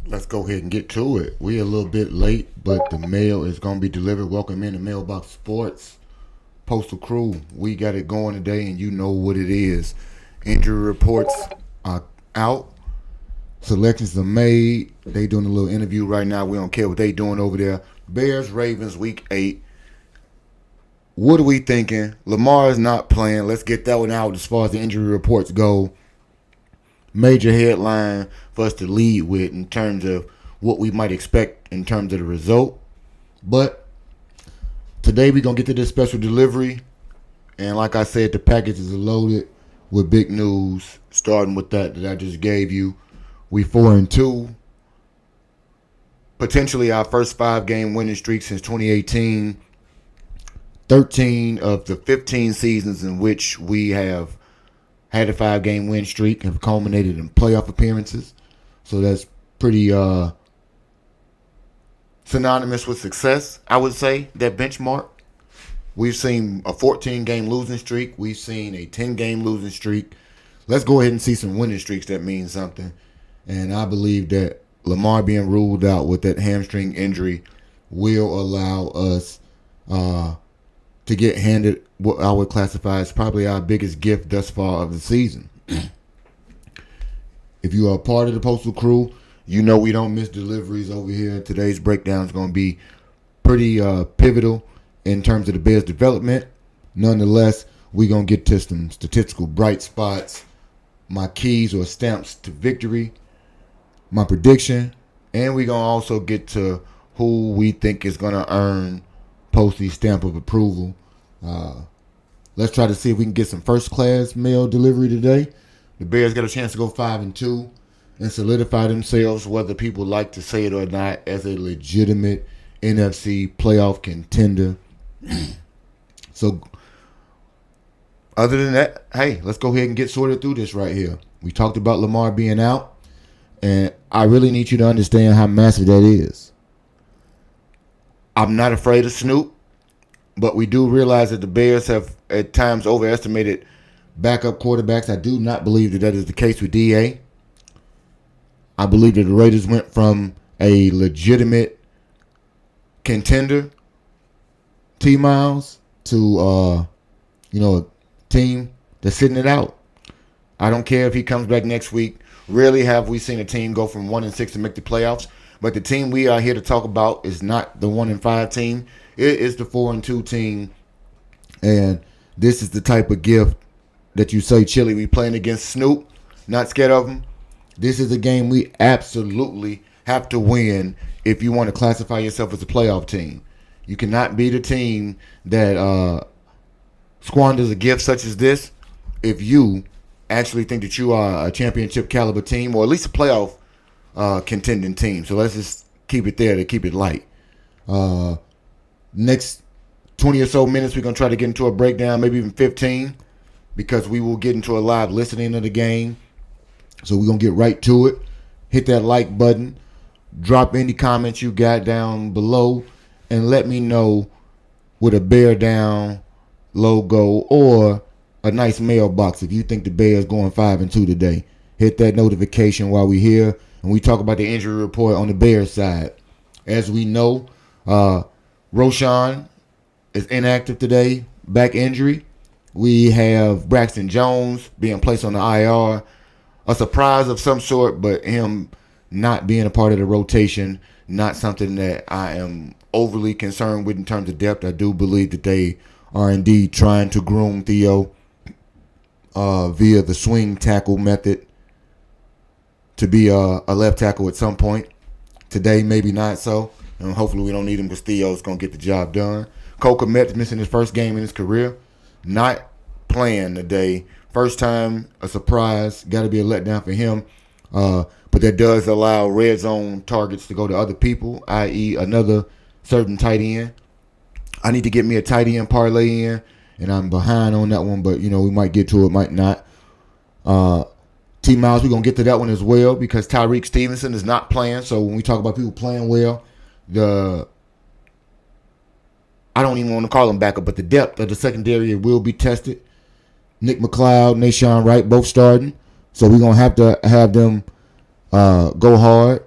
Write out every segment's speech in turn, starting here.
Let's go ahead and get to it. We're a little bit late, but the mail is going to be delivered. Welcome in to Mailbox Sports. Postal Crew, we got it going today, and you know what it is. Injury reports are out. Selections are made. They doing a little interview right now. We don't care what they doing over there. Bears, Ravens, Week 8. What are we thinking? Lamar is not playing. Let's get that one out as far as the injury reports go. Major headline for us to lead with in terms of what we might expect in terms of the result. But today we're going to get to this special delivery. And like I said, the packages are loaded with big news, starting with that I just gave you. We 4-2. Potentially our first 5-game winning streak since 2018. 13 of the 15 seasons in which we have had a 5-game win streak have culminated in playoff appearances. So that's pretty synonymous with success, I would say, that benchmark. We've seen a 14-game losing streak. We've seen a 10-game losing streak. Let's go ahead and see some winning streaks that mean something. And I believe that Lamar being ruled out with that hamstring injury will allow us to get handed what I would classify as probably our biggest gift thus far of the season. If you are a part of the Postal Crew, you know we don't miss deliveries over here. Today's breakdown is going to be pretty pivotal in terms of the Bears' development. Nonetheless, we're going to get to some statistical bright spots, my keys or stamps to victory, my prediction, and we're going to also get to who we think is going to earn Postie's stamp of approval. Let's try to see if we can get some first-class mail delivery today. The Bears got a chance to go 5-2 and solidify themselves, whether people like to say it or not, as a legitimate NFC playoff contender. So, other than that, hey, let's go ahead and get sorted through this right here. We talked about Lamar being out, and I really need you to understand how massive that is. I'm not afraid of Snoop, but we do realize that the Bears have at times overestimated backup quarterbacks. I do not believe that is the case with DA. I believe that the Raiders went from a legitimate contender, T-Miles, to a team that's sitting it out. I don't care if he comes back next week. Rarely have we seen a team go from 1-6 to make the playoffs. But the team we are here to talk about is not the 1-5 team. It is the 4-2 team. And this is the type of gift that you say, Chili, we playing against Snoop. Not scared of him. This is a game we absolutely have to win if you want to classify yourself as a playoff team. You cannot be the team that squanders a gift such as this if you actually think that you are a championship caliber team, or at least a playoff contending team. So let's just keep it there to keep it light. Next 20 or so minutes, we're going to try to get into a breakdown, maybe even 15, because we will get into a live listening of the game. So we're going to get right to it. Hit that like button. Drop any comments you got down below, and let me know with a bear down logo or a nice mailbox if you think the Bears going 5-2 today. Hit that notification while we're here, and we talk about the injury report on the Bears side. As we know, Roshan is inactive today, back injury. We have Braxton Jones being placed on the IR. A surprise of some sort, but him not being a part of the rotation, not something that I am overly concerned with in terms of depth. I do believe that they are indeed trying to groom Theo via the swing tackle method to be a left tackle at some point. Today, maybe not so. And hopefully we don't need him because Theo's going to get the job done. Cole Kmet's missing his first game in his career. Not playing today. First time, a surprise. Got to be a letdown for him. But that does allow red zone targets to go to other people, i.e. another certain tight end. I need to get me a tight end parlay in, and I'm behind on that one, but, we might get to it, might not. T-Miles, we're going to get to that one as well because Tyreek Stevenson is not playing. So when we talk about people playing well, I don't even want to call them backup, but the depth of the secondary will be tested. Nick McLeod, Nashawn Wright, both starting. So we're going to have them go hard.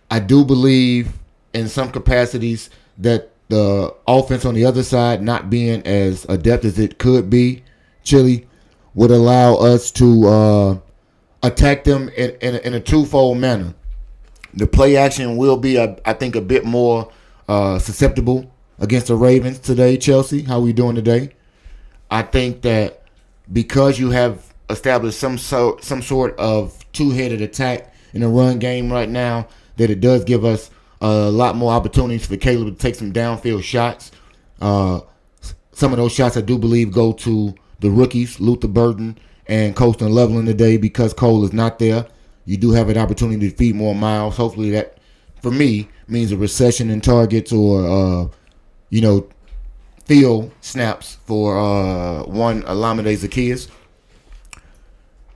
I do believe in some capacities that the offense on the other side not being as adept as it could be, Chili, would allow us to attack them in a twofold manner. The play action will be, I think, a bit more susceptible against the Ravens today. Chelsea, how are we doing today? I think that because you have established some sort of two-headed attack in the run game right now, that it does give us a lot more opportunities for Caleb to take some downfield shots. Some of those shots I do believe go to the rookies, Luther Burden and Colston Loveland today, because Cole is not there. You do have an opportunity to feed more miles. Hopefully that, for me, means a recession in targets or, field snaps for one Olamide Zaccheaus.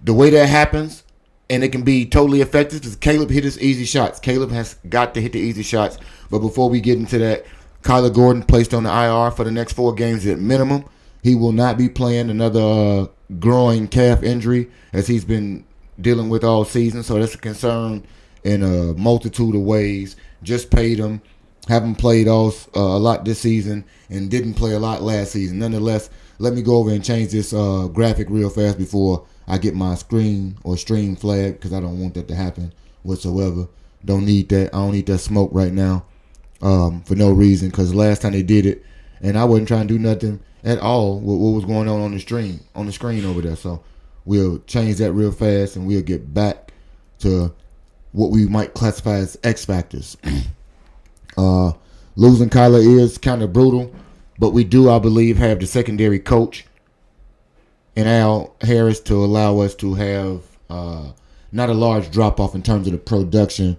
The way that happens, and it can be totally effective, because Caleb hit his easy shots. Caleb has got to hit the easy shots. But before we get into that, Kyler Gordon placed on the IR for the next 4 games at minimum. He will not be playing, another growing calf injury, as he's been dealing with all season. So that's a concern in a multitude of ways. Just paid him. Haven't played a lot this season and didn't play a lot last season. Nonetheless, let me go over and change this graphic real fast before I get my screen or stream flag, because I don't want that to happen whatsoever. Don't need that. I don't need that smoke right now for no reason, because last time they did it, and I wasn't trying to do nothing at all with what was going on the screen over there. So we'll change that real fast, and we'll get back to what we might classify as X factors. Losing Kyler is kind of brutal, but we do, I believe, have the secondary coach and Al Harris to allow us to have not a large drop off in terms of the production,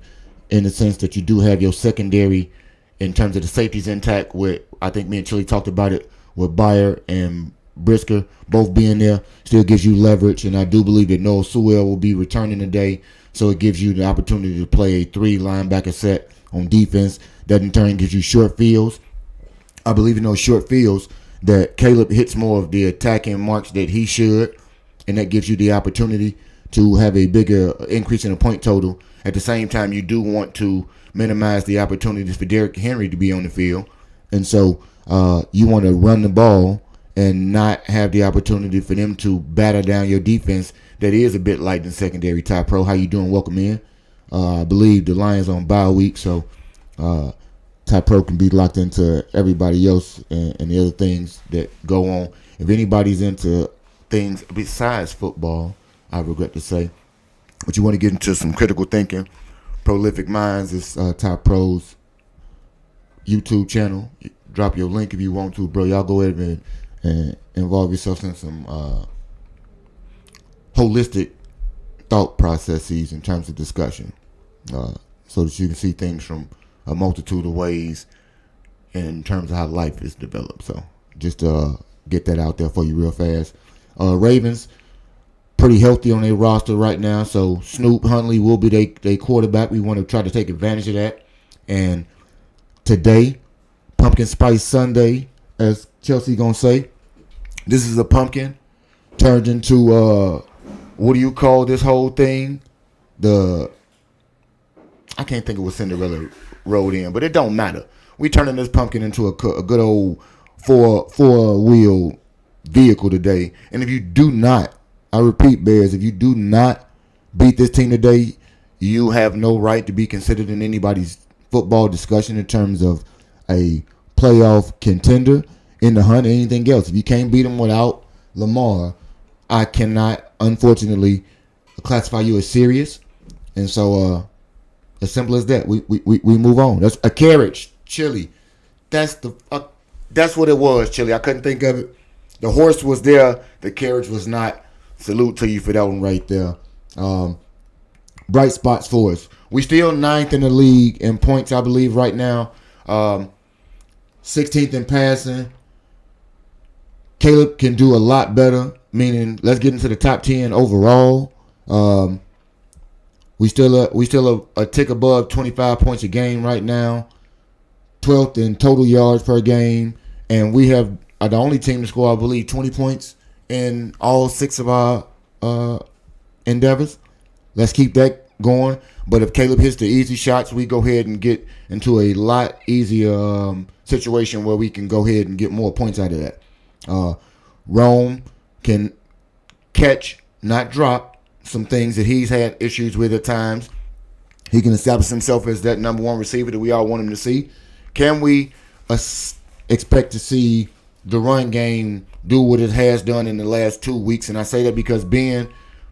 in the sense that you do have your secondary in terms of the safeties intact. With, I think me and Chili talked about it, with Bayer and Brisker both being there, still gives you leverage. And I do believe that Noah Sewell will be returning today, so it gives you the opportunity to play a 3 linebacker set on defense. That in turn gives you short fields. I believe in those short fields that Caleb hits more of the attacking marks that he should, and that gives you the opportunity to have a bigger increase in the point total. At the same time, you do want to minimize the opportunities for Derrick Henry to be on the field, and so you want to run the ball and not have the opportunity for them to batter down your defense that is a bit light in secondary. Ty Pro, how you doing? Welcome in. I believe the Lions on bye week, so Ty Pro can be locked into everybody else and the other things that go on. If anybody's into things besides football, I regret to say, but you want to get into some critical thinking, Prolific Minds is Ty Pro's YouTube channel. Drop your link if you want to, bro. Y'all go ahead and involve yourself in some holistic thought processes in terms of discussion, so that you can see things from a multitude of ways in terms of how life is developed. So just get that out there for you real fast. Ravens, pretty healthy on their roster right now, so Snoop Huntley will be their quarterback. We want to try to take advantage of that. And today, Pumpkin Spice Sunday, as Chelsea gonna say, this is a pumpkin turned into what do you call this whole thing? I can't think of what Cinderella rode in, but it don't matter. We turning this pumpkin into a good old four-wheel vehicle today. And if you do not, I repeat, Bears, if you do not beat this team today, you have no right to be considered in anybody's football discussion in terms of a playoff contender, in the hunt, or anything else. If you can't beat them without Lamar, I cannot, unfortunately, classify you as serious. And so, as simple as that, we move on. That's a carriage, Chili. That's what it was, Chili. I couldn't think of it. The horse was there, the carriage was not. Salute to you for that one right there. Bright spots for us. We still 9th in the league in points, I believe, right now. 16th in passing. Caleb can do a lot better, meaning let's get into the top 10 overall. We still a tick above 25 points a game right now. 12th in total yards per game, and we are the only team to score, I believe, 20 points in all 6 of our endeavors. Let's keep that going. But if Caleb hits the easy shots, we go ahead and get into a lot easier situation where we can go ahead and get more points out of that. Rome can catch, not drop, some things that he's had issues with at times. He can establish himself as that number 1 receiver that we all want him to see. Can we expect to see the run game do what it has done in the last 2 weeks? And I say that because Ben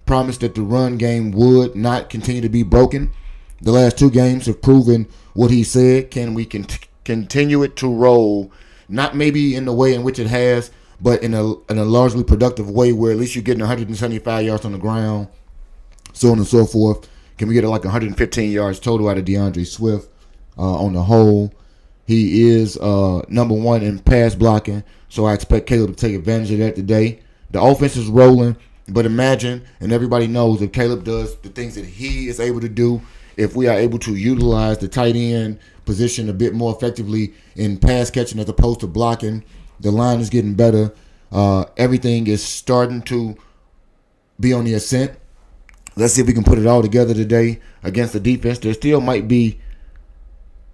promised that the run game would not continue to be broken. The last 2 games have proven what he said. Can we continue it to roll? Not maybe in the way in which it has, but in a largely productive way where at least you're getting 175 yards on the ground, so on and so forth. Can we get like 115 yards total out of DeAndre Swift on the whole? He is number 1 in pass blocking, so I expect Caleb to take advantage of that today. The offense is rolling, but imagine, and everybody knows, if Caleb does the things that he is able to do, if we are able to utilize the tight end position a bit more effectively in pass catching as opposed to blocking, the line is getting better. Everything is starting to be on the ascent. Let's see if we can put it all together today against the defense. There still might be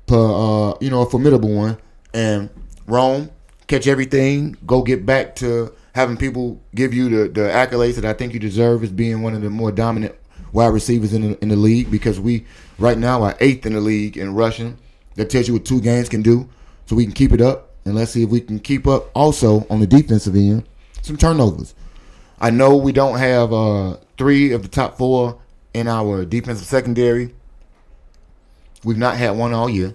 a formidable one. And Rome, catch everything. Go get back to having people give you the accolades that I think you deserve as being one of the more dominant wide receivers in the league, because we right now are 8th in the league in rushing. That tells you what 2 games can do. So we can keep it up. And let's see if we can keep up also on the defensive end some turnovers. I know we don't have 3 of the top 4 in our defensive secondary. We've not had one all year.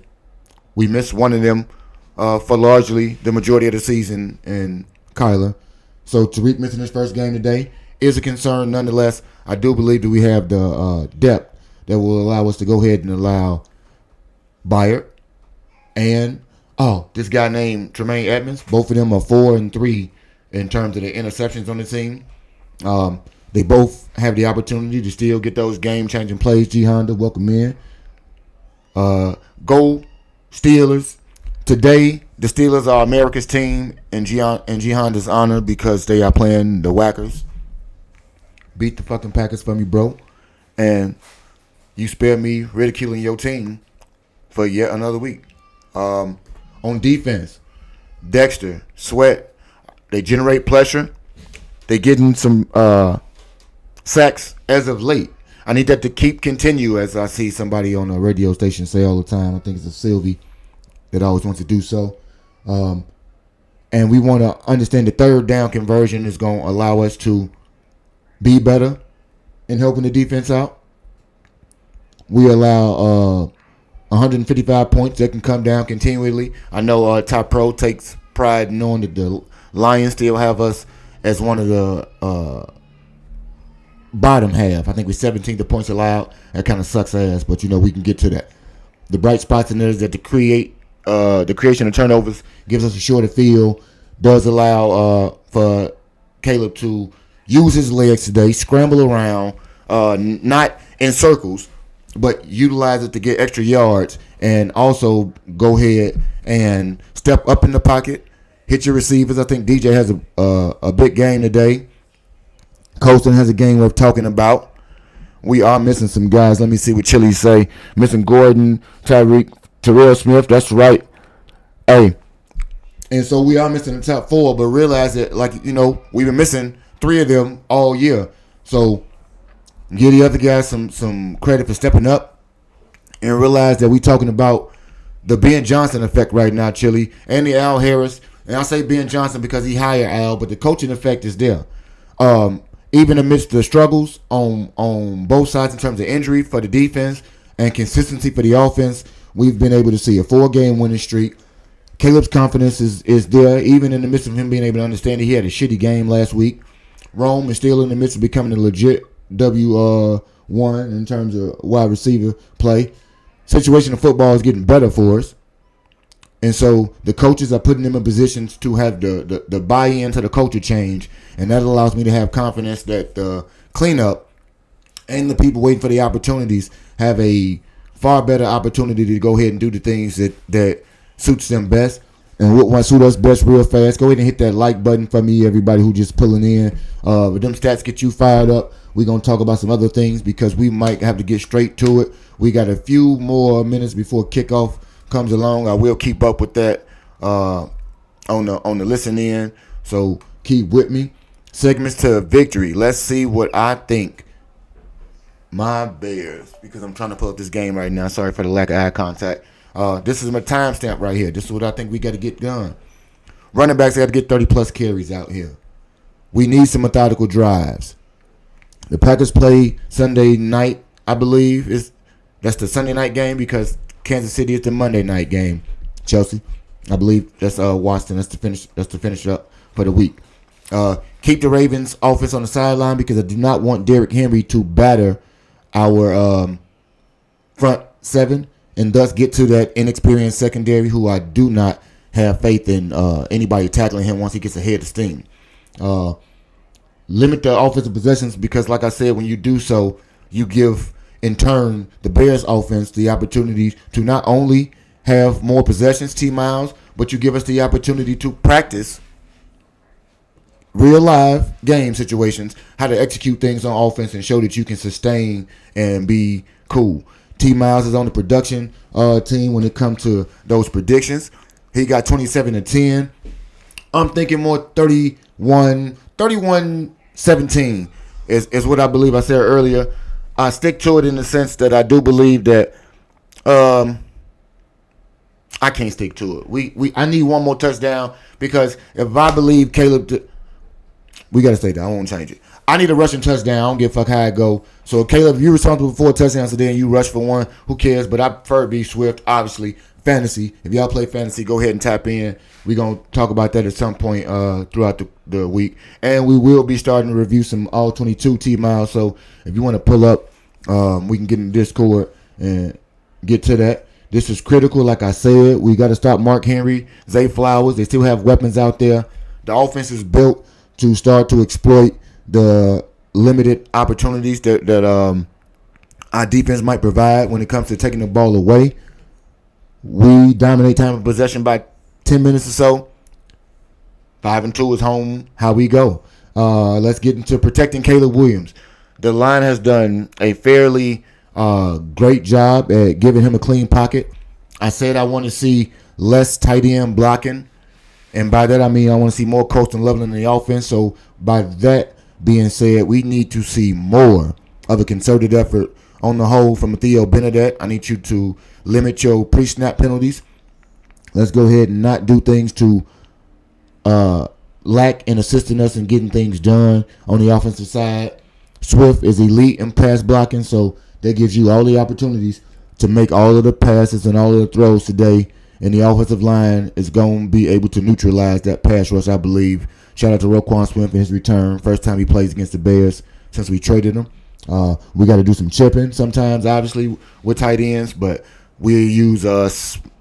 We missed one of them for largely the majority of the season in Kyler. So Tariq missing his first game today is a concern. Nonetheless, I do believe that we have the depth that will allow us to go ahead and allow Byard and this guy named Tremaine Edmonds. Both of them are 4 and 3 in terms of the interceptions on the team. They both have the opportunity to still get those game-changing plays. G Honda, welcome in. Go Steelers. Today, the Steelers are America's team in G Honda's honor because they are playing the Whackers. Beat the fucking Packers for me, bro. And you spare me ridiculing your team for yet another week. On defense, Dexter, Sweat, they generate pressure. They getting some sacks as of late. I need that to continue, as I see somebody on a radio station say all the time. I think it's a Sylvie that always wants to do so. And we want to understand the third down conversion is going to allow us to be better in helping the defense out. We allow 155 points that can come down continually. I know Top Pro takes pride in knowing that the Lions still have us as one of the bottom half. I think we're 17th the points allowed. That kind of sucks ass, but we can get to that. The bright spots in there is that the creation of turnovers gives us a shorter field, does allow for Caleb to use his legs today, scramble around, not in circles, but utilize it to get extra yards, and also go ahead and step up in the pocket, hit your receivers. I think DJ has a big game today. Colston has a game worth talking about. We are missing some guys. Let me see what Chili say. Missing Gordon, Tyreek, Terrell Smith. That's right. Hey. And so we are missing the top 4, but realize that, we've been missing 3 of them all year. So give the other guys some credit for stepping up and realize that we're talking about the Ben Johnson effect right now, Chili, and the Al Harris. And I say Ben Johnson because he hired Al, but the coaching effect is there. Even amidst the struggles on both sides in terms of injury for the defense and consistency for the offense, we've been able to see a 4-game winning streak. Caleb's confidence is there, even in the midst of him being able to understand that he had a shitty game last week. Rome is still in the midst of becoming a legit W1 in terms of wide receiver play. Situation of football is getting better for us. And so the coaches are putting them in positions to have the buy-in to the culture change. And that allows me to have confidence that the cleanup and the people waiting for the opportunities have a far better opportunity to go ahead and do the things that suits them best. And what might suit us best real fast, go ahead and hit that like button for me, everybody who just pulling in. If them stats get you fired up, we're going to talk about some other things because we might have to get straight to it. We got a few more minutes before kickoff comes along. I will keep up with that on the listen in, so keep with me. Segments to victory. Let's see what I think my Bears, because I'm trying to pull up this game right now. Sorry for the lack of eye contact. This is my timestamp right here. This is what I think we got to get done. Running backs got to get 30-plus carries out here. We need some methodical drives. The Packers play Sunday night, I believe. That's the Sunday night game because Kansas City is the Monday night game. Chelsea, I believe that's Washington. That's the finish up for the week. Keep the Ravens offense on the sideline because I do not want Derrick Henry to batter our front 7 and thus get to that inexperienced secondary who I do not have faith in anybody tackling him once he gets ahead of steam. Limit the offensive possessions because, like I said, when you do so, you give, in turn, the Bears offense the opportunity to not only have more possessions, T-Miles, but you give us the opportunity to practice real live game situations, how to execute things on offense and show that you can sustain and be cool. T-Miles is on the production team when it comes to those predictions. He got 27 to 10. I'm thinking more 31-17 is what I believe I said earlier. I stick to it in the sense that I do believe that I can't stick to it. I need one more touchdown because if I believe Caleb, we got to stay down. I won't change it. I need a rushing touchdown. I don't give a fuck how it go. So Caleb, if you're responsible for 4 touchdowns today and you rush for one, who cares? But I prefer to be Swift, obviously, fantasy. If y'all play fantasy, go ahead and tap in. We're going to talk about that at some point throughout the week. And we will be starting to review some all-22 T-miles. So if you want to pull up, we can get in Discord and get to that. This is critical. Like I said, we got to stop Mark Henry, Zay Flowers. They still have weapons out there. The offense is built to start to exploit the limited opportunities that our defense might provide when it comes to taking the ball away. We dominate time of possession by 10 minutes or so. 5-2 is home. How we go. Let's get into protecting Caleb Williams. The line has done a fairly great job at giving him a clean pocket. I said I want to see less tight end blocking. And by that I mean I want to see more coast and leveling in the offense. So by that being said, we need to see more of a concerted effort on the whole from Theo Benedette. I need you to limit your pre-snap penalties. Let's go ahead and not do things to lack in assisting us in getting things done on the offensive side. Swift is elite in pass blocking, so that gives you all the opportunities to make all of the passes and all of the throws today. And the offensive line is going to be able to neutralize that pass rush, I believe. Shout out to Roquan Smith for his return. First time he plays against the Bears since we traded him. We got to do some chipping sometimes, obviously, with tight ends. But we'll use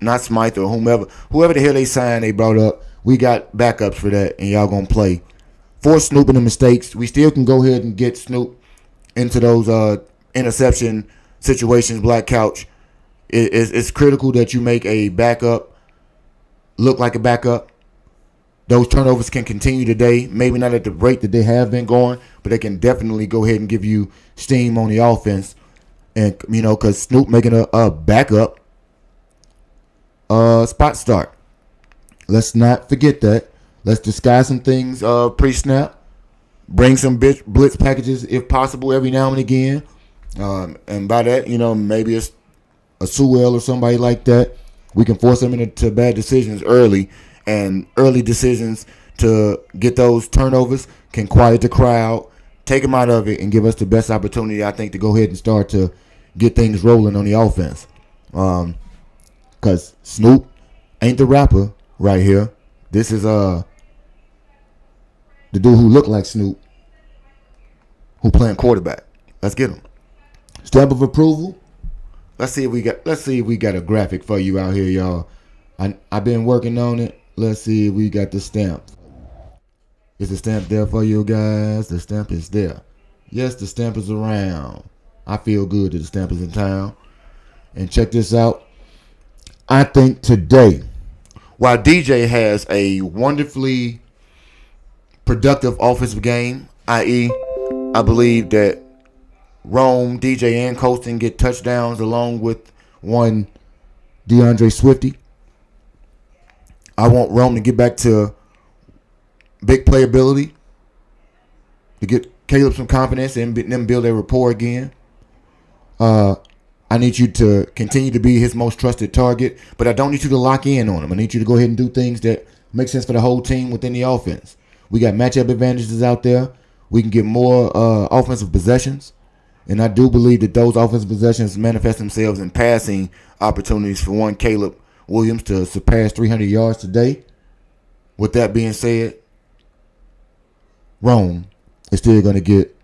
not Smythe or whoever the hell they brought up. We got backups for that, and y'all going to play. For Snoop and the mistakes, we still can go ahead and get Snoop into those interception situations, Black Couch. It's critical that you make a backup look like a backup. Those turnovers can continue today. Maybe not at the rate that they have been going, but they can definitely go ahead and give you steam on the offense. And, because Snoop making a backup spot start. Let's not forget that. Let's disguise some things pre-snap. Bring some blitz packages if possible every now and again. And by that, maybe it's a Sewell or somebody like that. We can force them into bad decisions early, and early decisions to get those turnovers can quiet the crowd, take them out of it, and give us the best opportunity, I think, to go ahead and start to get things rolling on the offense. Because Snoop ain't the rapper right here. This is the dude who looked like Snoop, who playing quarterback. Let's get him. Stamp of approval. Let's see if we got a graphic for you out here, y'all. I've been working on it. Let's see if we got the stamp. Is the stamp there for you guys? The stamp is there. Yes, the stamp is around. I feel good that the stamp is in town. And check this out. I think today, while DJ has a wonderfully productive offensive game, i.e., I believe that Rome, DJ, and Colston get touchdowns along with one DeAndre Swifty. I want Rome to get back to big playability, to get Caleb some confidence and them build their rapport again. I need you to continue to be his most trusted target, but I don't need you to lock in on him. I need you to go ahead and do things that make sense for the whole team within the offense. We got matchup advantages out there. We can get more offensive possessions. And I do believe that those offensive possessions manifest themselves in passing opportunities for one Caleb Williams to surpass 300 yards today. With that being said, Rome is still going to get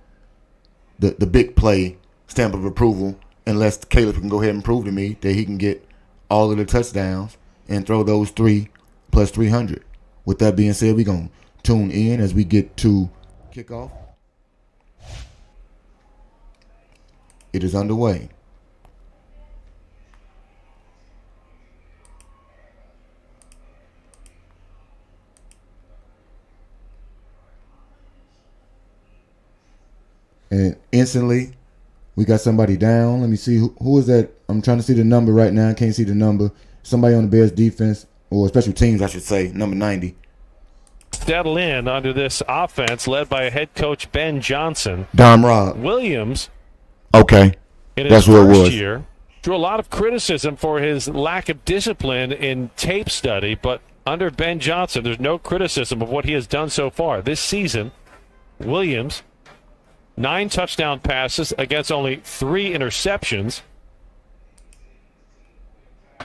the big play stamp of approval unless Caleb can go ahead and prove to me that he can get all of the touchdowns and throw those 3 plus 300. With that being said, we're going to tune in as we get to kickoff. It is underway. And instantly, we got somebody down. Let me see. Who is that? I'm trying to see the number right now. I can't see the number. Somebody on the Bears defense, or special teams, I should say, number 90. Settle in under this offense led by head coach Ben Johnson. Dom Rob. Williams. Okay. In That's his what it first was. year, drew a lot of criticism for his lack of discipline in tape study, but under Ben Johnson, there's no criticism of what he has done so far. This season, Williams, 9 touchdown passes against only 3 interceptions.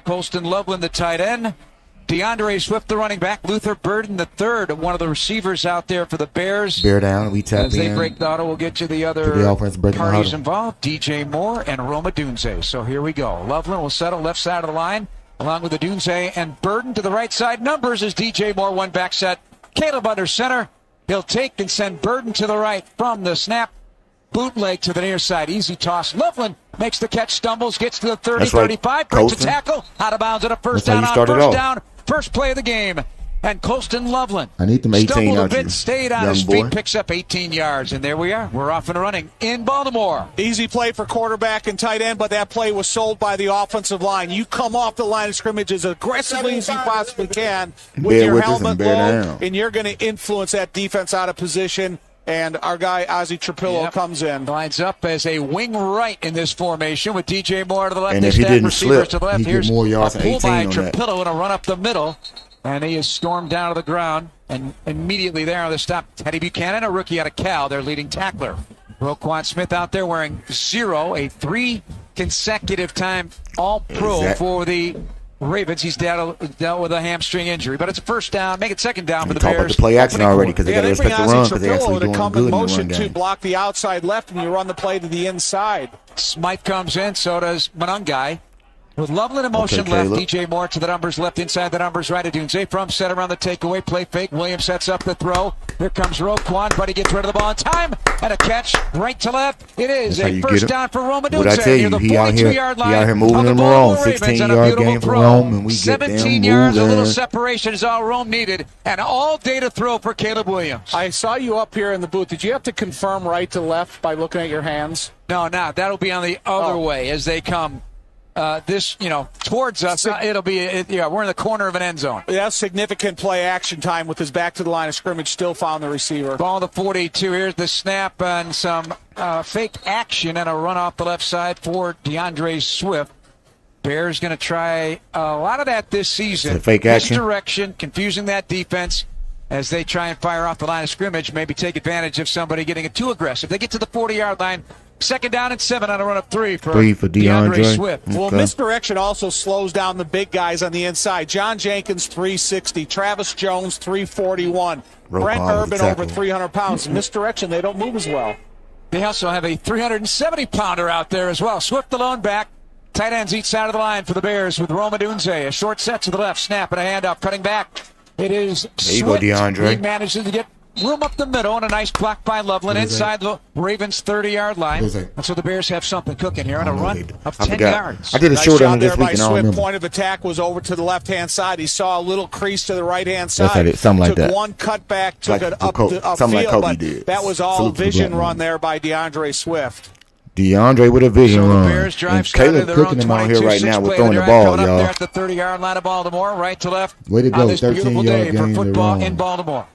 Colston Loveland, the tight end. DeAndre Swift, the running back. Luther Burden, the third, one of the receivers out there for the Bears. Bear down. We tap As they in. break the auto, we'll get to the other breaking the parties huddle. involved. DJ Moore and Roma Dunze. So here we go. Loveland will settle left side of the line, along with the Dunze and Burden to the right side. Numbers as DJ Moore, one back set. Caleb under center. He'll take and send Burden to the right from the snap. Bootleg to the near side. Easy toss. Loveland makes the catch, stumbles, gets to the 30, That's right. 35, breaks a Colston. tackle, out of bounds at a first That's how down you on started first off. down. First play of the game. And Colston Loveland I need them 18 stumbled a out bit, you, stayed on young his feet, boy. picks up 18 yards. And there we are. We're off and running in Baltimore. Easy play for quarterback and tight end, but that play was sold by the offensive line. You come off the line of scrimmage as aggressively as you possibly can with Bear your with us helmet and bear low, down. and you're going to influence that defense out of position. And our guy, Ozzie Trapillo, comes in. Lines up as a wing right in this formation with DJ Moore to the left. And They if he stack didn't receivers slip, to the left. he'd get Here's more yards a than pull by 18 on that. Trapillo and a run up the middle. And he is stormed down to the ground. And immediately there on the stop, Teddy Buchanan, a rookie out of Cal, their leading tackler. Roquan Smith out there wearing 0, a 3 consecutive time All-Pro for the Ravens. He's dealt with a hamstring injury, but it's a first down. Make it second down for the Talk Bears. about the play action Opening already quarter. because they got to they bring respect the run because Ozzie they're actually Trapillo to doing come good in in the run motion to game. block the outside left, and you run the play to the inside. Smythe comes in, so does Monungai. With Loveland in motion Okay, left, Caleb. DJ Moore to the numbers left, inside the numbers right. Adunze from center on the takeaway, play fake. Williams sets up the throw. Here comes Roquan, but he gets rid of the ball in time. And a catch right to left. It is That's how a you first get it. down for Roma What I Dunze tell near you, the he out here, 42-yard he line. out here moving of the them Baltimore wrong. Ravens, and a 16-yard beautiful game for throw. Rome, and we get 17 them yards, a little moving. separation is all Rome needed. And all day to throw for Caleb Williams. I saw you up here in the booth. Did you have to confirm right to left by looking at your hands? No, that'll be on the other way as they come. Towards us, it'll be, we're in the corner of an end zone. That's significant play action time with his back to the line of scrimmage, still found the receiver. Ball to 42. Here's the snap and some fake action and a run off the left side for DeAndre Swift. Bears going to try a lot of that this season. Is it fake action? Misdirection, confusing that defense as they try and fire off the line of scrimmage, maybe take advantage of somebody getting it too aggressive. They get to the 40-yard line. Second down and 7 on a run-up 3 for DeAndre Swift. Well, misdirection also slows down the big guys on the inside. John Jenkins, 360. Travis Jones, 341. Brent Urban, over 300 pounds. Misdirection, they don't move as well. They also have a 370-pounder out there as well. Swift alone back. Tight ends each side of the line for the Bears with Roma Dunze. A short set to the left, snap and a handoff, cutting back. It is There you Swift. go, DeAndre. He manages to get room up the middle and a nice block by Loveland inside the Ravens' 30-yard line. And so the Bears have something cooking here on a run of 10 yards. I did a Nice showdown job this there by week and I don't Swift. remember. Point of attack was over to the left-hand side. He saw a little crease to the right-hand side. That's how something like took that. one cut back, took Like it up Kobe- the something like upfield, Kobe but did. that was all Salute to the vision black run man. there by DeAndre Swift. DeAndre with a vision So the run. Bears drive And started Caleb their cooking own them out here right now 22-6 with play throwing the drive ball, coming up there y'all. at the 30-yard line of Baltimore, right to left. Way to go, on this beautiful 13-yard day for gain, football they're in wrong. Baltimore.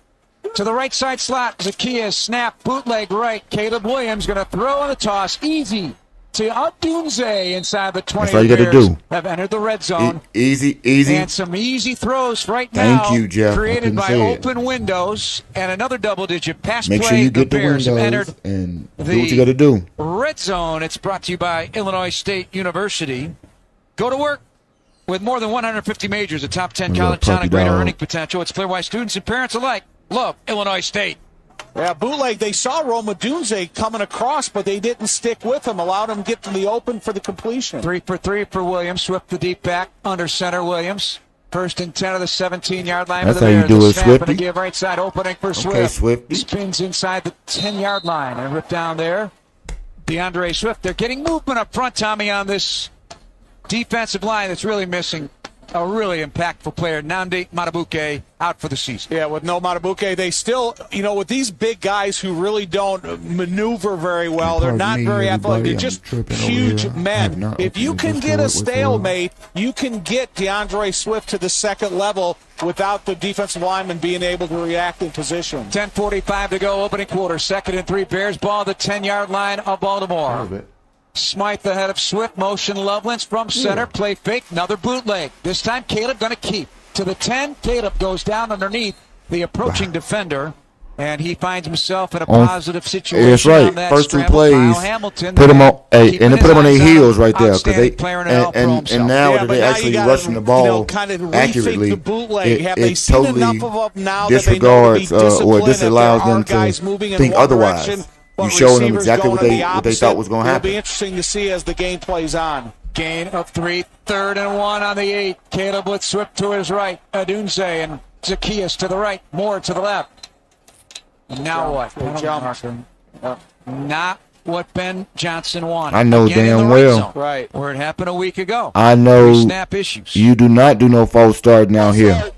To the right side slot, Zacchaeus snap, bootleg right. Caleb Williams going to throw on the toss, easy to Adunze inside the 20. That's all you gotta Bears do. have entered the red zone. Easy. And some easy throws right Thank now, you, Jeff. I created couldn't by say it. open windows and another double-digit pass Make play. sure you get the Bears have windows entered and do the what you got to do. red zone. It's brought to you by Illinois State University. Go to work with more than 150 majors, a top 10 Little college town puppy and greater dog. earning potential. It's clear why students and parents alike love Illinois State. Yeah, bootleg. They saw Roma Dunze coming across, but they didn't stick with him, allowed him to get to the open for the completion. 3 for 3 for Williams. Swift the deep back, under center Williams. First and 10 of the 17-yard line. That's for the how you Bears. do The it, snap and a Swifty. give right side opening for Swift. Okay, Swifty. Spins inside the 10-yard line and ripped down there. DeAndre Swift. They're getting movement up front, Tommy, on this defensive line that's really missing a really impactful player. Nnamdi Matabuke out for the season. Yeah, with no Matabuke, they still, with these big guys who really don't maneuver very well, they're Pardon not me, very athletic. everybody, They're I'm just tripping over huge here. I have men. not If you opened can this get a door whatsoever. stalemate, you can get DeAndre Swift to the second level without the defensive lineman being able to react in position. 10:45 to go, opening quarter. 2nd and 3. Bears ball at the 10-yard line of Baltimore. Smythe ahead of Swift. Motion Loveland's from center. Play fake. Another bootleg. This time Caleb going to keep. To the 10. Caleb goes down underneath the approaching defender. And he finds himself in a positive situation. That's right. On that First two scramble. plays, Kyle Hamilton, put him on, and keeping then put him on their his eyes heels on right there, because outstanding player in an and now Yeah, that but they're now actually you gotta, rushing the ball kind of accurately, the bootleg. Have they it seen totally enough of them now that they know to be disregards or disciplined disallows if there are them guys to moving in think one otherwise. direction, You but showing them receivers exactly going what in they the what they thought was going to It'll be happen. interesting to see as the game plays on. Gain of 3, 3rd and 1 on the 8. Caleb with Swift to his right. Adunze and Zacchaeus to the right. Moore to the left. And now what? Not what Ben Johnson wanted. I know Again, damn in the well. zone, right, where it happened a week ago. I know. Snap issues. You do not do no false start down here.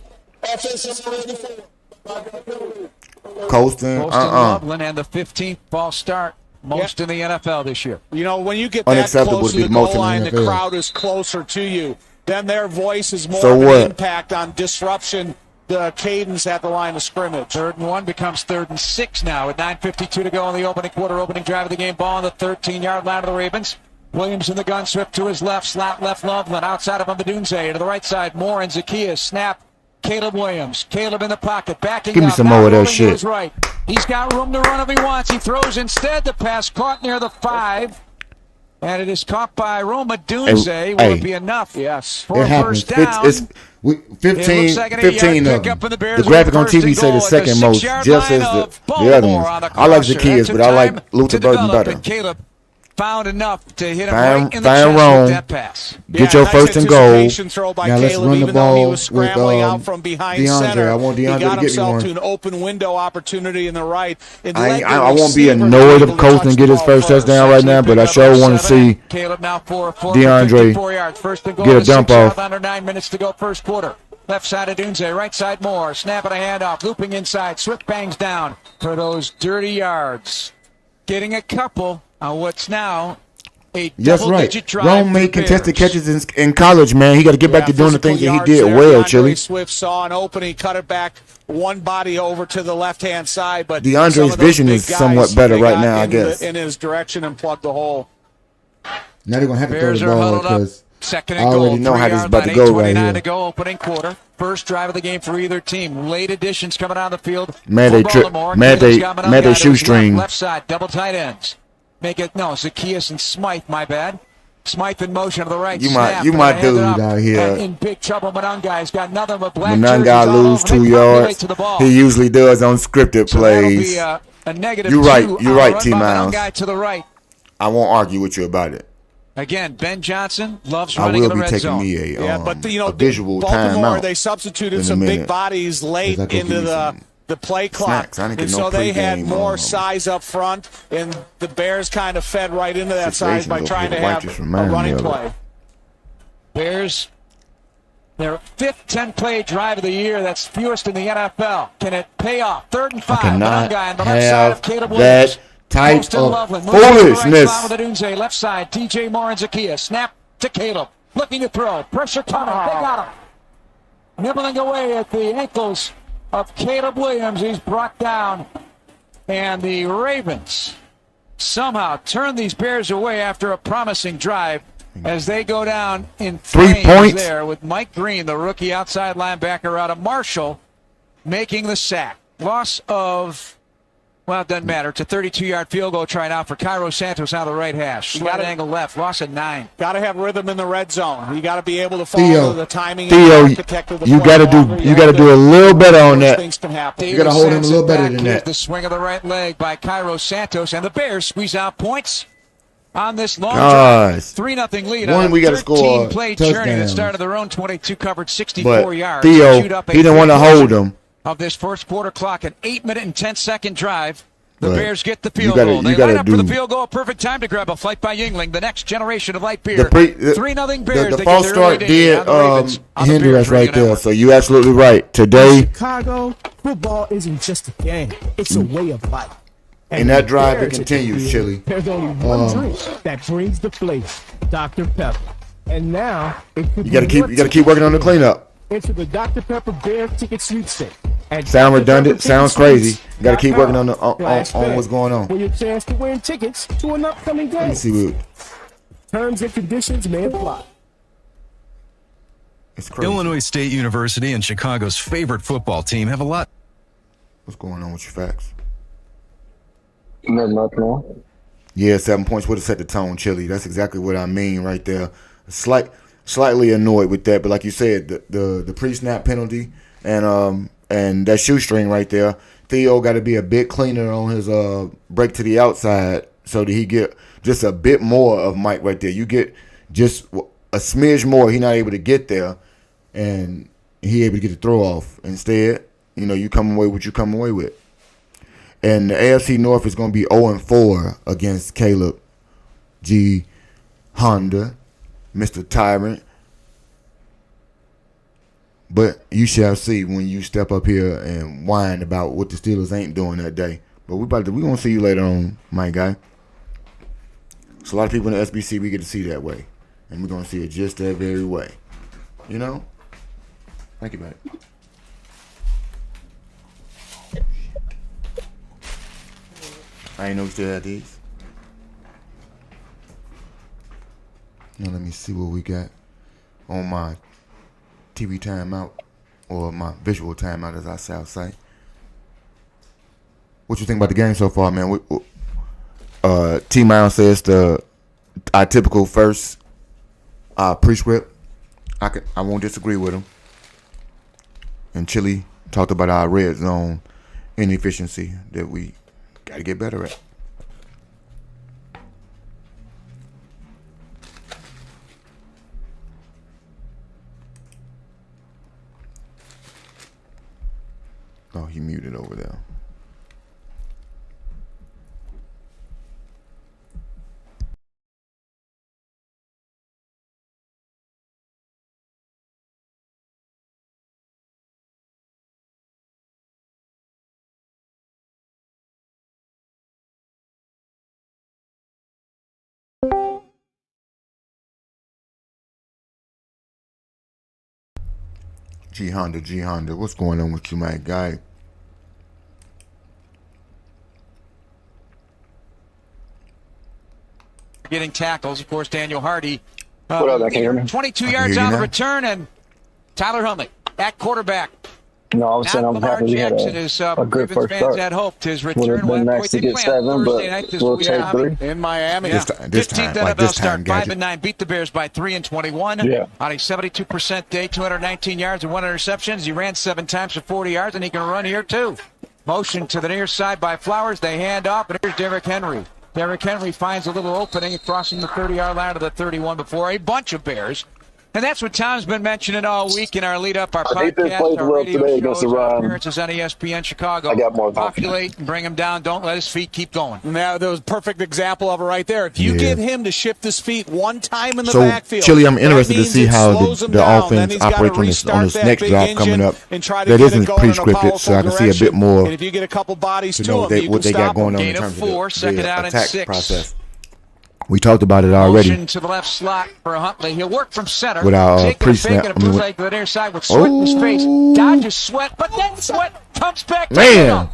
Colston, Loveland and the 15th false start. Most in the NFL this year. You know, when you get that Unacceptable close to to be the most goal in the line, the NFL. crowd is closer to you. Then their voice is more So of what? an impact on disruption, the cadence at the line of scrimmage. 3rd and 1 becomes 3rd and 6 now with 9:52 to go in the opening quarter, opening drive of the game. Ball on the 13-yard line of the Ravens. Williams in the gun, Swift to his left, slot left Loveland, outside of him, Adunze to the right side, Moore and Zacchaeus, snap, Caleb Williams, Caleb in the pocket, backing Give me up, some more of that rolling to shit. his right. He's got room to run if he wants. He throws instead. The pass caught near the 5. And it is caught by Roma Dunze. Will it be enough? Yes. For It a happens. first down. It's 15, looks like an 15 8-yard of pickup them. for the Bears The graphic with on first TV and say the goal at second the most. 6-yard Jeff line says of the other Baltimore ones. on the I like crosser. Zacchaeus, Took but I time like Luther to Burton develop, better. and Caleb found enough to hit him Fine- right in the fine chest wrong. with that pass. Get your nice first and goal. anticipation throw by Now let's Caleb, run the even though he ball was scrambling with out from behind DeAndre. center. I want he DeAndre got to get me himself one. to an open window opportunity in the right. And I won't be annoyed if Colston get his first touchdown right now, but I sure want to see Caleb now for DeAndre 54 yards. First and goal get a to the dump 6 yard off. line, under 9 minutes to go first quarter. Left side of Dunze, right side Moore. Snap and a handoff, looping inside. Swift bangs down for those dirty yards. Getting a couple on what's now a double-digit drive. Rome for made the contested Bears. catches in college, man. He got to get back to doing the things that he did well, Chili. Swift saw an opening, cut it back, one body over to the left-hand side. But DeAndre's some of those vision big is guys, somewhat better they right got now, I in guess. in his direction and plugged the hole. Now they're going to have to throw Bears the are ball huddled up. because Second I and goal. already know how this is 3-yard about to line, go right 8:29 here. to go, opening quarter. First drive of the game for either team. Late additions coming out of the field. Man, for they tri- Baltimore. man, Caleb's they- got man, they Monogay to his shoestring. Left side, double tight ends. Make it, no, Zacchaeus and Smythe, my bad. Smythe in motion to the right. You snap, my and hand dude it up. out here. And in big trouble, Monogay's got nothing but black Monanga jerseys all lose over. 2 They probably yards. to the ball. He usually does on scripted So that'll plays. be a negative You're right. 2 You're on right, run T. by Miles. Monogay to the right. I won't argue with you about it. Again, Ben Johnson loves I running will in the be red taking zone. me a visual Baltimore, timeout. they substituted in a some minute. big bodies late As I go into give me some the play clock. snacks. I didn't And get no so they had pregame, more size up front, and the Bears kind of fed right into that size Situation by over trying here. to White have just a reminded me running of it. play. Bears, their 5th 10-play drive of the year. That's fewest in the NFL. Can it pay off? 3rd and 5. cannot Monogay on the left side of have Caleb Williams. that type Poston of Loveland moves to the right foolishness. side with Adunze. Left side, DJ Moore and Zacchaeus. Snap to Caleb. Looking to throw. Pressure coming. They got him. Nibbling away at the ankles of Caleb Williams. He's brought down. And the Ravens somehow turn these Bears away after a promising drive as they go down in 3 flames points. there with Mike Green, the rookie outside linebacker out of Marshall, making the sack. Loss of, well, it doesn't matter. It's a 32-yard field goal try now for Cairo Santos out of the right hash. Slight angle left. Loss of 9. Got to have rhythm in the red zone. You got to be able to follow the timing. Theo, and the architect of the you play. got to do a little better on that. Things can happen. You got to hold him a little better than Here's that. the swing of the right leg by Cairo Santos, and the Bears squeeze out points on this long drive. Gosh. 3-0 lead One, on we a gotta score 13-play journey that touchdowns. started their own 22 covered 64 But yards. Theo, Chewed up a he didn't want to portion hold him. of this first quarter clock, an 8-minute and 10-second drive. The But Bears get the you field gotta- goal. They you gotta line up for the do- field goal. Perfect time to grab a flight by Yingling. The next generation of light beer. The 3-0 Bears. the They false get their early start day did on the Ravens on the hinder Bears us right Radio there. Network. So you're absolutely right. Today, Chicago, football isn't just a game. It's a way of life. and that drive, it compared to continues, the Chili. field, There's only one drink that brings the flavor, Dr. Pepper. And now it could You gotta be keep your keep working on the cleanup. into the Dr. Pepper Bear ticket sweepstakes. At Sound redundant, sounds crazy. You gotta keep working on DrTicketSweeps.com. on what's going on. For your chance to win tickets to an upcoming Let me game. see what Terms and conditions may apply. it's crazy. Illinois State University and Chicago's favorite football team have a lot. What's going on with your facts? No, nothing wrong. Yeah, 7 points would have set the tone, Chili. That's exactly what I mean right there. Slightly annoyed with that, but like you said, the pre-snap penalty and that shoestring right there, Theo got to be a bit cleaner on his break to the outside so that he get just a bit more of Mike right there. You get just a smidge more. He not able to get there, and he able to get the throw off. Instead, you come away with what you come away with. And the AFC North is going to be 0-4 against Caleb G. Honda, Mr. Tyrant. But you shall see when you step up here and whine about what the Steelers ain't doing that day. But we're going to see you later on, my guy. So a lot of people in the SBC, we get to see that way. And we're going to see it just that very way. Thank you, buddy. I ain't know we still had these. Now let me see what we got on my TV timeout, or my visual timeout, as I shall say. What you think about the game so far, man? T-Mound says our typical first pre-script. I won't disagree with him. And Chili talked about our red zone inefficiency that we got to get better at. Oh, he muted over there. G Honda, what's going on with you, my guy? Getting tackles, of course, Daniel Hardy. What up, I can hear me? 22 yards out of the return, and Tyler Huntley at quarterback. No, I was saying I'm Lamar happy we had Jackson is a good Ravens first fans start. had hoped his Would return have been went nice to get 7, but we'll take 3. In Miami. This 15th time, like NFL this start, time, 5-9, beat the Bears by 3-21. Yeah. On a 72% day, 219 yards and 1 interceptions. He ran 7 times for 40 yards, and he can run here too. Motion to the near side by Flowers. They hand off, and here's Derrick Henry. Derrick Henry finds a little opening, crossing the 30-yard line to the 31 before a bunch of Bears. And that's what Tom's been mentioning all week in our lead-up, our podcast, our radio shows, our appearances on ESPN Chicago. I got more Populate and bring him down. Don't let his feet keep going. Now, that was a perfect example of it right there. If you get him to shift his feet one time in the backfield. So, Chili, I'm interested to see how the offense operates on this next drive coming up. That isn't pre-scripted, so I can see a bit more and if you get a couple bodies to know what they got going on in terms of the attack process. We talked about it already. Motion to the left slot for Huntley. He'll work from center. With our pre-snap. To the near side with Sweat in his face. Dodges Sweat, but then Sweat comes back. Man.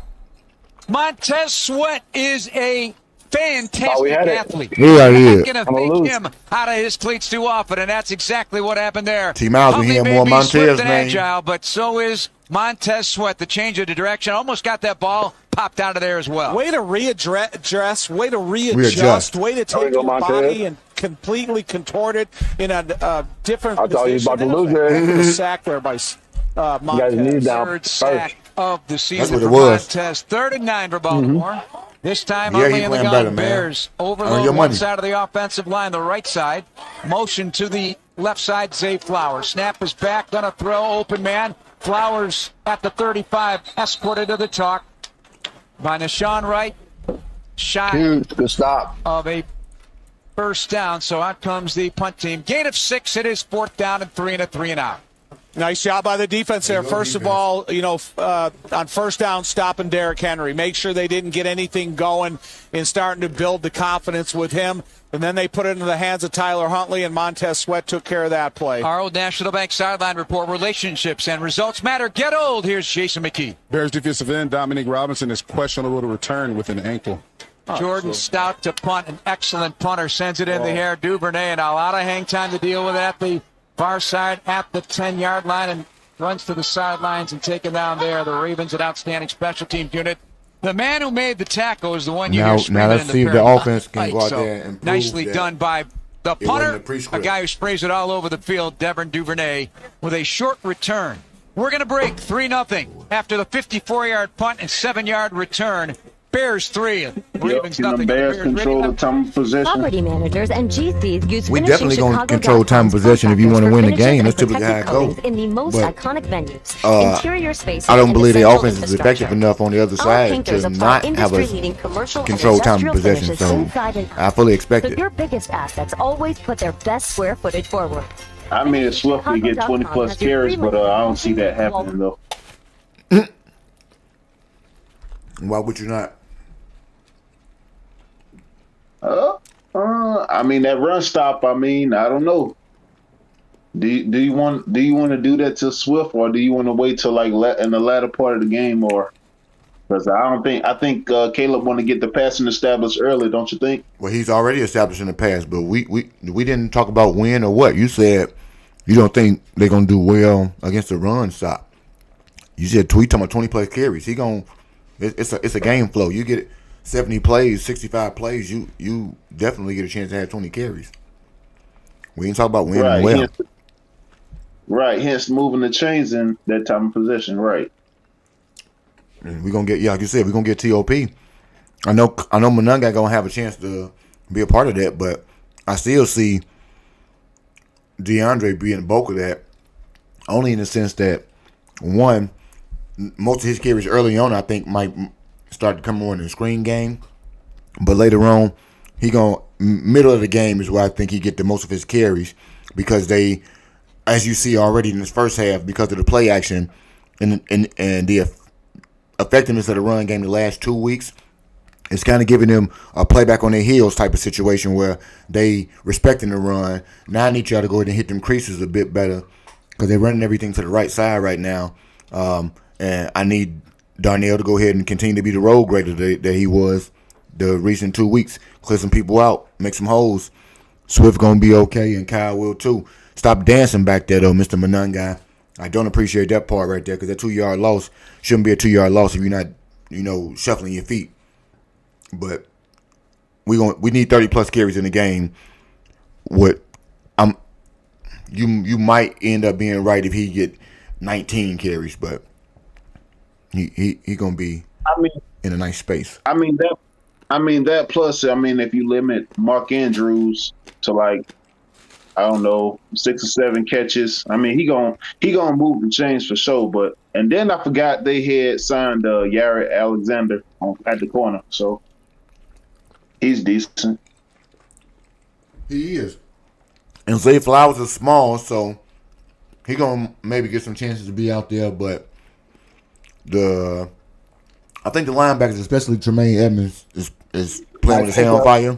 Montez Sweat is a fantastic athlete. Yeah, he is. You're not going to take him out of his cleats too often, and that's exactly what happened there. T-Miles, we hear more Montez, man. Agile, but so is Montez Sweat. The change of direction almost got that ball popped out of there as well. Way to readjust, way to readjust, way to take your body and completely contort it in a different position. I thought he was about to lose it. Sack there by Montez. Third sack of the season That's what for it was. Montez. 3rd and 9 for Baltimore. This time, Yeah, only he in the playing gun. better, man. Bears overload one side of the offensive line, the right side. Motion to the left side, Zay Flowers. Snap is back, gonna throw, open man. Flowers at the 35, escorted to the chalk by Nashawn Wright. Shy Good stop. of a first down, so out comes the punt team. Gain of 6, it is 4th down and 3 and a 3 and out. Nice job by the defense there. First of all, on first down, stopping Derrick Henry. Make sure they didn't get anything going and starting to build the confidence with him. And then they put it into the hands of Tyler Huntley, and Montez Sweat took care of that play. Our old National Bank sideline report, relationships and results matter. Get old. Here's Jason McKee. Bears defensive end Dominique Robinson is questionable to return with an ankle. Jordan Stout to punt, an excellent punter, sends it in the air. Duvernay, and a lot of hang time to deal with at the far side at the 10-yard line, and runs to the sidelines and taken down there. The Ravens, an outstanding special teams unit. The man who made the tackle is the one you hear screaming let's in the see if the offense can go out there and prove nicely that done by the it wasn't punter, a prescript. a guy who sprays it all over the field, Devin Duvernay, with a short return. We're going to break 3-0 after the 54-yard punt and 7-yard return. Bears 3, Ravens nothing. The Bears control the time of possession. Property managers and GCs use We definitely gonna control time of possession if you want to win the game. That's typically how it goes. In the most But, iconic venues, interior space. I don't believe the offense is effective enough on the other side to not have a control time of possession. So I fully expect So it. your biggest assets always put their best square footage forward. I mean, it's Swift to get 20+ carries, but I don't see that happening, though. Why would you not? I mean, that run stop, I mean, I don't know. Do you want to do that to Swift, or do you want to wait till like in the latter part of the game, or because I think Caleb want to get the passing established early, don't you think? Well, he's already established in the past, but we didn't talk about when or what. You said you don't think they're gonna do well against the run stop. You said tweet talking about 20+ carries. It's a game flow. You get 70 plays, 65 plays. You definitely get a chance to have 20 carries. We didn't talk about winning well. Hence moving the chains in that time of possession, right? And we're gonna get, like you said, we're gonna get TOP. I know Monunga gonna have a chance to be a part of that, but I still see DeAndre being the bulk of that, only in the sense that one, most of his carries early on I think might start to come more in the screen game, but later on middle of the game is where I think he get the most of his carries, because they, as you see already in this first half, because of the play action and the effectiveness of the run game the last 2 weeks, it's kind of giving them a playback on their heels type of situation where they respecting the run. Now I need y'all to go ahead and hit them creases a bit better, because they're running everything to the right side right now. And I need Darnell to go ahead and continue to be the road grader that he was the recent 2 weeks. Clear some people out, make some holes. Swift going to be okay, and Kyle will too. Stop dancing back there, though, Mr. Monunga. I don't appreciate that part right there, because that 2-yard loss shouldn't be a 2-yard loss if you're not, shuffling your feet. But we need 30+ carries in the game. You might end up being right if he get 19 carries, but he gonna be in a nice space. I mean that plus if you limit Mark Andrews to like, I don't know, 6 or 7 catches, he gonna move the chains for sure. But and then I forgot they had signed Jared Alexander at the corner, so he's decent. He is. And Zay Flowers is small, so he gonna maybe get some chances to be out there. But I think the linebackers, especially Tremaine Edmonds, is playing with his hand on fire.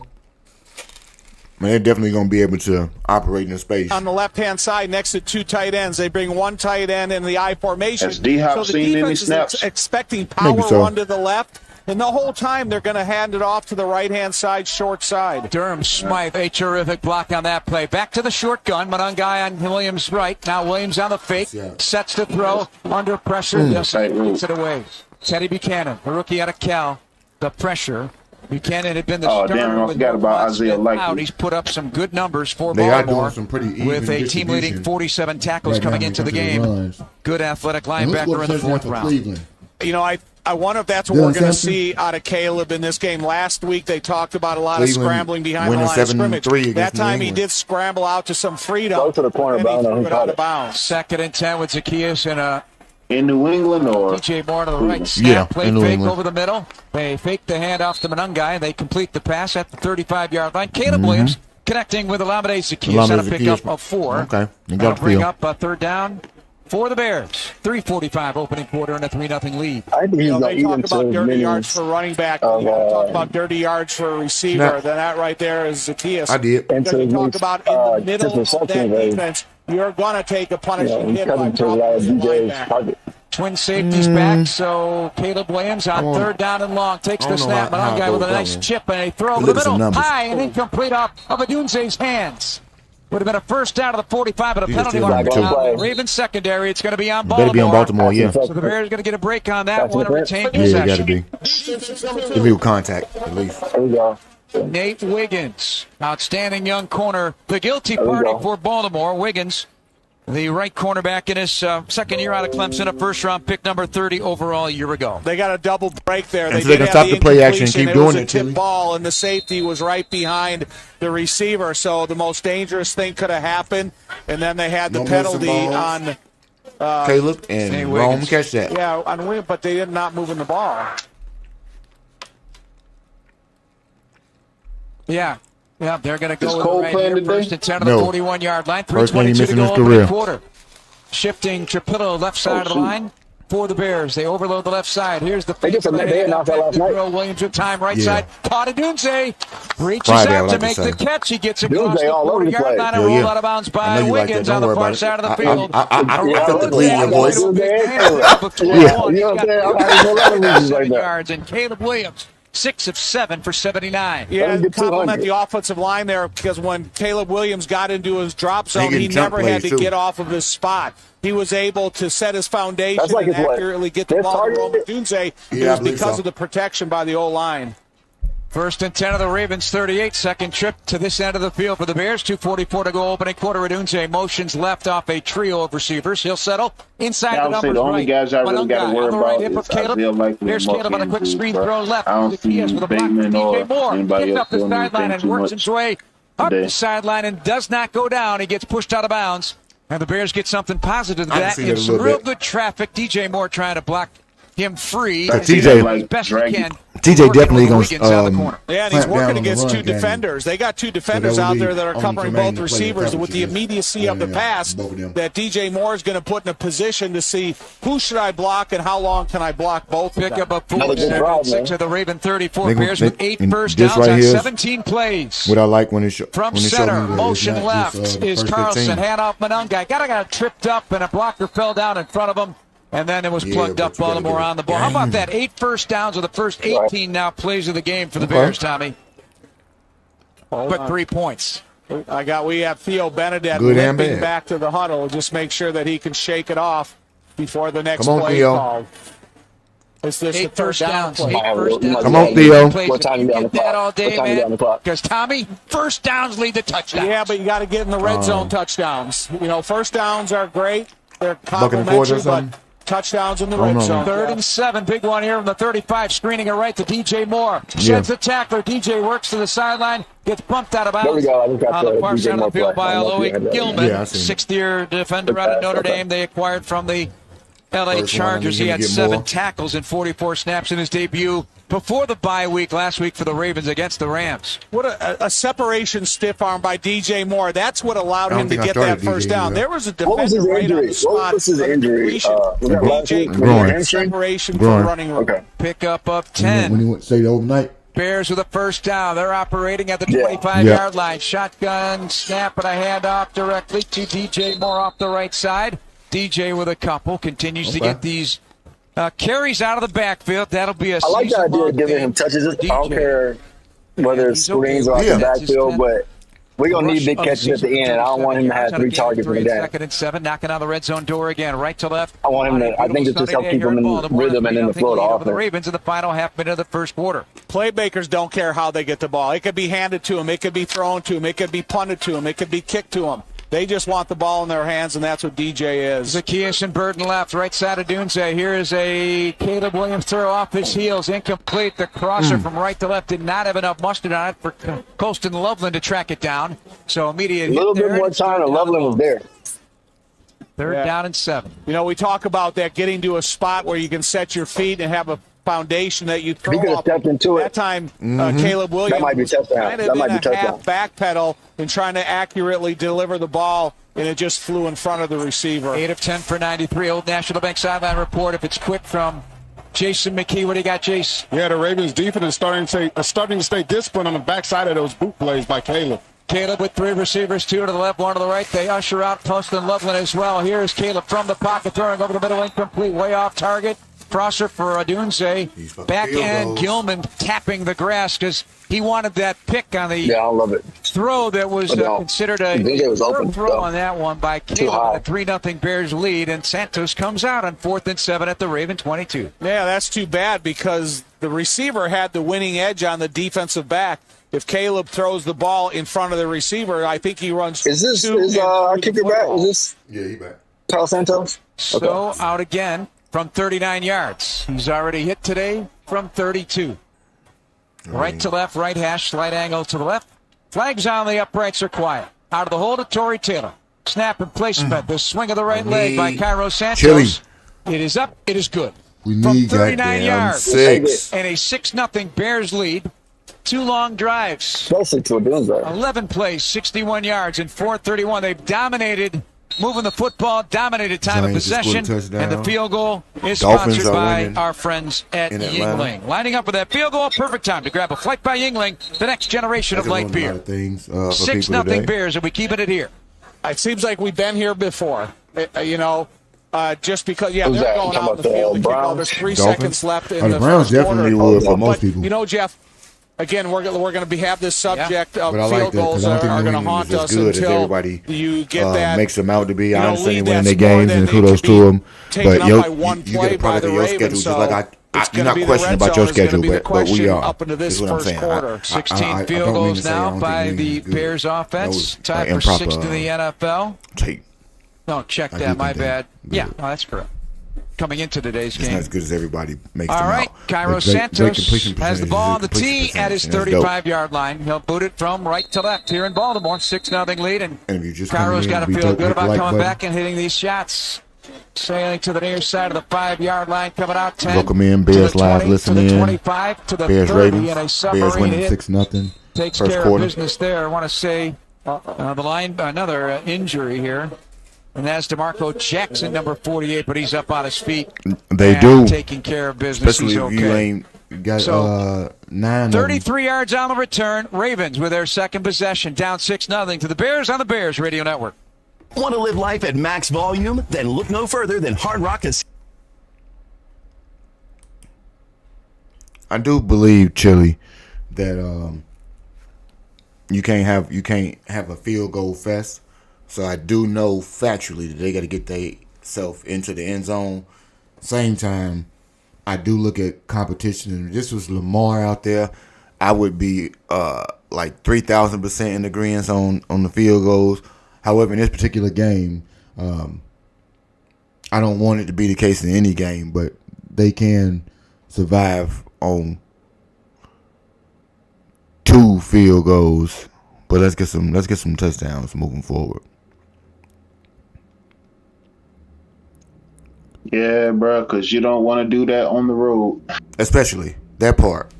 Man, they're definitely going to be able to operate in the space. On the left-hand side, next to 2 tight ends, they bring 1 tight end in the I formation. Has D-Hop seen any snaps? Expecting power run to the left, and the whole time they're going to hand it off to the right-hand side, short side. Durham Smythe, a terrific block on that play. Back to the shotgun, Monunga on Williams' right. Now Williams on the fake, sets to throw, under pressure, gets it away. Teddy Buchanan, the rookie out of Cal, the pressure. Buchanan had been the starter. I forgot about Isaiah Likely. He's put up some good numbers for They Baltimore. are doing some pretty even with a team-leading 47 tackles coming into the game. Good athletic linebacker in the 4th round. I wonder if that's what we're going to see out of Caleb in this game. Last week they talked about a lot of scrambling behind the line of scrimmage. That time he did scramble out to some freedom. Go to the corner, and he threw it out of bounds. 2nd and 10 with Zacchaeus and in New England or DJ Moore to the right. Snap, play fake over the middle. They fake the handoff to Monunga, and they complete the pass at the 35-yard line. Caleb Williams connecting with Lamar Zacchaeus on a pickup of 4. Okay. That'll bring up a 3rd down for the Bears. 3:45 opening quarter and a 3-0 lead. I think he's they talk about dirty yards for running back. Talk about dirty yards for a receiver. Then that right there is Zacchaeus. I did. You talk about in the middle of that defense, you're going to take a punishing hit by linebacker. Twin safeties back, so Caleb Williams on 3rd down and long takes the snap. Monunga with a nice chip and a throw over the middle, high and incomplete off of Adunze's hands. Would have been a first down to the 45, but a Yeah, penalty still mark on on play. the Ravens secondary. It's going to be on Better be on Baltimore. Baltimore, yeah. So the Bears are going to get a break on that one and retain Yeah, it got to possession. be. Illegal contact, at least. There we go. Nate Wiggins, outstanding young corner. The guilty There we party go. for Baltimore. Wiggins, the right cornerback in his second year out of Clemson, a first-round pick, number 30 overall a year ago. They got a double break there. And so They they did can have stop the play action and incompletion. keep It was doing a it, tip Tilly. ball, and the safety was right behind the receiver. So the most dangerous thing could have happened. And then they had the No missing penalty balls. on Caleb Nate and Wiggins. Rome catch that. yeah on Win, but they did not moving the ball. Yeah, they're going to go Is with Cole it right playing here. today? First and 10 on the No. 41-yard line. First game he 3:22 to missing go his opening career. quarter. Shifting Trapillo left side of the shoot. line for the Bears. They overload the left side. Here's the They fake. announced that last night. Williams with time, right Yeah. side. Caught Adunze. Reaches Friday, I out would to like to make say. the catch. He gets across Dunze the all over the 40-yard place. line and Yeah, rolled yeah. out of bounds I by know you like that. Wiggins Don't on the worry far about it. side of the I field. felt the glee in your Yeah, voice. you know what I'm saying? Yeah. You know what I'm saying? I'm having a lot of reasons like that. Yards, and Caleb Williams, 6 of 7 for 79. Yeah, Let him get compliment 200. the offensive line there because when Caleb Williams got into his drop zone, getting he jump never had to plays, too. get off of his spot. He was able to set his foundation That's like and his what? accurately get the Fifth ball to target? Rome Dunze. It Yeah, I was believe because so. of the protection by the O-line. First and 10 of the Ravens, 38. Second trip to this end of the field for the Bears. 2:44 to go opening quarter. Adunze motions left off a trio of receivers. He'll settle inside Yeah, I the would say numbers the only right. guys I really One got to guy worry on the right about hip is of Caleb. Isaiah Likely There's and Caleb on a quick Andrews, screen but throw left. I don't to Diaz see with a block. Bateman DJ or Moore anybody gets else up the doing sideline anything and too works much his way up today. the sideline and does not go down. He gets pushed out of bounds. And the Bears get something positive to I can that see that in a some little real bit. good traffic. DJ Moore trying to block him free. But As he TJ does as best he can. TJ Working definitely with gonna Wiggins out the corner. Yeah, and he's clamp down working on the against run two game. defenders. They got two defenders that would out be there that are only covering Jermaine both to play receivers. the With the coverage, immediacy of the yeah, pass, both of them. that DJ Moore is going to put in a position to see who should I block and how long can I block both of Pick them. up a 4 Another good drive, 6 man. of the Raven 34 They- Bears they- with 8 and first this downs right on here is 17 plays. What I like when it From when it center, showed me that motion it's not left just, the is first Carlson. 15. Handoff Monunga. Got tripped up, and a blocker fell down in front of him. And then it was Yeah, plugged but up. you gotta Baltimore get it. on the ball. How about that? 8 first downs of the first 18 now plays of the game for the Okay. Bears, Tommy. Hold But on. 3 points. We have Theo Benedette Good and limping bad. back to the huddle. Just make sure that he can shake it off before the next Come on, play Theo. called. Is this the 8 third first down downs. play? 8 first downs. Come on, Theo. What time you You got on the get that clock? all day, What time you got on man. the clock? Because, Tommy, first downs lead to touchdowns. Yeah, but you got to get in the red zone touchdowns. You know, first downs are great. They're Buck in the quarter or complimentary, something? but touchdowns in the don't red know. zone. 3rd and 7, big one here from the 35, screening it right to DJ Moore. Sends the tackler. DJ works to the sideline, gets bumped out of bounds. There we go. I just got On the the far DJ side of Moore the field play. by I don't know if Aloe you had that. Gilman, Yeah, I seen it. sixth-year defender out of Notre Dame. They acquired from the L.A. First one, I Chargers. need He him to had get 7 more. tackles and 44 snaps in his debut before the bye week last week for the Ravens against the Rams. What a separation stiff arm by DJ Moore. That's what allowed I don't him to think I get that started first DJ down. either. There was a What was his defender right on injury? the spot. What was his injury? Was that last DJ week? Was it Groin. hamstring? separation Groin. for running room. Okay. Pickup of When 10. he went to say the overnight. Bears with a first down. They're operating at the Yeah. 25-yard line. Shotgun snap and a handoff directly to DJ Moore off the right side. DJ with a couple. Continues to Okay. get these carries out of the backfield. That'll be a I like the idea season-long of giving thing. him touches. I don't DJ. care whether it's He's okay screens or with out Yeah. the that. backfield, but we're going to need big Rush of catches at season the end. I don't want him to have 3 targets in the game. 2nd and 7, knocking on the red zone door again, right to left. I want him to- I think it just helps keep him in rhythm and in the flow of the The offense. Ravens in the final half minute of the first quarter. Playmakers don't care how they get the ball. It could be handed to them. It could be thrown to them. It could be punted to them. It could be kicked to them. They just want the ball in their hands, and that's what DJ is. Zacchaeus and Burton left, right side of Dunze. Here is a Caleb Williams throw off his heels, incomplete. The crosser from right to left did not have enough mustard on it for Colston Loveland to track it down. So immediate A little hit bit there, more and time, and Loveland was there. Third Yeah. down and 7. You know, we talk about that getting to a spot where you can set your feet and have a foundation that you throw He could have off. stepped into That it. time, Caleb Williams That might be was touchdown. kind of That might in be a touchdown. half backpedal and trying to accurately deliver the ball, and it just flew in front of the receiver. 8 of 10 for 93. Old National Bank sideline report. If it's quick from Jason McKee, what do you got, Jace? Yeah, the Ravens defense is starting to stay disciplined on the backside of those boot plays by Caleb. Caleb with 3 receivers, 2 to the left, 1 to the right. They usher out Poston Loveland as well. Here's Caleb from the pocket, throwing over the middle, incomplete, way off target. Crosser for Adunze. fucking Back field end, goals. Gilman tapping the grass because he wanted that pick on the Yeah, I love it. throw that was considered a poor throw on that one by Caleb. A 3-0 Bears lead, and Santos comes out on 4th and 7 at the Raven 22. Yeah, that's too bad because the receiver had the winning edge on the defensive back. If Caleb throws the ball in front of the receiver, I think he runs. Is our kicker back? Is this? Yeah, he back. Carl Santos? So out again from 39 yards. He's already hit today from 32. Right to left, right hash, slight angle to the left. Flags on the uprights are quiet. Out of the hole to Torrey Taylor. Snap and placement. The swing of the right leg by Cairo Santos. Chili. It is up. It is good. We From need 39 yards. 6. And a 6-0 Bears lead. 2 long drives. Closer to a doomsday. 11 plays, 61 yards, and 4:31. They've dominated moving the football, dominated time of Giants just possession, scored a touchdown. and the field goal is Dolphins sponsored are by winning our friends at in Atlanta. Yingling. Lining up with that field goal, perfect time to grab a flight by Yingling, the next generation of light beer. 6-0 Bears, and we keeping it here. It seems like we've been here before. Just because, they're Who's that? going out in the field. There's 3 seconds left in the Browns first definitely quarter. would for most But, people. Jeff, again, we're going to have this subject of But I like field that because goals I don't think are New going to England haunt is as us good as until everybody you get that. makes them out to be. I understand lead winning that's their more games than and it can kudos be to them. taken But up by one you play get a by product the of your Ravens, schedule. Just so like it's you're gonna not be the questioning red about your zone is gonna schedule, be the but we question are. up into this is what I'm first saying. quarter. 16 field goals now by the Bears offense. Tied for 6th in the NFL. No, check that. My bad. Yeah, no, that's correct. Coming into today's It's game. not as good as everybody makes All them right, out. Cairo But great Santos completion has the percentage ball is on the completion tee at his percentage, and that's dope. 35-yard line. He'll boot it from right to left here in Baltimore. 6-0 lead, and And if you just Cairo's come in, got to we feel don't good hit about the like coming button. back and hitting these shots. Sailing to the near side of the 5-yard line, coming out 10. Welcome in, to Bears the Live 20, listening to the in. 25, to the Bears 30, Ravens. and a Bears submarine winning hit. 6-0. Takes First care quarter. of business there. I want to say the line, another injury here. And that's DeMarco Jackson, number 48, but he's up on his feet. They and do. taking care of business. Especially He's if okay. you ain't got 9 of them. 33 yards on the return. Ravens with their second possession, down 6-0 to the Bears on the Bears Radio Network. Want to live life at max volume? Then look no further than Hard Rock Casino. I do believe, Chili, that you can't have a field goal fest. So I do know factually that they got to get themselves into the end zone. Same time, I do look at competition, and if this was Lamar out there, I would be like 3,000% in agreement on the field goals. However, in this particular game, I don't want it to be the case in any game, but they can survive on 2 field goals. But let's get some touchdowns moving forward. Yeah, bro, because you don't want to do that on the road. Especially that part.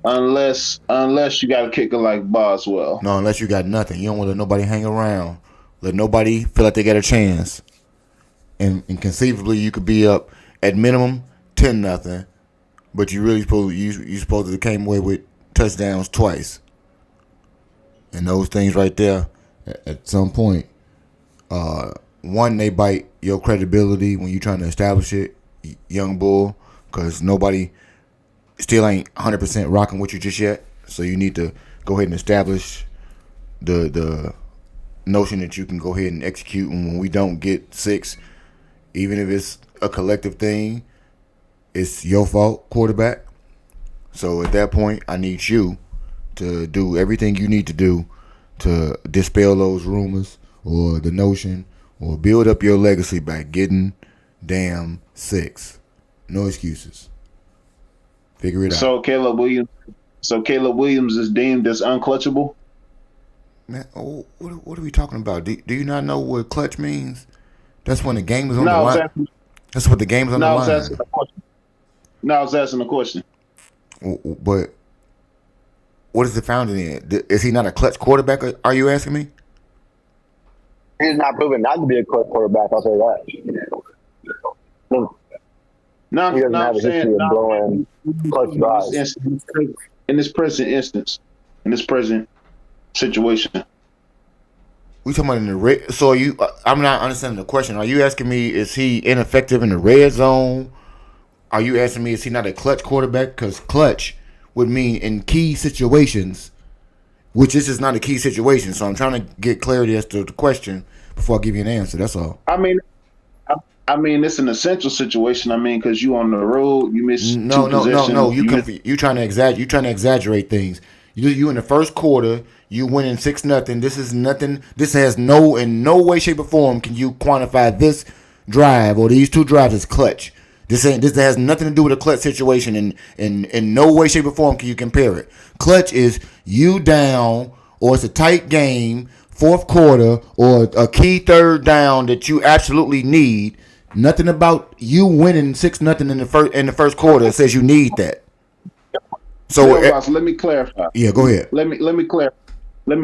Unless you got a kicker like Boswell. No, unless you got nothing. You don't want to let nobody hang around. Let nobody feel like they got a chance. And conceivably, you could be up at minimum 10-0, but you really supposed to came away with touchdowns twice. And those things right there, at some point, one, they bite your credibility when you're trying to establish it, young bull, because nobody still ain't 100% rocking with you just yet. So you need to go ahead and establish the notion that you can go ahead and execute. And when we don't get 6, even if it's a collective thing, it's your fault, quarterback. So at that point, I need you to do everything you need to do to dispel those rumors or the notion or build up your legacy by getting damn 6. No excuses. Figure it out. So Caleb Williams is deemed as unclutchable? Man, what are we talking about? Do you not know what clutch means? That's when the game is on the line. That's what the game is on the line. I was asking a question. But what is it founded in? Is he not a clutch quarterback? Are you asking me? He's not proven not to be a clutch quarterback. I'll say that. No, he doesn't have a history of blowing clutch drives. In this present instance, in this present situation. We talking about in the red. So I'm not understanding the question. Are you asking me, is he ineffective in the red zone? Are you asking me, is he not a clutch quarterback? Because clutch would mean in key situations which this is not a key situation. So I'm trying to get clarity as to the question before I give you an answer. That's all. I mean, it's an essential situation. I mean, because you on the road, you miss two possessions. No. You trying to exaggerate things. You in the first quarter, you winning 6-0. This is nothing. This has in no way, shape, or form can you quantify this drive or these two drives as clutch. This has nothing to do with a clutch situation, and in no way, shape, or form can you compare it. Clutch is you down, or it's a tight game, fourth quarter, or a key third down that you absolutely need. Nothing about you winning 6-0 in the first quarter says you need that. So Mailbox, let me clarify. Yeah, go ahead. Let me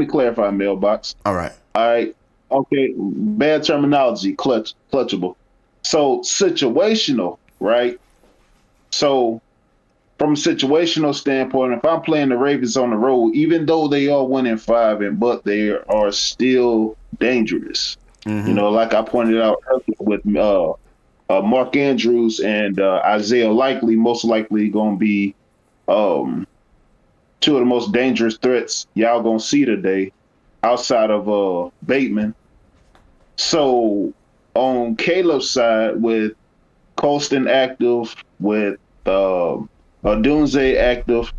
clarify, Mailbox. All right. Okay. Bad terminology. Clutchable. So situational, right? So from a situational standpoint, if I'm playing the Ravens on the road, even though they are 1-5, but they are still dangerous. Mm-hmm. You know, like I pointed out earlier with Mark Andrews and Isaiah most likely going to be two of the most dangerous threats y'all going to see today outside of Bateman. So on Caleb's side, with Colston active, with Odunze active,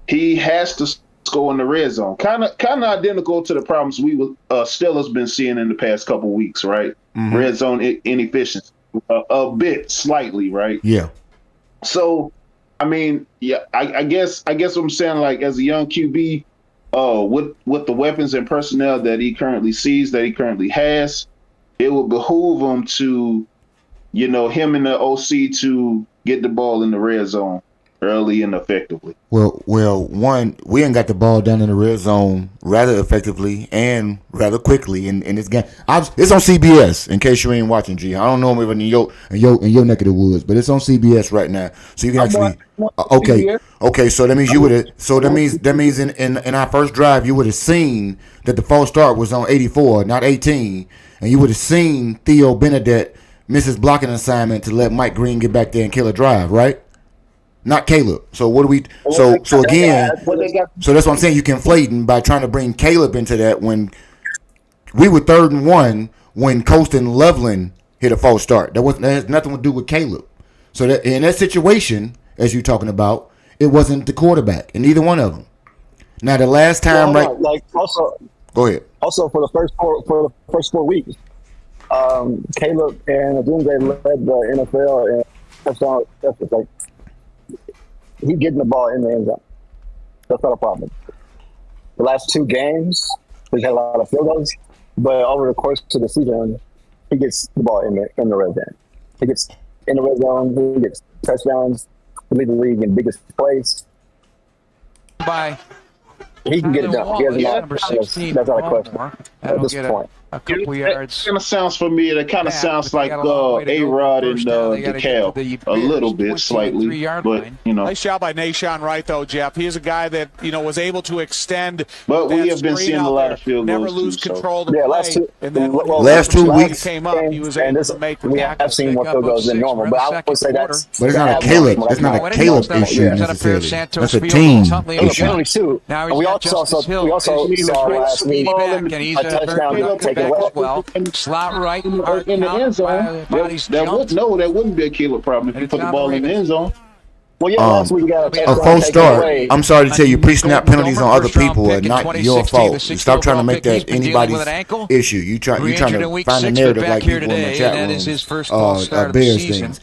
he has to score in the red zone. Kind of identical to the problems Steelers been seeing in the past couple weeks, right? Mm-hmm. Red zone inefficiency, a bit, slightly, right? Yeah. So, I mean, yeah, I guess what I'm saying, like, as a young QB, with the weapons and personnel that he currently has, it would behoove him to, him and the OC to get the ball in the red zone early and effectively. Well, one, we ain't got the ball down in the red zone rather effectively and rather quickly in this game. It's on CBS. In case you ain't watching, G. I don't know if in your neck of the woods, but it's on CBS right now, so you can actually. Okay. So that means you would have. So that means in our first drive, you would have seen that the false start was on 84, not 18, and you would have seen Theo Benedette miss his blocking assignment to let Mike Green get back there and kill a drive, right? Not Caleb. So what do we? So again, so that's what I'm saying. You conflating by trying to bring Caleb into that when we were 3rd and 1 when Colston Loveland hit a false start. That has nothing to do with Caleb. So that in that situation, as you're talking about, it wasn't the quarterback in either one of them. Now the last time, go ahead. Also for the first 4 weeks, Caleb and Odunze led the NFL in touchdown. Like, he's getting the ball in the end zone. That's not a problem. The last 2 games, we've had a lot of field goals, but over the course of the season, he gets the ball in the red zone. He gets in the red zone. He gets touchdowns. He leads the league in biggest plays. He can get it done. He has number 16. That's not a question at this point. A couple yards. Kind of sounds familiar. That kind of sounds like A-Rod and DeKalb a little bit, slightly, but Nice job by Nahshon Wright, though, Jeff. He is a guy that was able to extend. But we have been seeing a lot of field goals. Never lose control of the play. Last two weeks came up, he was able to make the we have seen more field goals than normal. But I would say that's. But it's not a Caleb. That's not a Caleb issue necessarily. That's a team issue. We also saw last week a touchdown taken away. Slot right in the end zone. That wouldn't be a Caleb problem if you put the ball in the end zone. Well, yeah, last week we got a false start. I'm sorry to tell you, pre-snap penalties on other people are not your fault. Stop trying to make that anybody's issue. You trying to find a narrative like people in the chat room. Bears things.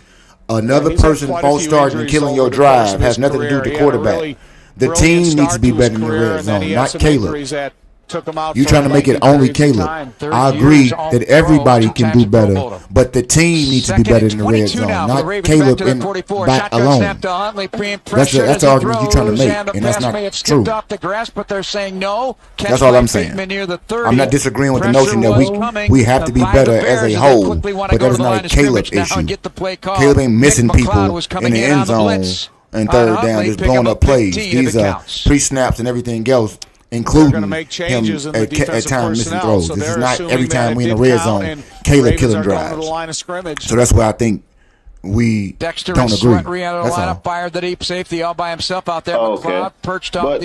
Another person false starting and killing your drive has nothing to do with the quarterback. The team needs to be better in the red zone, not Caleb. You're trying to make it only Caleb. I agree that everybody can do better, but the team needs to be better in the red zone, not Caleb in back alone. That's the argument you're trying to make, and that's not true. That's all I'm saying. I'm not disagreeing with the notion that we have to be better as a whole, but that is not a Caleb issue. Caleb ain't missing people in the end zone and third down, just blowing up plays. These are pre-snaps and everything else, including him at times missing throws. This is not every time we in the red zone, Caleb killing drives. So that's why I think we don't agree. That's all. Fired the deep safety all by himself out there. McLeod perched up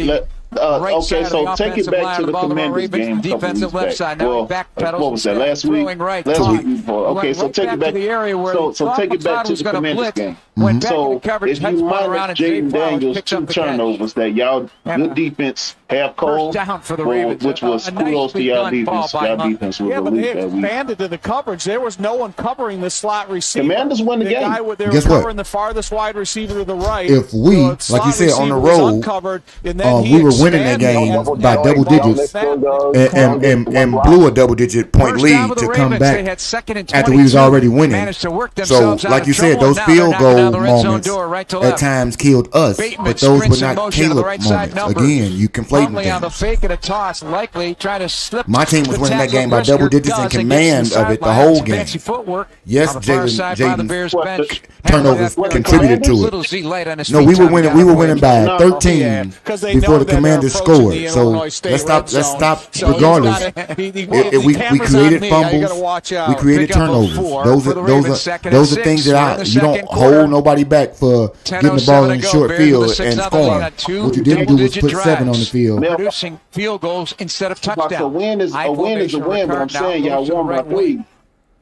right Okay, side of so the take it offensive back line to of the Baltimore Commanders Ravens, game. a couple defensive weeks left back. side. Now Well, he backpedals. what was that, last week? Throwing right. Last Todd week before. Okay, went so right take back it back to the area where he so thought take it back McLeod to was the going to Commanders blitz. game. Went back into So coverage, if head you spun around, minus and Zay Jaden Flowers Daniels picks up 2 the catch. turnovers that y'all And, good defense have called, first down for the Ravens. which was A kudos to nicely y'all done ball defense. by Y'all Hunt. defense was Yeah, but they elite that week. expanded to the coverage. There was no one covering the slot receiver. Commanders win the game. Guy, they were Guess what? covering the farthest wide receiver to the right. If we, The like you slot said, on the receiver was road, uncovered, and then we were winning that game by double digits and blew a double-digit point First down lead for the to come Ravens. They back had 2nd and after we was 22. already winning. Managed to work So, themselves out like of you said, trouble. those Now they're field knocking down goal the red zone moments door right to at left. times killed us, Bateman but those were sprints in not motion on the Caleb right side moments. numbers. Again, you conflating Huntley on the things. fake and a toss, likely trying to slip. My team was the winning that tackle. game by Brisker double digits and does and command gets to of it the sideline. whole Some game. fancy footwork Yes, on the far side by the Jaden's Bears bench. turnovers Handled that contributed to little it. Z light on his No, feet. we were Time winning. got We were away. winning by No, 13 yeah, 'cause they before know the that they're Commanders approaching scored. the So Illinois State let's red stop. zone. So he's Regardless, gotta- we the camera's on created me. You fumbles. gotta watch out. We created Pick up a turnovers. 4 Those for are the those Ravens, are 2nd those and are things 6 that in the you don't second quarter. hold nobody back for getting the 10:07 ball to in go. short Bears with field a 6 and out lead scoring. on 2 What you didn't do was double-digit put 7 on the drives. field. Producing field goals instead of touchdowns. A win is High a win, formation but I'm Ricard saying now y'all goes to the won by right 3. wing.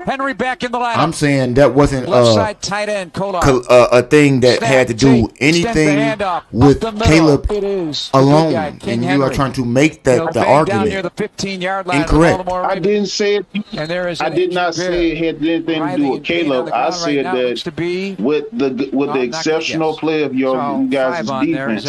Henry back in the lineup. I'm saying that wasn't Left side tight end, Kolar. a thing that Snap, had to do take, extends the anything handoff, with up the middle. Caleb It is the big alone, guy, King and you Henry. are trying to make He'll that the bang down near argument. the 15-yard line. Incorrect. Of the Baltimore I Ravens. didn't say it. And there is I an did not injured say it had anything to do with Caleb. I said that with the exceptional play of you guys' defense,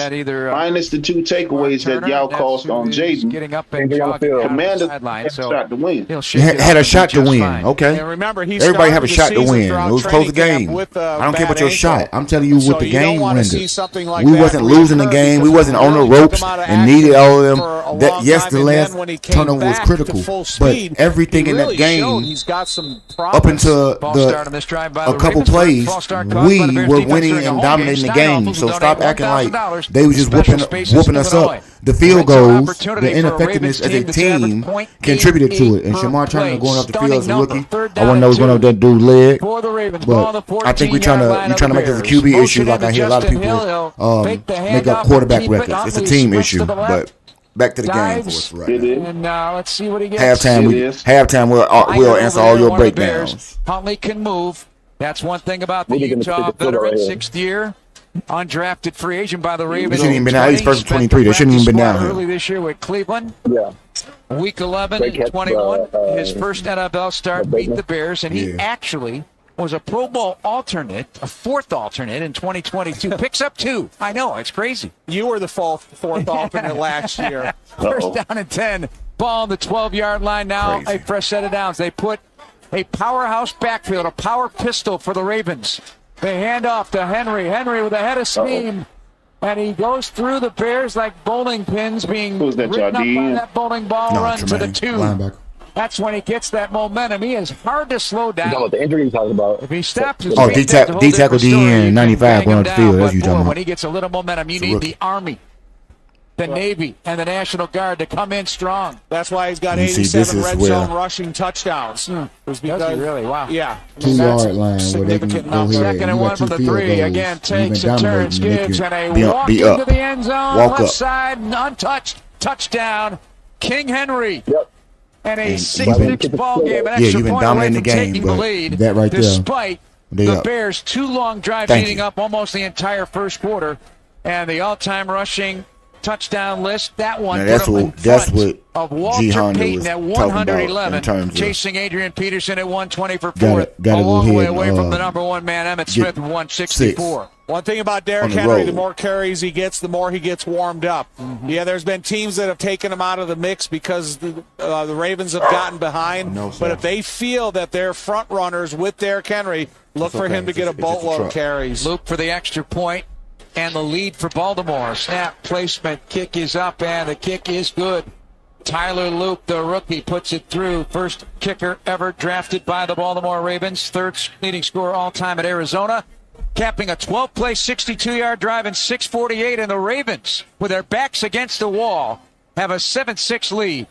minus the 2 takeaways that y'all caused on Jaden, getting up and jogging down the Commanders sideline, had a so shot to win. he'll shake it Had up a shot to just win. fine. Okay. And remember, he Everybody have a started shot the to win. season It was a throughout close training game. camp with I don't care bad about your ankle. shot. I'm telling you So what the you don't game want to see rendered. something like We that wasn't losing the reoccur game. We because wasn't on the really took ropes him out of and needed action all of for a them. That long yes, time, the and last then when he came turnover was back to critical, full but speed, everything he in really that showed game he's got some up into False start on this drive by a the couple Ravens. plays, False start caused we by the Bears were defense winning during a and home dominating the game. game. So Steinhoff stop will acting donate like they was just Special spaces whooping to us Illinois. up. The field Red zone goals, opportunity the for a ineffectiveness Ravens as a team that's averaged team .88 contributed to it. And per Shamar Turner play. going off the Stunning field as a number. rookie. Third I down want to know and what's going on 2 with that dude leg. for the Ravens. Ball on the But I think we're 14-yard trying to make this a QB Motion issue, like I hear a lot of into people Justin Hill. Fake the make handoff up quarterback and keep it. records. It's a Huntley team sprints issue, to the left. but back to the game for Dives. us right It now. is. And let's see what he gets. Halftime we'll answer all your breakdowns. Huntley can move. That's one thing about the Maybe gonna Utah take a photo veteran, right here. 6th year, undrafted free agent by the Ravens. They shouldn't even been out. He's first 23. They shouldn't even been down here. Early this year with Cleveland. Yeah. Week 11 Great and catch, 21, his first NFL start, beat the Bears, and he Yeah. actually was a Pro Bowl alternate, a 4th alternate in 2022. Picks up 2. I know, it's crazy. You were the fourth alternate last year. First down and 10. Ball on the 12-yard line now. Crazy. A fresh set of downs. They put a powerhouse backfield, a power pistol for the Ravens. They hand off to Henry. Henry with a head of steam. And he goes through the Bears like bowling pins being Who's that, written up Jardine? on that bowling ball No, run to the Tremaine, 2. linebacker. That's when he gets that momentum. He is hard to slow You know down. what the injury you're talking about? If he stops his Oh, feet, D-tackle- that's a whole D-tackle different story. DN, You can 95 bang going him off the down, field. That's but what you're talking boy, about. when he gets a little momentum, you It's a need rookie. the Army, the Navy, and the National Guard to come in strong. That's why he's got You see, 87 this is red where- zone rushing touchdowns. It was because, Does he really? Wow. Yeah. 2-yard line where they can significant go number. ahead. Second You and got 1 two from the field 3. goals. Again, You've takes been and turns, dominating. Make gives, it and be a up, walk be into up. the end zone. Walk Left up. side, untouched. Touchdown. King Henry. Yep. And a And 6-6 you've been- ball game. An Yeah, extra you've been point away dominating from the game, taking the but lead. that right there, Despite they the up. Bears' 2 long drives Thank eating you. up almost the entire first quarter. And the all-time rushing touchdown list, that one Now, put that's him what- in that's front what of Walter G. Honda Payton was at talking about in 111, terms of- chasing Adrian Peterson at 120 for Gotta- 4th, gotta a go long ahead way and, away from the number 1 man, Emmett Smith, with 164. One thing about Derrick On the Henry, road. the more carries he gets, the more he gets warmed up. Yeah, there's been teams that have taken him out of the mix because the Ravens have gotten behind. No, sir. But if they feel that they're front runners with Derrick Henry, look It's for okay. him to get a It's just a boatload of truck. carries. Luke for the extra point and the lead for Baltimore. Snap, placement, kick is up, and the kick is good. Tyler Luke, the rookie, puts it through. First kicker ever drafted by the Baltimore Ravens. 3rd leading scorer all-time at Arizona. Capping a 12-play, 62-yard drive in 6:48, and the Ravens, with their backs against the wall, have a 7-6 lead.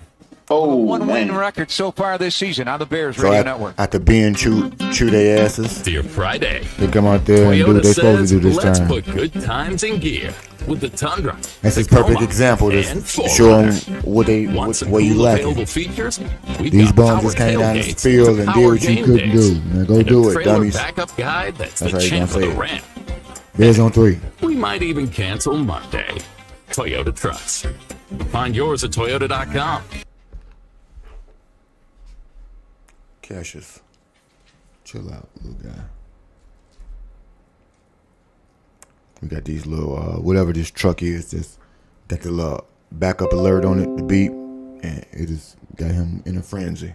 Oh, one-win man. record so far this season on the Bears So Radio Network. after being chew their asses, Dear Friday, they come out there and do what Toyota they're supposed to do says, this let's time. put good times in gear with the Tundra. That's a Tacoma, perfect example to and show them 4Runner. what some where you cool lacking. available features? We've These got bums power just came down the tailgates field to and did power what you game couldn't days. do. Now go And do a it, trailer dummies. backup guide that's That's the how you champ gonna of the say it. ramp. Bears on 3. We might even cancel Monday. Toyota trucks. Find yours at Toyota.com. Cassius, chill out, little guy. We got these little, whatever this truck is, just got the little backup alert on it, the beep, and it just got him in a frenzy.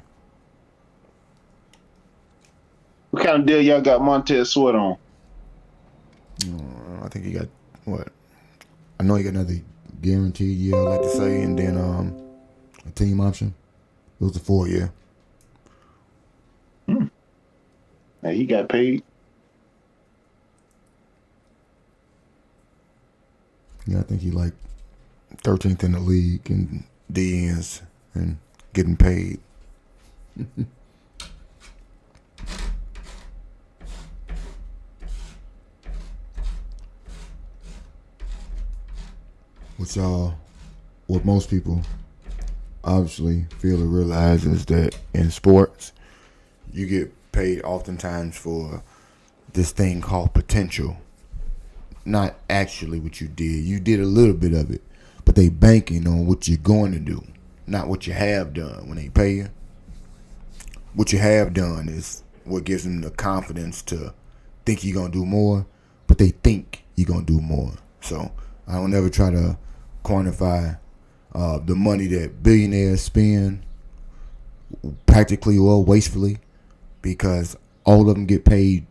What kind of deal y'all got Montez Sweat on? I think he got, what? I know he got another guaranteed year, I like to say, and then a team option. It was a 4-year. Hey, he got paid. Yeah, I think he like 13th in the league in DNs and getting paid. What most people obviously feel or realize is that in sports, you get paid oftentimes for this thing called potential. Not actually what you did. You did a little bit of it, but they banking on what you're going to do, not what you have done when they pay you. What you have done is what gives them the confidence to think you're going to do more, but they think you're going to do more. So I don't ever try to quantify the money that billionaires spend practically or wastefully, because all of them get paid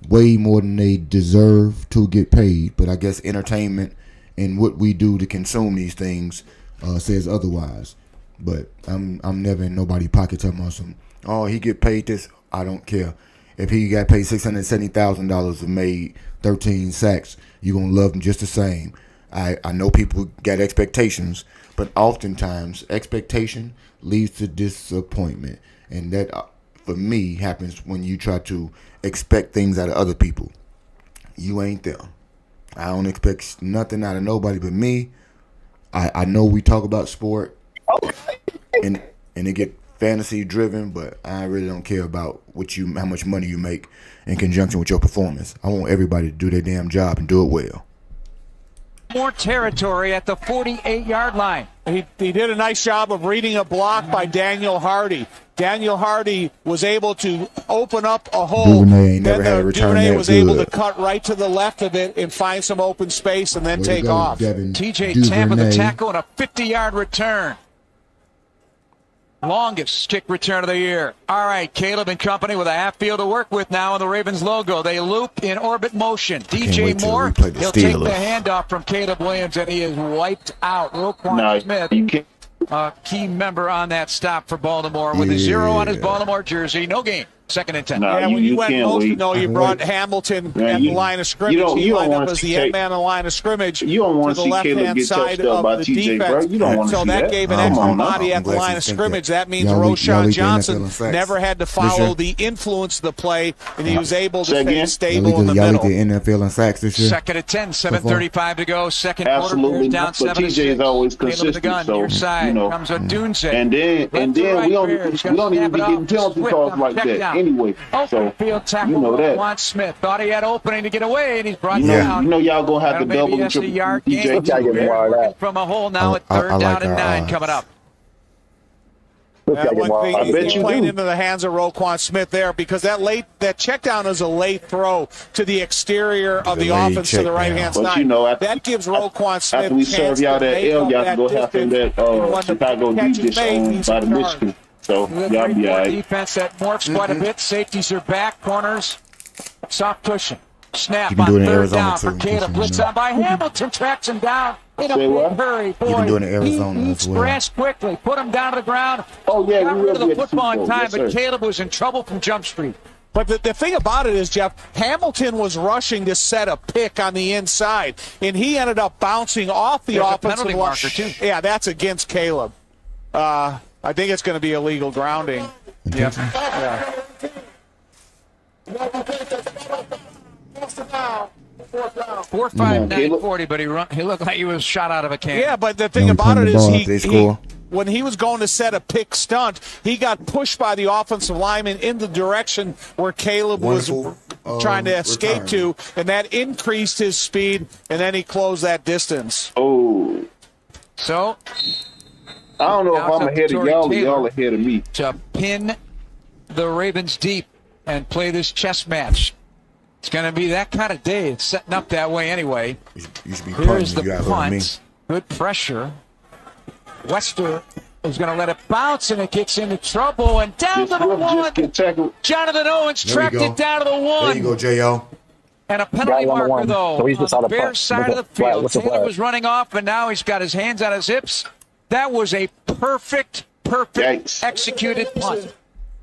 way more than they deserve to get paid. But I guess entertainment and what we do to consume these things says otherwise. But I'm never in nobody's pocket talking about some, oh, he get paid this. I don't care. If he got paid $670,000 and made 13 sacks, you're going to love him just the same. I know people got expectations, but oftentimes expectation leads to disappointment. And that, for me, happens when you try to expect things out of other people. You ain't there. I don't expect nothing out of nobody but me. I know we talk about sport and it get fantasy driven, but I really don't care about how much money you make in conjunction with your performance. I want everybody to do their damn job and do it well. More territory at the 48-yard line. He did a nice job of reading a block by Daniel Hardy. Daniel Hardy was able to open up a hole. Duvernay ain't never had a return Duvernay that was able to good. cut right to the left of it and find some open space and then take off. TJ Tampa the tackle and a 50-yard return. Longest kick return of the year. All right, Caleb and company with a half field to work with now on the Ravens logo. They loop in orbit motion. DJ Moore, he'll take the handoff from Caleb Williams, and he is wiped out. Roquan Smith, a key member on that stop for Baltimore with a 0 on his Baltimore jersey. No game. 2nd and 10. Yeah, when you went motion, you brought Hamilton at the line of scrimmage. He lined up as the end man on the line of scrimmage to the left-hand side of the defense. So that gave an extra body at the line of scrimmage. That means Roshan Johnson never had to follow the influence of the play, and he was able to stay stable in the middle. Y'all lead the NFL in sacks this year? 2nd and 10, 7:35 to go. Second quarter, Absolutely, down but 7 TJ is always Caleb consistent. the gun, So near side, comes a Dunze. And then we don't even be getting penalty calls like that anyway. So field tackle, you know that. Roquan Smith thought he had opening to get away, and he's brought You down. know y'all gonna have to That'll double maybe and triple SDR TJ. from a hole now at 3rd down and 9 coming up. I bet you playing do. into the hands of Roquan Smith there, because that check down is a late throw to the exterior of the offense to the right-hand But side. you know, that gives Roquan Smith after we chance serve y'all to that make L, up y'all can go have some distance. that Chicago catch deep is dish made, on he's by the in charge. Michigan. So y'all be all right. Defense that morphs quite a bit. Safeties are back. Corners, soft cushion. Snap You can on do it in 3rd Arizona, down too, for Caleb. Blitz on by Hamilton. Tracks him down in a Say big what? hurry. Boy, You can do it in Arizona he as eats well. grass quickly. Put him down to the ground. Oh, yeah, Got we rid will of the be at the football in Super Bowl. time, Yes, but sir. Caleb was in trouble from Jump Street. But the thing about it is, Jeff, Hamilton was rushing to set a pick on the inside, and he ended up bouncing off the There's a offensive penalty line. marker, too. Yeah, that's against Caleb. I think it's going to be illegal grounding. Yep. Yeah. 4.59 but he looked like he was shot out of a cannon. Yeah, but the thing about it is when he was going to set a pick stunt, he got pushed by the offensive lineman in the direction where Caleb was trying to escape to, and that increased his speed, and then he closed that distance. Oh. So, I don't know if I'm ahead of y'all or y'all ahead of me. To pin the Ravens deep and play this chess match. It's going to be that kind of day. It's setting up that way anyway. Here's the punt. Good pressure. Wester is going to let it bounce, and it gets into trouble. And down to the one. Jonathan Owens tracked it down to the one. There you go, J.O. And a penalty marker, though, on the Bears side of the field. Taylor was running off, and now he's got his hands on his hips. That was a perfect executed punt.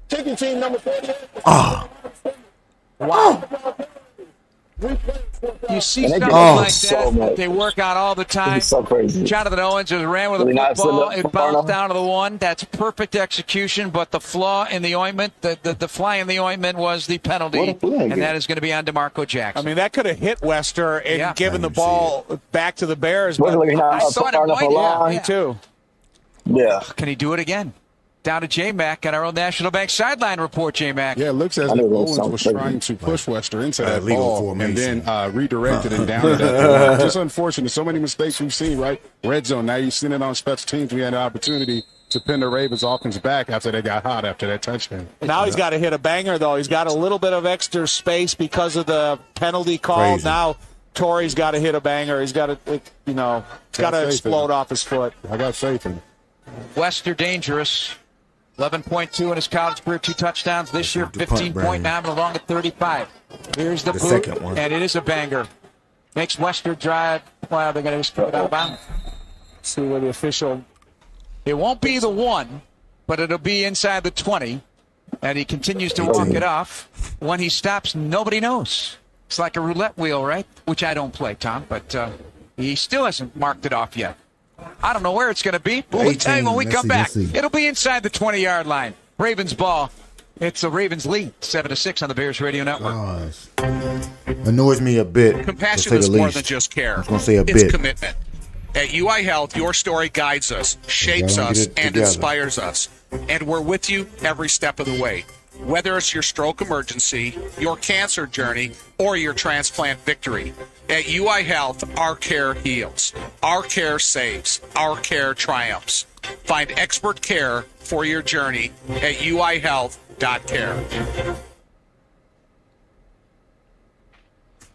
Taking team number 40. Wow. You see something like that they work out all the time. So crazy. Jonathan Owens just ran with a football. It bounced down to the one. That's perfect execution, but the flaw in the ointment, the fly in the ointment was the penalty, and that is going to be on DeMarco Jackson. I mean, that could have hit Wester and given the ball back to the Bears. But I thought it might. Me too. Yeah. Can he do it again? Down to J-Mac at our own National Bank sideline report, J-Mac. Yeah, it looks as if Owens was trying to push Wester into that ball and then redirected and down it at the line. Just unfortunate. So many mistakes we've seen, right? Red zone. Now you've seen it on special teams. We had an opportunity to pin the Ravens offense back after they got hot after that touchdown. Now he's got to hit a banger, though. He's got a little bit of extra space because of the penalty call. Crazy. Now Torrey's got to hit a banger. He's got to, it's got to explode off his foot. I got faith in him. Wester dangerous. 11.2 in his college career, 2 touchdowns this year, 15.9 along at 35. Here's the boot, second one. and it is a banger. Makes Wester drive. Well, they're going to just put it out of bounds. See where the official. It won't be the 1, but it'll be inside the 20, and he continues to walk it off. When he stops, nobody knows. It's like a roulette wheel, right? Which I don't play, Tom, but he still hasn't marked it off yet. I don't know where it's going to be, but we'll tell you when we come back. It'll be inside the 20-yard line. Ravens ball. It's the Ravens lead, 7-6 on the Bears Radio Network. Annoys me a bit. Compassion is more than just care. I was going to say it's commitment. At UI Health, your story guides us, shapes us, and inspires us. And we're with you every step of the way. Whether it's your stroke emergency, your cancer journey, or your transplant victory. At UI Health, our care heals. Our care saves. Our care triumphs. Find expert care for your journey at uihealth.care.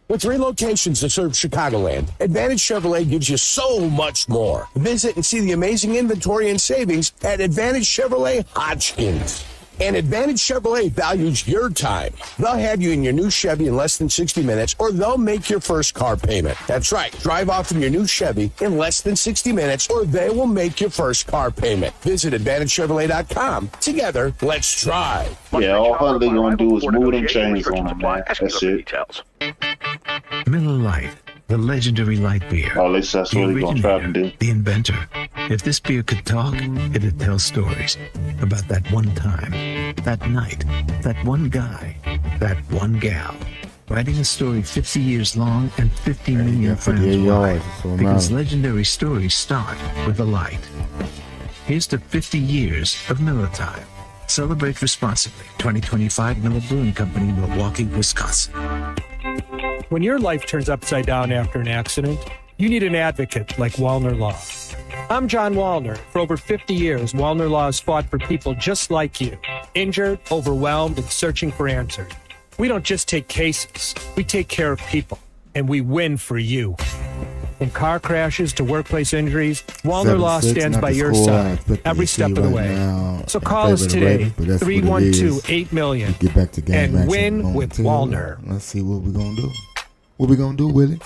With 3 locations to serve Chicagoland, Advantage Chevrolet gives you so much more. Visit and see the amazing inventory and savings at Advantage Chevrolet Hodgkins. And Advantage Chevrolet values your time. They'll have you in your new Chevy in less than 60 minutes, or they'll make your first car payment. That's right. Drive off in your new Chevy in less than 60 minutes, or they will make your first car payment. Visit AdvantageChevrolet.com. Together, let's drive. Yeah, all Huntley going to do is move them chains on them, man. That's it. Miller Lite, the legendary light beer. At least that's what he's going to try to do. The inventor. If this beer could talk, it'd tell stories about that one time, that night, that one guy, that one gal. Writing a story 50 years long and 50 million fans wide. Because legendary stories start with a light. Here's to 50 years of Miller Time. Celebrate responsibly. 2025 Miller Brewing Company, Milwaukee, Wisconsin. When your life turns upside down after an accident, you need an advocate like Wallner Law. I'm John Wallner. For over 50 years, Wallner Law has fought for people just like you, injured, overwhelmed, and searching for answers. We don't just take cases, we take care of people, and we win for you. From car crashes to workplace injuries, Wallner Law stands by your side every step of the way. So call us today, 312-8-million, and win with Wallner. Let's see what we're going to do. What we going to do, Willie?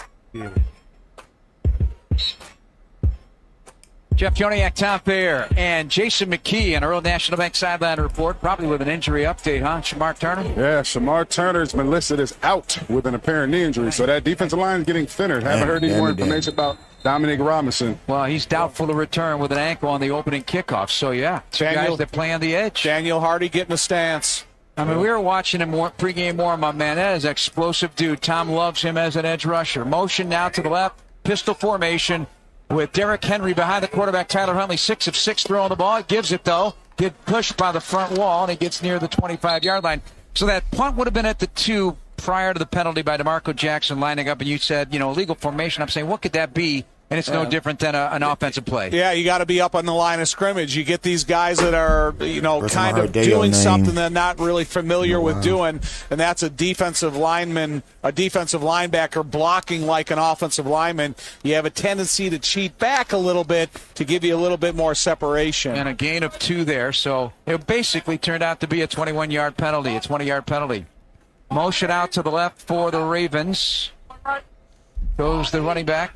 Jeff Joniak, Tom Thayer, and Jason McKee in our own National Bank sideline report, probably with an injury update, huh? Shamar Turner? Yeah, Shamar Turner's been listed as out with an apparent knee injury, so that defensive line is getting thinner. Haven't heard any more information about Dominic Robinson. Well, he's doubtful to return with an ankle on the opening kickoff. So, yeah, two guys that play on the edge. Daniel Hardy getting a stance. I mean, we were watching him pregame more, my man. That is an explosive dude. Tom loves him as an edge rusher. Motion now to the left, pistol formation with Derrick Henry behind the quarterback, Tyler Huntley, 6 of 6 throwing the ball. He gives it, though. Get pushed by the front wall, and he gets near the 25-yard line. So that punt would have been at the 2 prior to the penalty by DeMarco Jackson lining up, and you said, illegal formation. I'm saying, what could that be? And it's no different than an offensive play. Yeah, you got to be up on the line of scrimmage. You get these guys that are, kind of doing something they're not really familiar with doing, and that's a defensive lineman, a defensive linebacker blocking like an offensive lineman. You have a tendency to cheat back a little bit to give you a little bit more separation. And a gain of 2 there, so it basically turned out to be a 21-yard penalty, a 20-yard penalty. Motion out to the left for the Ravens. Goes the running back.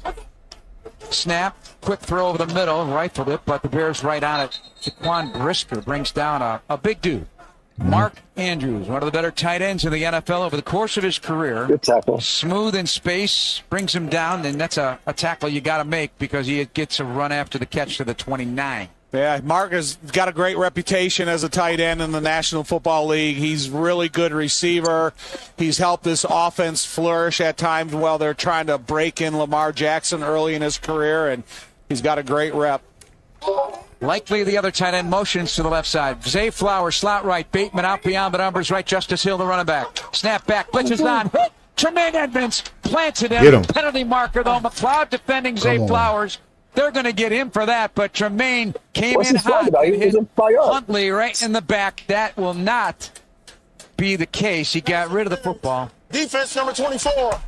Snap, quick throw over the middle, rifled it, but the Bears right on it. Jaquan Brisker brings down a big dude. Mark Andrews, one of the better tight ends in the NFL over the course of his career. Good tackle. Smooth in space, brings him down, and that's a tackle you got to make because he gets a run after the catch to the 29. Yeah, Mark has got a great reputation as a tight end in the National Football League. He's really good receiver. He's helped this offense flourish at times while they're trying to break in Lamar Jackson early in his career, and he's got a great rep. Likely the other tight end motions to the left side. Zay Flowers, slot right. Bateman out beyond the numbers right. Justice Hill, the running back. Snap back. Blitzes on. Hit. Tremaine Edmonds planted him. Penalty marker, though. McLeod defending Zay Flowers. They're going to get him for that, but Tremaine came in hot and hit Huntley right in the back. That will not be the case. He got rid of the football. Defense number 24.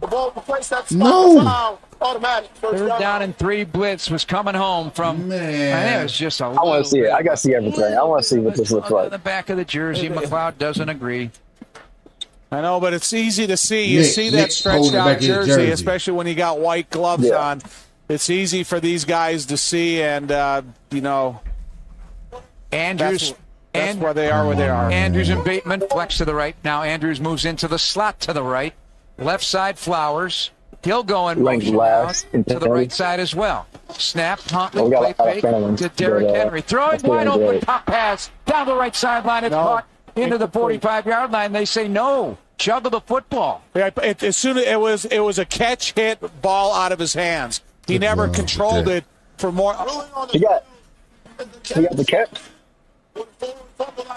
The ball replaced that spot. Automatic. Third down and 3 blitz was coming home from. Man, I think it was just a. I want to see it. I got to see everything. I want to see what this looks like. On the back of the jersey, McLeod doesn't agree. I know, but it's easy to see. You see that stretched out jersey, especially when you got white gloves on. It's easy for these guys to see, and, Andrews. That's where they are where they are. Andrews and Bateman flex to the right. Now Andrews moves into the slot to the right. Left side, Flowers. He'll go in motion to the right side as well. Snap, Huntley, play fake to Derrick Henry. Throwing wide open, top pass down the right sideline. It's caught into the 45-yard line. They say no. Juggle the football. Yeah, as soon as it was a catch, hit, ball out of his hands. He never controlled it for more. He got the catch.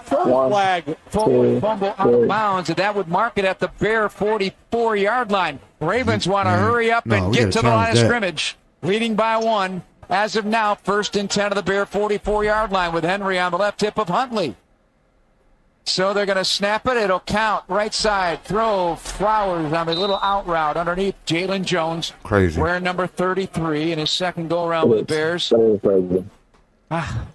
Flag. Fumble out of bounds, and that would mark it at the Bear 44-yard line. Ravens want to hurry up and get to the line of scrimmage, leading by 1. As of now, 1st and 10 of the Bear 44-yard line with Henry on the left hip of Huntley. So they're going to snap it. It'll count. Right side. Throw. Flowers on the little out route underneath Jalen Jones. Crazy. Wearing number 33 in his second go-around with the Bears.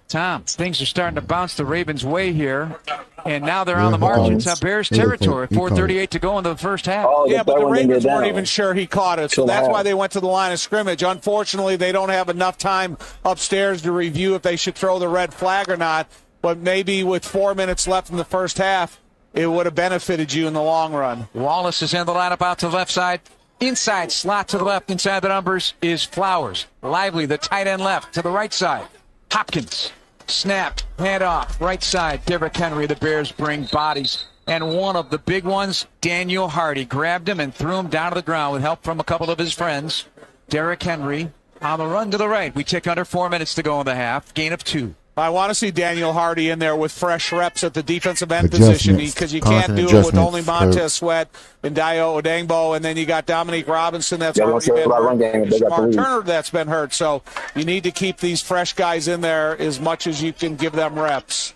Tom, things are starting to bounce the Ravens' way here. And now they're on the march. It's Bears territory. 4:38 to go in the first half. Yeah, but the Ravens weren't even sure he caught it. So that's why they went to the line of scrimmage. Unfortunately, they don't have enough time upstairs to review if they should throw the red flag or not. But maybe with 4 minutes left in the first half, it would have benefited you in the long run. Wallace is in the lineup out to the left side. Inside, slot to the left. Inside the numbers is Flowers. Lively, the tight end left to the right side. Hopkins, snap, hand off. Right side, Derrick Henry. The Bears bring bodies. And one of the big ones, Daniel Hardy, grabbed him and threw him down to the ground with help from a couple of his friends. Derrick Henry on the run to the right. We tick under 4 minutes to go in the half. Gain of 2. I want to see Daniel Hardy in there with fresh reps at the defensive end position because you can't do it with only Montez Sweat and Dayo Odengbo, and then you got Dominique Robinson that's already been hurt. Mark Turner that's been hurt. So you need to keep these fresh guys in there as much as you can give them reps.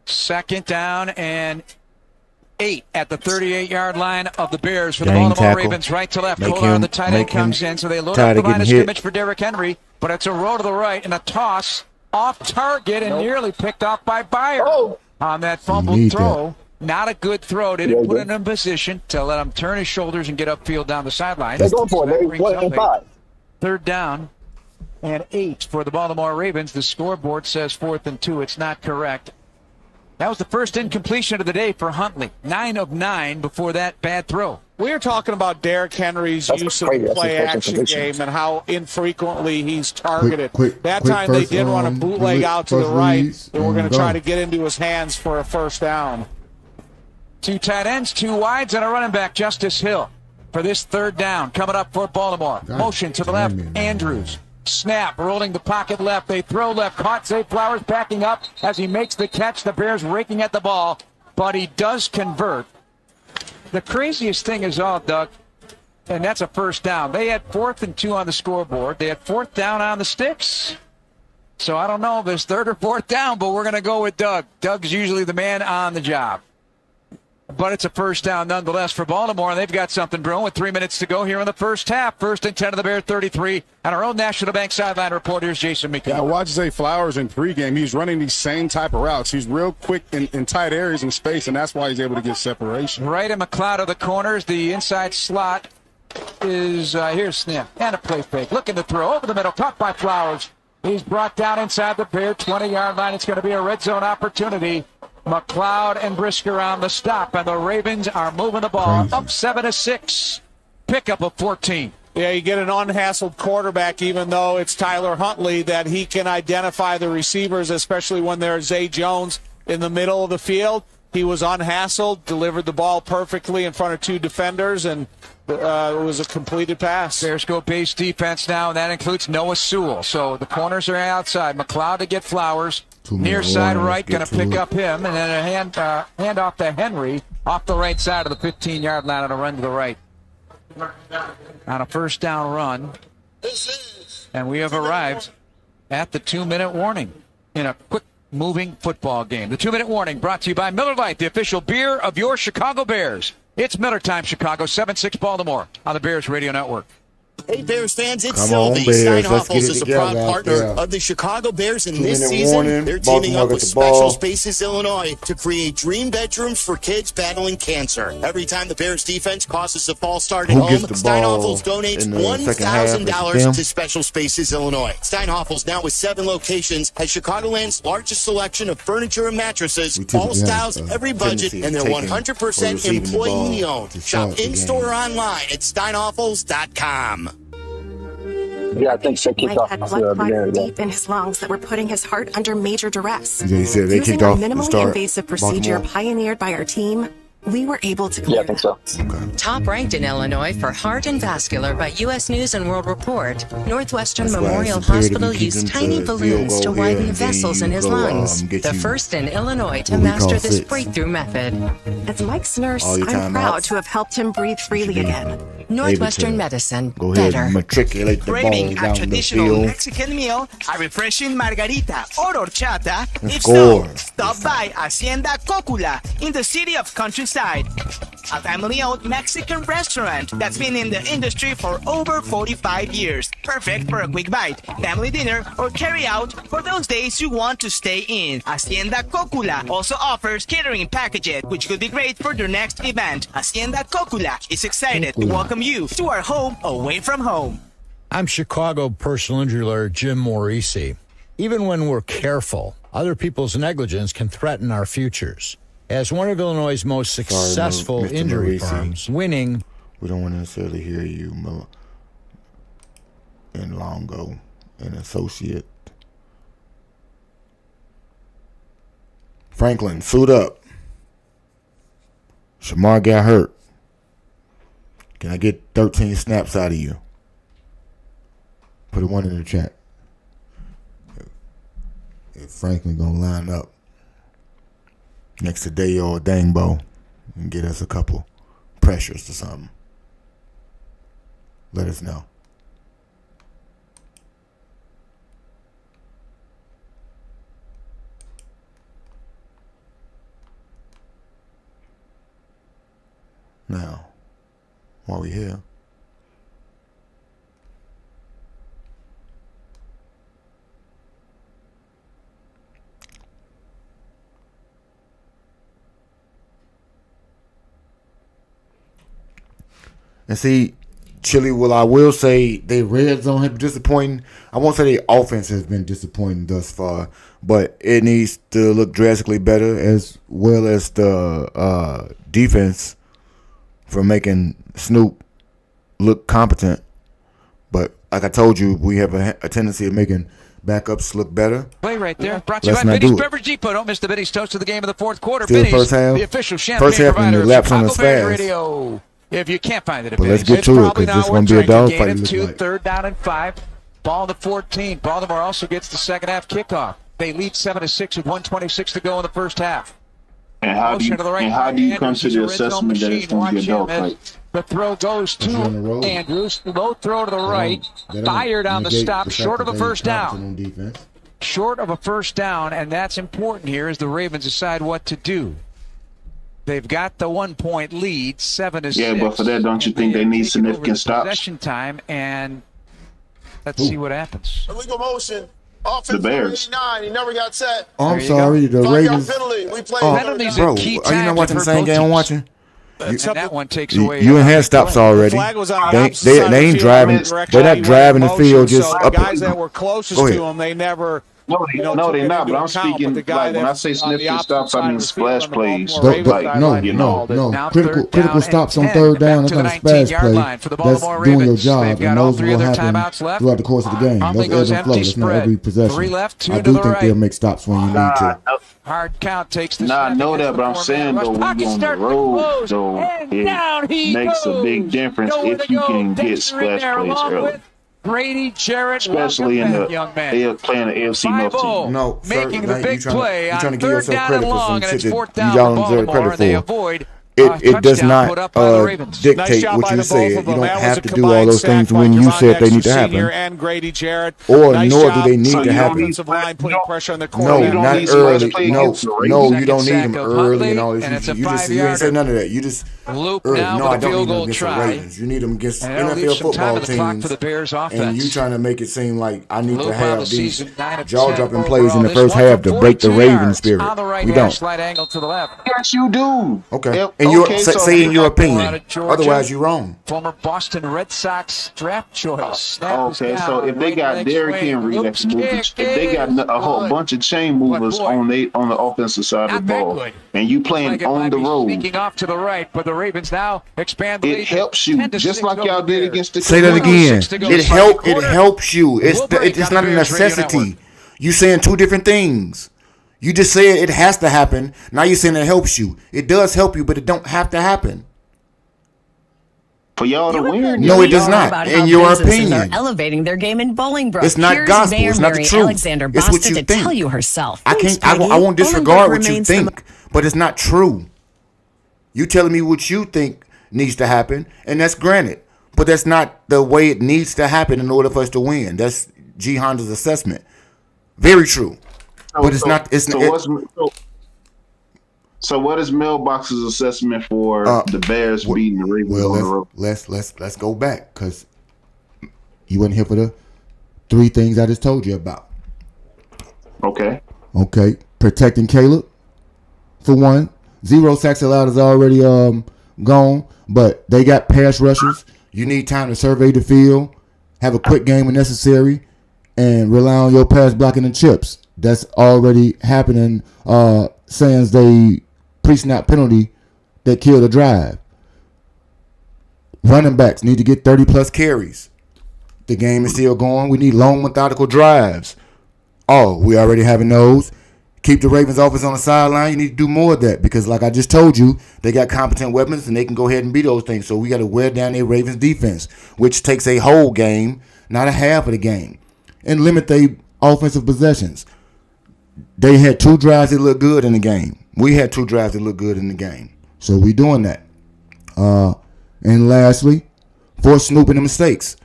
2nd down and 8 at the 38-yard line of the Bears for the Baltimore Ravens. Right to left. Kolar, the tight end, comes in. So they load up the line of scrimmage for Derrick Henry, but it's a roll to the right and a toss. Off target and nearly picked off by Byer on that fumbled throw. Not a good throw. Didn't put him in position to let him turn his shoulders and get upfield down the sideline. They're going for it. 3rd down and 8 for the Baltimore Ravens. The scoreboard says 4th and 2. It's not correct. That was the first incompletion of the day for Huntley. 9 of 9 before that bad throw. We are talking about Derrick Henry's use of the play-action game and how infrequently he's targeted. That time they did run a bootleg out to the right. They were going to try to get into his hands for a first down. 2 tight ends, 2 wides, and a running back, Justice Hill, for this third down. Coming up for Baltimore. Motion to the left, Andrews. Snap, rolling the pocket left. They throw left. Caught, Zay Flowers backing up as he makes the catch. The Bears raking at the ball, but he does convert. The craziest thing is all, Doug, and that's a first down. They had 4th and 2 on the scoreboard. They had 4th down on the sticks. So I don't know if it's 3rd or 4th down, but we're going to go with Doug. Doug's usually the man on the job. But it's a first down nonetheless for Baltimore, and they've got something brewing with 3 minutes to go here in the first half. 1st and 10 of the Bears 33. And our own National Bank sideline reporter is Jason McKee. Yeah, I watched Zay Flowers in pregame. He's running these same type of routes. He's real quick in tight areas in space, and that's why he's able to get separation. Right in McLeod of the corners. The inside slot is here's Snip. And a play fake. Looking to throw over the middle. Caught by Flowers. He's brought down inside the Bear 20-yard line. It's going to be a red zone opportunity. McLeod and Brisker on the stop, and the Ravens are moving the ball up 7-6. Pickup of 14. Yeah, you get an unhassled quarterback, even though it's Tyler Huntley, that he can identify the receivers, especially when there's Zay Jones in the middle of the field. He was unhassled, delivered the ball perfectly in front of 2 defenders, and it was a completed pass. Bears go base defense now, and that includes Noah Sewell. So the corners are outside. McLeod to get Flowers. Near side right, going to pick up him, and then a hand off to Henry off the right side of the 15-yard line on a run to the right. On a first down run. And we have arrived at the 2-minute warning in a quick moving football game. The 2-minute warning brought to you by Miller Lite, the official beer of your Chicago Bears. It's Miller time, Chicago, 7-6 Baltimore on the Bears Radio Network. Hey, Bears fans, it's Sylvie. Steinhoffels is a proud partner of the Chicago Bears, and this season they're teaming up with Special Spaces Illinois to create dream bedrooms for kids battling cancer. Every time the Bears defense causes a false start at home, Steinhoffels donates $1,000 to Special Spaces Illinois. Steinhoffels, now with 7 locations, has Chicagoland's largest selection of furniture and mattresses, all styles, every budget, and they're 100% employee-owned. Shop in-store or online at steinhoffels.com. Yeah, I think so. Mike had blood clot deep in his lungs that were putting his heart under major duress. They said they Using kicked a off the minimally start. invasive procedure pioneered by our team, we were able to clear. Yeah, I think so. Top ranked in Illinois for heart and vascular by U.S. News and World Report, Northwestern Memorial Hospital used tiny balloons to widen the vessels in his lungs. The first in Illinois to master this breakthrough method. As Mike's nurse, I'm proud to have helped him breathe freely again. Northwestern Medicine. Go ahead Better. and matriculate the ball Craving a down the traditional field. Mexican meal, a refreshing margarita or horchata? If Score. so, stop by Hacienda Cocula in the city of Countryside. A family-owned Mexican restaurant that's been in the industry for over 45 years. Perfect for a quick bite, family dinner, or carry out for those days you want to stay in. Hacienda Cocula also offers catering packages, which could be great for your next event. Hacienda Cocula is excited to welcome you to our home away from home. I'm Chicago personal injury lawyer Jim Morisi. Even when we're careful, other people's negligence can threaten our futures. As one of Illinois' most successful Mr. injury Morisi. firms, winning... We don't want to necessarily hear you, and Longo, an associate. Franklin, suit up. Shamar got hurt. Can I get 13 snaps out of you? Put a 1 in the chat. If Franklin gonna line up next to Dayo or Dangbo and get us a couple pressures or something, let us know. Now, while we're here, and see, Chili, well, I will say their red zone has been disappointing. I won't say their offense has been disappointing thus far, but it needs to look drastically better, as well as the defense for making Snoop look competent. But like I told you, we have a tendency of making backups look better. Play right there. Brought to you by Benny's Beverage Depot. Don't miss the Benny's Toast of the game of the fourth quarter. Still Benny's, first half. the official champagne First half provider and of the laps on the Chicago Bears fast. Radio. If you can't find it at But Benny's, let's get it's to it, probably 'cause not this is gonna worth be a drinking. dogfight, Gain it of looks 2, like. third down and 5. Ball to 14. Baltimore also gets the second half kickoff. They lead 7-6 with 1:26 to go in the first half. And how do you come to the assessment that it's going to be a dogfight? The throw goes to Andrews. Low throw to the right. Fired on the stop, short of a first down. Short of a first down, and that's important here as the Ravens decide what to do. They've got the 1-point lead, 7-6. Yeah, but for that, don't you think they need significant stops? Possession time, and let's see what happens. Illegal motion. The Bears. 89. He never got set. Oh, I'm sorry, the Ravens. Penalty. We played penalties bro, at key are you not times watching the for same both game I'm teams. watching? And that one takes away. You ain't had stops already. The flag was on the They opposite side of the ain't field, driving. direction They're not he driving the went in field motion, just so up. the guys that were closest Go to ahead. him, they never. No, they're not. But I'm speaking like when I say significant stops, I mean splash plays. Critical stops on third down. That's not a splash play. That's doing your job, and those will happen throughout the course of the game. Those ebbs and flow. That's not every possession. I do think they'll make stops when you need to. Hard count takes the I know that, but I'm saying though, we on the road, so it makes a big difference if you can get splash plays early. Brady Jarrett, especially in the young man. they are playing the AFC North team. No, making the big play on to give third yourself down credit and for long, some and it's shit fourth that down you y'all to deserve Baltimore, credit and they for. avoid It does touchdown not put up by the Ravens. dictate Nice what you the said. both of You them. don't That was have a to do all those combined things sack when by you said they Javon need to Dexter Sr. happen. And Grady Jarrett. Or Nice nor do job. they need So to the happen. offensive line putting pressure on the No, quarterback. not early. No, you don't need them early and all this. And it's a You ain't say none of that. You just Loop early. now No, with I a don't field need them goal against try. the Ravens. You need them against And it'll leave NFL some time football on the clock teams. for the Bears And offense. you trying to make it seem like I need Loop to out have of these season, 9 of 10 jaw-dropping plays in the overall. first This half to one break the 42 Raven yards spirit. on the right We hash, don't. slight angle to the left. Yes, you do. Okay. Yep. And you're Okay, so saying your opinion. Out of Georgia. Otherwise, you're wrong. Former Boston Red Sox draft choice. Snap is Okay, down, so if they right got leg Derrick swing. Henry that Loops can move, kick if they got is a whole good. bunch of chain movers boy. on the offensive side of the Not that ball, good. and you Like playing it on might the be road, sneaking off to the right, but the Ravens now expand the lead. it helps you 10-6 just like y'all over did Bears. against the Say that again. 106 to go. It Quarter. helps you. It's break it's on not the a Bears Radio necessity. Network. You saying two different things. You just said it has to happen. Now you're saying it helps you. It does help you, but it don't have to happen. for y'all to win. No, it does not. In your opinion, are elevating their game in Bolingbrook. It's not Here's gospel. Mayor It's not the Mary truth. Alexander It's what Boston you to think. tell you herself. I Thanks, can't. Peggy. I won't disregard Bolingbrook what you remains think, but it's not true. You telling me what you think needs to happen, and that's granted. But that's not the way it needs to happen in order for us to win. That's G Honda's assessment. Very true. But it's not. It's So what is Mailbox's assessment for the Bears beating the Ravens on the road? Let's go back because you wasn't here for the three things I just told you about. Okay. Protecting Caleb for one. 0 sacks allowed is already gone, but they got pass rushers. You need time to survey the field, have a quick game when necessary, and rely on your pass blocking and chips. That's already happening. Sans they pre-snap penalty that killed the drive. Running backs need to get 30-plus carries. The game is still going. We need long, methodical drives. Oh, we already having those. Keep the Ravens offense on the sideline. You need to do more of that because, like I just told you, they got competent weapons and they can go ahead and beat those things. So we got to wear down their Ravens defense, which takes a whole game, not a half of the game, and limit their offensive possessions. They had 2 drives that looked good in the game. We had 2 drives that looked good in the game. So we doing that. And lastly, force Snoop into mistakes.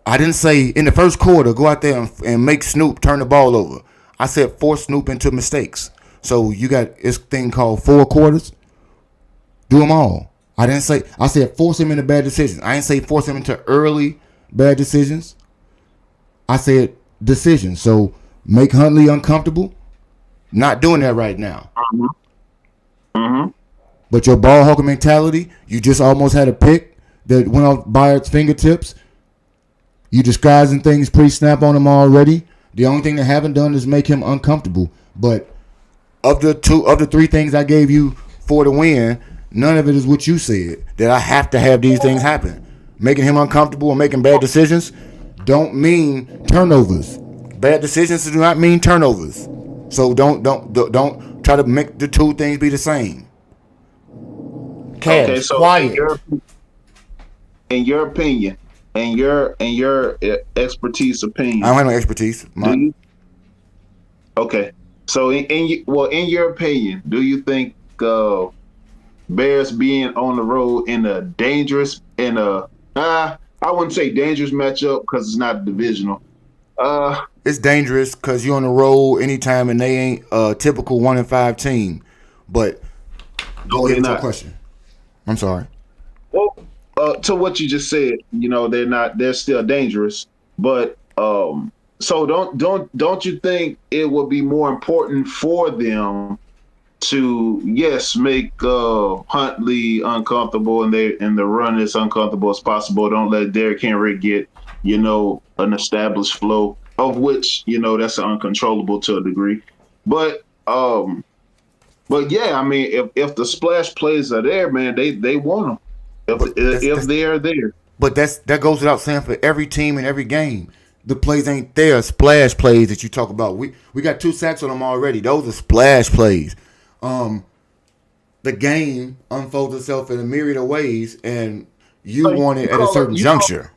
I didn't say in the first quarter, go out there and make Snoop turn the ball over. I said force Snoop into mistakes. So you got this thing called 4 quarters. Do them all. I said force him into bad decisions. I didn't say force him into early bad decisions. I said decisions. So make Huntley uncomfortable. Not doing that right now. But your ball hawker mentality, you just almost had a pick that went off Byard's fingertips. You disguising things pre-snap on him already. The only thing they haven't done is make him uncomfortable. But of the 3 things I gave you for the win, None of it is what you said, that I have to have these things happen. Making him uncomfortable and making bad decisions don't mean turnovers. Bad decisions do not mean turnovers. So don't try to make the two things be the same. Cash, okay, so quiet. In your opinion, and your expertise opinion, I don't have no expertise. Okay, so in your opinion, do you think Bears being on the road in a dangerous I wouldn't say dangerous matchup because it's not divisional. It's dangerous because you're on the road anytime and they ain't a typical 1-5 team. But go ahead with your question. I'm sorry. Well, to what you just said, they're still dangerous. But so don't you think it would be more important for them to make Huntley uncomfortable and the run as uncomfortable as possible? Don't let Derrick Henry get an established flow of which that's uncontrollable to a degree. But yeah, I mean, if the splash plays are there, man, they want them. If they are there. But that goes without saying for every team in every game. The plays ain't there. Splash plays that you talk about. We got 2 sacks on them already. Those are splash plays. The game unfolds itself in a myriad of ways, and you want it at a certain juncture.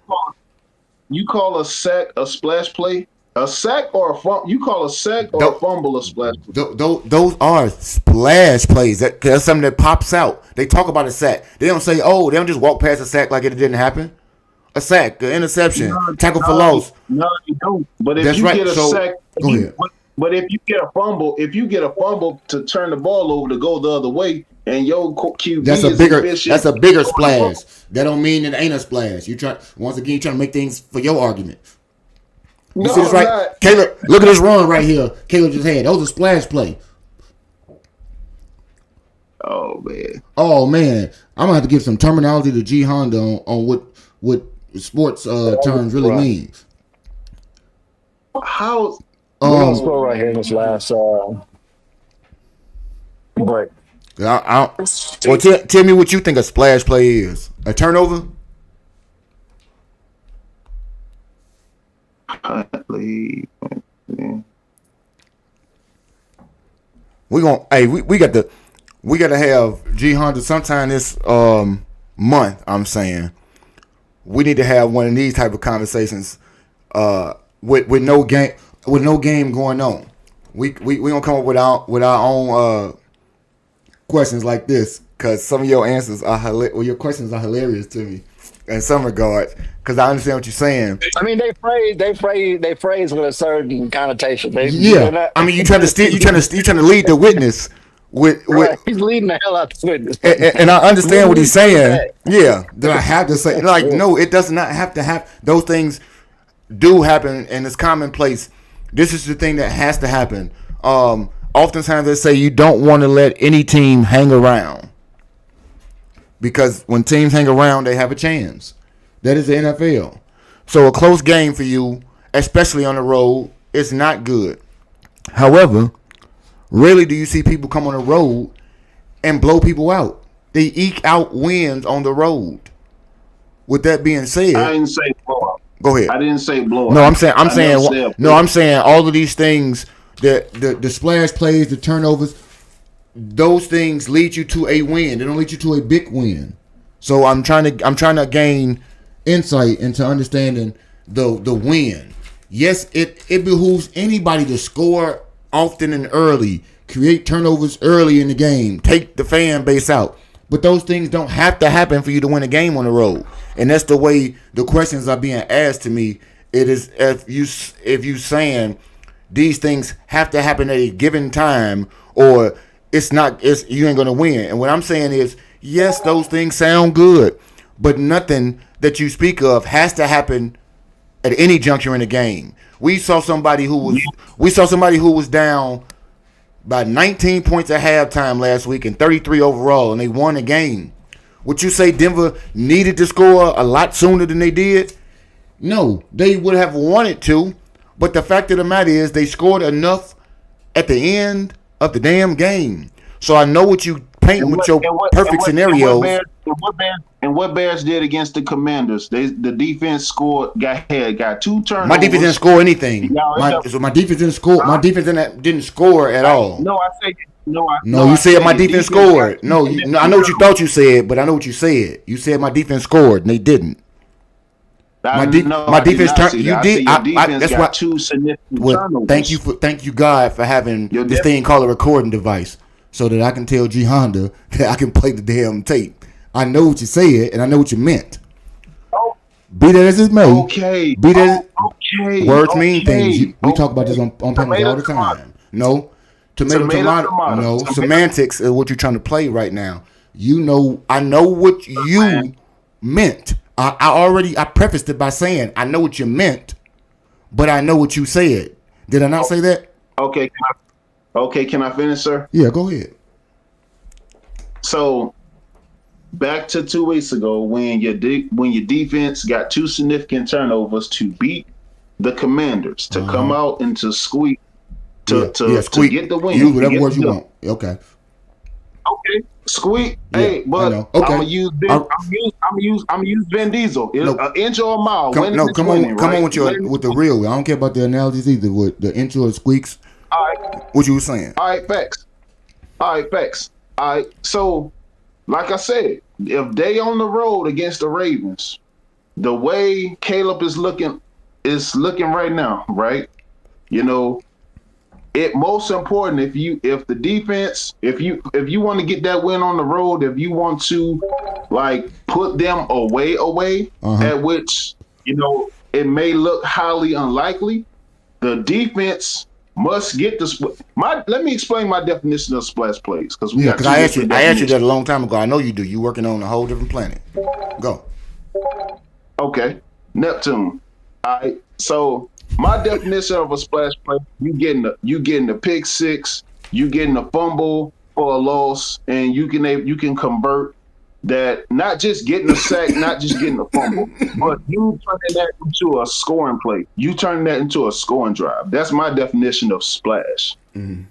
You call a sack a splash play? A sack or a fumble? You call a sack or a fumble a splash play? Those are splash plays. That's something that pops out. They talk about a sack. They don't say, they don't just walk past a sack like it didn't happen. A sack, an interception, tackle for loss. No, you don't. But if get a sack, go ahead. But if you get a fumble to turn the ball over to go the other way, and your QB that's a bigger splash. That don't mean it ain't a splash. You trying to make things for your argument. You see this right? Caleb, look at this run right here. Caleb just had. That was a splash play. Oh man. I'm gonna have to give some terminology to G Honda on what sports terms really mean. How we're gonna score right here in this last break. Well, tell me what you think a splash play is. A turnover? We gotta have G Honda sometime this month. I'm saying we need to have one of these type of conversations with no game going on. We gonna come up with our own questions like this because some of your answers are your questions are hilarious to me in some regards because I understand what you're saying. I mean, they phrase with a certain connotation. I mean, you trying to lead the witness with right. He's leading the hell out the witness, and I understand what he's saying. Yeah, that I have to say no, it does not have to happen. Those things do happen, and it's commonplace. This is the thing that has to happen. Oftentimes they say you don't want to let any team hang around because when teams hang around, they have a chance. That is the NFL. So a close game for you, especially on the road, is not good. However, rarely do you see people come on the road and blow people out. They eke out wins on the road. With that being said, I didn't say blowout. Go ahead. I didn't say blowout. No, I'm saying all of these things, the splash plays, the turnovers, those things lead you to a win. They don't lead you to a big win. So I'm trying to gain insight into understanding the win. Yes, it behooves anybody to score often and early, create turnovers early in the game, take the fan base out. But those things don't have to happen for you to win a game on the road. And that's the way the questions are being asked to me. It is if you saying these things have to happen at a given time or you ain't gonna win. And what I'm saying is, yes, those things sound good, but nothing that you speak of has to happen at any juncture in the game. We saw somebody who was down by 19 points at halftime last week and 33 overall, and they won the game. Would you say Denver needed to score a lot sooner than they did? No, they would have wanted to, but the fact of the matter is they scored enough at the end of the damn game. So I know what you painting with your perfect scenarios. And what Bears did against the Commanders? The defense got 2 turnovers. My defense didn't score anything. My defense didn't score. My defense didn't score at all. No, I say no. You said my defense scored. I know what you thought you said, but I know what you said. You said my defense scored, and they didn't. My defense turned. You did. That's why. 2 significant turnovers. Thank you, God, for having this thing called a recording device, so that I can tell G Honda that I can play the damn tape. I know what you said, and I know what you meant. Be that as it may. Okay. Be that. Okay. Words mean things. We talk about this on panels all the time. No. Tomato. No. Semantics is what you're trying to play right now. I know what you meant. I prefaced it by saying I know what you meant, but I know what you said. Did I not say that? Okay. Can I finish, sir? Yeah, go ahead. So, back to 2 weeks ago when your defense got 2 significant turnovers to beat the Commanders, to come out and to squeak to get the win. Use whatever words you want. Okay. Squeak. Yeah, hey, but okay. I'm gonna use Vin Diesel. An inch or a mile. Come on with the real. I don't care about the analogies either. With the inch or the squeaks. All right. What you were saying? All right, facts. All right. So, like I said, if they on the road against the Ravens, the way Caleb is looking right now, right? It most important if the defense, if you want to get that win on the road, if you want to put them away, at which it may look highly unlikely, the defense must get let me explain my definition of splash plays because I asked you that a long time ago. I know you do. You working on a whole different planet. Go. Okay, Neptune. All right, so. My definition of a splash play: you getting the pick six, you getting a fumble for a loss, and you can convert that. Not just getting a sack, not just getting a fumble, but you turning that into a scoring play. You turning that into a scoring drive. That's my definition of splash. Mm-hmm.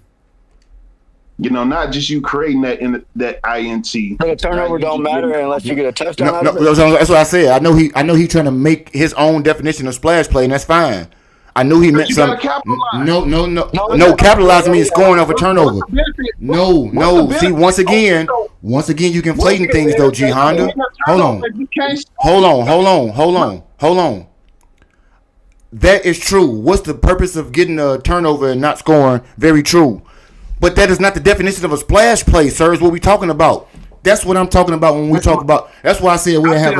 Not just you creating that in that INT. So the turnover don't matter unless you get a touchdown. That's what I said. I know he trying to make his own definition of splash play, and that's fine. I knew he meant something. No, capitalizing means scoring off a turnover. No. See, once again, you can play things though, G Honda. Hold on. That is true. What's the purpose of getting a turnover and not scoring? Very true. But that is not the definition of a splash play, sir, is what we're talking about. That's what I'm talking about when we talk about. That's why I said we'll have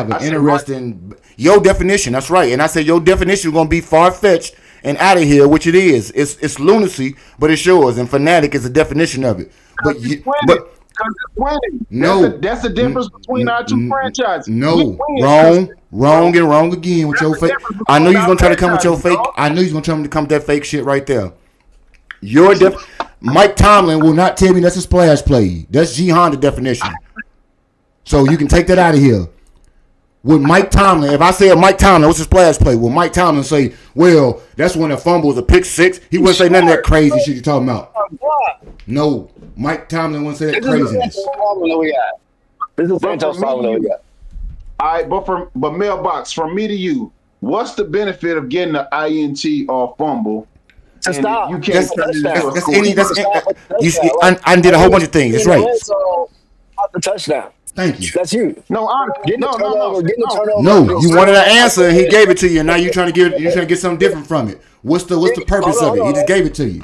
an interesting. Your definition, that's right. And I said your definition is going to be far-fetched and out of here, which it is. It's lunacy, but it's yours. And fanatic is the definition of it. But because it's winning. No. That's the difference between our two franchises. No. Wrong again with your fake. I know you're going to try to come with your fake. I know you're going to try to come with that fake shit right there. Mike Tomlin will not tell me that's a splash play. That's G Honda definition. So you can take that out of here. With Mike Tomlin, if I say Mike Tomlin, what's a splash play? Will Mike Tomlin say, well, that's when a fumble was a pick six? He wouldn't say none of that crazy shit you're talking about. No, Mike Tomlin wouldn't say that craziness. This is Santos problem we got. All right, but mailbox, from me to you, what's the benefit of getting an INT or fumble? To stop. You can't I did a whole bunch of things. That's right. The touchdown. Thank you. That's you. No. You wanted an answer and he gave it to you, and now you're trying to get something different from it. What's the purpose of it? He just gave it to you.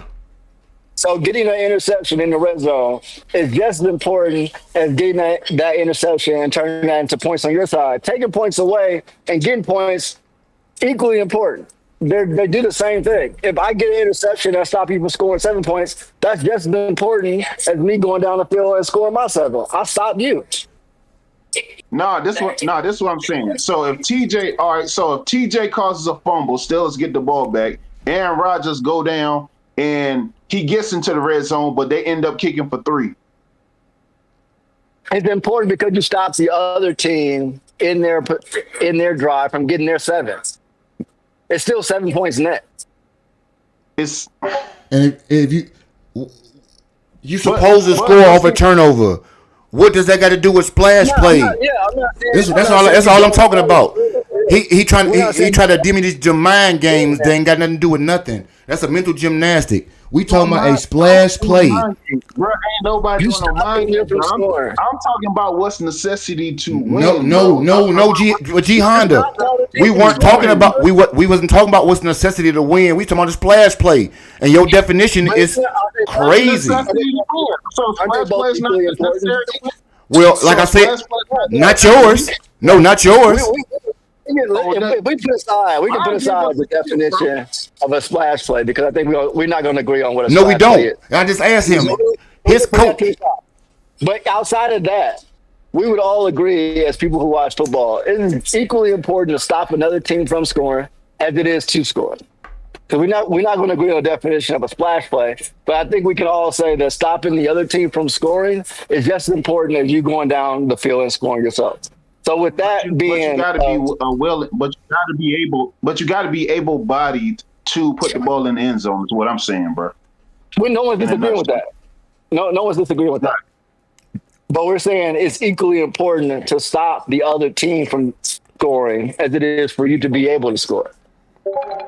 So getting an interception in the red zone is just as important as getting that interception and turning that into points on your side. Taking points away and getting points, equally important. They do the same thing. If I get an interception that stops you from scoring 7 points, that's just as important as me going down the field and scoring my 7. I stopped you. This is what I'm saying. So if TJ causes a fumble, Steelers get the ball back, Aaron Rodgers go down and he gets into the red zone, but they end up kicking for 3. It's important because you stop the other team in their drive from getting their 7s. It's still 7 points net. And if you You supposed to score off a turnover. What does that got to do with splash play? That's all I'm talking about. He trying to give me these mind games. They ain't got nothing to do with nothing. That's a mental gymnastic. We talking about a splash play. Bro, ain't nobody doing no mind games. I'm talking about what's necessity to win. No, G Honda. We weren't talking about we wasn't talking about what's necessity to win. We talking about the splash play, and your definition is crazy. So splash play is not necessary. Well, like I said, not yours. No, not yours. If we put aside the definition of a splash play, because I think we're not going to agree on what a splash play is. I just asked him. His coach. But outside of that, we would all agree as people who watch football, it's equally important to stop another team from scoring as it is to score. Because we're not going to agree on the definition of a splash play, but I think we can all say that stopping the other team from scoring is just as important as you going down the field and scoring yourself. So with that being, you got to be able-bodied to put the ball in the end zone. Is what I'm saying, bro. No one's disagreeing with that. No one's disagreeing with that. But we're saying it's equally important to stop the other team from scoring as it is for you to be able to score.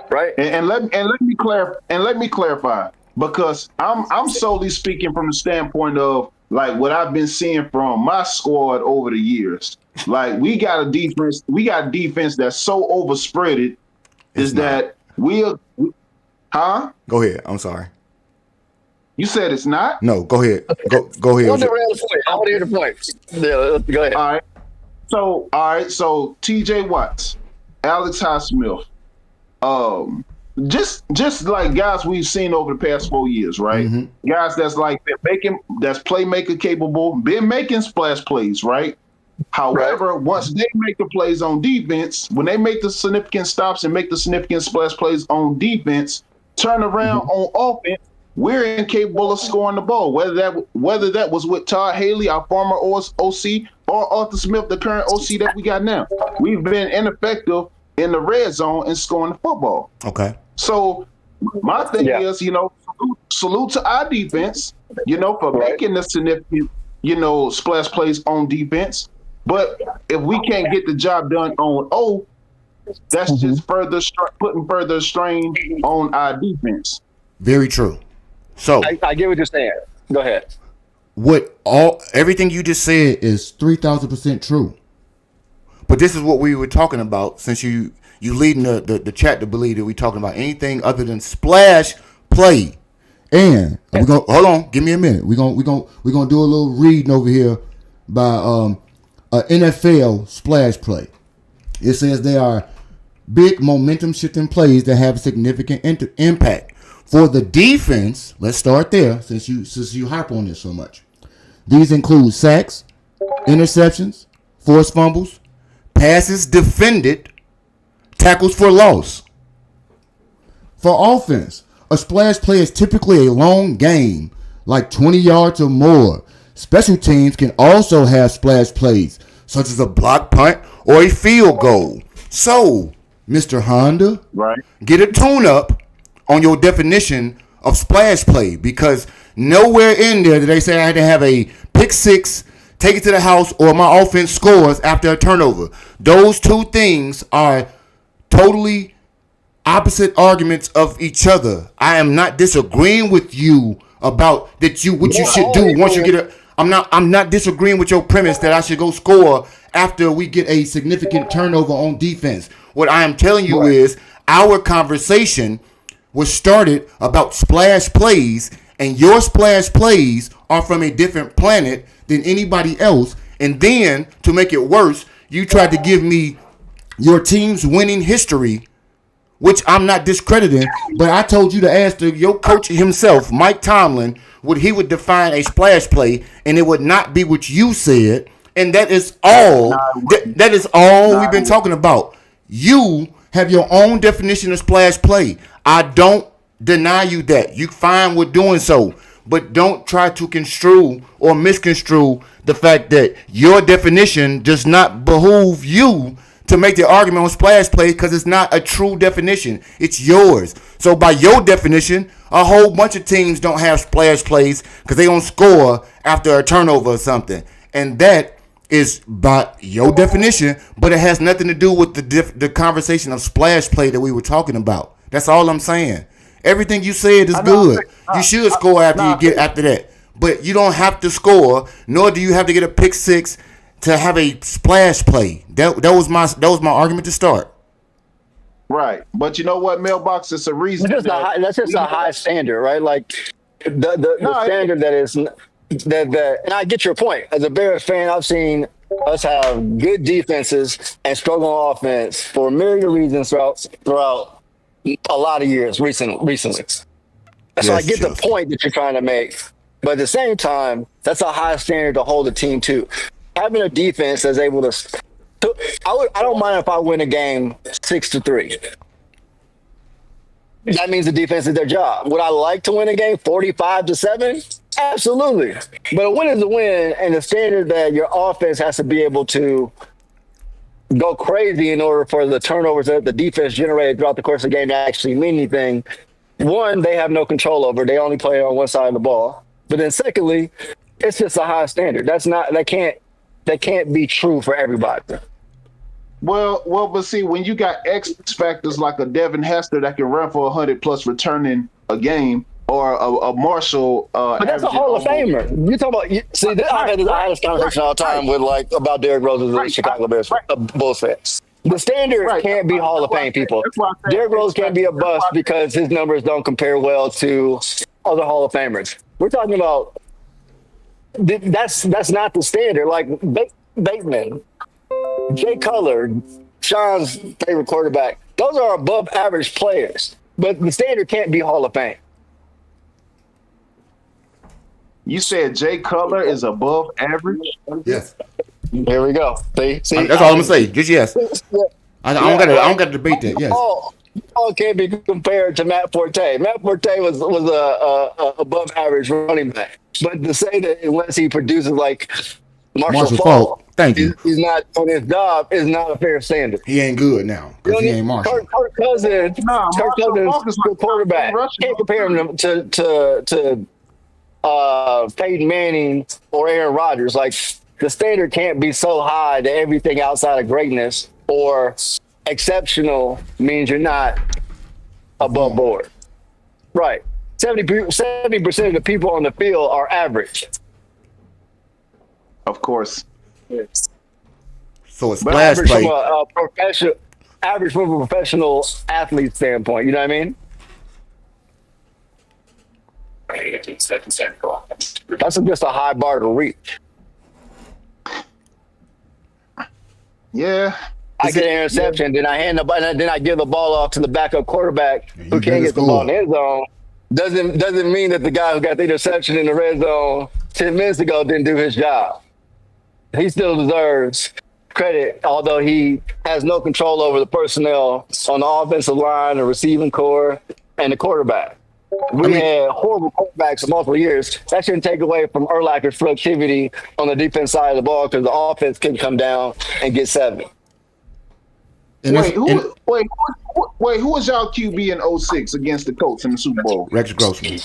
Right? And let me clarify, because I'm solely speaking from the standpoint of like what I've been seeing from my squad over the years. Like we got a defense that's so overspreaded that Go ahead. I'm sorry. You said it's not? No, go ahead. Go ahead. I want to hear the point. Yeah, go ahead. All right. So TJ Watts, Alex Highsmith, just like guys we've seen over the past 4 years, right? Mm-hmm. Guys that's playmaker capable, been making splash plays, right? However, once they make the plays on defense, when they make the significant stops and make the significant splash plays on defense, turn around on offense, we're incapable of scoring the ball. Whether that was with Todd Haley, our former OC, or Arthur Smith, the current OC that we got now. We've been ineffective in the red zone and scoring the football. Okay. So my thing is, salute to our defense, for making the significant, splash plays on defense. But if we can't get the job done on O, that's just putting further strain on our defense. Very true. So I get what you're saying. Go ahead. Everything you just said is 3,000% true. But this is what we were talking about, since you leading the chat to believe that we're talking about anything other than splash play. And we're gonna hold on, give me a minute. We're gonna do a little reading over here by NFL splash play. It says they are big momentum shifting plays that have significant impact. For the defense, let's start there since you harp on this so much. These include sacks, interceptions, forced fumbles, passes defended, tackles for loss. For offense, a splash play is typically a long game, like 20 yards or more. Special teams can also have splash plays, such as a block punt or a field goal. So, Mr. Honda, get a tune-up on your definition of splash play, because nowhere in there did they say I had to have a pick six, take it to the house, or my offense scores after a turnover. Those two things are totally opposite arguments of each other. I am not disagreeing with you about what you should do once you get a. I'm not disagreeing with your premise that I should go score after we get a significant turnover on defense. What I am telling you is our conversation was started about splash plays, and your splash plays are from a different planet than anybody else. And then to make it worse, you tried to give me your team's winning history, which I'm not discrediting, but I told you to ask your coach himself, Mike Tomlin, what he would define a splash play, and it would not be what you said. And that is all. That is all we've been talking about. You have your own definition of splash play. I don't deny you that. You fine with doing so, but don't try to construe or misconstrue the fact that your definition does not behoove you to make the argument on splash play because it's not a true definition. It's yours. So by your definition, a whole bunch of teams don't have splash plays because they don't score after a turnover or something. And that is by your definition, but it has nothing to do with the conversation of splash play that we were talking about. That's all I'm saying. Everything you said is good. You should score after you get after that. But you don't have to score, nor do you have to get a pick six to have a splash play. That was my argument to start. Right. But you know what, Mailbox, it's a reason. That's just a high standard, right? Like the standard that is that and I get your point. As a Bears fan, I've seen us have good defenses and struggle on offense for a myriad of reasons throughout a lot of years recently. So I get the point that you're trying to make. But at the same time, that's a high standard to hold a team to. Having a defense that's able to I don't mind if I win a game 6-3. That means the defense did their job. Would I like to win a game 45-7? Absolutely. But a win is a win, and the standard that your offense has to be able to go crazy in order for the turnovers that the defense generated throughout the course of the game to actually mean anything. One, they have no control over. They only play on one side of the ball. But then secondly, it's just a high standard. That can't be true for everybody. Well, but see, when you got X factors like a Devin Hester that can run for 100+ returning a game, or a Marshall. But that's a Hall of Famer. You talk about I had this conversation all the time with about Derrick Rose as a Chicago Bears Bulls fans. The standard can't be Hall of Fame people. Derrick Rose can't be a bust because his numbers don't compare well to other Hall of Famers. We're talking about that's not the standard. Like Bateman, Jay Cutler, Sean's favorite quarterback. Those are above average players, but the standard can't be Hall of Fame. You said Jay Cutler is above average? Yes. Here we go. See, that's all I'm gonna say. Just yes. I don't got to debate that. Yes. All can't be compared to Matt Forte. Matt Forte was a above average running back, but to say that unless he produces like Marshall Faulk, thank you, he's not on his job is not a fair standard. He ain't good now because he ain't Marshall. Kirk Cousins, good quarterback. Can't compare him to Peyton Manning or Aaron Rodgers. Like the standard can't be so high that everything outside of greatness or exceptional means you're not above board. Right. 70% of the people on the field are average. Of course. Yes. So it's splash play. Average from a professional athlete standpoint. You know what I mean? That's just a high bar to reach. Yeah. I get an interception, then I give the ball off to the backup quarterback who can't get the ball in the end zone. Doesn't mean that the guy who got the interception in the red zone 10 minutes ago didn't do his job. He still deserves credit, although he has no control over the personnel on the offensive line, the receiving core, and the quarterback. We had horrible quarterbacks for multiple years. That shouldn't take away from Urlacher's productivity on the defense side of the ball because the offense couldn't come down and get 7. Wait, who was y'all QB in 06 against the Colts in the Super Bowl? Rex Grossman.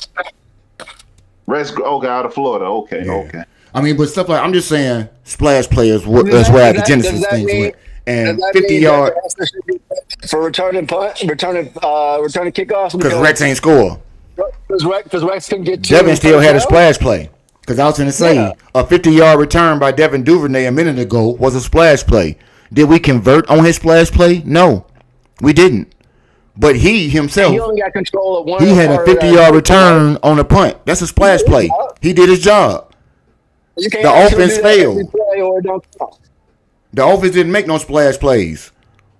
Okay, out of Florida. Okay. I mean, but stuff like I'm just saying, splash players. That's where the Genesis things went. And 50-yard for returning kickoffs because Rex ain't score. Because Rex couldn't get. Devin still had a splash play. Because I was going to say a 50-yard return by Devin Duvernay a minute ago was a splash play. Did we convert on his splash play? No, we didn't. But he himself, he only got control of one. He had a 50-yard return on a punt. That's a splash play. He did his job. The offense failed. The offense didn't make no splash plays.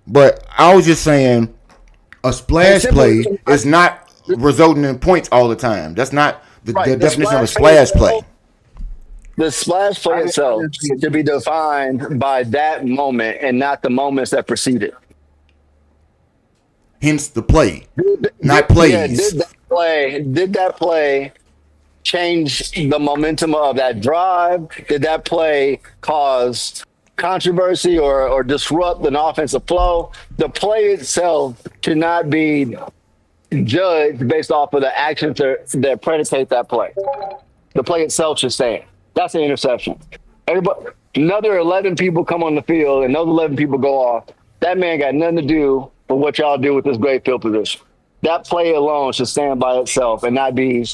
But I was just saying a splash play is not resulting in points all the time. That's not the definition of a splash play. The splash play itself should be defined by that moment and not the moments that precede it. Hence the play, not plays. Yeah, did that play change the momentum of that drive? Did that play cause controversy or disrupt an offensive flow. The play itself should not be judged based off of the actions that predicate that play. The play itself should stand. That's an interception. Everybody, another 11 people come on the field, and those 11 people go off. That man got nothing to do with what y'all do with this great field position. That play alone should stand by itself and not be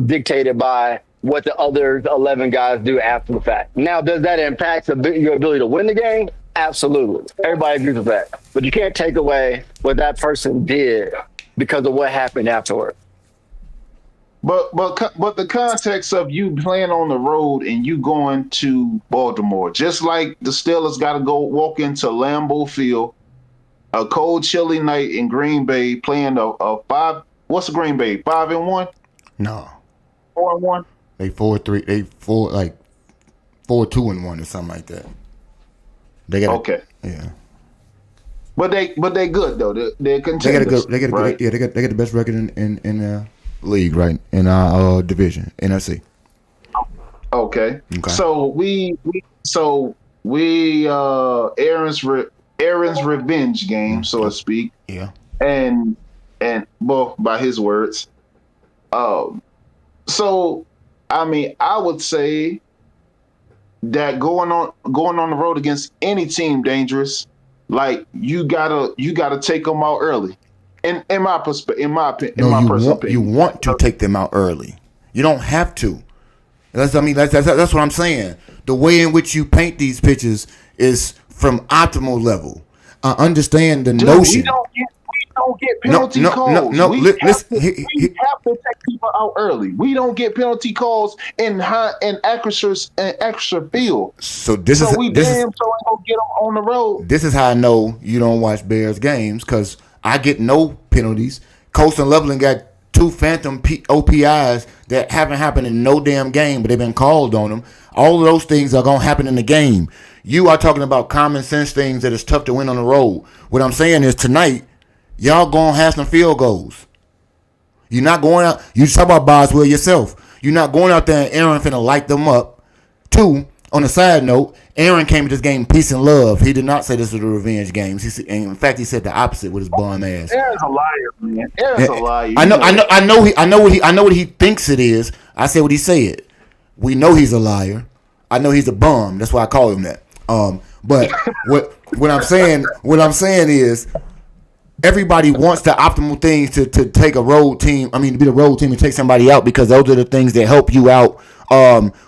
dictated by what the other 11 guys do after the fact. Now, does that impact your ability to win the game? Absolutely. Everybody agrees with that. But you can't take away what that person did because of what happened afterward. But the context of you playing on the road and you going to Baltimore, just like the Steelers got to go walk into Lambeau Field, a cold, chilly night in Green Bay, playing a 5. What's the Green Bay? 5-1? No. 4-1. They 4-3. They 4-2-1 or something like that. They got okay. Yeah. But they good though. They're contenders. They got the best record in the league, right? In our division, NFC. Okay. So we Aaron's revenge game, so to speak. Yeah. And well, by his words. So I mean, I would say that going on the road against any team dangerous, like you gotta take them out early. In my opinion, you want to take them out early. You don't have to. That's what I'm saying. The way in which you paint these pitches is from optimal level. I understand the notion. We don't get penalty calls. We have to take people out early. We don't get penalty calls in extra field. So ain't gonna get them on the road. This is how I know you don't watch Bears games, because I get no penalties. Coast and Loveland got 2 phantom OPIs that haven't happened in no damn game, but they've been called on them. All of those things are going to happen in the game. You are talking about common sense things that is tough to win on the road. What I'm saying is tonight, y'all going to have some field goals. You're not going out. You talk about Boswell yourself. You're not going out there and Aaron finna light them up. 2, on a side note, Aaron came to this game peace and love. He did not say this was a revenge game. In fact, he said the opposite with his bum ass. Aaron's a liar, man. Aaron's a liar. I know what he thinks it is. I said what he said. We know he's a liar. I know he's a bum. That's why I call him that. But what I'm saying is, everybody wants the optimal things to take a road team. I mean, to be the road team and take somebody out, because those are the things that help you out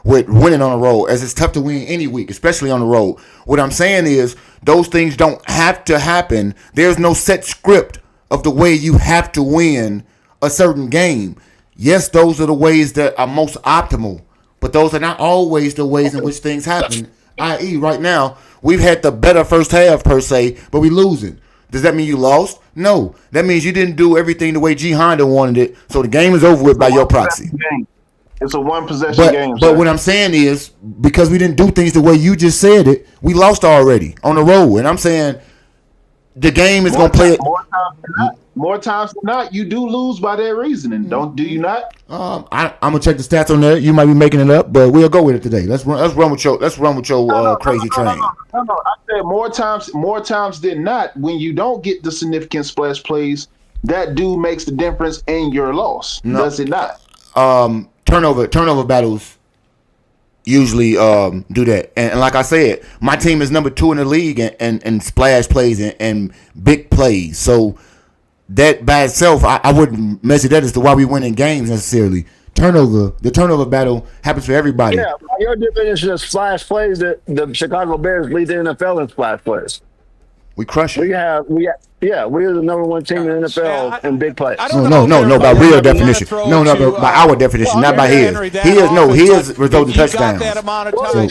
with winning on the road, as it's tough to win any week, especially on the road. What I'm saying is, those things don't have to happen. There's no set script of the way you have to win a certain game. Yes, those are the ways that are most optimal, but those are not always the ways in which things happen. I.e., right now, we've had the better first half per se, but we losing. Does that mean you lost? No. That means you didn't do everything the way G Honda wanted it, so the game is over with by your proxy. It's a one possession game. But what I'm saying is, because we didn't do things the way you just said it, we lost already on the road. And I'm saying the game is going to play it. More times than not, you do lose by that reasoning. Do you not? I'm gonna check the stats on that. You might be making it up, but we'll go with it today. Let's run with your crazy train. No. I said more times than not, when you don't get the significant splash plays, that dude makes the difference in your loss. No. Does it not? Turnover battles usually do that. And like I said, my team is number 2 in the league and splash plays and big plays. So that by itself, I wouldn't measure that as to why we win in games necessarily. The turnover battle happens for everybody. Yeah, your definition of splash plays, that the Chicago Bears lead the NFL in splash plays. We crush it. We're the number 1 team in the NFL in big plays. No, by real definition. By our definition, not by his. His resulting touchdowns.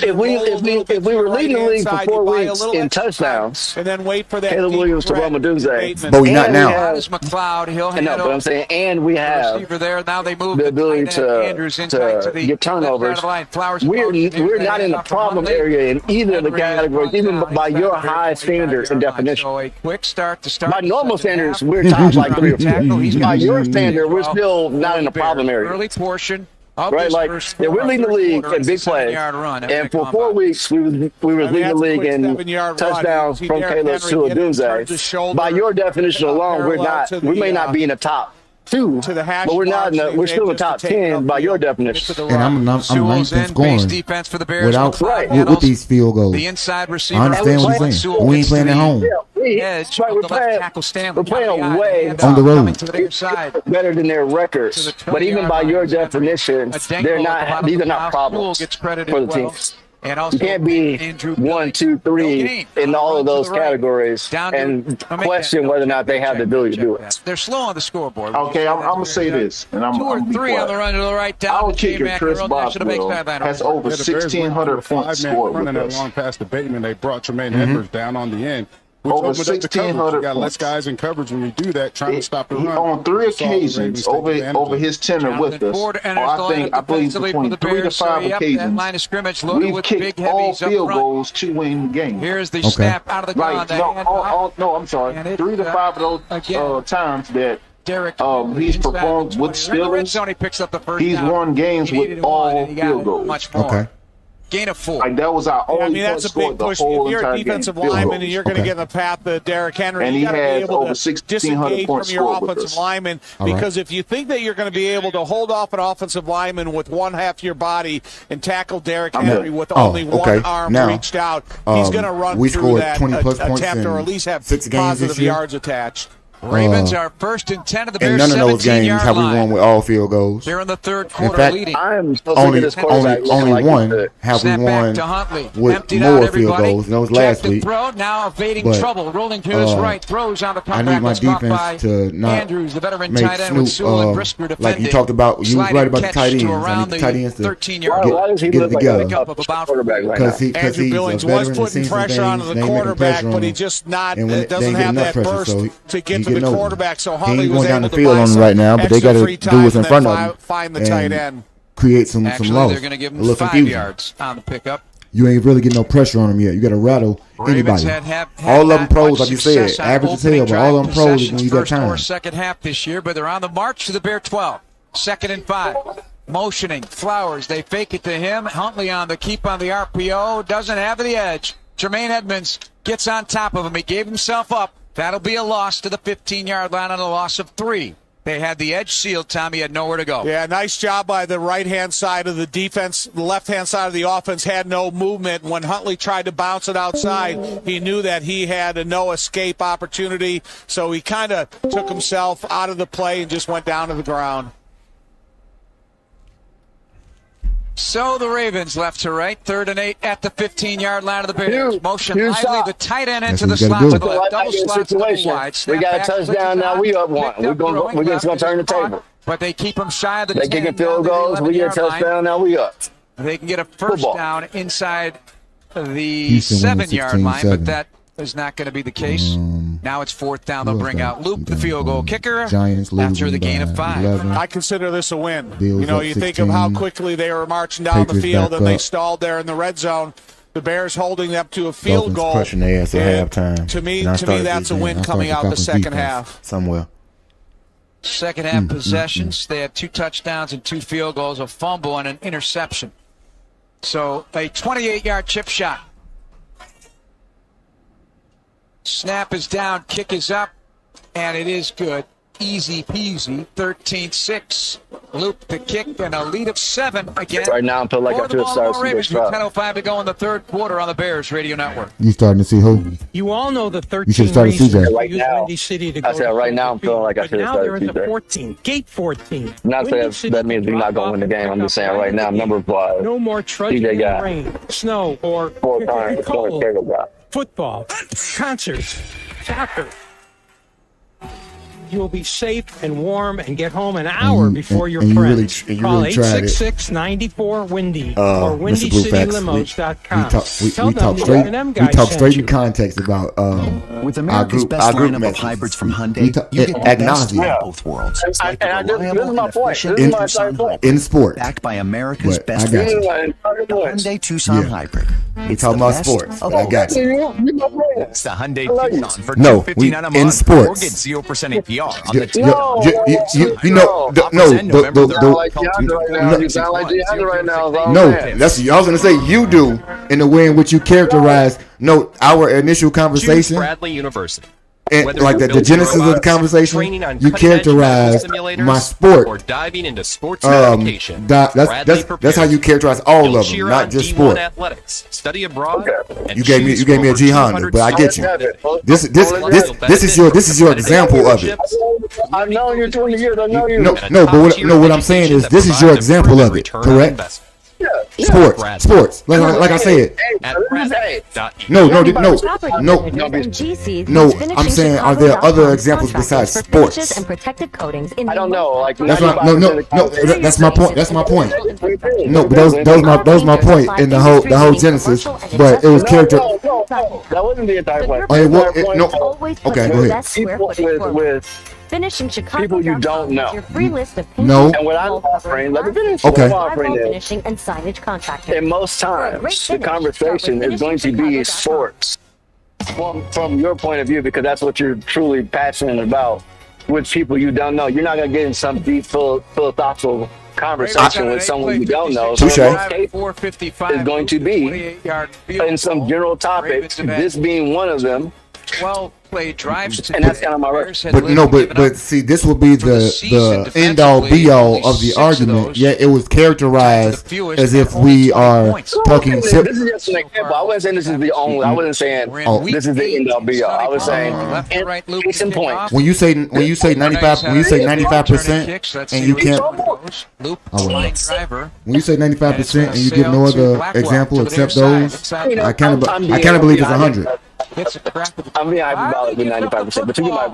If we were leading the league for 4 weeks in touchdowns, and then wait for that Caleb Williams to Roma Dunze. But we're not now. McLeod, he'll hand but I'm saying, and we have there. Now they move the ability to get turnovers. We're not in the problem area in either of the categories, even by your high standard and definition. So a quick start to by normal standards, we're times like 3 or 4. By your standard, we're still not in the problem area. Early portion Right, like we're leading the league in big plays, and for 4 weeks we were leading the league in touchdowns from Caleb to Odunze. By your definition alone, we're not. We may not be in the top 2, but we're not. We're still in the top 10 by your definition. And I'm ninth in scoring defense for the Bears without with these field goals. The inside receiver. I understand what you're saying. We ain't playing at home. We're playing away on the road. Better than their records, but even by your definition, they're not. These are not problems for the team. You can't be 1, 2, 3 in all of those categories and question whether or not they have the ability to do it. They're slow on the scoreboard. Okay, I'm going to say this. And I'm 2 or 3 on the run to the right down. Our kicker, Chris Boswell, has over 1,600 points scored with running that us. long past the Bateman. They brought Tremaine Edwards down on the end. Over 1,600 You got less guys in coverage when you do that, trying to stop the run. On 3 occasions over his tenure with us, I believe between 3 to 5 occasions, we've kicked all field goals to win the game. Here's the snap out of the ground. No, I'm sorry. 3 to 5 of those times that he's performed with Steelers, he's won games with all field goals. Okay. Gain of 4. Like that was our only that's a big push. If you're a defensive lineman and you're going to get in the path of Derrick Henry, you got to be able to disengage from your offensive lineman because if you think that you're going to be able to hold off an offensive lineman with one half your body and tackle Derrick Henry with only one arm reached out, he's going to run through that attempt or at least have positive yards attached. Ravens are 1st and 10 of the Bears. In none of those games have we won with all field goals. They're in the third quarter in fact, leading. Only one have we won with more field goals. And that was last week. Now evading trouble, rolling to his right, throws on the comeback. I need my defense to not Andrews, the veteran make tight end with Sewell and Brisker defending. like you talked about. You was right about the tight ends. I need the tight ends to get it together. Because Andrew Billings was putting pressure on the quarterback, but he just doesn't have that burst to get to the quarterback, so Huntley was able to field on right now, but they got to do what's in front of them. Find the tight end. Create some loss. They're going to give him 5 yards on the pickup. You ain't really getting no pressure on them yet. You got to rattle anybody. All of them pros, like you said, average as hell, but all of them pros when you got time. Second half this year, but they're on the march to the Bear 12. 2nd and 5. Motioning. Flowers. They fake it to him. Huntley on the keep on the RPO. Doesn't have the edge. Jermaine Edmonds gets on top of him. He gave himself up. That'll be a loss to the 15-yard line on a loss of 3. They had the edge sealed, Tommy had nowhere to go. Yeah, nice job by the right-hand side of the defense. The left-hand side of the offense had no movement. When Huntley tried to bounce it outside, he knew that he had a no-escape opportunity, so he kind of took himself out of the play and just went down to the ground. So the Ravens left to right, 3rd and 8 at the 15-yard line of the Bears. Motion lively, the tight end into the slot to the left. Double slot to the wide. We got a touchdown, now we up 1. We're just going to turn the table. But they keep them shy of the 10. They kicking field goals, we get a touchdown, now we up. They can get a first down inside the 7-yard line, but that is not going to be the case. Now it's 4th down. They'll bring out Luke, the field goal kicker, after the gain of 5. 11. I consider this a win. Bills you think of how quickly they were marching down the field and they stalled there in the red zone. The Bears holding them to a field goal. Crushing their ass at halftime. To me, that's a win coming out the second half. Somewhere. Second half possessions. They had 2 touchdowns and 2 field goals, a fumble and an interception. So a 28-yard chip shot. Snap is down, kick is up, and it is good. Easy peasy, 13-6. Luke the kick and a lead of 7 again. Right now, I feel like I should start some Ravens with 10:05 to go in the third quarter on the Bears Radio Network. You starting to see who? You all know the 13 you should start to see that. Right now, Windy City to go I said right now I'm feeling like I should have started to see that. 14, gate 14. Not that means we're not going to win the game. I'm just saying right now, numbers-wise. No more trudging in the rain, snow, or cold. Football, concerts, soccer. You will be safe and warm and get home an hour before your friends. Call 866-94-WINDY or WindyCityLimos.com. We talk straight in context about with America's best lineup of hybrids from Hyundai, you get the best of both worlds. This is my point. In sport, backed by America's best the Hyundai Tucson Hybrid. It's talking about sports. I got you. It's the Hyundai Tucson for $259 a month. in sports. Or get 0% APR PPR on You the team. know, that's I was gonna say you do in the way in which you characterize. No, our initial conversation. Bradley University. And like the genesis of the conversation, you characterized my sport or diving into sports education. That's how you characterize all of them, not just sport. Athletics, study abroad. You gave me a G Honda, but I get you. This is your example of it. I've known you 20 years. I know you. But what I'm saying is this is your example of it, correct? Yeah. Sports. Like I said. No. I'm saying, are there other examples besides sports? I don't know. That's my point. That's my point. No, but those my point in the whole genesis. But it was character. No, that wasn't the entire point. Okay, go ahead. With finishing Chicago people you don't know. Your free list of No. And what I'm offering, let me finish. Okay. What I'm offering is, finishing and signage contractor. and most times, the conversation is going to be sports from your point of view, because that's what you're truly passionate about with people you don't know. You're not going to get in some deep philosophical conversation with someone you don't know. Touche. Is going to be in some general topic, this being one of them. 12-play drives, and that's kind of my record. But see, this would be the end all be all of the argument. Yet it was characterized as if we are talking. This is just an example. I wasn't saying this is the only. I wasn't saying this is the end all be all. I was saying case in point. When you say 95%, and you can't. When you say 95% and you give no other example except those, I kind of believe it's 100. I'm being hyperbolic with 95%,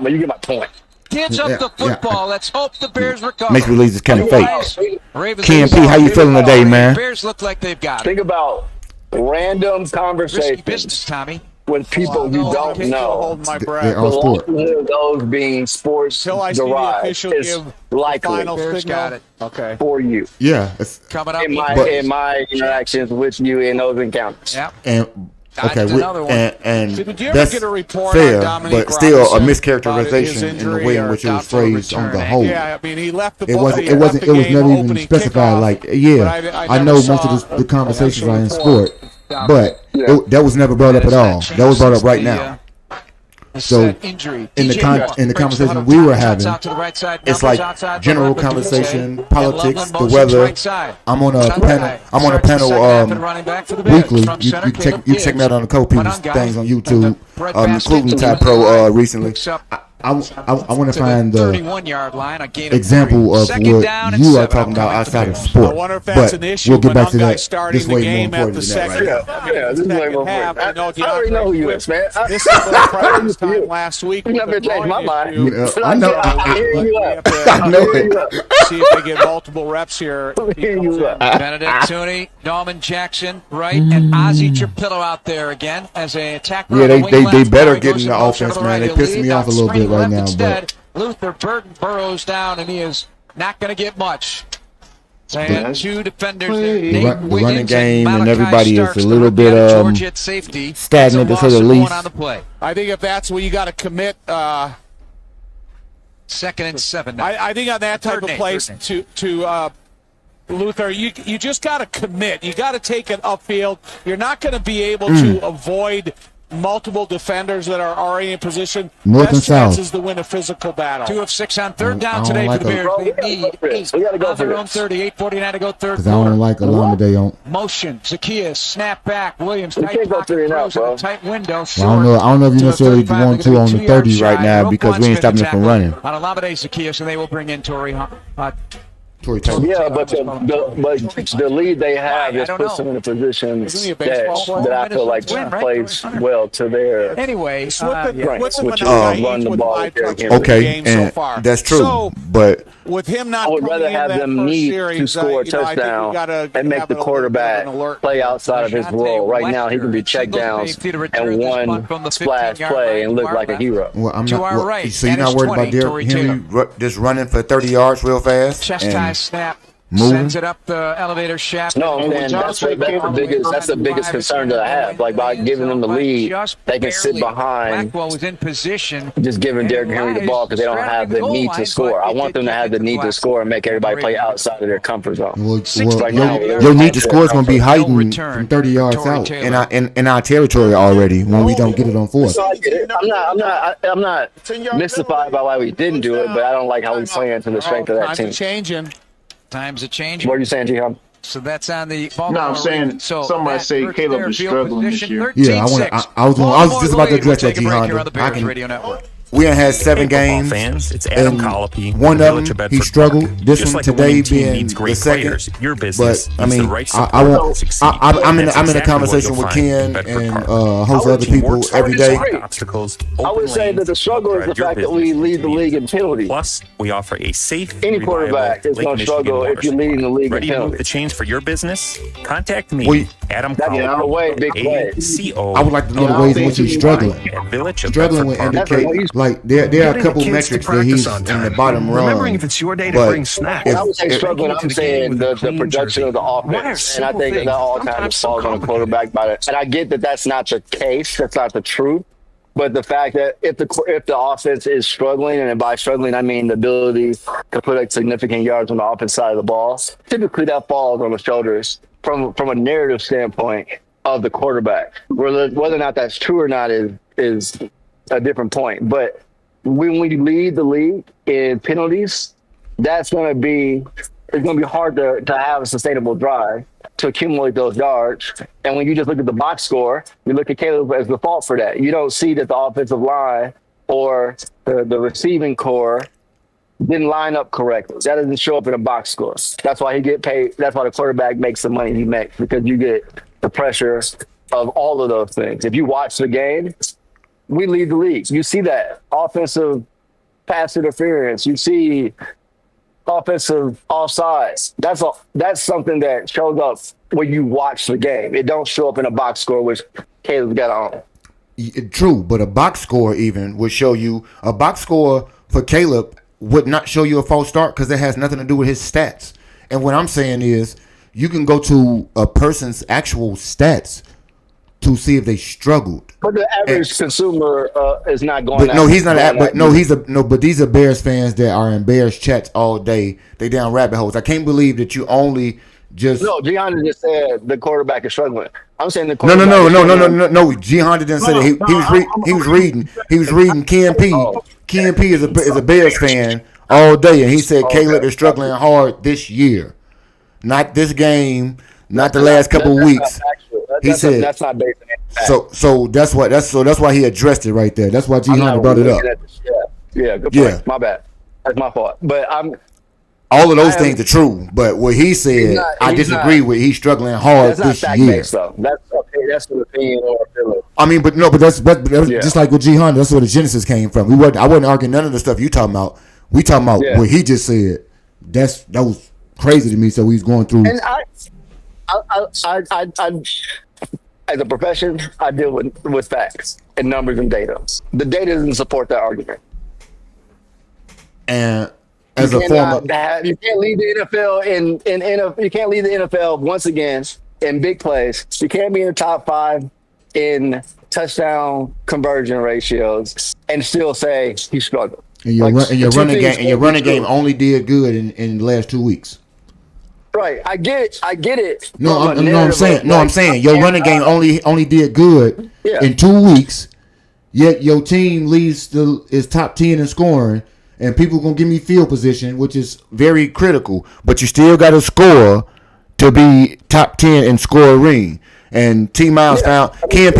but you get my point. Gives up the football. Let's hope the Bears recover. Make release is kind of fake. KMP, how you feeling today, man? Bears look like they've got it. Think about random conversations with people you don't know. They're all sport. Those being sports derived is likely for you. Yeah, coming up in my interactions with you in those encounters. Yeah. And okay, and did you ever that's get a report fair, on Dominique but still a Robinson mischaracterization in the way in which it was phrased on the whole. Yeah, I mean, he left the It was never even specified. Like, I know most of the conversations are in sport, but that was never brought up at all. That was brought up right now. So in the conversation we were having, it's like general conversation, politics, the weather. I'm on a panel weekly. You check me out on a couple people's things on YouTube, including Ty Pro recently. I want to find the example of what you are talking about outside of sport. But we'll get back to that. This way more important than that, right? Yeah, this is way more important. I already know who you is, man. This is the practice time last week. You never changed my mind. I know. I know it. See if they get multiple reps here. Benedict Tooney, Norman Jackson, right, and Ozzie Trapillo out there again as a tackler. Yeah, they better get in the offense, man. They pissed me off a little bit right now. Instead, Luther Burton burrows down, and he is not going to get much. And two defenders there, the running game and everybody is a little bit stagnant to say the least. I think if that's where you got to commit. 2nd and 7. I think on that type of place to Luther, you just got to commit. You got to take it upfield. You're not going to be able to avoid multiple defenders that are already in position. North Best and south. chances to win a physical battle. 2 of 6 on 3rd down today for the Bears. They need 8 on their own 38, 49 to go 3rd quarter. Because I don't like Olamide. Motion, Zacchaeus, snap back, Williams, tight pocket, throws in a tight window. Well, I don't know if you necessarily want to on the 30 right now because we ain't stopping it from running. On Olamide, Zacchaeus, and they will bring in Torrey Yeah, but the lead they have just puts them in a position that I feel like plays well to their strengths, which is run the ball. Okay, and that's true, but with him not, I would rather have them need to score a touchdown and make the quarterback play outside of his role. Right now, he can be checked down and one splash play and look like a hero. Well, I'm not. So you're not worried about Derrick Henry just running for 30 yards real fast? Chest tie snap. Sends it up the elevator shaft. No, man, that's the biggest concern that I have. Like, by giving them the lead, they can sit behind. Blackwell was in position. Just giving Derrick Henry the ball because they don't have the need to score. I want them to have the need to score and make everybody play outside of their comfort zone. Your need to score is going to be hiding from 30 yards out in our territory already when we don't get it on fourth. I'm not mystified by why we didn't do it, but I don't like how we play into the strength of that team. Times are changing. What are you saying, Jihan? So that's on the No, I'm saying somebody say Caleb is struggling this year. Yeah, I was just about to address that, Jihan. We had 7 games, fans, it's Adam Colopy, one of them he struggled. This just one like today being the second. Your business, but I mean, I'm in a conversation with Ken and a host of other people every day. I would say that the struggle is the fact that we lead the league in penalties. Plus, we offer a safe, any quarterback is going to struggle if you're leading the league in penalties. Ready to move the change for your business? Contact me, Adam Colopy, I would like to know the ways in which he's struggling. Struggling would indicate. Like there are a couple metrics that he's in the bottom rung. Remembering if it's your day to bring snacks. When I would say struggling, I'm saying the production of the offense, and I think that all kind of falls on the quarterback by it. And I get that that's not the case, that's not the truth. But the fact that if the offense is struggling, and by struggling I mean the ability to put like significant yards on the offense side of the ball, typically that falls on the shoulders from a narrative standpoint of the quarterback. Whether or not that's true or not is a different point. But when we lead the league in penalties, it's going to be hard to have a sustainable drive to accumulate those yards. And when you just look at the box score, you look at Caleb as the fault for that. You don't see that the offensive line or the receiving core didn't line up correctly. That doesn't show up in a box score. That's why he get paid. That's why the quarterback makes the money he makes, because you get the pressure of all of those things. If you watch the game, we lead the league. You see that offensive pass interference. You see offensive offsides. That's something that shows up when you watch the game. It don't show up in a box score, which Caleb got on. True, but a box score even would show you. A box score for Caleb would not show you a false start because it has nothing to do with his stats. And what I'm saying is, you can go to a person's actual stats to see if they struggled. But the average consumer is not going. But no, he's not. But these are Bears fans that are in Bears chats all day. They down rabbit holes. I can't believe that you only just. No, Gianna just said the quarterback is struggling. I'm saying the quarterback. No. Gianna didn't say that. He was reading Ken P. Ken P is a Bears fan all day, and he said Caleb is struggling hard this year, not this game, not the last couple of weeks. He said that's not based on so that's why he addressed it right there. That's why G Hunter brought it up. Yeah, good point. My bad. That's my fault. But all of those things are true. But what he said, I disagree with. He's struggling hard this year. That's okay. That's an opinion or a feeling. I mean, but that's just like with G Hunter. That's where the genesis came from. I wasn't arguing none of the stuff you talking about. We talking about what he just said. That was crazy to me. So he's going through. And I as a profession, I deal with facts and numbers and data. The data doesn't support that argument. And as a former, you can't lead the NFL you can't lead the NFL once again in big plays. You can't be in the top 5 in touchdown conversion ratios and still say you struggle. And your running game only did good in the last 2 weeks. Right, I get it. I'm saying your running game only did good in 2 weeks. Yet your team is top 10 in scoring, and people gonna give me field position, which is very critical. But you still got to score to be top 10 in scoring. And T Miles found Ken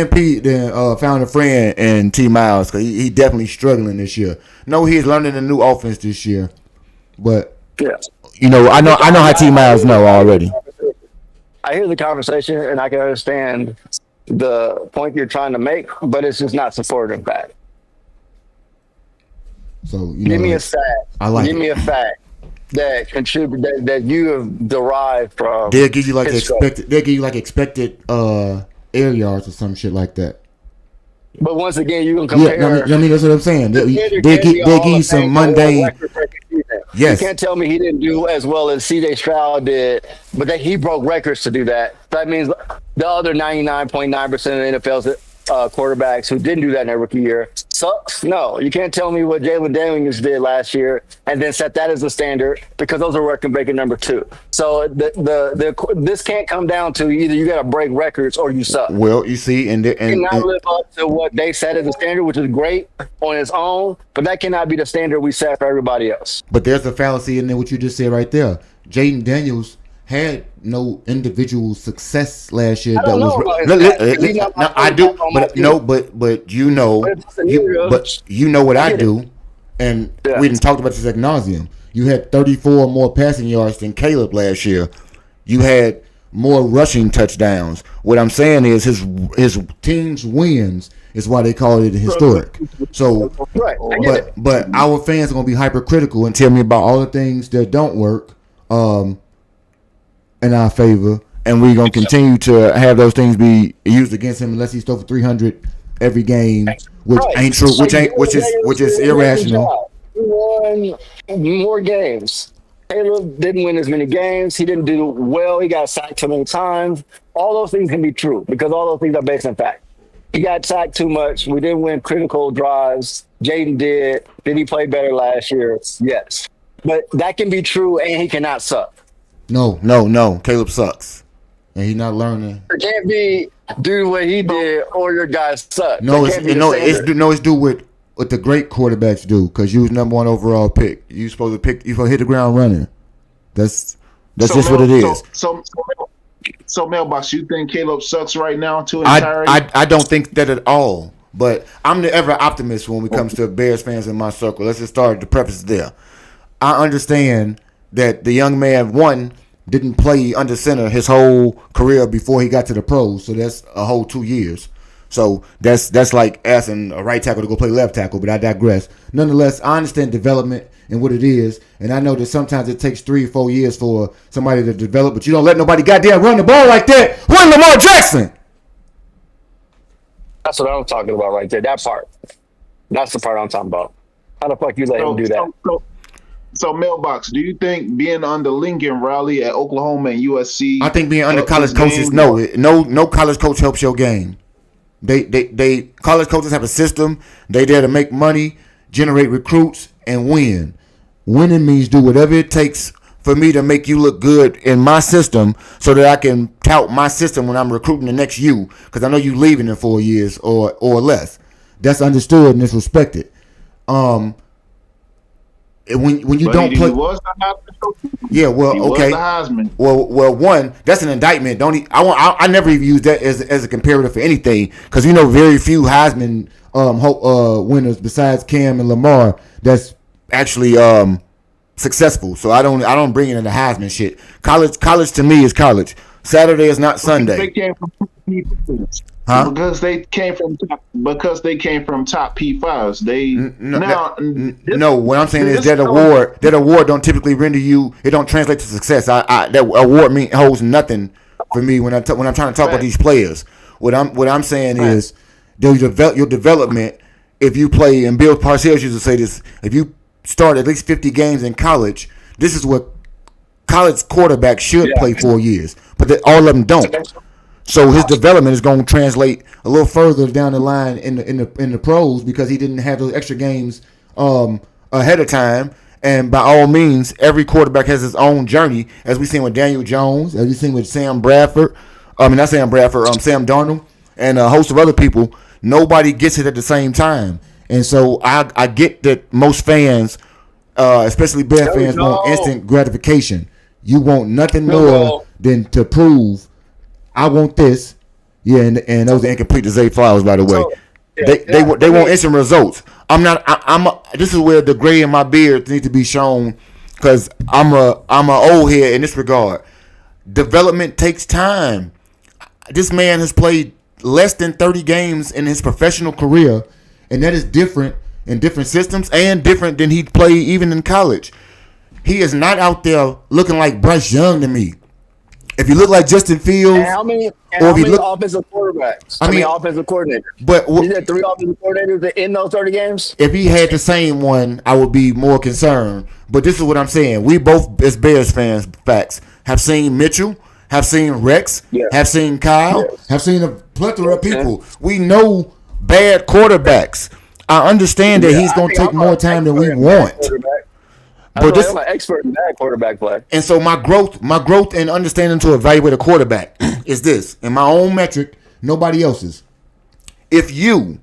P then found a friend in T Miles because he definitely struggling this year. No, he's learning a new offense this year, but I know how T Miles know already. I hear the conversation and I can understand the point you're trying to make, but it's just not supported in fact. So give me a fact. Give me a fact that contribute that you have derived from. They'll give you like expected air yards or some shit like that. But once again, you can compare. Yeah, I mean that's what I'm saying. They give you some mundane. Yes. You can't tell me he didn't do as well as C.J. Stroud did, but that he broke records to do that. That means the other 99.9% of the NFL's quarterbacks who didn't do that in their rookie year sucks. No, you can't tell me what Jalen Daniels did last year and then set that as the standard, because those are record-breaking number 2. So this can't come down to either you got to break records or you suck. Well, you see, and cannot live up to what they set as a standard, which is great on its own, but that cannot be the standard we set for everybody else. But there's a fallacy in there, what you just said right there. Jaden Daniels had no individual success last year. I do, but no, but you know, you know what I do, and we didn't talk about this ad nauseum. You had 34 more passing yards than Caleb last year. You had more rushing touchdowns. What I'm saying is his team's wins is why they call it historic. So, but our fans are gonna be hypercritical and tell me about all the things that don't work in our favor, and we're gonna continue to have those things be used against him unless he's throw for 300 every game, which ain't true, which is irrational. He won more games. Caleb didn't win as many games. He didn't do well. He got sacked too many times. All those things can be true because all those things are based on fact. He got sacked too much. We didn't win critical drives. Jaden did. Did he play better last year? Yes. But that can be true, and he cannot suck. No. Caleb sucks, and he's not learning. It can't be do what he did or your guys suck. It's do what the great quarterbacks do, because you was number 1 overall pick. You supposed to hit the ground running. That's just what it is. So Mailbox, you think Caleb sucks right now to entirety? I don't think that at all. But I'm the ever optimist when it comes to Bears fans in my circle. Let's just start the preface there. I understand that the young man, didn't play under center his whole career before he got to the pros, so that's a whole 2 years. So that's like asking a right tackle to go play left tackle, but I digress. Nonetheless, I understand development and what it is, and I know that sometimes it takes 3 or 4 years for somebody to develop, but you don't let nobody goddamn run the ball like that. Run Lamar Jackson! That's what I'm talking about right there, that part. That's the part I'm talking about. How the fuck you let him do that? So, Mailbox, do you think being under Lincoln Riley at Oklahoma and USC? I think being under college coaches, no college coach helps your game. They college coaches have a system. They there to make money, generate recruits, and win. Winning means do whatever it takes for me to make you look good in my system, so that I can tout my system when I'm recruiting the next you, because I know you leaving in 4 years or less. That's understood and it's respected. When you don't play, yeah, well, okay, well, one, that's an indictment. I never even use that as a comparative for anything, because very few Heisman winners besides Cam and Lamar that's actually successful. So I don't bring it in the Heisman shit. College to me is college. Saturday is not Sunday. They came from because they came from top P5s. No. What I'm saying is that award don't typically render you. It don't translate to success. That award holds nothing for me when I'm trying to talk about these players. What I'm saying is your development. If you play, and Bill Parcells used to say this, if you start at least 50 games in college, this is what college quarterbacks should play 4 years, but all of them don't. So his development is going to translate a little further down the line in the pros, because he didn't have those extra games ahead of time. And by all means, every quarterback has his own journey, as we've seen with Daniel Jones, as we've seen with Sam Darnold, and a host of other people. Nobody gets it at the same time. And so I get that most fans, especially Bears fans, want instant gratification. You want nothing more than to prove, I want this. Yeah, and those are incomplete to Zay Flowers, by the way. They want instant results. This is where the gray in my beard needs to be shown, because I'm a old head in this regard. Development takes time. This man has played less than 30 games in his professional career, and that is different in different systems and different than he played even in college. He is not out there looking like Bryce Young to me. If you look like Justin Fields, and how many offensive quarterbacks? How many offensive coordinators? But you had 3 offensive coordinators in those 30 games. If he had the same one, I would be more concerned. But this is what I'm saying: we both, as Bears fans, have seen Mitchell, have seen Rex, have seen Kyle, have seen a plethora of people. We know bad quarterbacks. I understand that he's going to take more time than we want. But I'm an expert in that quarterback play. And so my growth and understanding to evaluate a quarterback is this, in my own metric, nobody else's. If you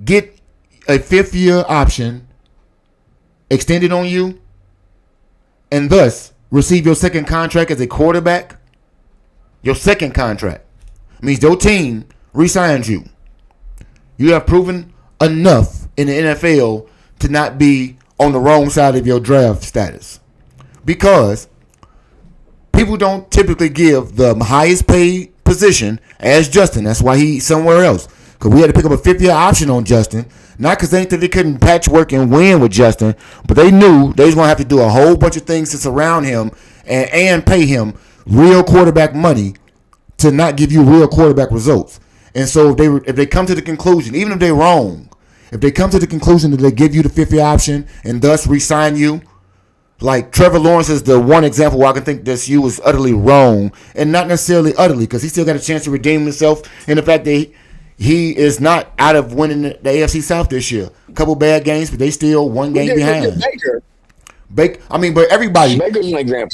get a 5th-year option extended on you, and thus receive your second contract as a quarterback, your second contract means your team re-signs you. You have proven enough in the NFL to not be on the wrong side of your draft status, because people don't typically give the highest paid position as Justin. That's why he's somewhere else, because we had to pick up a 5th-year option on Justin, not because they couldn't patchwork and win with Justin, but they knew they was going to have to do a whole bunch of things to surround him and pay him real quarterback money to not give you real quarterback results. And so if they come to the conclusion, even if they're wrong, if they come to the conclusion that they give you the 5th-year option and thus re-sign you, like Trevor Lawrence is the one example where I can think this was utterly wrong, and not necessarily utterly, because he still got a chance to redeem himself in the fact that he is not out of winning the AFC South this year. A couple bad games, but they still one game behind. But everybody,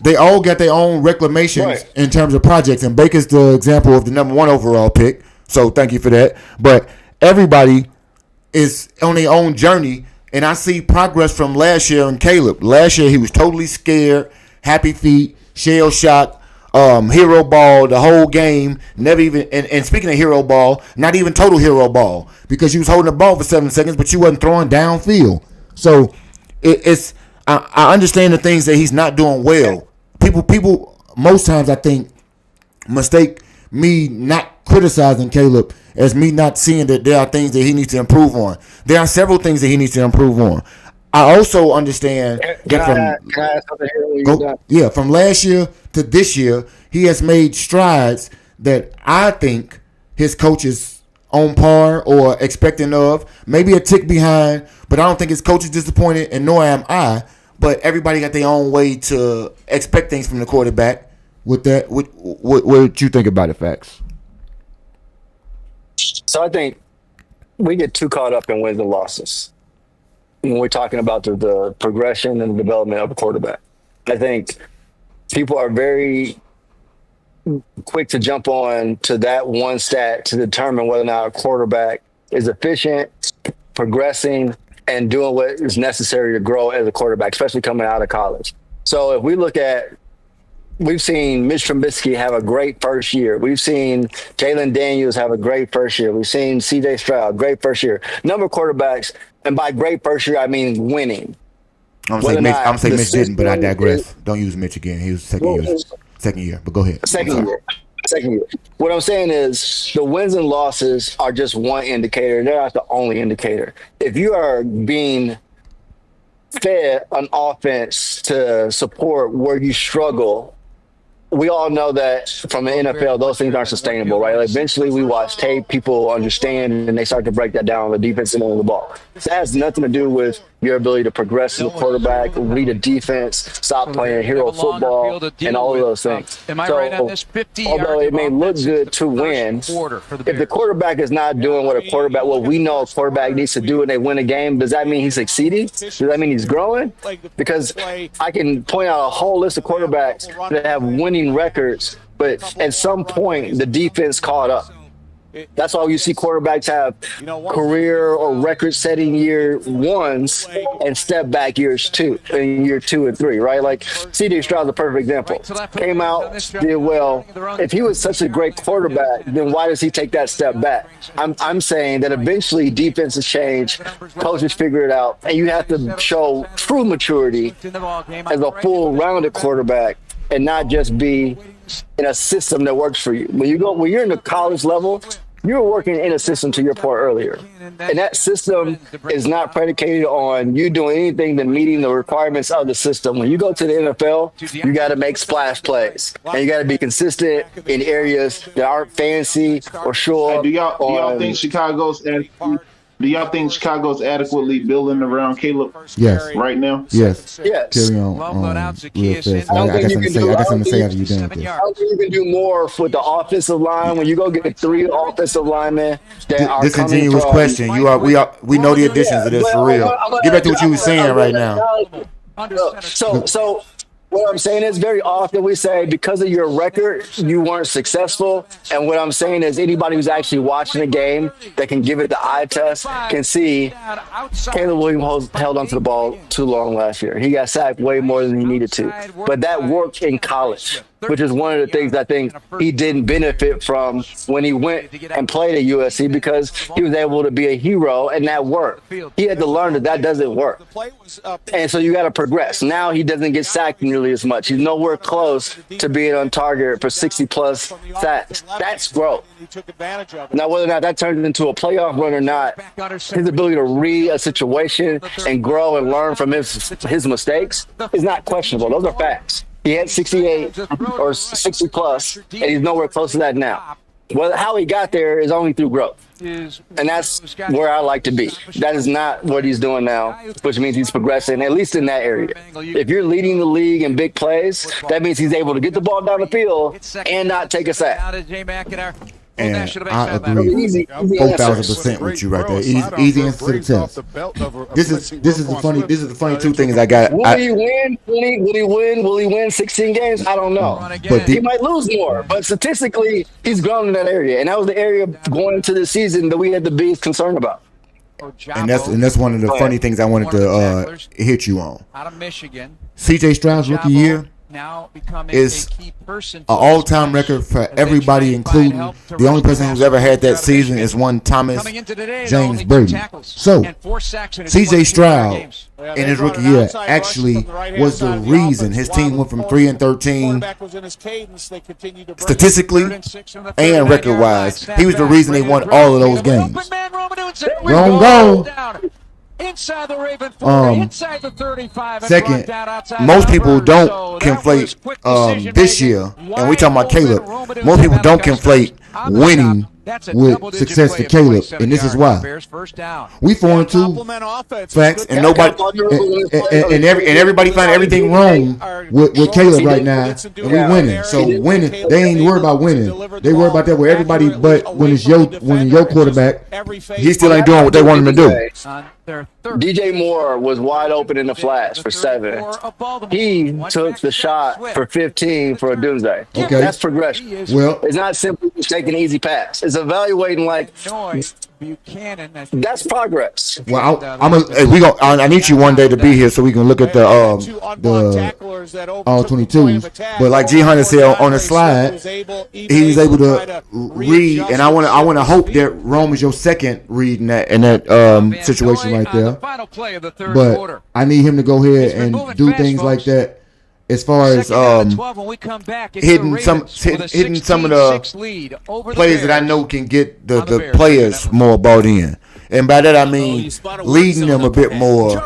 they all got their own reclamations in terms of projects, and Baker's the example of the number 1 overall pick. So thank you for that. But everybody is on their own journey, and I see progress from last year in Caleb. Last year he was totally scared, happy feet, shell shock, hero ball the whole game. Never even and speaking of hero ball, not even total hero ball, because you was holding the ball for 7 seconds, but you wasn't throwing downfield. So I understand the things that he's not doing well. People most times I think mistake me not criticizing Caleb as me not seeing that there are things that he needs to improve on. There are several things that he needs to improve on. I also understand that from last year to this year, he has made strides that I think his coach is on par or expecting of. Maybe a tick behind, but I don't think his coach is disappointed, and nor am I. But everybody got their own way to expect things from the quarterback. With that, what you think about it, Facts? So I think we get too caught up in wins and losses when we're talking about the progression and the development of a quarterback. I think people are very quick to jump on to that one stat to determine whether or not a quarterback is efficient, progressing, and doing what is necessary to grow as a quarterback, especially coming out of college. So if we look at, we've seen Mitch Trubisky have a great first year. We've seen Jalen Daniels have a great first year. We've seen C.J. Stroud, great first year. Number of quarterbacks, and by great first year, I mean winning. I'm saying Mitch didn't, but I digress. Don't use Mitch again. He was second year, but go ahead. Second year. What I'm saying is the wins and losses are just one indicator. They're not the only indicator. If you are being fed an offense to support where you struggle, we all know that from the NFL, those things aren't sustainable, right? Like eventually we watch tape, people understand, and they start to break that down on the defensive end of the ball. So that has nothing to do with your ability to progress as a quarterback, lead a defense, stop playing hero football, and all of those things. Am I right on this? 50 although it may look good to win, if the quarterback is not doing what we know a quarterback needs to do and they win a game, does that mean he's succeeding? Does that mean he's growing? Because I can point out a whole list of quarterbacks that have winning records, but at some point the defense caught up. That's why you see quarterbacks have career or record-setting year ones and step back years 2 in year 2 and 3, right? Like C.J. Stroud's a perfect example. Came out, did well. If he was such a great quarterback, then why does he take that step back? I'm saying that eventually defenses change, coaches figure it out, and you have to show true maturity as a full-rounded quarterback and not just be in a system that works for you. When you're in the college level, you're working in a system, to your point earlier, and that system is not predicated on you doing anything than meeting the requirements of the system. When you go to the NFL, you got to make splash plays, and you got to be consistent in areas that aren't fancy or sure. Hey, do y'all think Chicago's adequately building around Caleb? Yes. Right now? Yes. Yes. Carry on real fast. I got something to say after you're done with this. I don't think you can do more with the offensive line when you go get 3 offensive linemen that are Disingenuous question. We know the additions of this for real. Get back to what you were saying right now. So what I'm saying is, very often we say because of your record, you weren't successful. And what I'm saying is, anybody who's actually watching a game that can give it the eye test can see Caleb Williams held onto the ball too long last year. He got sacked way more than he needed to. But that worked in college, which is one of the things I think he didn't benefit from when he went and played at USC, because he was able to be a hero and that worked. He had to learn that doesn't work. And so you got to progress. Now he doesn't get sacked nearly as much. He's nowhere close to being on target for 60-plus sacks. That's growth. Now, whether or not that turns into a playoff run or not, his ability to read a situation and grow and learn from his mistakes is not questionable. Those are facts. He had 68 or 60 plus, and he's nowhere close to that now. Well, how he got there is only through growth. And that's where I like to be. That is not what he's doing now, which means he's progressing, at least in that area. If you're leading the league in big plays, that means he's able to get the ball down the field and not take a sack. And I agree 4,000% with you right there. Easy answer to the test. This is the funny two things I got. Will he win? Will he win 16 games? I don't know. But he might lose more. But statistically, he's grown in that area, and that was the area going into the season that we had to be concerned about. And that's one of the funny things I wanted to hit you on. Out of Michigan, C.J. Stroud's rookie year now becoming is a key person an all-time record for everybody, including the only person who's ever had that season is one Thomas James Brady. So, C.J. Stroud in his rookie year actually was the reason his team went from 3-13 statistically and record-wise. He was the reason they won all of those games. Wrong goal. Inside the Raven 40, inside the 35. Second, most people don't conflate this year, and we talking about Caleb. Most people don't conflate winning with success for Caleb, and this is why. We 4-2, facts, and nobody, and everybody find everything wrong with Caleb right now, and we winning. So winning, they ain't worried about winning. They worry about that with everybody, but when it's your quarterback, he still ain't doing what they want him to do. DJ Moore was wide open in the flats for 7. He took the shot for 15 for a doomsday. Okay. That's progression. Well, it's not simply just taking an easy pass. It's evaluating like that's progress. Well, I need you one day to be here so we can look at the all 22s. But like G Hunter said on the slide, he was able to read, and I want to hope that Rome is your second read in that situation right there. But I need him to go ahead and do things like that. As far as hitting some of the players that I know can get the players more bought in, and by that I mean leading them a bit more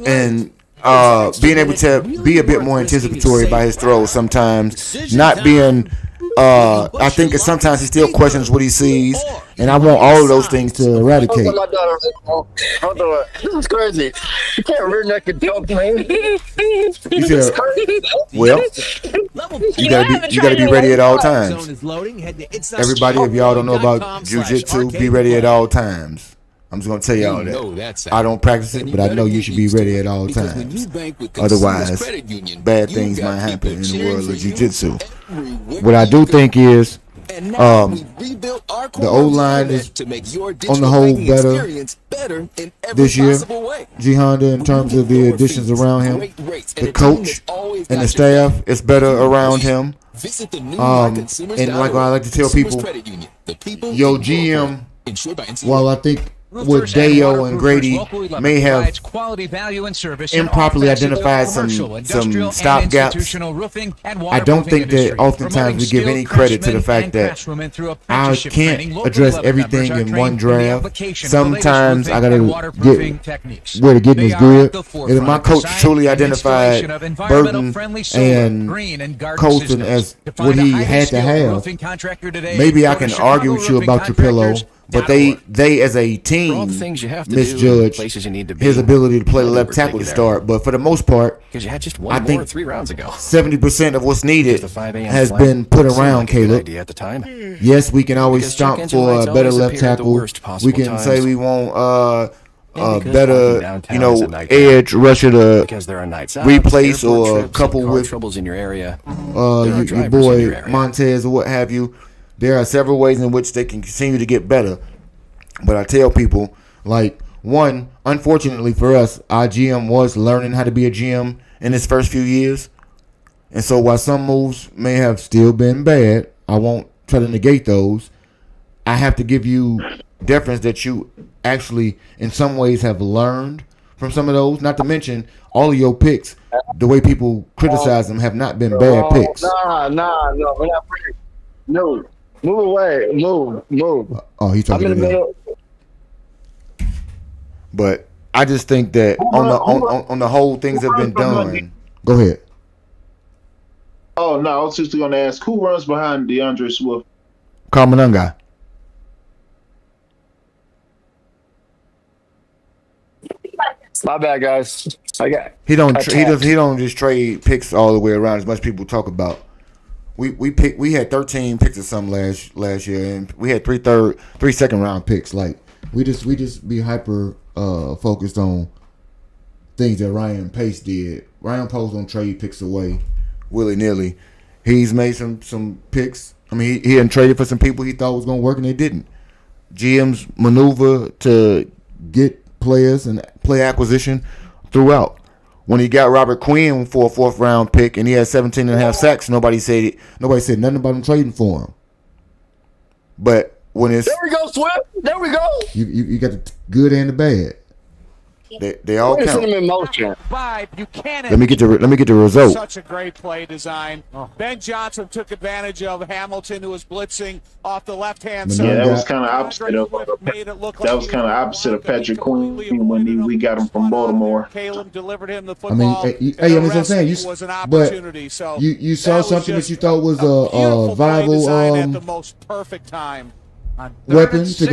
and being able to be a bit more anticipatory by his throws. Sometimes not being. I think sometimes he still questions what he sees, and I want all of those things to eradicate. This is crazy. You can't rear naked joke, man. You said, well, you gotta be ready at all times. Everybody, if y'all don't know about jiu-jitsu, be ready at all times. I'm just gonna tell y'all that. I don't practice it, but I know you should be ready at all times. Otherwise, bad things might happen in the world of jiu-jitsu. What I do think is the O-line is on the whole better this year. G Honda, in terms of the additions around him, the coach and the staff is better around him. And like I like to tell people, your GM, while I think with Deo and Grady may have quality value and service improperly identified some stop gaps. I don't think that oftentimes we give any credit to the fact that I can't address everything in one draft. Sometimes I gotta get where the getting is good. And if my coach truly identified Burton and Colton as what he had to have, maybe I can argue with you about your pillow. But they as a team misjudged his ability to play the left tackle to start. But for the most part, I think 70% of what's needed has been put around Caleb. Yes, we can always stomp for a better left tackle. We can say we want better, edge rusher to replace or couple with your boy Montez or what have you. There are several ways in which they can continue to get better. But I tell people, one, unfortunately for us, our GM was learning how to be a GM in his first few years. And so while some moves may have still been bad, I won't try to negate those. I have to give you deference that you actually, in some ways, have learned from some of those. Not to mention, all of your picks, the way people criticize them, have not been bad picks. No, we're not picking. No. Move away. Move. Oh, he's talking I'm in the middle. But I just think that on the whole things have been done. Go ahead. Oh, no, I was just going to ask, who runs behind DeAndre Swift? Kamanunga. My bad, guys. He don't just trade picks all the way around as much people talk about. We had 13 picks or something last year, and we had three second round picks. We just be hyper focused on things that Ryan Pace did. Ryan Pace don't trade picks away willy nilly. He's made some picks. I mean, he had traded for some people he thought was gonna work and they didn't. GM's maneuver to get players and play acquisition throughout. When he got Robert Quinn for a 4th round pick and he had 17.5 sacks, nobody said nothing about him trading for him. But when it's there we go, Swift. There we go. You got the good and the bad. They all count. In motion. Let me get the result. Such a great play design. Ben Johnson took advantage of Hamilton, who was blitzing off the left-hand side. Yeah, that was kind of opposite of Patrick Queen when we got him from Baltimore. Caleb delivered him the football. I mean, what I'm saying. You saw something that you thought was a viable at the most perfect time. Weapon to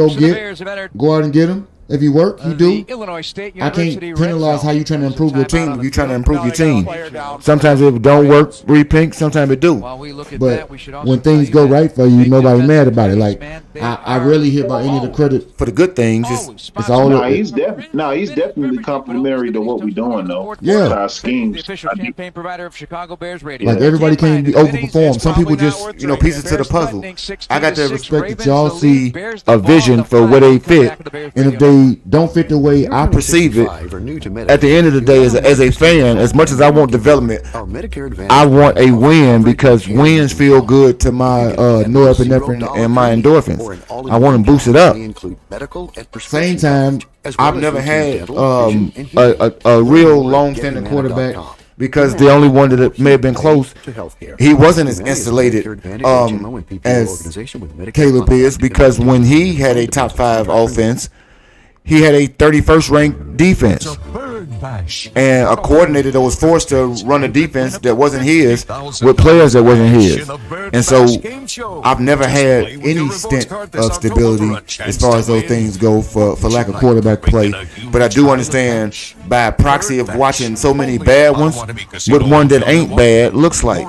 go out and get him. If you work, you do. Illinois State I can't University penalize how you trying to improve your team if you're trying to improve your team. Sometimes it don't work, repink. Sometimes it do. But when things go right for you, nobody mad about it. I rarely hear about any of the credit for the good things. It's all. He's definitely complimentary to what we're doing though. Yeah. Our schemes. The official campaign provider of Chicago Bears Radio. Everybody can't be overperformed. Some people just pieces to the puzzle. I got to respect that y'all see a vision for where they fit, and if they don't fit the way I perceive it, at the end of the day, as a fan, as much as I want development, I want a win because wins feel good to my norepinephrine and my endorphins. I want to boost it up. Same time, I've never had a real long-standing quarterback because the only one that may have been close, he wasn't as insulated as Caleb is, because when he had a top 5 offense, he had a 31st ranked defense and a coordinator that was forced to run a defense that wasn't his with players that wasn't his. And so I've never had any stint of stability as far as those things go for lack of quarterback play. But I do understand by proxy of watching so many bad ones what one that ain't bad looks like.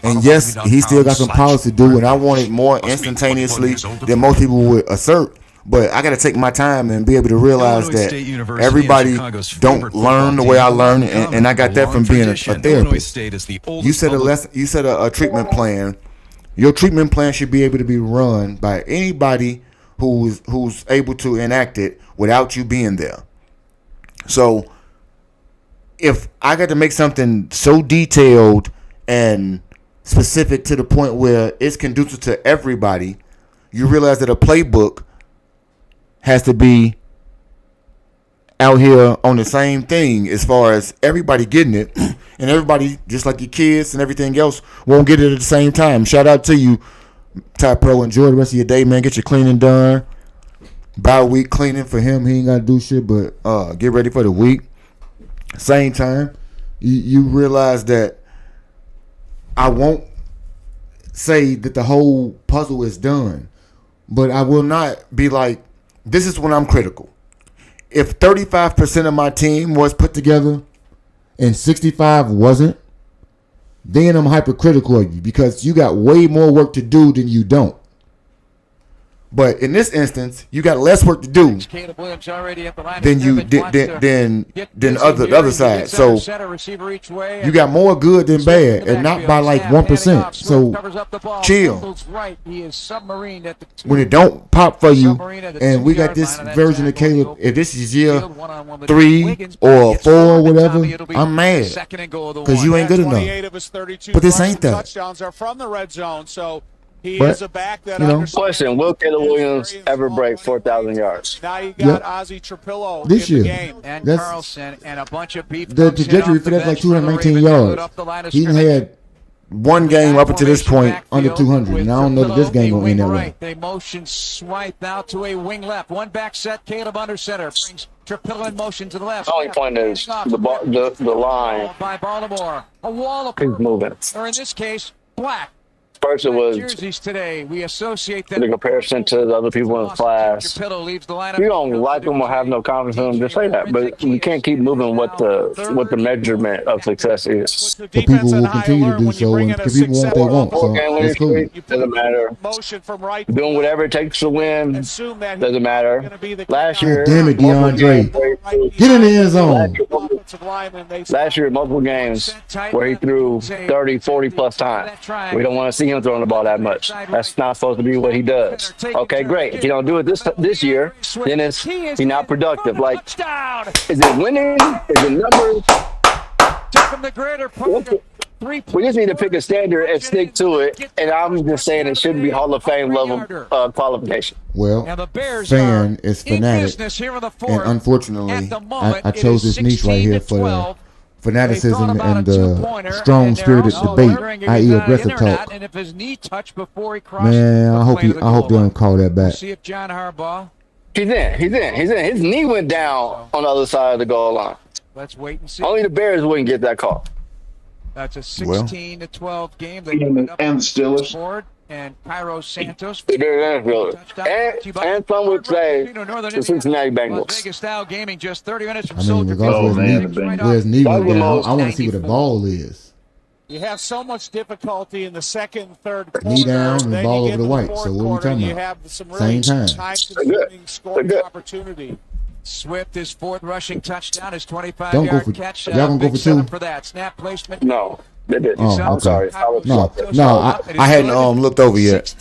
And yes, he still got some polish to do, and I want it more instantaneously than most people would assert. But I got to take my time and be able to realize that everybody don't learn the way I learn, and I got that from being a therapist. You said a treatment plan. Your treatment plan should be able to be run by anybody who's able to enact it without you being there. So if I got to make something so detailed and specific to the point where it's conducive to everybody, you realize that a playbook has to be out here on the same thing as far as everybody getting it, and everybody, just like your kids and everything else, won't get it at the same time. Shout out to you, Ty Pro. Enjoy the rest of your day, man. Get your cleaning done. Bi-week cleaning for him. He ain't got to do shit, but get ready for the week. Same time, you realize that I won't say that the whole puzzle is done, but I will not be like, this is when I'm critical. If 35% of my team was put together and 65 wasn't, then I'm hypercritical of you because you got way more work to do than you don't. But in this instance, you got less work to do than you than the other side. So you got more good than bad, and not by like 1%. So chill. When it don't pop for you, and we got this version of Caleb, if this is year 3 or 4 or whatever, I'm mad because you ain't good enough. But this ain't that. Touchdowns are from the red zone, so. He But, is a back that Question: will Caleb Williams ever break 4,000 yards? Now you got Ozzie Trapillo this in year. the game. And That's Carlson and a bunch of beef. the trajectory for that's like 219 yards. He had one game up until this point under 200, and I don't know that this game will end that way. They motion swipe out to a wing left. One back set. Caleb under center brings Trapillo in motion to the left. The only point is the line. By Baltimore, a wall of He's moving. or in this case, black. First, it was jerseys today. We associate them the comparison to the other people in the class. If you don't like them or have no confidence in them, just say that. But you can't keep moving what the measurement of success is. But people will continue to do so, and if people want what they want. So it's cool. Doesn't matter. Doing whatever it takes to win doesn't matter. Last year, damn it, DeAndre, get in the end zone. Last year, multiple games where he threw 30, 40 plus times. We don't want to see him throwing the ball that much. That's not supposed to be what he does. Okay, great. If you don't do it this year, then he's not productive. Like, is it winning? Is it numbers? We just need to pick a standard and stick to it. And I'm just saying it shouldn't be Hall of Fame level qualification. Well, fan is fanatic, and unfortunately, I chose this niche right here for the fanaticism and the strong-spirited debate, i.e., aggressive talk. Man, I hope they don't call that back. See if John Harbaugh. He's in. His knee went down on the other side of the goal line. Let's wait and see. Only the Bears wouldn't get that call. That's a 16-12 game. They and the Steelers. And Cairo Santos. And some would say the Cincinnati Bengals. Vegas style gaming just 30 minutes from regardless where his knee went down, I want to see what the ball is. You have so much difficulty in the second and third quarter. Knee down and ball over the white. So what are we talking you about? have some really Same time. time-consuming scoring opportunity. Swift, his fourth rushing touchdown, his 25-yard catch. Y'all gonna go for two? For that snap placement. No. They did. Oh, I'm okay. sorry. I hadn't looked over yet.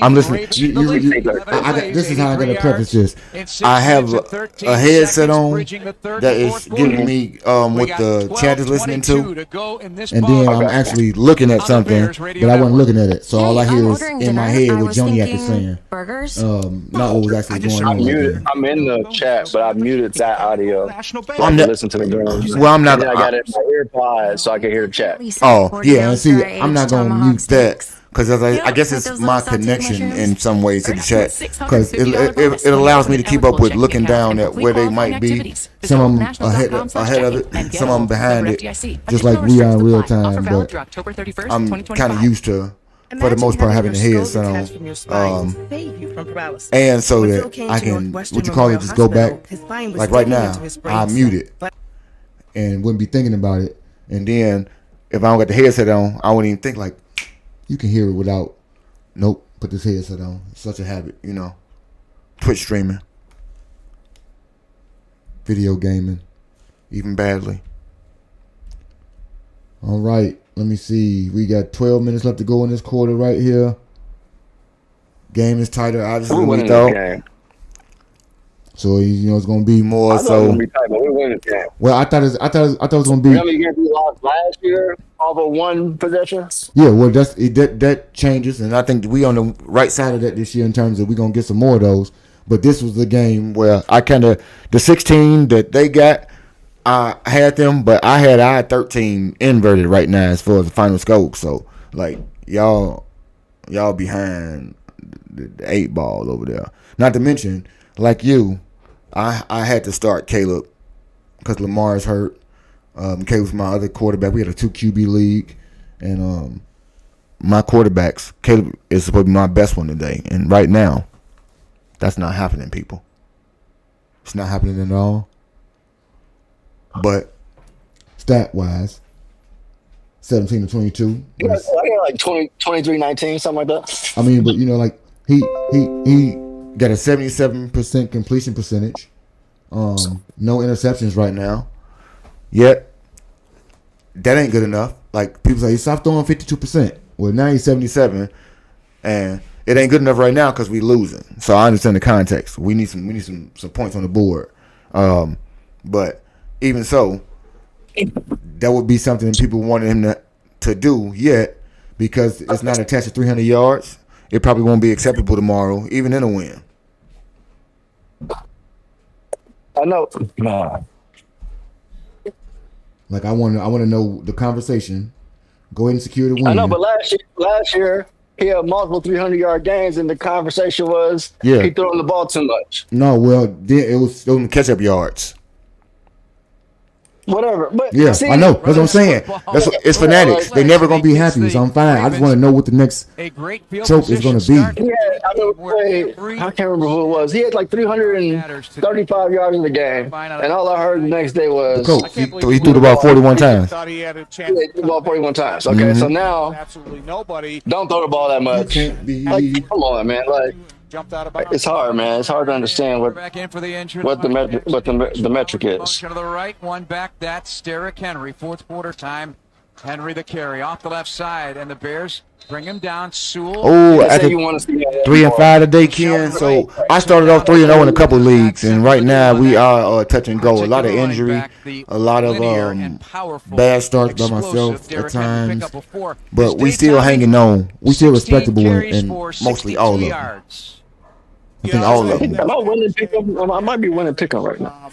I'm listening. This is how I gotta preface this. I have a headset on that is giving me what the chat is listening to, and then I'm actually looking at something, but I wasn't looking at it. So all I hear is in my head what Joniak is saying. Not what was actually going on. I'm in the chat, but I muted that audio. I'm listen to the game. Well, I'm not. I got it in my earpods so I can hear the chat. Oh yeah, and see, I'm not gonna mute that because I guess it's my connection in some ways to the chat because it allows me to keep up with looking down at where they might be. Some of them ahead of it, some of them behind it, just like we are in real time. But I'm kind of used to, for the most part, having the headset on, and so that I can, just go back. Like right now, I mute it and wouldn't be thinking about it, and then. If I don't got the headset on, I wouldn't even think like, you can hear it without, nope, put this headset on. It's such a habit, Twitch streaming, video gaming, even badly. All right, let me see. We got 12 minutes left to go in this quarter right here. Game is tighter, obviously, than we thought. So it's gonna be more. Well, I thought it was gonna be. You know how many games we lost last year over one possession? Yeah, well, that changes, and I think we on the right side of that this year in terms of we're gonna get some more of those. But this was the game where I the 16 that they got, I had them, but I had 13 inverted right now as far as the final scope. So like y'all behind the 8 ball over there. Not to mention, like you, I had to start Caleb because Lamar is hurt. Caleb's my other quarterback. We had a 2 QB league, and my quarterbacks, Caleb is supposed to be my best one today, and right now, that's not happening, people. It's not happening at all. But stat-wise, 17-22. I got like 23-19, something like that. I mean, but like he got a 77% completion percentage. No interceptions right now. Yet that ain't good enough. Like people say, he stopped throwing 52%. Well, now he's 77, and it ain't good enough right now because we losing. So I understand the context. We need some points on the board. But even so, that would be something people wanted him to do yet, because it's not attached to 300 yards. It probably won't be acceptable tomorrow, even in a win. I know. Nah. Like I want to know the conversation. Go ahead and secure the win. I know, but last year he had multiple 300-yard games, and the conversation was he throwing the ball too much. No, well, then it was catch-up yards. Whatever, but yeah, see, I know. That's what I'm saying. It's fanatics. They never gonna be happy, so I'm fine. I just want to know what the next trope is gonna be. Yeah, I can't remember who it was. He had like 335 yards in the game, and all I heard the next day was he threw the ball 41 times. Thought he had a chance. He threw the ball 41 times. Okay, so now absolutely nobody. Don't throw the ball that much. Like, come on, man. Like. It's hard, man. It's hard to understand what the metric is. Motion to the right, one back. That's Derrick Henry. Fourth quarter time. Henry the carry off the left side, and the Bears bring him down. Sewell. Oh, after 3-5 today, Ken. So I started off 3-0 in a couple leagues, and right now we are touch and go. A lot of injury, a lot of bad starts by myself at times, but we still hanging on. We still respectable in mostly all of them. I think all of them. I might be winning pickup right now.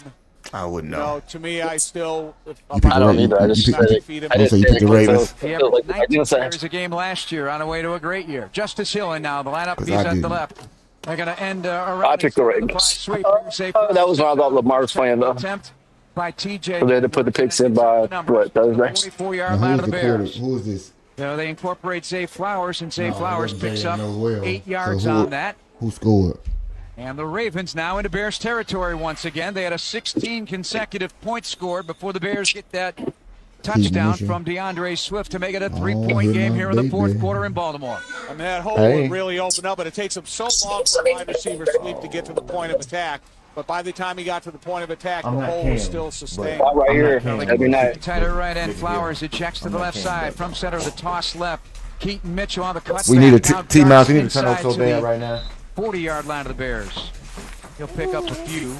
I wouldn't know. To me, I still. I don't either. I just picked the Ravens. He averaged 19 carries a game last year on the way to a great year. Justice Hill, and now the lineup is at the left. They're going to end around. I picked the Ravens. That was when I thought Lamar was playing, though. By TJ. So they had to put the picks in by Thursday. 44-yard line of the Bears. Who is this? They incorporate Zay Flowers, and Zay Flowers picks up 8 yards on that. Who scored? And the Ravens now into Bears territory once again. They had a 16 consecutive points scored before the Bears get that touchdown from DeAndre Swift to make it a 3-point game here in the fourth quarter in Baltimore. I mean, that hole would really open up, but it takes him so long for a wide receiver sweep to get to the point of attack. But by the time he got to the point of attack, the hole was still sustained. Right here, every night. Tighter right end, Flowers. It checks to the left side from center of the toss left. Keaton Mitchell on the cutback. We need a T-Mouse. We need to turn off so bad right now. 40-yard line of the Bears. He'll pick up a few.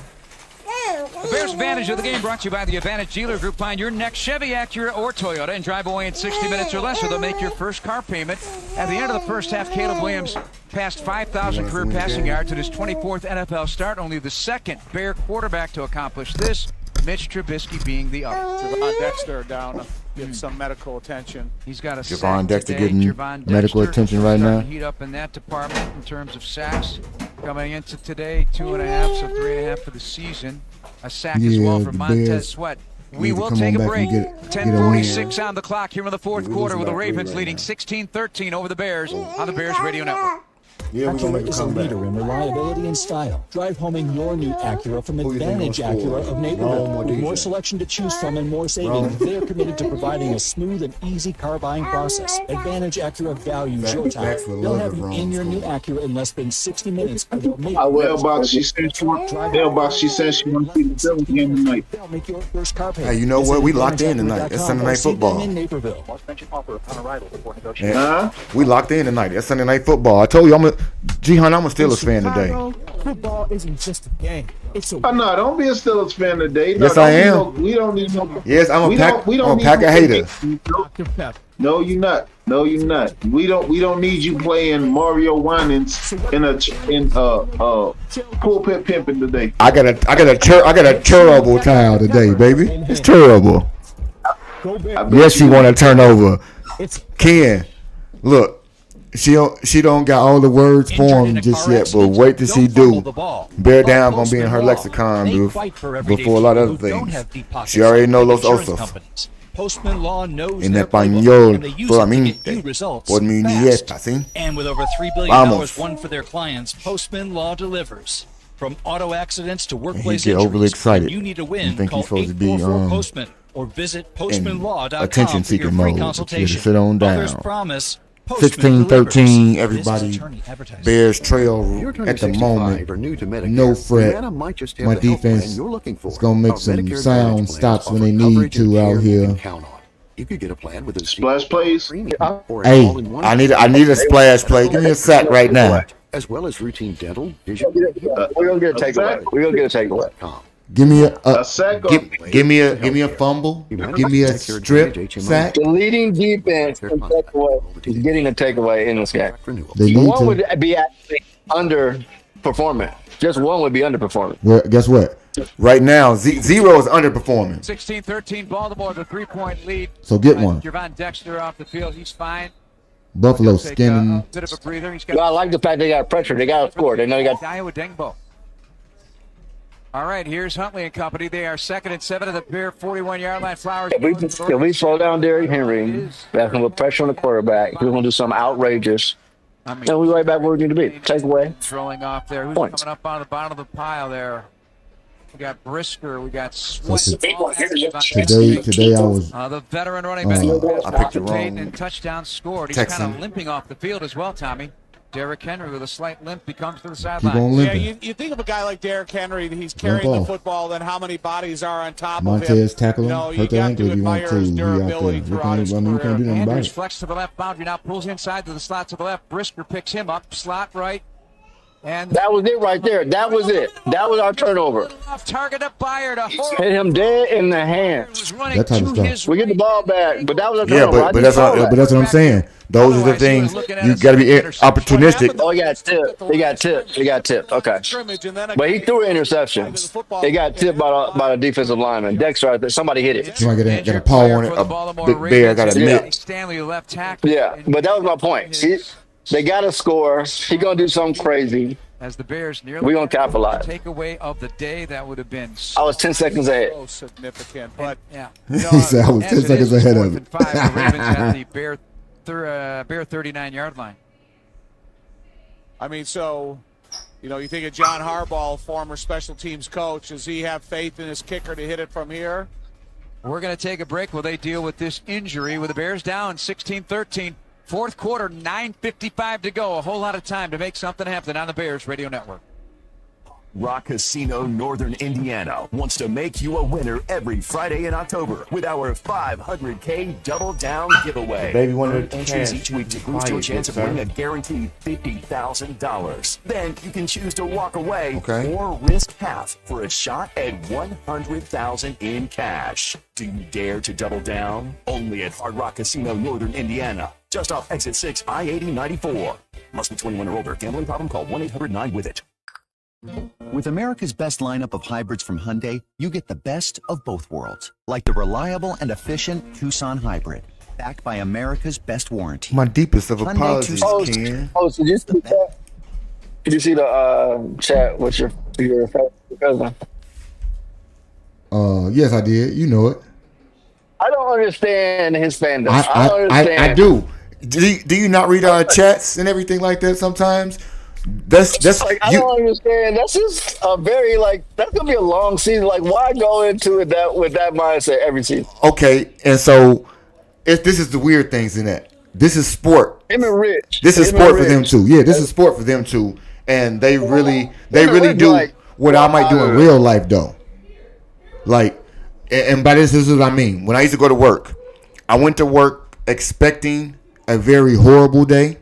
The Bears Advantage of the game brought to you by the Advantage Dealer Group. Find your next Chevy, Acura, or Toyota and drive away in 60 minutes or less, or they'll make your first car payment. At the end of the first half, Caleb Williams passed 5,000 career passing yards at his 24th NFL start. Only the second Bear quarterback to accomplish this. Mitch Trubisky being the other. Javon Dexter down, getting some medical attention. He's got a Javon Dexter today. getting medical attention right now. Heat up in that department in terms of sacks. Coming into today, 2.5, so 3.5 for the season. A sack as well from Montez Sweat. We will take a break. 10:46 on the clock here in the fourth quarter with the Ravens leading 16-13 over the Bears on the Bears Radio Network. Acura is a leader in reliability and style. Drive home in your new Acura from Advantage Acura of Naperville. With more selection to choose from and more savings, they are committed to providing a smooth and easy car buying process. Advantage Acura values your time. They'll have you in your new Acura in less than 60 minutes. Mailbox, she said she wants to see the Bills game tonight. They'll make your first car payment. Hey, you know what? We locked in tonight. It's Sunday Night Football. In Naperville. We locked in tonight. It's Sunday Night Football. I told you G-Hunt, I'm a Steelers fan today. Football isn't just a game. It's a Oh, no, don't be a Steelers fan today. No, Yes, I am. We don't need no. Yes, I'm a Packer hater. No, you're not. No, you're not. We don't need you playing Mario Winans in pulpit pimping today. I got a terrible towel today, baby. It's terrible. Yes, she want to turn over. Ken, look. She don't got all the words formed just yet, but wait till she do. Bear down gonna be in her lexicon before a lot of other things. She already know los osos. Postman Law knows En their español playbook, and they use it to get you solamente results por mi fast. nieta, ¿sí? And with over $3 billion Vamos. won for their clients, Postman Law delivers. From auto accidents to And workplace he get overly injuries, excited. you need to You win. think Call he's supposed to be 844 Postman or visit in postmanlaw.com attention for your seeking free mode. consultation. You sit on down. Others promise. Postman 16-13, delivers. everybody. This is attorney advertising. Bears trail You're turning at the 65 moment. or new to Medicare. No fret. Humana might just have My the health plan defense you're looking for. is gonna make Our some Medicare sound Advantage stops plans when they offer need coverage and to care out you here. can count on. You could get a plan with a Splash plays. or Hey, all-in-one I need a splash play. Give me a sack right now. as well as routine dental, vision. We're gonna get a takeaway. We're gonna get a takeaway. Give me A sack. give me a fumble. Give me a strip sack. The leading defense in takeaway is getting a takeaway in this game. They need One to. would be actually underperforming. Just one would be underperforming. Well, guess what? Right now, zero is underperforming. 16-13 Baltimore, the 3-point lead. So get one. Javon Dexter off the field. He's fine. Buffalo Take skinning. a bit of a breather. He's got Well, I like the fact they got pressure. They got to score. They know they got. Iowa Dengbo. All right, here's Huntley and company. They are 2nd and 7 at the Bear 41-yard line. Flowers. If we slow down Derrick Henry, that's going to put pressure on the quarterback. We're going to do something outrageous. And we're right back where we need to be. Take away. Throwing off there. Who's Points. coming up on the bottom of the pile there? We got Brisker. We got Sweat. Today I was. The veteran running back. I picked the Payton wrong and touchdown scored. He's Texan. kind of limping off the field as well, Tommy. Derrick Henry with a slight limp. He comes to the Keep on sideline. Yeah, limping. you think of a guy like Derrick Henry, that he's carrying the ball. football, then how many bodies are on top of him. Montez tackle him. You know, you Hurt that got ankle to if you want admire to. his He out there. durability You throughout his can't do nothing career. about Andrews it. flex to the left boundary. Now pulls inside to the slot to the left. Brisker picks him up. Slot right. And That was it right there. That was it. That was our turnover. off target to Byard. A Hit him dead in the hands. That type of stuff. We get the ball back, but that was a Yeah, turnover. but that's what I'm saying. Those are the things you got to be opportunistic. Oh, he got tipped. He got tipped. He got tipped. Okay. But he threw an interception. He got tipped by a defensive lineman. Dexter out there. Somebody hit it. Somebody got a paw on it. A big bear got a mitt. Stanley left tackle. Yeah, but that was my point. See, they got to score. He going to do something crazy. As the Bears nearly We gonna capitalize. Takeaway of the day, that would have been. I was 10 seconds ahead. So significant, but yeah. He said I was 10 seconds ahead of it. 5, the Ravens at the Bear 39-yard line. I mean, so, you know, you think of John Harbaugh, former special teams coach. Does he have faith in his kicker to hit it from here? We're going to take a break while they deal with this injury with the Bears down 16-13. Fourth quarter, 9:55 to go. A whole lot of time to make something happen on the Bears Radio Network. Rock Casino Northern Indiana wants to make you a winner every Friday in October with our $500K Double Down giveaway. Baby wanted Earn to entries each week to boost your chance of winning a guaranteed $50,000. Then you can choose to walk away or risk half for a shot at $100,000 in cash. Do you dare to double down? Only at Hard Rock Casino Northern Indiana. Just off exit 6, I-80-94. Must be 21 or older. Gambling problem? Call 1-800-9-WITH-IT. With America's best lineup of hybrids from Hyundai, you get the best of both worlds. Like the reliable and efficient Tucson Hybrid, backed by America's best warranty. My deepest of Hyundai apologies, Tucson- Ken. Did you see that? Did you see the chat with your cousin? Yes, I did. You know it. I don't understand his fandom. I don't understand. I do. Do you not read our chats and everything like that sometimes? That's like, I don't understand. That's just a very that's gonna be a long season. Like, why go into it with that mindset every season? okay. And so, this is the weird things in that. This is sport. Him and Rich. This is sport for them too. Yeah, this is sport for them too. And they really do what I might do in real life though. Like, and by this is what I mean. When I used to go to work, I went to work expecting a very horrible day.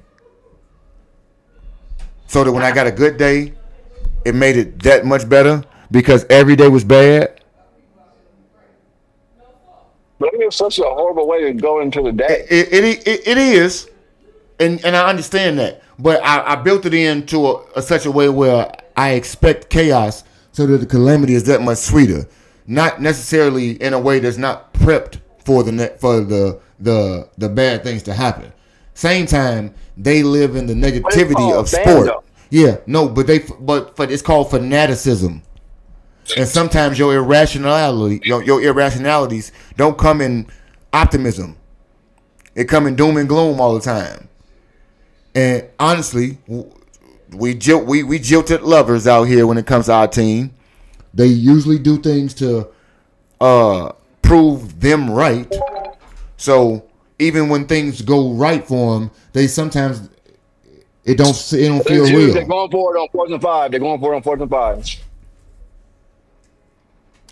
so that when I got a good day, it made it that much better because every day was bad. But it's such a horrible way to go into the day. It is, and I understand that. But I built it into such a way where I expect chaos so that the calamity is that much sweeter. Not necessarily in a way that's not prepped for the bad things to happen. Same time, they live in the negativity of sport. Yeah, no, but it's called fanaticism. And sometimes your irrationalities don't come in optimism. It come in doom and gloom all the time. And honestly, we jilted lovers out here when it comes to our team. They usually do things to prove them right. So even when things go right for them, they sometimes it don't feel real. They're going for it on 4th and 5. They're going for it on 4th and 5.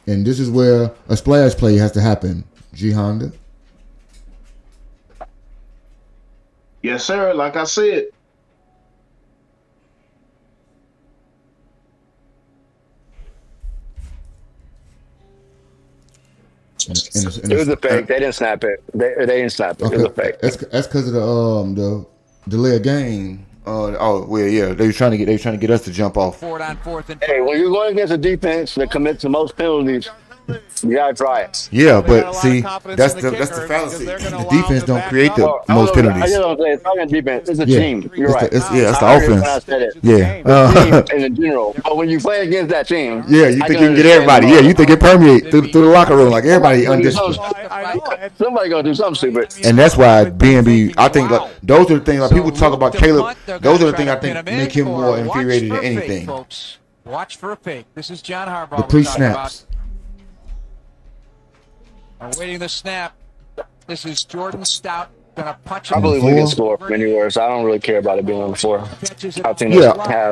And this is where a splash play has to happen. G Honda. Yes, sir. Like I said. It was a fake. They didn't snap it. They didn't snap it. Okay. It was a fake. That's because of the delay of game. They were trying to get us to jump off. Hey, when you're going against a defense that commits the most penalties, you gotta try it. Yeah, but see, that's the fallacy. The defense don't create the most penalties. I just don't say it's not a defense. It's a team. You're right. It's the offense. I said it. Yeah. In general, but when you play against that team, yeah, you think you can get everybody. Yeah, you think it permeate through the locker room like everybody undisciplined. Somebody gonna do something stupid. And that's why BNB. I think like those are the things. Like people talk about Caleb. Those are the things I think make him more infuriated than anything. Folks, watch for a fake. This is John Harbaugh. The pre-snaps. Awaiting the snap. This is Jordan Stout. Gonna punch. I believe we can score from anywhere, so I don't really care about it being on the floor.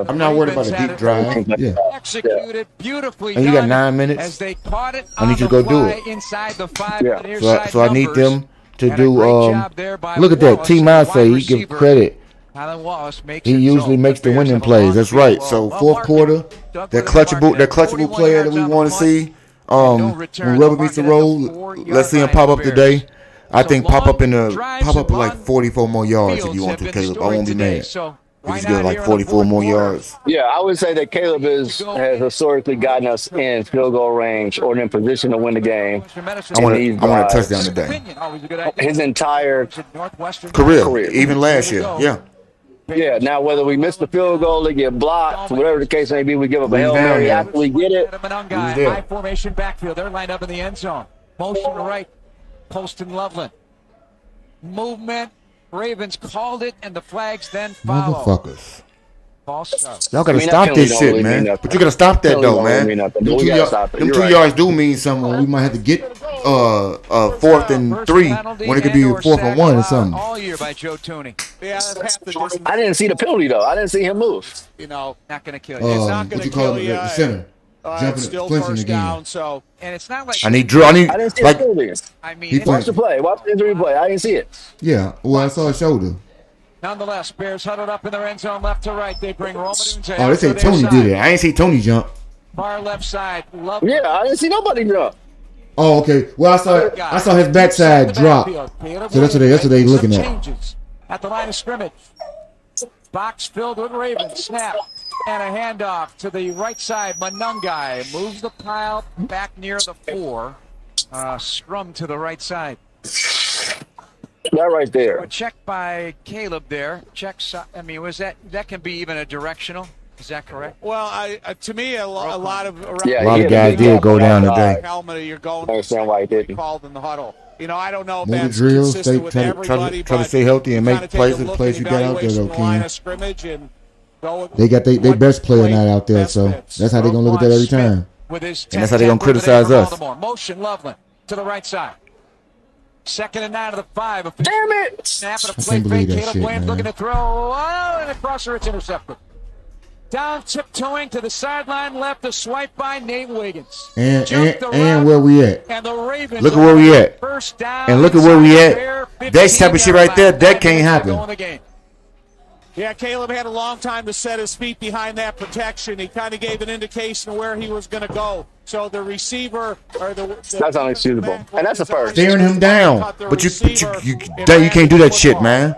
I'm not worried about a deep drive. Yeah. Executed beautifully. And you got 9 minutes. As they caught it I need you to go do it. Inside the 5. So I need them to do. Look at that. T. Miles say he give credit. He usually makes the winning plays. That's right. So fourth quarter, that clutchable player that we want to see. When rubber meets the road, let's see him pop up today. I think pop up like 44 more yards if you want to, Caleb. I won't be mad. If he's got like 44 more yards. Yeah, I would say that Caleb has historically gotten us in field goal range or in position to win the game. I want a touchdown today. His entire career, even last year. Yeah. Yeah, now whether we miss the field goal, they get blocked, whatever the case may be, we give up a Hail Mary after we get it. High formation backfield. They're lined up in the end zone. Motion to right. Poston Loveland. Movement. Ravens called it, and the flags then follow. Motherfuckers. False start. Y'all gotta stop this shit, man. But you gotta stop that though, man. Them 2 yards do mean something. We might have to get 4th and 3 when it could be 4th and 1 or something. All year by Joe Tooney. Yeah, I didn't see the penalty though. I didn't see him move. Not gonna kill you. It's not gonna kill you. The center. Jumping, still flinching first again. down, so and it's not like I need Drew. I didn't see like. I mean, watch the play. Watch the injury play. I didn't see it. Yeah, well, I saw a shoulder. Nonetheless, Bears huddled up in their end zone, left to right. They bring Roman Unze. Oh, they say Tony did it. I ain't see Tony jump. Far left side. Yeah, I didn't see nobody jump. Oh, okay. Well, I saw his backside drop. So that's what they looking at. At the line of scrimmage. Box filled with Ravens. Snap. And a handoff to the right side. Manungai moves the pile back near the 4. Scrum to the right side. That right there. A check by Caleb there. I mean, was that can be even a directional? Is that correct? Well, to me, a lot of guys did go down today. Helmet, you're going. I understand why he didn't. Called in the huddle. I don't know if Move that's drills, consistent with everybody. Try to stay healthy and make plays with the plays you got out there, though, Ken. They got their best player night out there, so that's how they're going to look at that every time. And that's how they're going to criticize us. Motion Loveland to the right side. 2nd and 9 of the 5. Damn it! Snap and a play fake. Caleb Williams looking to throw. Oh, and a crosser, it's intercepted. Down tiptoeing to the sideline left, a swipe by Nate Wiggins. And where we at? And the Ravens look at where we at. First down and look at where we at. That type of shit right there, that can't happen. Yeah, Caleb had a long time to set his feet behind that protection. He kind of gave an indication of where he was going to go. So the receiver or that's unexcusable, and that's the first. Staring him down, but you can't do that shit, man.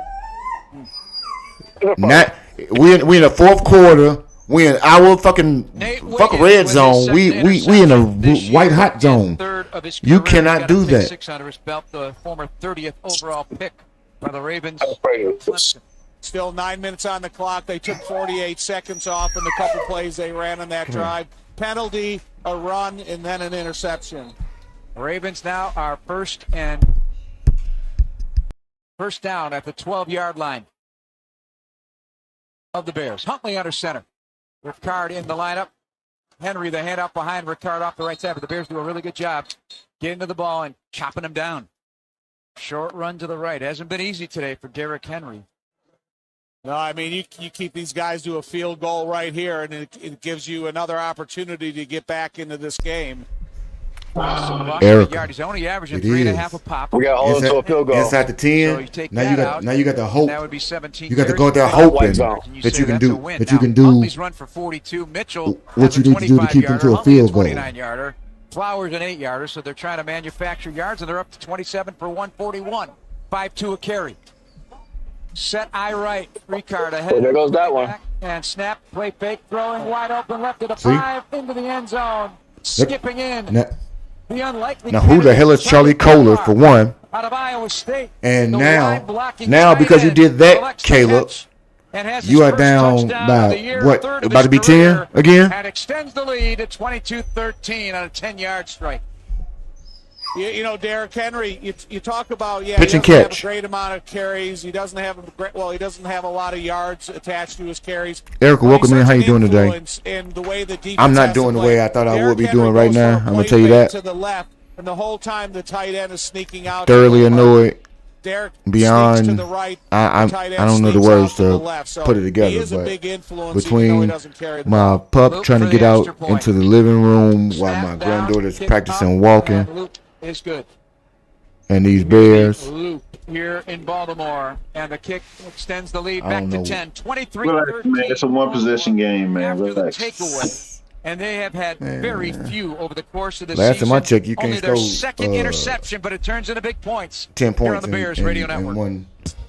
Not we in the fourth quarter. We in our fucking red zone. We in a white hot zone. You cannot do that. 6 under his belt, the former 30th overall pick by the Ravens. Still 9 minutes on the clock. They took 48 seconds off in the couple plays they ran on that drive. Penalty, a run, and then an interception. Ravens now are first down at the 12-yard line of the Bears. Huntley under center. Ricard in the lineup. Henry, the handoff behind Ricard off the right side, but the Bears do a really good job getting to the ball and chopping him down. Short run to the right. Hasn't been easy today for Derrick Henry. No, I mean, you keep these guys to a field goal right here, and it gives you another opportunity to get back into this game. Eric, he's only averaging 3.5 a pop. We got to hold him to a field goal. Inside the 10. So now you got the hope. That would be 17. You got to go out there hoping that you can do. Huntley's run for 42. Mitchell what you need to do to keep him to a field goal. 29-yarder. Flowers an 8-yarder, so they're trying to manufacture yards, and they're up to 27 for 141. 5-2 a carry. Set eye right. Ricard ahead. There goes that one. And snap, play fake, throwing wide open left at the 5 into the end zone. Skipping in. The unlikely. Now who the hell is Charlie Kohler for one? Out of Iowa State. And now because you did that, Caleb, you are down by what? About to be 10 again? And extends the lead at 22-13 on a 10-yard strike. You know, Derrick Henry, you talk about, pitch and he doesn't catch. have a great amount of carries. He doesn't have a lot of yards attached to his carries. Erica, welcome in. How you doing today? In the way the I'm not doing the way I thought I would be doing right now. I'm going to tell you that. To the left, and the whole time the tight end is sneaking out. Thoroughly annoyed. Derrick beyond to the right, I don't know the words to put it together, but between my pup trying to get out into the living room while my granddaughter's practicing walking is good. And these Bears here in Baltimore, and the kick extends the lead back to 10. 23. It's a one possession game, man. After the takeaway, and they have had very few over the course of the last season. Time I checked, you can't only their score second interception, but it turns into big points. 10 points here on the Bears Radio Network. One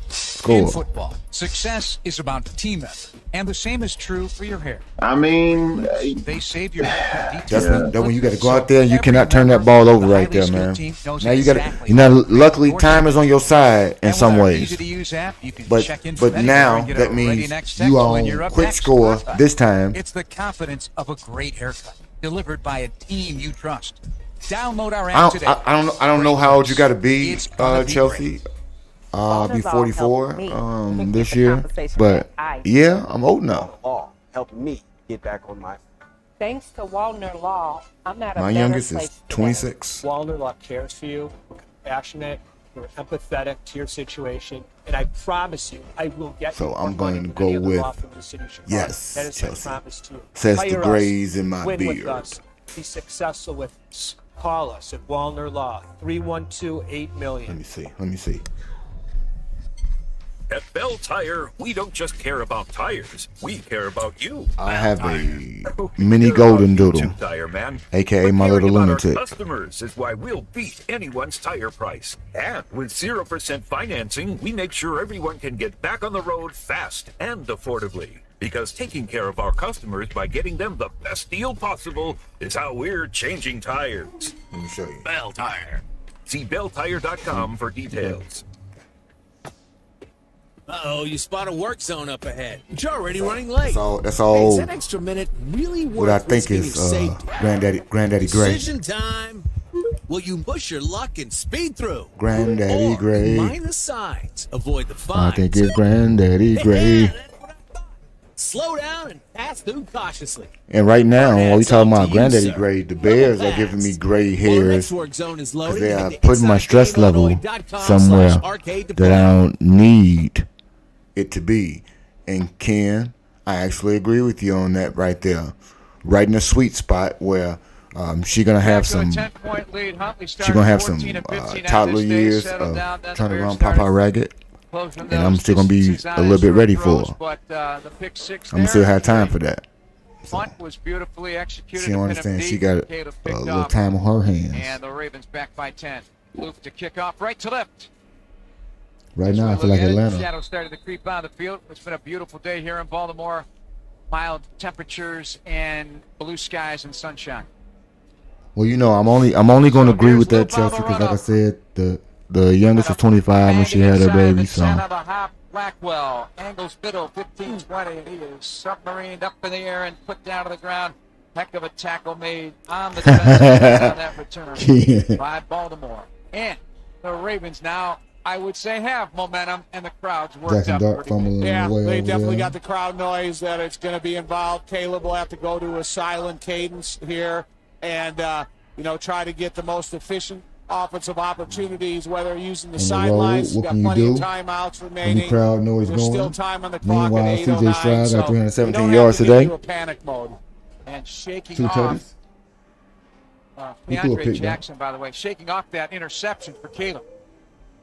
score. In football, success is about team effort, and the same is true for your hair. I mean, they save your hair. That's when you got to go out there and you cannot turn that ball over right there, man. Now you got to. Luckily, time is on your side in some ways. But now that means you are on quick score this time. It's the confidence of a great haircut delivered by a team you trust. Download our app today. I don't know how old you got to be, Chelsea. I'll be 44 this year, but yeah, I'm old now. Law helped me get back on my. Thanks to Wallner Law, I'm at a My better youngest place is 26. Wallner Law cares for you, we're compassionate, we're empathetic to your situation, and I promise you, I will get so you I'm more going money to than go any other with law firm in the city of Chicago. yes, that is Chelsea. my promise to you. Says the Hire grays us, in my win beard. with us, be successful with us. Call us at Wallner Law, 312-8-million. Let me see. At Bell Tire, we don't just care about tires. We care about you. I have a mini golden doodle, Tire man. aka my little lunatic. Our customers is why we'll beat anyone's tire price. And with 0% financing, we make sure everyone can get back on the road fast and affordably. Because taking care of our customers by getting them the best deal possible is how we're changing tires. Let me show you. Bell Tire. See belltire.com for details. Uh-oh, you spot a work zone up ahead. But you're already running late. That's all. Is that extra minute really worth what I think is Granddaddy Gray. Decision time. Will you push your luck and speed through? Granddaddy Gray. Mind the signs. Avoid the I fines. think it's Granddaddy Gray. Slow down and pass through cautiously. And right now, while we talking about Granddaddy Gray, the Bears are giving me gray hairs because they are putting my stress level somewhere that I don't need it to be. And Ken, I actually agree with you on that right there. Right in the sweet spot where she's gonna have some toddler years trying to run Papa Ragged. and I'm still gonna be a little bit ready for her. But the pick six I'm gonna still have time for that. Punt was beautifully executed. She don't understand. She got a little time on her hands. And the Ravens back by 10. Luke to kick off right to left. Right now, I feel like Atlanta. Shadows started to creep on the field. It's been a beautiful day here in Baltimore. Mild temperatures and blue skies and sunshine. Well, you know, I'm only going to agree with that, Chelsea, because like I said, the youngest was 25 when she had her baby. So. Blackwell angles middle 15-20. He is submarined up in the air and put down to the ground. Heck of a tackle made on the defensive on that return by Baltimore. And the Ravens now, I would say, have momentum, and the crowd's worked up pretty good. Yeah, they definitely got the crowd noise that it's going to be involved. Caleb will have to go to a silent cadence here and, try to get the most efficient offensive opportunities, whether using the sidelines. Got plenty of timeouts remaining. Crowd noise There's going. still time on the clock. Meanwhile, CJ Stroud got 317 yards today. Into a panic mode. And shaking 2 off. DeAndre Jackson, by the way, shaking off that interception for Caleb.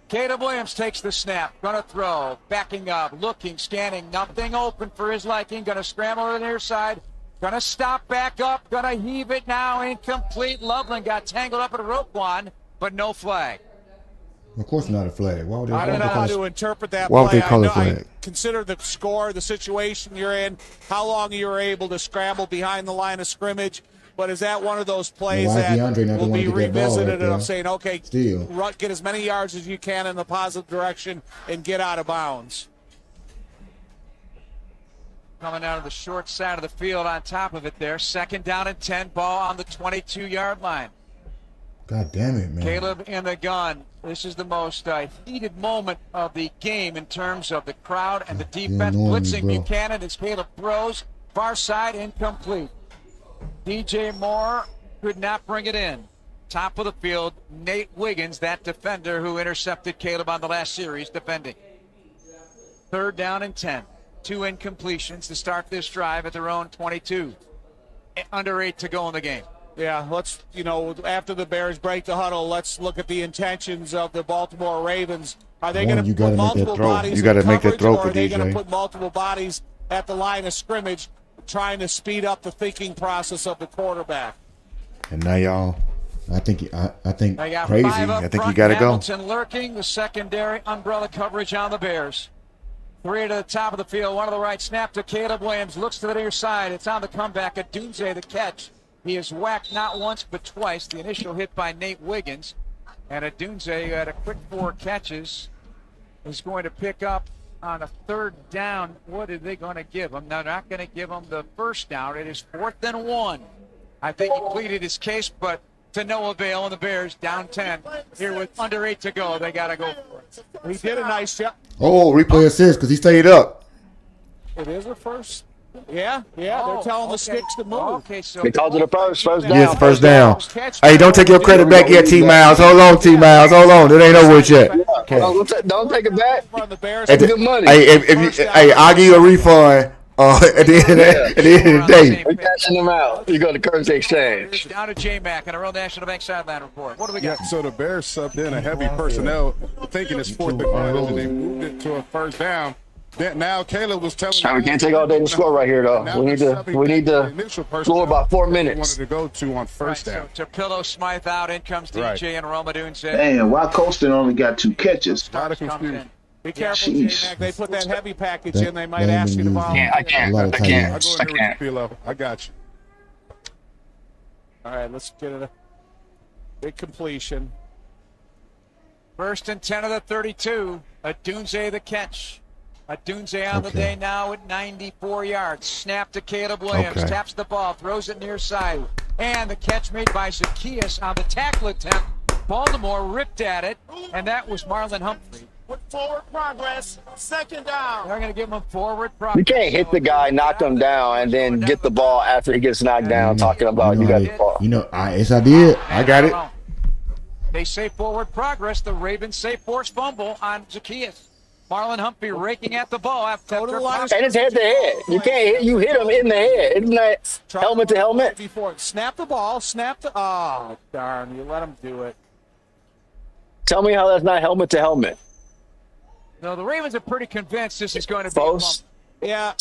Caleb Williams takes the snap, going to throw, backing up, looking, scanning, nothing open for his liking, going to scramble to the near side, going to stop back up, going to heave it now, incomplete. Loveland got tangled up at Roquan, but no flag. Of course not a flag. Why would they I don't know how to interpret that Why play. would they call it a flag? I consider the score, the situation you're in, how long you were able to scramble behind the line of scrimmage. But is that one of those plays that will be revisited and I'm saying, okay, get as many yards as you can in the positive direction and get out of bounds? Coming out of the short side of the field on top of it there. 2nd down and 10, ball on the 22-yard line. God damn it, man. Caleb in the gun. This is the most heated moment of the game in terms of the crowd and the defense. Blitzing Buchanan as Caleb throws. Far side, incomplete. DJ Moore could not bring it in. Top of the field, Nate Wiggins, that defender who intercepted Caleb on the last series, defending. 3rd down and 10. 2 incompletions to start this drive at their own 22. Under 8 to go in the game. Yeah, let's, after the Bears break the huddle, let's look at the intentions of the Baltimore Ravens. Are they going to put multiple bodies in coverage, or are they going to put multiple bodies at the line of scrimmage, trying to speed up the thinking process of the quarterback? And now y'all, I think crazy. I think you got to go. Hamilton lurking, the secondary umbrella coverage on the Bears. 3 to the top of the field, 1 to the right, snap to Caleb Williams, looks to the near side. It's on the comeback. Adunze the catch. He is whacked not once but twice. The initial hit by Nate Wiggins. And Adunze, who had a quick 4 catches, is going to pick up on a 3rd down. What are they going to give him? They're not going to give him the 1st down. It is 4th and 1. I think he pleaded his case, but to no avail. And the Bears down 10 here with under 8 to go. They got to go for it. He did a nice job. Oh, replay assist because he stayed up. It is a first. Yeah, they're telling the sticks to move. Okay, so they called it a first down. Yes, 1st down. Hey, don't take your credit back yet, T-Miles. Hold on, T-Miles. Hold on. It ain't over yet. Okay. Don't take it back. That's good money. Hey, I'll give you a refund at the end of the day. We're cashing them out. You go to currency exchange. Down to J-Mac and a Real National Bank sideline report. What do we got? Yeah, so the Bears subbed in a heavy personnel thinking it's 4th and 1, and they moved it to a 1st down. Now Caleb was telling we can't take all day to score right here, though. We need to score about 4 minutes. Wanted to go to on 1st down. So Pillow Smythe out. In comes DJ and Roma doing said. Damn, why Colston only got 2 catches? A lot of confusion. Be careful, J-Mac. They put that heavy package in. They might ask you to volunteer. I can't. I got you. All right, let's get it. Big completion. 1st and 10 of the 32. Adunze the catch. Adunze on the day now at 94 yards. Snap to Caleb Williams. Taps the ball. Throws it near side. And the catch made by Zacchaeus on the tackle attempt. Baltimore ripped at it. And that was Marlon Humphrey. With forward progress. 2nd down. They're going to give him forward progress. You can't hit the guy, knock him down, and then get the ball after he gets knocked down talking about you got the ball. Yes, I did. I got it. They say forward progress. The Ravens say forced fumble on Zacchaeus. Marlon Humphrey raking at the ball after and it's head to head. You can't hit. You hit him in the head. Isn't that helmet to helmet? Snap the ball. Oh, darn! You let him do it. Tell me how that's not helmet to helmet. No, the Ravens are pretty convinced this is going to be False. Yeah.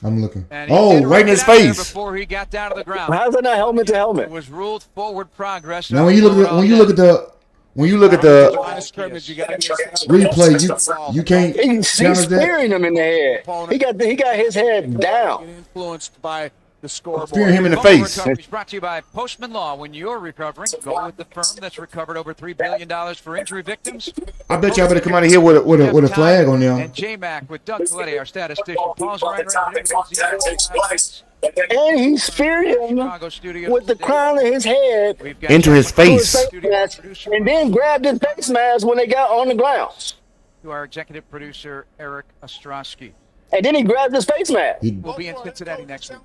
I'm looking. And he Oh, did right in his it out there face. before he got down to the ground. How's that not helmet to helmet? It was ruled forward progress. Now when you look at the Line of scrimmage, you got to replay, you can't He's challenge that. spearing him in the head. He got his head down. Influenced by the scoreboard. Spearing him in the face. Recovery is brought to you by Postman Law. When you're recovering, go with the firm that's recovered over $3 billion for injury victims. I bet y'all better come out of here with a flag on them. And J-Mac with Doug Coletti, our statistician. Paul's right And he speared him with the crown of his head Into his face. and then grabbed his face mask when they got on the ground. To our executive producer, Eric Ostrowski. And then he grabbed his face mask. We'll be in Cincinnati next week.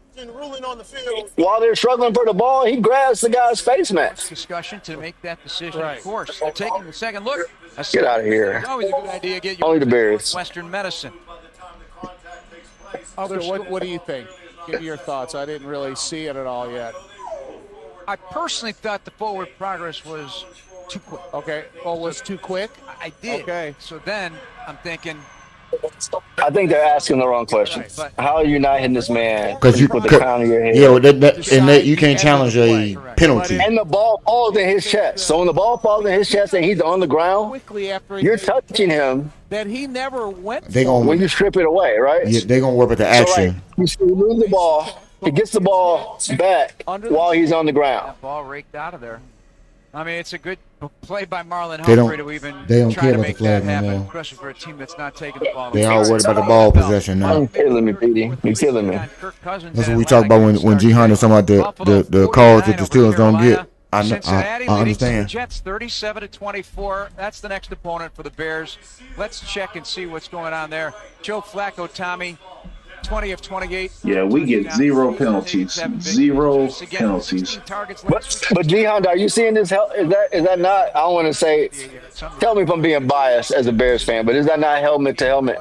While they're struggling for the ball, he grabs the guy's face mask. Discussion to make that decision, of course. They're taking the second look. Get out of here. It's always a good idea to get you Only the Bears. Western medicine. So what do you think? Give me your thoughts. I didn't really see it at all yet. I personally thought the forward progress was too quick. Okay. Oh, was too quick? I did. Okay. So then I'm thinking, I think they're asking the wrong question. How are you not hitting this man Because you, with the crown of your head? yeah, you can't challenge a penalty. And the ball falls in his chest. So when the ball falls in his chest and he's on the ground, you're touching him. That he never went. When you strip it away, right? Yeah, they're gonna work with the action. So he moves the ball. He gets the ball back while he's on the ground. that ball raked out of there. I mean, it's a good play by Marlon They don't- Humphrey to even they don't try care to about make the flag that no happen, more. especially for a team that's not taking the ball. They all worried about the ball possession now. You're killing me, Petey. You're killing me. That's what we talk about when G Hunter talking about the calls that the Steelers don't get. I Cincinnati leading understand. the Jets 37-24. That's the next opponent for the Bears. Let's check and see what's going on there. Joe Flacco, Tommy, 20 of 28. Yeah, we get 0 penalties. 0 penalties. But G-Hound, are you seeing this? Is that not? I don't want to say. Tell me if I'm being biased as a Bears fan, but is that not helmet to helmet?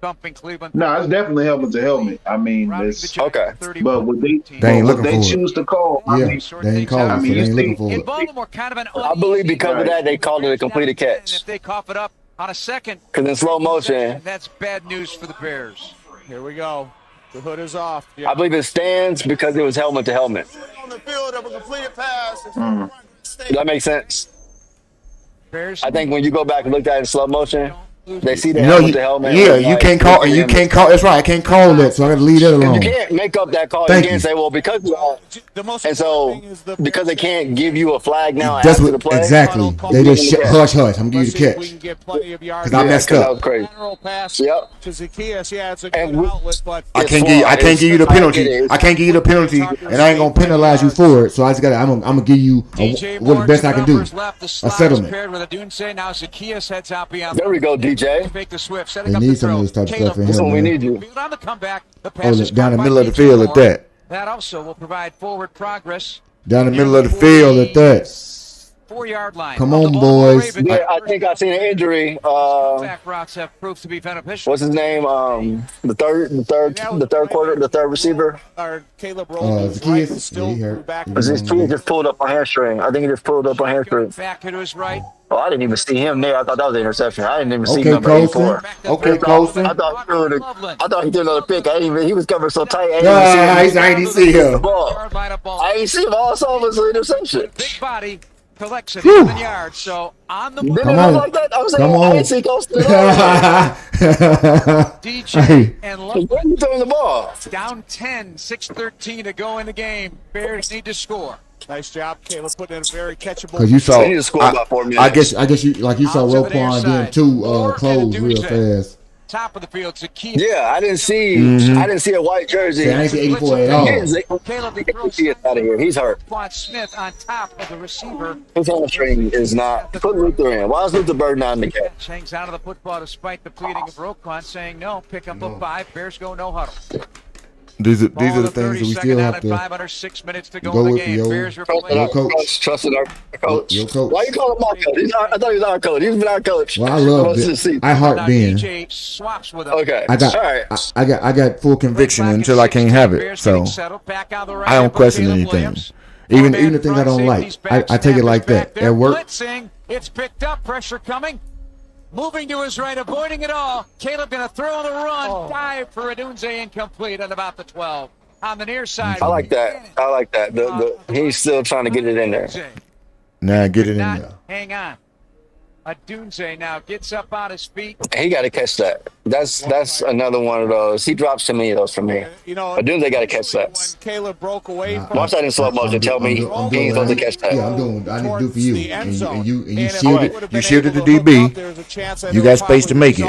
Thumping Cleveland. No, it's definitely helmet to helmet. I mean, it's okay. But what they ain't looking they for it. choose to call. I Yeah, mean, they ain't calling I it, so mean, they you ain't looking see- for In it. Baltimore, kind of an I believe because of that they called it a completed catch. If they cough it up on a second, Because in slow motion, that's bad news for the Bears. Here we go. The hood is off. I believe it stands because it was helmet to helmet. On the field of a completed pass. Does that make sense? Bears. I think when you go back and look at it in slow motion, they see the You know, helmet to helmet. yeah, and you like, can't call. You can't call. That's right. I can't call that, so I got to leave that And alone. you can't make up that call. Thank You can't you. say, well, because and so because they can't give you a flag now That's after what the play. exactly. They just hush. I'm gonna give you the catch Get plenty of yards. because I messed That up. was crazy. Lateral pass Yep. to Zacchaeus. Yeah, it's a good outlet, but I can't give you the penalty. I can't give you the penalty, and I ain't gonna penalize you for it. So I just got. I'm gonna give you what the best I can do. A settlement. Paired with a Dunce. Now Zacchaeus heads out beyond. There we go, DJ. Fake the Swift, They setting up need the some throw. of this type of stuff in That's here, what we man. need you. Field on the comeback. The Oh, pass is down the caught middle by of the DJ field at Moore. that. That also will provide forward progress. Down the middle of the field at that. 4-yard line. Come Of the on, Baltimore boys. Ravens. Yeah, I think I seen an injury. Back routes have proved to be beneficial. What's his name? The third receiver. Or Caleb Rowland Zacchaeus. right, still Yeah, he hurt. back. Was this kid just pulled up on hamstring? I think he just pulled up on hamstring. Back to his right. Oh, I didn't even see him there. I thought that was an interception. I didn't even see Okay, number Colson. 84. Okay, Colson. I thought he threw another pick. He was covered so tight. I ain't see him. Yard line of ball. I ain't see him. All I saw was an interception. Big body collects it 11 yards. So on the Didn't Come it on. look like that? I'm saying Come I on. didn't see Colson at all. DJ Hey. and Where are you throwing the ball? down 10, 6:13 to go in the game. Bears need to score. Nice job, Caleb, putting in a very catchable. Because you saw, They need to score about 4 minutes. I guess you like you saw Out to the near Roquan side. doing Moore two close and real Dunze. fast. Top of the field, Zacchaeus. Yeah, I didn't see. I didn't see a white jersey. Yeah, I ain't see 84 at all. Caleb Get Zacchaeus out of here. He's hurt. Roquan Smith on top of the receiver. His hamstring is not. Put Luther in. Why is Luther Bird not in the catch? Hangs out of the football despite the pleading of Roquan saying no. Pick up a 5. Bears go no huddle. These are Ball the to things that we 32nd still down have and to 5 under 6 minutes to go go in the with game. your Bears are Trusting playing. our coach. coach. Trusting our coach. Your coach. Why you call him our coach? I thought he was our coach. He's been our coach. Well, I love Most of the it. season. I heart Now Ben. DJ swaps with him. Okay. I got, All right. I got full conviction until I can't have it. So I don't question anything. Even the things I don't like, I take it like that. At work, Blitzing. It's picked up. Pressure coming. Moving to his right, avoiding it all. Caleb going to throw on the run. Dive for Adunze, incomplete at about the 12. On the near side. I like that. He's still trying to get it in there. Nah, get it in there. Hang on. Adunze now gets up on his feet. He got to catch that. That's another one of those. He drops too many of those for me. Adunze got to catch that. Caleb broke away from watch that in slow motion. Tell me he ain't supposed to catch that. Yeah, I'm doing. I need to do for you. And you shielded. You shielded the DB. You got space to make it.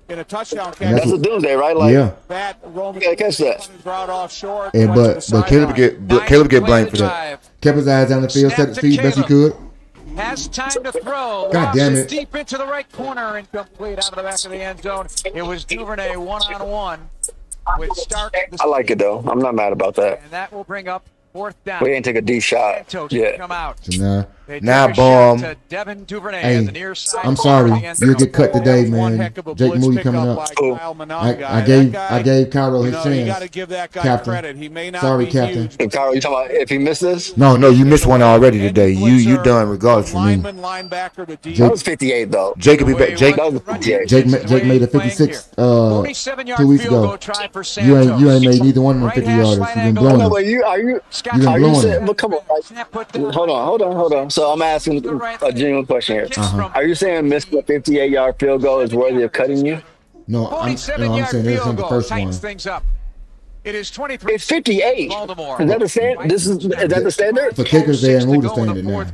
In a touchdown catch. That's Adunze, right? Like, yeah. You gotta catch that. And but Caleb get blamed for that. Kept his eyes down the field, set his feet best he could. Has time to throw. God damn it. Deep into the right corner, incomplete out of the back of the end zone. It was Duvernay one-on-one with Stark. I like it though. I'm not mad about that. And that will bring up fourth down. We ain't take a D shot yet. Come out. So now bomb. Hey, I'm sorry. You'll get cut today, man. Jake Moody coming up. I gave Cairo his chance. You got to give that guy Captain. credit. He may not sorry, be Captain. huge. Cairo, you talking about if he missed this? No, you missed one already today. You done regardless for me. That was 58 though. Jake will be back. Jake made a 56 2 weeks ago. You ain't made neither one of them 50 yarders. You've been blowing them. You've been blowing them. Come on. Hold on. So I'm asking a genuine question here. Are you saying missing a 58-yard field goal is worthy of cutting you? No, I'm saying there's the first one. Things up. It is 23. It's 58. Baltimore. Is that the standard? Is that the standard? For kickers, they ain't moved the standard now.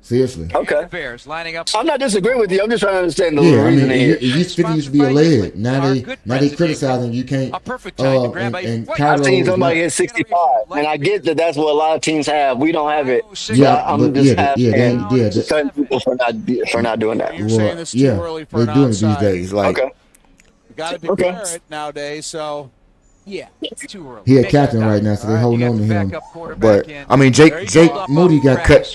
Seriously. Okay. Bears lining up. I'm not disagreeing with you. I'm just trying to understand the I reasoning mean, here. it used to be a leg. Now they criticizing you can't. And I've seen somebody hit 65, and I get that that's what a lot of teams have. We don't have it. Yeah, I'm just certain people for not doing that. You're saying it's too early for they're doing it these days. Like, okay. You got to declare it nowadays. So. Yeah, it's too early. He a captain right now, so they holding on to him. But I mean, Jake Moody got cut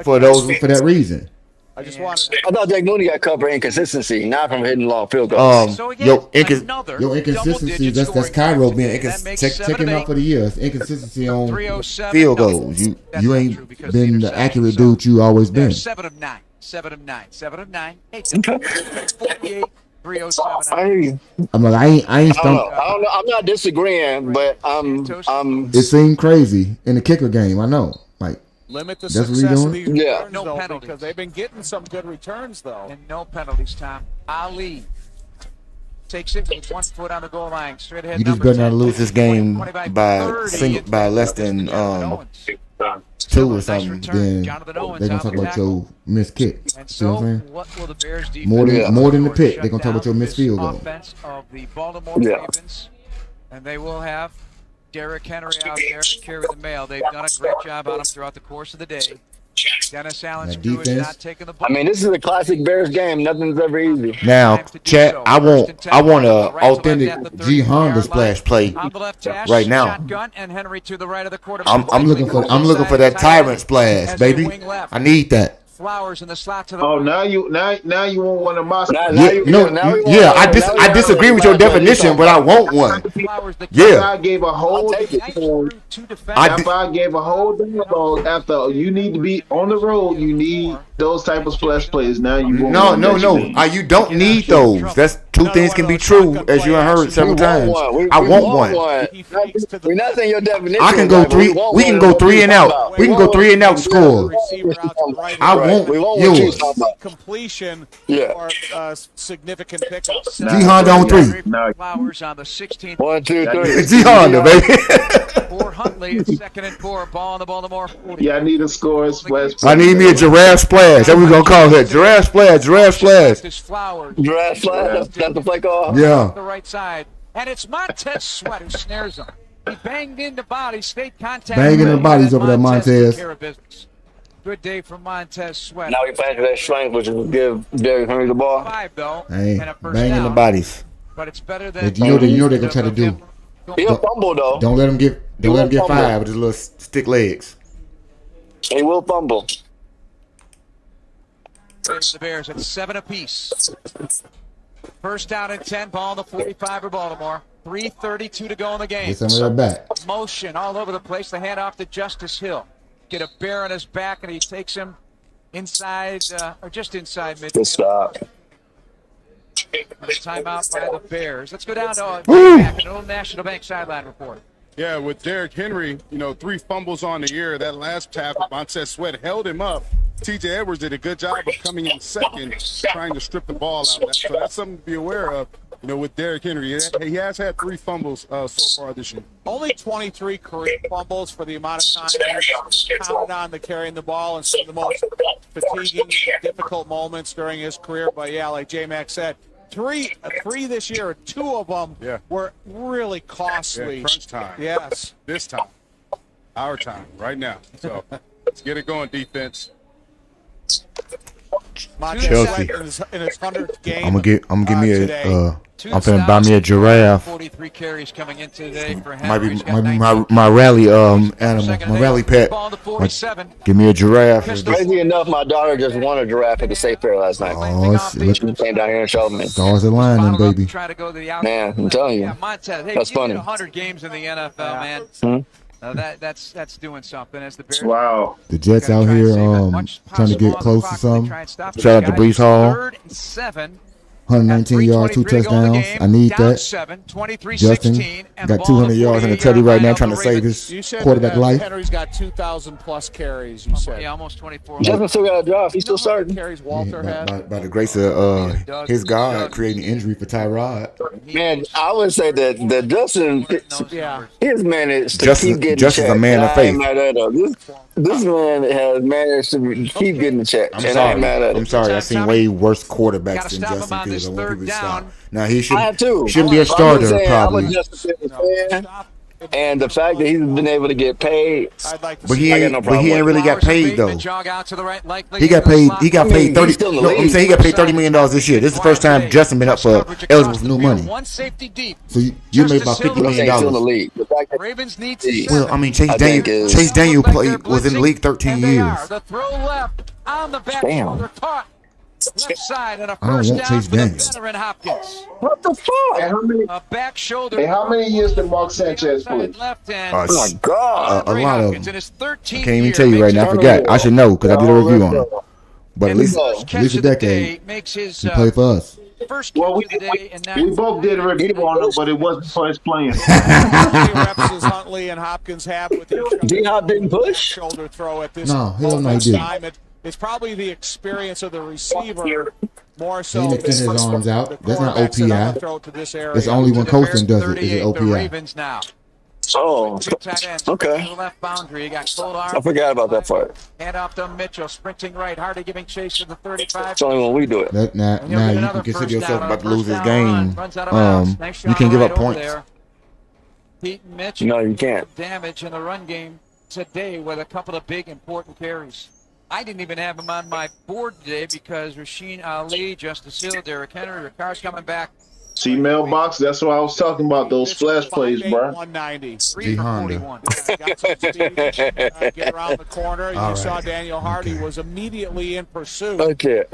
for that reason. I thought Jake Moody got cut for inconsistency, not from hitting long field goals. Your inconsistency. That's Cairo being check him out for the year. It's inconsistency on field goals. You ain't been the accurate dude you always been. 7 of 9. 7 of 9. 48. 307. I hear you. I'm like, I ain't stumped. I don't know. I'm not disagreeing, but it seemed crazy in the kicker game. I know. Like, limit the that's success what of we these doing? returns, though, because they've been getting some good returns, though. And no penalties, Tom. Ali takes it with 1 foot on the goal line. Straight ahead. You just better not lose this game by less than 2 or something. Then they're gonna talk about your missed kick. See what I'm saying? What will the Bears do? More than the pick, they're gonna talk about your missed field goal. Offense of the Baltimore Ravens, and they will have Derrick Henry out there to carry the mail. They've done a great job on him throughout the course of the day. Dennis Allen's crew is not taking the ball. I mean, this is a classic Bears game. Nothing's ever easy. Now, chat. I want an authentic G Honda splash play right now. And Henry to the right of the quarterback. I'm looking for that tyrant splash, baby. I need that. Flowers in the slot to the now you want one of my I disagree with your definition, but I want one. Yeah. I gave a whole after you need to be on the road, you need those type of splash plays. Now you won't. No. You don't need those. That's two things can be true, as you have heard several times. I want one. We're not saying your definition. I can go 3. We can go 3 and out. We can go 3 and out and score. I want yours. Completion or significant pickups. G Honda on 3. Flowers on the 16th. 1, 2, 3. G Honda, baby. For Huntley, it's 2nd and 4. Ball on the Baltimore 40. Yeah, I need a score splash. I need me a giraffe splash. That's what we gonna call it. Giraffe splash. Giraffe splash. That's the play call. Yeah. The right side, and it's Montez Sweat who snares him. He banged into body, stayed contact. Banging the bodies over there, Montez. Good day for Montez Sweat. Now he playing for that strength, which will give Derrick Henry the ball. 5 though, hey, and a first banging down. The bodies. But it's better than you know they're gonna try to do. He'll fumble though. Don't let him get 5 with his little stick legs. He will fumble. The Bears at 7 apiece. First down and 10. Ball on the 45 for Baltimore. 3:32 to go in the game. Get some of that back. Motion all over the place. The handoff to Justice Hill. Get a bear on his back, and he takes him inside, or just inside mid. Good stop. Timeout by the Bears. Let's go down to an old National Bank sideline report. Yeah, with Derrick Henry, 3 fumbles on the year. That last tackle, Montez Sweat held him up. T.J. Edwards did a good job of coming in second, trying to strip the ball out. So that's something to be aware of, with Derrick Henry. He has had 3 fumbles so far this year. Only 23 career fumbles for the amount of time he's counted on the carrying the ball and some of the most fatiguing, difficult moments during his career. But, yeah, like J-Mac said, three this year, 2 of them were really costly. Yeah, crunch time. Yes. This time. Our time, right now. So let's get it going, defense. Chelsea. In his 100th game. I'm gonna give me today. I'm finna buy me a giraffe. 43 carries coming in today for Might Henry. be my rally animal, my rally pet. Give me a giraffe. Crazy enough, my daughter just won a giraffe at the state fair last night. Oh, shit. She came down here and showed me. Stars aligning, baby. Man, I'm telling you. That's funny. 100 games in the NFL, man. That's doing something. As the Bears. Wow. The Jets out here trying to get close to something. Shout out to Brees Hall. 3rd and 7. 119 yards, 2 touchdowns. I need that. Justin got 200 yards on the teddy right now, trying to save his quarterback life. Henry's got 2,000 plus carries. You said. Yeah, almost 24. Justin still got a job. He's still starting. Carries Walter had. By the grace of his God, creating injury for Tyrod. Man, I would say that Justin, his managed to keep getting Justin's checked. a man of faith. This man has managed to keep getting the check. I'm sorry. I've seen way worse quarterbacks than Justin Fields. I want people to stop. Now he shouldn't be a starter, probably. I'm a Justin Fields fan, and the fact that he's been able to get paid, but he ain't really got paid though. He got paid 30. No, I'm saying he got paid $30 million this year. This is the first time Justin been up for eligible for new money. So you made about $50 million. Ravens need Well, I mean Chase Daniel was in the league 13 years. The throw left on the back shoulder caught. Left side and a I don't first want down Chase for the Daniels. veteran Hopkins. What the fuck? A back shoulder. How many years did Mark Sanchez play? Left end. Oh my God! A lot of in them. his I 13th can't even year, tell you right now. I forgot. I should know because I did a review on him. But at least a decade. He played for us. First Well, of the day, and now we both did a review on him, but it wasn't for his playing. reps as Huntley and Hopkins have with each other. D-Hop didn't push. Shoulder throw at this No, hell no, he didn't. time. It's probably the experience of the receiver more so. He didn't extend his arms out. That's not OPI. Throw to this area. It's only when Colston does it is it the OPI. Ravens now. Oh, okay. Left boundary. Got cold arm. I forgot about that part. Hand off to Mitchell, sprinting right. Hardy giving chase to the 35. It's only when we do it. Now you can consider yourself about to lose this game. You can give up points. Pete Mitchell. No, you can't. Damage in the run game today with a couple of big important carries. I didn't even have him on my board today because Rasheen Ali, Justice Hill, Derrick Henry, Ricard's coming back. See mailbox. That's what I was talking about. Those flash plays, bro. 190. G Honda. Got some speed, get around the corner. You saw Daniel Hardy was immediately in pursuit. Okay.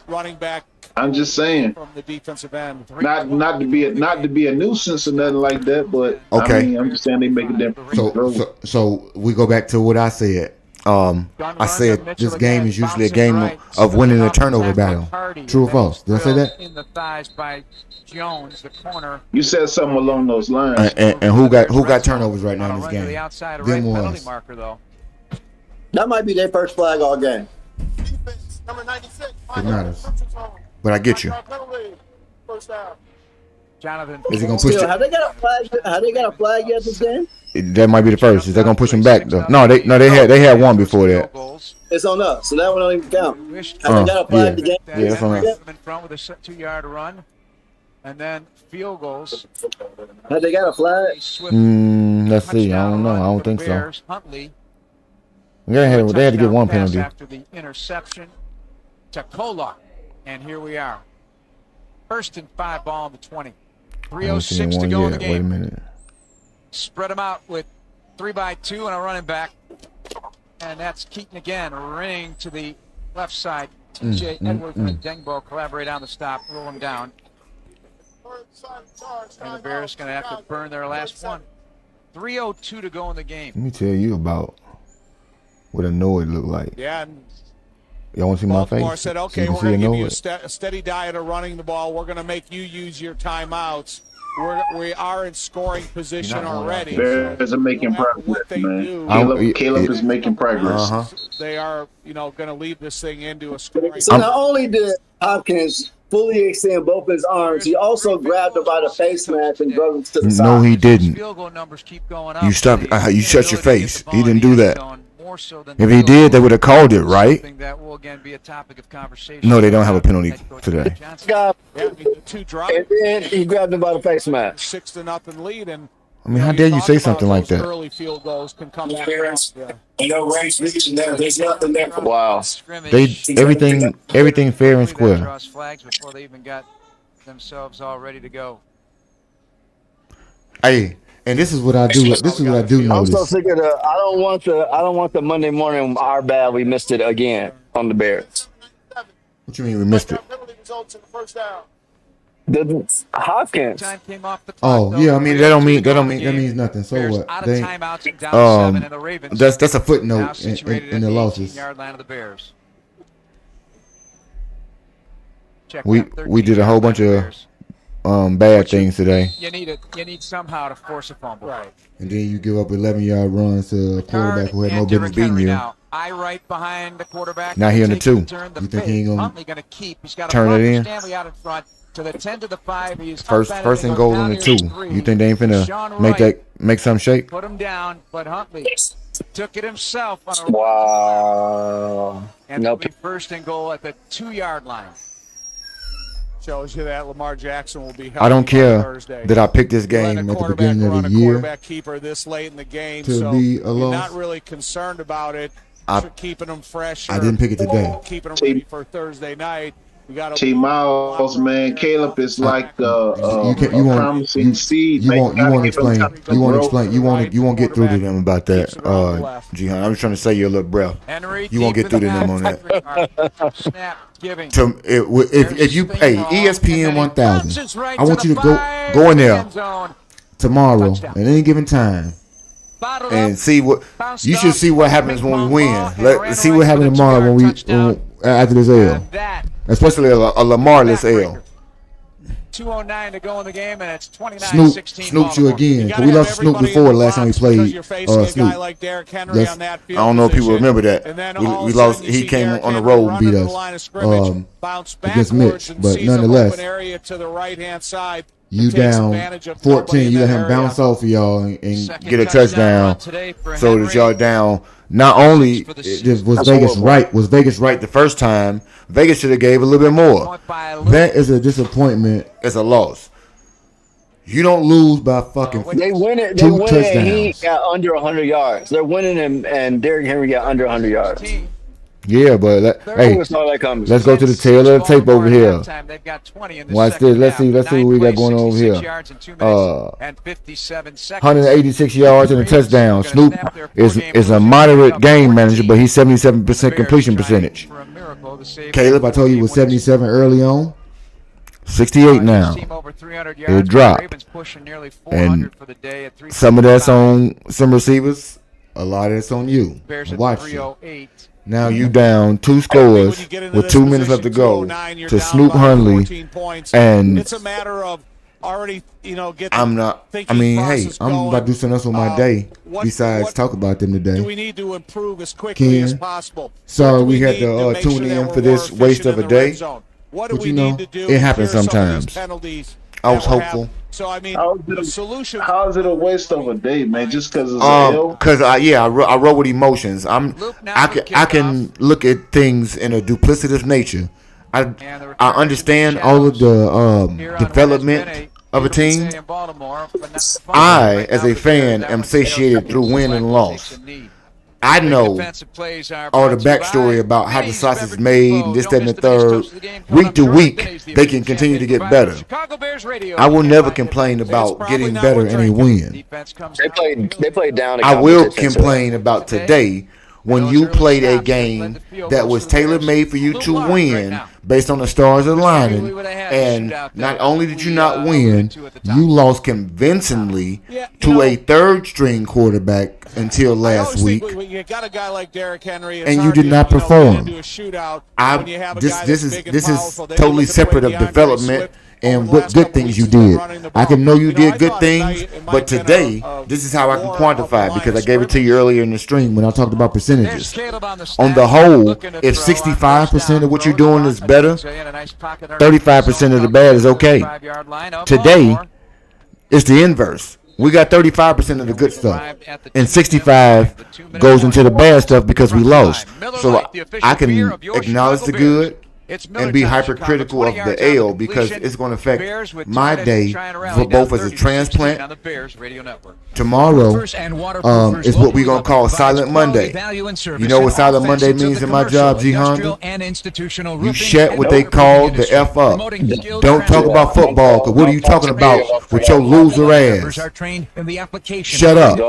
Running back. I'm just saying. From the defensive end. Not to be a nuisance or nothing like that, but okay. I mean, I'm just saying they make a difference. So we go back to what I said. I said this game is usually a game of winning a turnover battle. True or false? Did I say that? In the thighs by Jones, the corner. You said something along those lines. And who got turnovers right now in this game? Them was. That might be their first flag all game. Number 96. It matters. But I get you. Jonathan. Is he gonna push? Have they got a flag? Have they got a flag yet this game? That might be the first. Is they gonna push him back though? No, they had one before that. It's on us, so that one don't even count. Have they got a flag yeah. the game? Yeah, that's on us. In front with a 2-yard run, and then field goals. Have they got a flag? Let's see. I don't know. I don't think so. Huntley. They had to get one penalty. After the interception to Kolak, and here we are. First and 5 ball on the 20. 3:06 to go in the game. Wait a minute. Spread them out with 3-by-2 and a running back. And that's Keaton again, running to the left side. T.J. Edwards and Dengbo collaborate on the stop, roll him down. And the Bears going to have to burn their last one. 3:02 to go in the game. Let me tell you about what a Noid looked like. Yeah, and Y'all want to see my Baltimore face? said, okay, we're going to give you a steady diet of running the ball. We're going to make you use your timeouts. We are in scoring position already. Bears are making progress, man. Caleb is making progress. They are, going to lead this thing into a scoring. So not only did Hopkins fully extend both his arms, he also grabbed him by the face mask and drove him to the side. No, he didn't. You stopped. You shut your face. He didn't do that. If he did, they would have called it, right? No, they don't have a penalty today. And then he grabbed him by the face mask. 6-0 lead, and I mean, how dare you say something like that? early field goals can come back. Wow. Everything fair and square. Before they even got themselves all ready to go. Hey, and this is what I do. This is what I do I'm notice. so sick of the. I don't want the Monday morning. Our bad. We missed it again on the Bears. What you mean we missed it? The Hopkins. Oh yeah, I mean that means nothing. So what? That's a footnote in the losses. We did a whole bunch of bad things today. You need somehow to force a fumble. Right. And then you give up 11-yard runs to a quarterback who had no business beating you. I right behind the quarterback. Now he in the 2. You think he ain't gonna turn it in? Stanley out in front to the 10 to the 5. He's first and goal in the 2. You think they ain't finna make some shake? Put him down, but Huntley took it himself on a wow. And it'll be first and goal at the 2-yard line. Shows you that Lamar Jackson will be. I don't care that I picked this game at the beginning of the year. Quarterback keeper this late in the game, to be a loss. Not really concerned about it. Keeping them fresh. I didn't pick it today. Keeping them ready for Thursday night. T. Miles, man, Caleb is like a promising seed. You won't explain. You won't get through to them about that, Jihan. I'm just trying to say your little breath. You won't get through to them on that. If you ESPN 1000, I want you to go in there tomorrow at any given time and see what you should see what happens when we win. Let's see what happens tomorrow when after this L. Especially a Lamar-less L. 2:09 to go in the game, and it's 29-16. Snooped you again. Cause we lost Snoop before last time we played Snoop. I don't know if people remember that. We lost. He came on the road and beat us against Mitch. But nonetheless, you down 14. You let him bounce off of y'all and get a touchdown. So that y'all down. Not only was Vegas right the first time, Vegas should have gave a little bit more. That is a disappointment. It's a loss. You don't lose by fucking They win it. They win it, and he got under 100 yards. They're winning, and Derrick Henry got under 100 yards. Yeah, but let's go to the tail of the tape over here. Watch this. Let's see what we got going on over here. 186 yards and a touchdown. Snoop is a moderate game manager, but he's 77% completion percentage. Caleb, I told you, was 77 early on. 68 now. It dropped. And some of that's on some receivers. A lot of that's on you. Watch it. Now you down 2 scores with 2 minutes left to go to Snoop Hundley, and it's a matter of already, I'm about to do something else with my day besides talk about them today. Do we need to improve as quickly as possible? Sorry, we had to tune in for this waste of a day, but it happens sometimes. I was hopeful. So I mean, the solution. How is it a waste of a day, man? Just because it's L? Because I roll with emotions. I can look at things in a duplicitous nature. I understand all of the development of a team. I, as a fan, am satiated through win and loss. I know all the backstory about how the sausage is made, and this, that, and the third. Week to week, they can continue to get better. I will never complain about getting better in a win. They played down. I will complain about today when you played a game that was tailor-made for you to win based on the stars aligning, and not only did you not win, you lost convincingly to a third-string quarterback until last week, you got a guy like Derrick Henry, and you did not perform. This is totally separate of development and what good things you did. I can know you did good things, but today, this is how I can quantify it, because I gave it to you earlier in the stream when I talked about percentages. On the whole, if 65% of what you're doing is better, 35% of the bad is okay. Today, it's the inverse. We got 35% of the good stuff, and 65 goes into the bad stuff because we lost. So I can acknowledge the good and be hypercritical of the L, because it's going to affect my day for both as a transplant. Tomorrow is what we're going to call Silent Monday. You know what Silent Monday means in my job, G Honda? You shut what they call the F up. Don't talk about football, because what are you talking about with your loser ass? Shut up.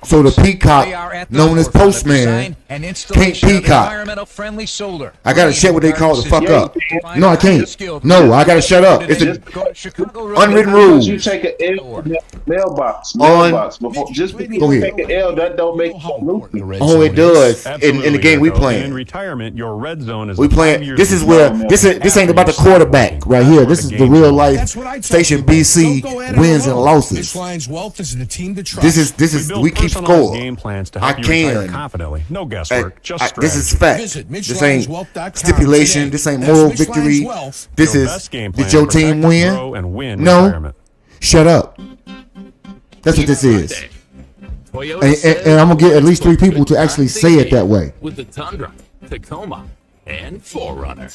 So the peacock, known as Postman, can't peacock. I gotta shut what they call the fuck up. No, I can't. No, I gotta shut up. It's an unwritten rule. You take an L mailbox before, just because you take an L, that don't make you. Oh, it does. In the game we playing. In retirement, your red zone is we playing. This is where this ain't about the quarterback right here. This is the real life Station BC wins and losses. This is we keep score. I can confidently. No guesswork. Just this is fact. This ain't stipulation. This ain't moral victory. This is, did your team win? No. Shut up. That's what this is. And I'm going to get at least 3 people to actually say it that way. With the Tundra, Tacoma, and 4Runner.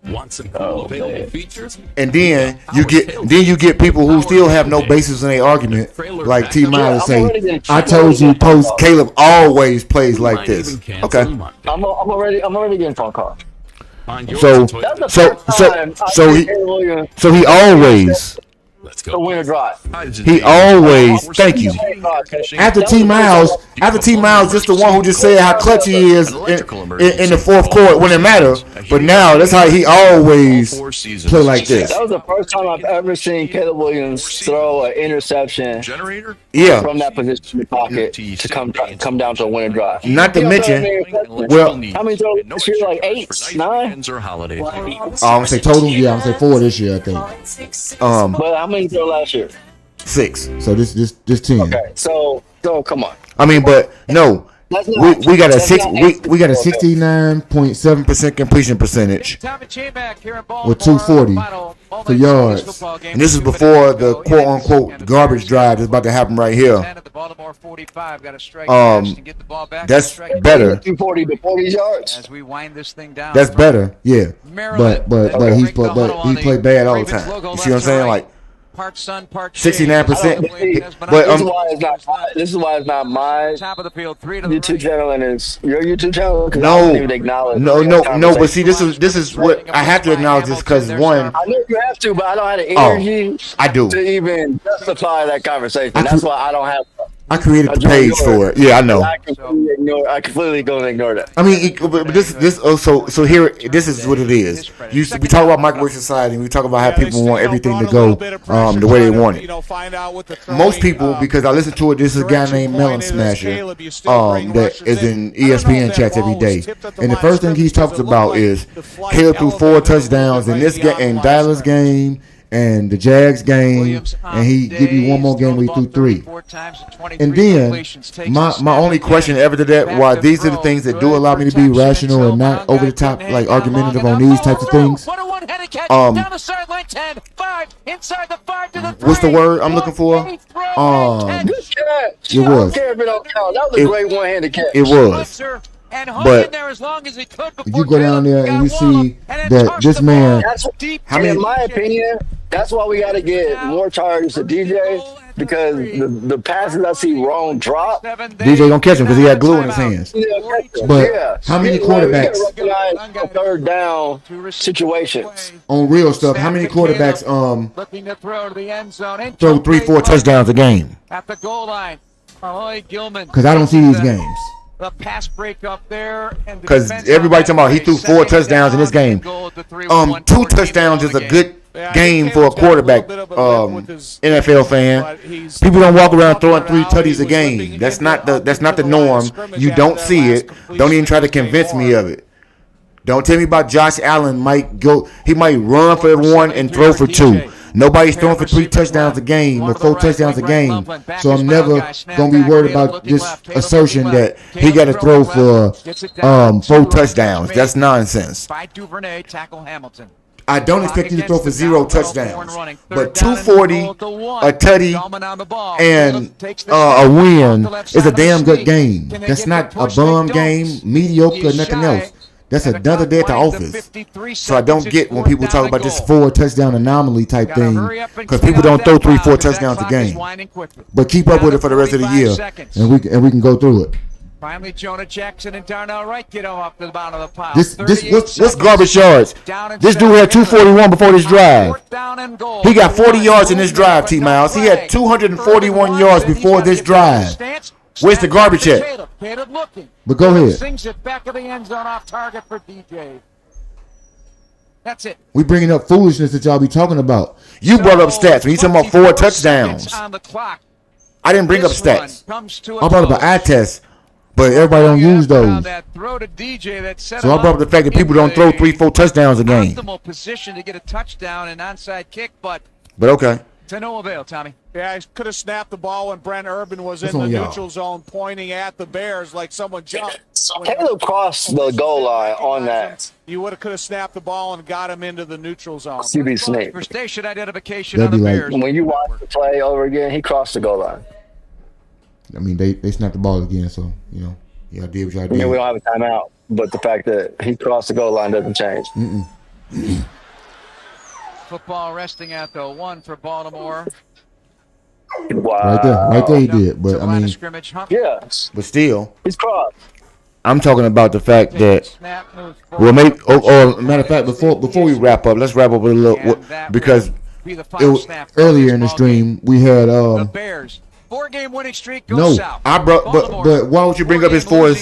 Want some cool available features? And then you get people who still have no basis in their argument, like T. Miles say, I told you post Caleb always plays like this. Okay. I'm already getting phone call. So he always the winner drive. He always, thank you. After T. Miles, just the one who just said how clutch he is in the fourth quarter when it matters. But now that's how he always play like this. That was the first time I've ever seen Caleb Williams throw an interception from that position in the pocket to come down to a winning drive. Not to mention, well, how many throws this year? Like 8, 9? I'm gonna say total. Yeah, I'm gonna say 4 this year. I think. But how many throw last year? 6. So this 10. Okay, so come on. I mean, but no, we got a 69.7% completion percentage with 240 for yards, and this is before the quote unquote garbage drive that's about to happen right here. That's better. 240 to 40 yards. As we wind this thing down. That's better, yeah. But he played bad all the time. You see what I'm saying? Like. 69%. But this is why it's not my top of the field. 3 to YouTube channel, and it's your YouTube channel. No. But see, this is what I have to acknowledge. This because one, I know you have to, but I don't have the energy. I do to even justify that conversation. That's why I don't have. I created the page for it. Yeah, I know. I completely go and ignore that. I mean, but this so here, this is what it is. We talk about microwave society. We talk about how people want everything to go the way they want it. Most people, because I listen to it, this is a guy named Melon Smasher that is in ESPN chats every day. And the first thing he talks about is Caleb threw 4 touchdowns in this game, in Dallas game, and the Jags game, and he give you one more game where he threw 3. And then my only question ever to that, why these are the things that do allow me to be rational and not over the top, like argumentative on these types of things. What's the word I'm looking for? It was. That was a great one-handed catch. It was. But you go down there and you see that this man. In my opinion, that's why we got to get more charges to DJ, because the passes I see wrong drop. DJ gonna catch him because he had glue in his hands. But how many quarterbacks? Third down situations. On real stuff, how many quarterbacks throw 3-4 touchdowns a game? At the goal line, because I don't see these games. The pass break up there. Because everybody talking about he threw 4 touchdowns in this game. 2 touchdowns is a good game for a quarterback, NFL fan. People don't walk around throwing 3 tutties a game. That's not the norm. You don't see it. Don't even try to convince me of it. Don't tell me about Josh Allen he might run for 1 and throw for 2. Nobody's throwing for 3 touchdowns a game or 4 touchdowns a game. So I'm never going to be worried about this assertion that he got to throw for 4 touchdowns. That's nonsense. I don't expect you to throw for 0 touchdowns. But 240, a tutty, and a win is a damn good game. That's not a bum game, mediocre, nothing else. That's another day at the office. So I don't get when people talk about this 4 touchdown anomaly type thing, because people don't throw 3-4 touchdowns a game. But keep up with it for the rest of the year, and we can go through it. Finally, Jonah Jackson and Darnell Wright get him up to the bottom of the pile. What's garbage yards? This dude had 241 before this drive. He got 40 yards in this drive, T. Miles. He had 241 yards before this drive. Where's the garbage at? But go ahead. Sings it back of the end zone off target for DJ. That's it. We bringing up foolishness that y'all be talking about. You brought up stats when you talking about 4 touchdowns. I didn't bring up stats. I brought up an eye test, but everybody don't use those. So I brought up the fact that people don't throw 3-4 touchdowns a game. Optimal position to get a touchdown and onside kick, but okay. To no avail, Tommy. Yeah, he could have snapped the ball when Brent Urban was in the neutral zone pointing at the Bears like someone jumped. Caleb crossed the goal line on that. You could have snapped the ball and got him into the neutral zone. QB sneak. For station identification on the Bears. When you watch the play over again, he crossed the goal line. I mean, they snapped the ball again, so, y'all did what y'all did. I mean, we don't have a timeout, but the fact that he crossed the goal line doesn't change. Football resting at the 1 for Baltimore. Wow. Right there he did. But, I mean, but still. He's crossed. I'm talking about the fact that, matter of fact, before we wrap up, let's wrap up with a little, because earlier in the stream, we had, the Bears. 4-game winning streak goes south. But why would you bring up his 4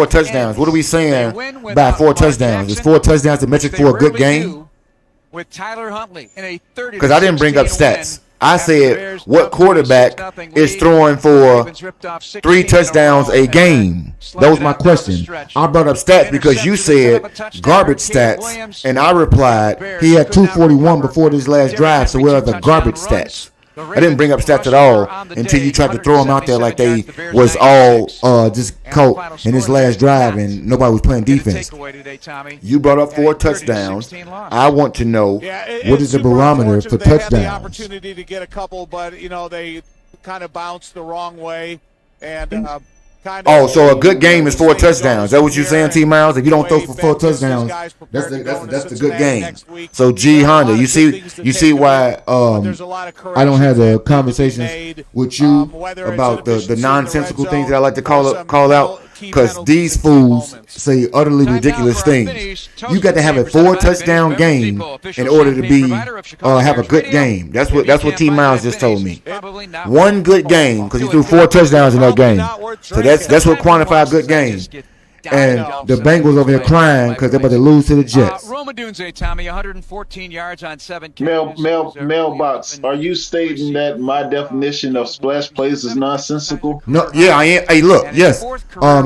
touchdowns? What are we saying by 4 touchdowns? Is 4 touchdowns the metric for a good game? With Tyler Huntley in a 30. Because I didn't bring up stats. I said what quarterback is throwing for 3 touchdowns a game? That was my question. I brought up stats because you said garbage stats, and I replied he had 241 before this last drive, so where are the garbage stats? I didn't bring up stats at all until you tried to throw them out there like they was all just caught in this last drive and nobody was playing defense. You brought up 4 touchdowns. I want to know what is the barometer for touchdowns. They had the opportunity to get a couple, but they kind of bounced the wrong way and. So a good game is 4 touchdowns. Is that what you're saying, T. Miles? If you don't throw for 4 touchdowns, that's the good game. So G Honda, you see why I don't have the conversations with you about the nonsensical things that I like to call out, because these fools say utterly ridiculous things. You got to have a 4 touchdown game in order to be have a good game. That's what T. Miles just told me. One good game because he threw 4 touchdowns in that game. So that's what quantified good game. And the Bengals over here crying because they're about to lose to the Jets. Roma Dunze, Tommy, 114 yards on 7 catches. Mailbox, are you stating that my definition of splash plays is nonsensical? No, yeah, I am. Hey, look, yes.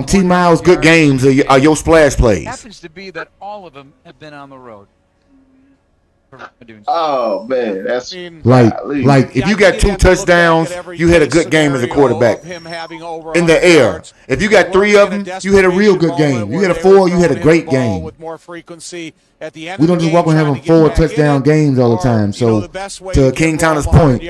T. Miles' good games are your splash plays. Happens to be that all of them have been on the road. Oh man, that's like if you got 2 touchdowns, you had a good game as a quarterback. In the air, if you got 3 of them, you had a real good game. You had a 4, you had a great game. We don't just walk around having 4 touchdown games all the time. So to King Towner's point,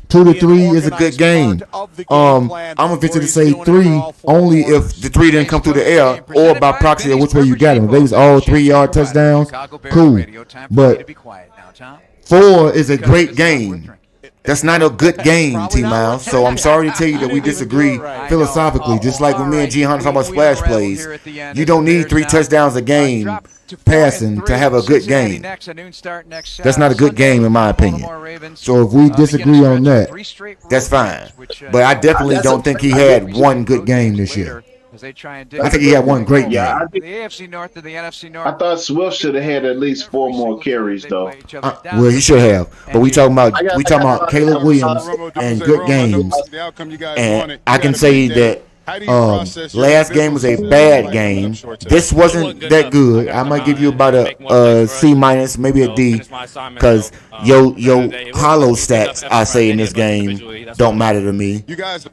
2 to 3 is a good game. I'm gonna venture to say 3 only if the 3 didn't come through the air or by proxy of which way you got them. If they was all 3-yard touchdowns, cool. But 4 is a great game. That's not a good game, T. Miles. So I'm sorry to tell you that we disagree philosophically. Just like when me and G Hunt talk about splash plays, you don't need 3 touchdowns a game passing to have a good game. That's not a good game in my opinion. So if we disagree on that, that's fine. But I definitely don't think he had one good game this year. as they try and dig. I think he had one great game. Yeah, the AFC North to the NFC North. I thought Swift should have had at least 4 more carries though. Well, he should have. But we talking about Caleb Williams and good games. And I can say that last game was a bad game. This wasn't that good. I might give you about a C minus, maybe a D, because your hollow stats I say in this game don't matter to me.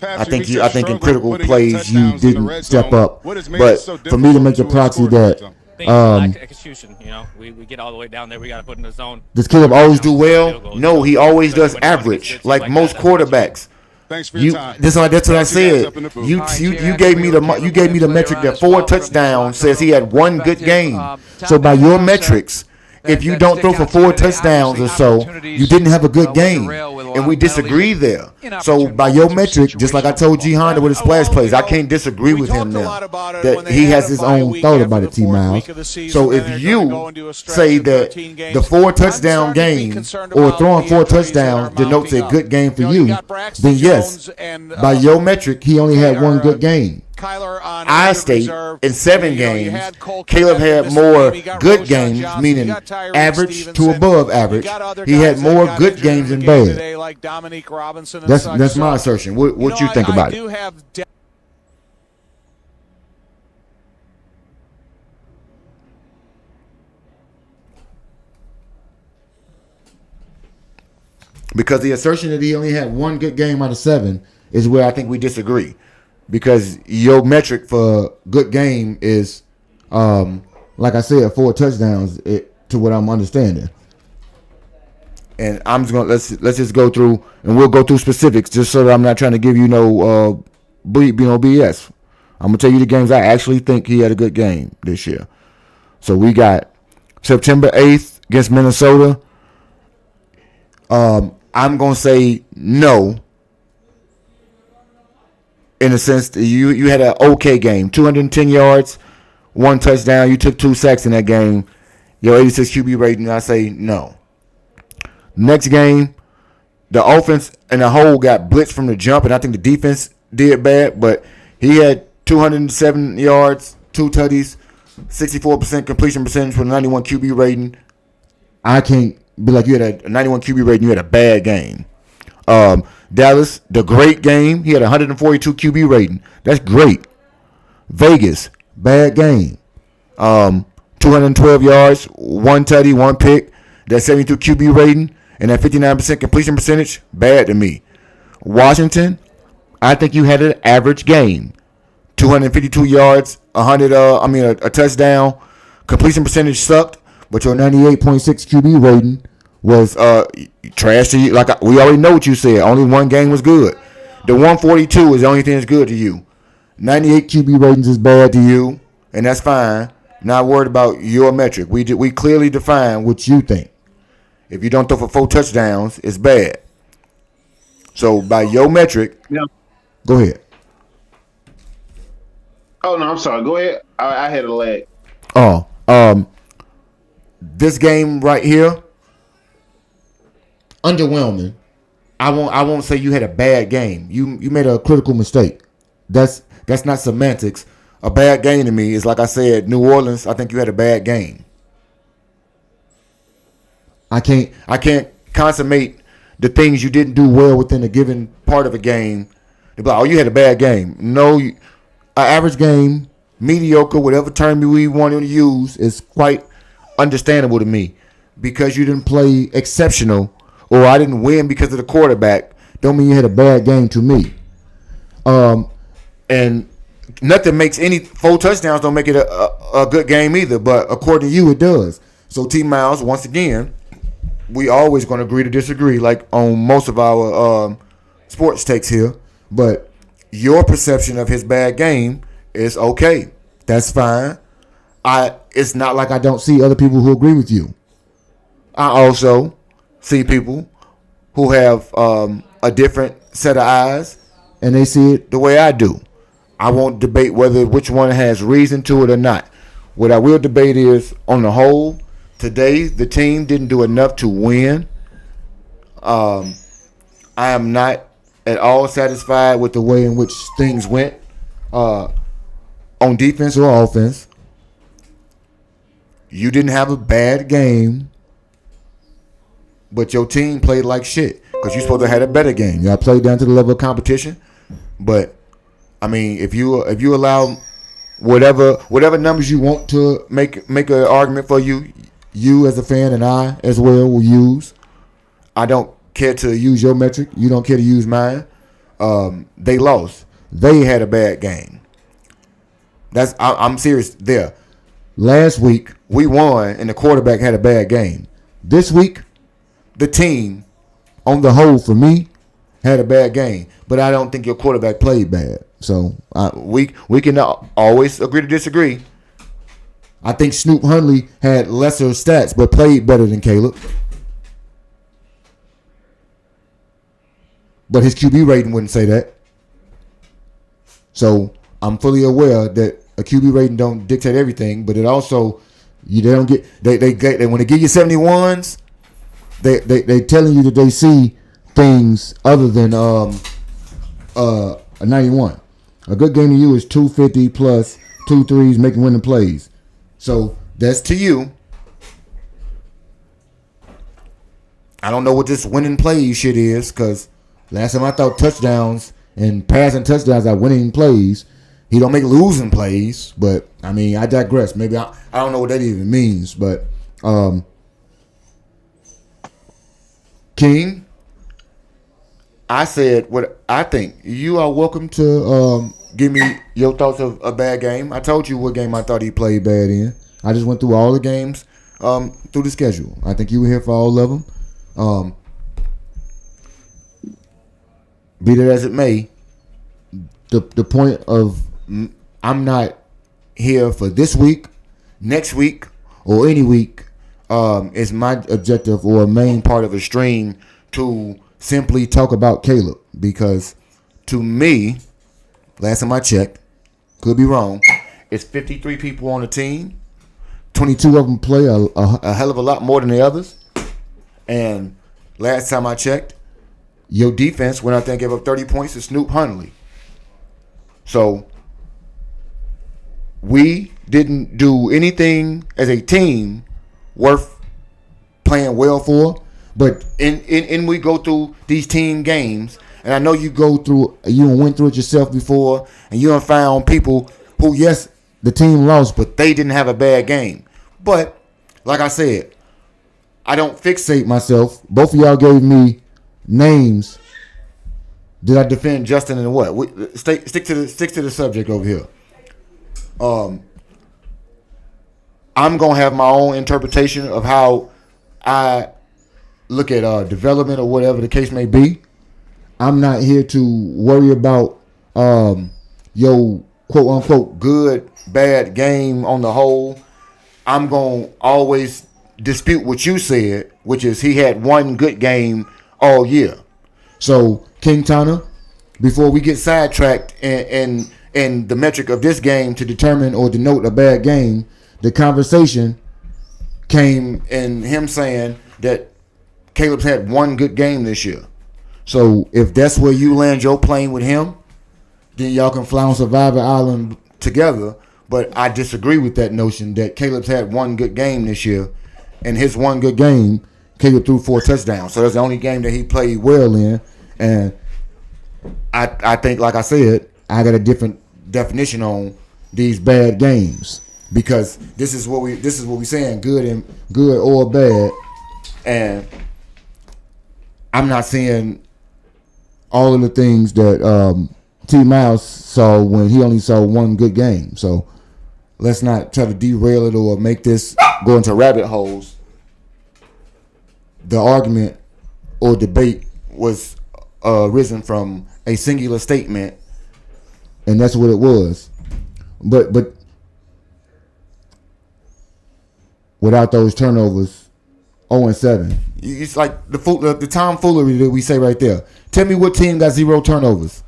I think in critical plays you didn't step up. But for me to make the proxy that execution, we get all the way down there. We got to put in the zone. Does Caleb always do well? No, he always does average, like most quarterbacks. That's what I said. You gave me the metric that 4 touchdowns says he had one good game. So by your metrics, if you don't throw for 4 touchdowns or so, you didn't have a good game. And we disagree there. So by your metric, just like I told G Honda with his splash plays, I can't disagree with him now. That he has his own thought about it, T Miles. So if you say that the 4 touchdown game or throwing 4 touchdowns denotes a good game for you, then yes, by your metric, he only had one good game. I state in 7 games, Caleb had more good games, meaning average to above average. He had more good games than bad. That's my assertion. What you think about it? Because the assertion that he only had one good game out of 7 is where I think we disagree. Because your metric for good game is, like I said, 4 touchdowns to what I'm understanding. And I'm just gonna let's just go through, and we'll go through specifics just so that I'm not trying to give you no BS. I'm gonna tell you the games I actually think he had a good game this year. So we got September 8th against Minnesota. I'm gonna say no. In the sense that you had an okay game, 210 yards, 1 touchdown. You took 2 sacks in that game. Your 86 QB rating, I say no. Next game, the offense and the whole got blitzed from the jump, and I think the defense did bad. But he had 207 yards, 2 tutties, 64% completion percentage with a 91 QB rating. I can't be like you had a 91 QB rating. You had a bad game. Dallas, the great game. He had 142 QB rating. That's great. Vegas, bad game. 212 yards, 1 tutty, 1 pick. That 72 QB rating and that 59% completion percentage, bad to me. Washington, I think you had an average game. 252 yards, a touchdown. Completion percentage sucked, but your 98.6 QB rating was trash to you. Like we already know what you said. Only one game was good. The 142 is the only thing that's good to you. 98 QB ratings is bad to you, and that's fine. Not worried about your metric. We clearly define what you think. If you don't throw for 4 touchdowns, it's bad. So by your metric, go ahead. Oh no, I'm sorry. Go ahead. I had a lag. This game right here, underwhelming. I won't say you had a bad game. You made a critical mistake. That's not semantics. A bad game to me is, like I said, New Orleans. I think you had a bad game. I can't consummate the things you didn't do well within a given part of a game. They're like, oh, you had a bad game. No, an average game, mediocre, whatever term we want to use, is quite understandable to me. Because you didn't play exceptional, or I didn't win because of the quarterback, don't mean you had a bad game to me. And nothing makes 4 touchdowns don't make it a good game either, but according to you, it does. So T Miles, once again, we always going to agree to disagree, like on most of our sports takes here. But your perception of his bad game is okay. That's fine. It's not like I don't see other people who agree with you. I also see people who have a different set of eyes, and they see it the way I do. I won't debate which one has reason to it or not. What I will debate is, on the whole, today the team didn't do enough to win. I am not at all satisfied with the way in which things went. on defense or offense. You didn't have a bad game, but your team played like shit because you're supposed to have had a better game. Y'all played down to the level of competition, but I mean, if you allow whatever numbers you want to make an argument for you as a fan and I as well will use. I don't care to use your metric. You don't care to use mine. They lost. They had a bad game. I'm serious there. Last week we won and the quarterback had a bad game. This week, the team, on the whole, for me, had a bad game. But I don't think your quarterback played bad. So we can always agree to disagree. I think Snoop Hundley had lesser stats but played better than Caleb. But his QB rating wouldn't say that. So I'm fully aware that a QB rating don't dictate everything, but it also they don't get they when they give you 71s, they telling you that they see things other than a 91. A good game to you is 250 plus 2 threes making winning plays. So that's to you. I don't know what this winning play shit is because last time I thought touchdowns and passing touchdowns are winning plays. He don't make losing plays, but I mean, I digress. Maybe I don't know what that even means, but King, I said what I think. You are welcome to give me your thoughts of a bad game. I told you what game I thought he played bad in. I just went through all the games through the schedule. I think you were here for all of them. Be that as it may, the point of I'm not here for this week, next week, or any week is my objective or a main part of a stream to simply talk about Caleb. Because to me, last time I checked, could be wrong, it's 53 people on the team. 22 of them play a hell of a lot more than the others. And last time I checked, your defense went out there and gave up 30 points to Snoop Hundley. So we didn't do anything as a team worth playing well for. But in we go through these team games, and I know you went through it yourself before, and you have found people who, yes, the team lost, but they didn't have a bad game. But like I said, I don't fixate myself. Both of y'all gave me names. Did I defend Justin and what? Stick to the subject over here. I'm gonna have my own interpretation of how I look at development or whatever the case may be. I'm not here to worry about your quote unquote good bad game on the whole. I'm gonna always dispute what you said, which is he had one good game all year. So King Tana, before we get sidetracked and the metric of this game to determine or denote a bad game, the conversation came in him saying that Caleb's had one good game this year. So if that's where you land your plane with him, then y'all can fly on Survivor Island together. But I disagree with that notion that Caleb's had one good game this year. And his one good game, Caleb threw 4 touchdowns. So that's the only game that he played well in. And I think, like I said, I got a different definition on these bad games. Because this is what we saying, good or bad. And I'm not seeing all of the things that T. Miles saw when he only saw one good game. So let's not try to derail it or make this go into rabbit holes. The argument or debate was risen from a singular statement, and that's what it was. But without those turnovers, 0-7. It's like the tomfoolery that we say right there. Tell me what team got 0 turnovers.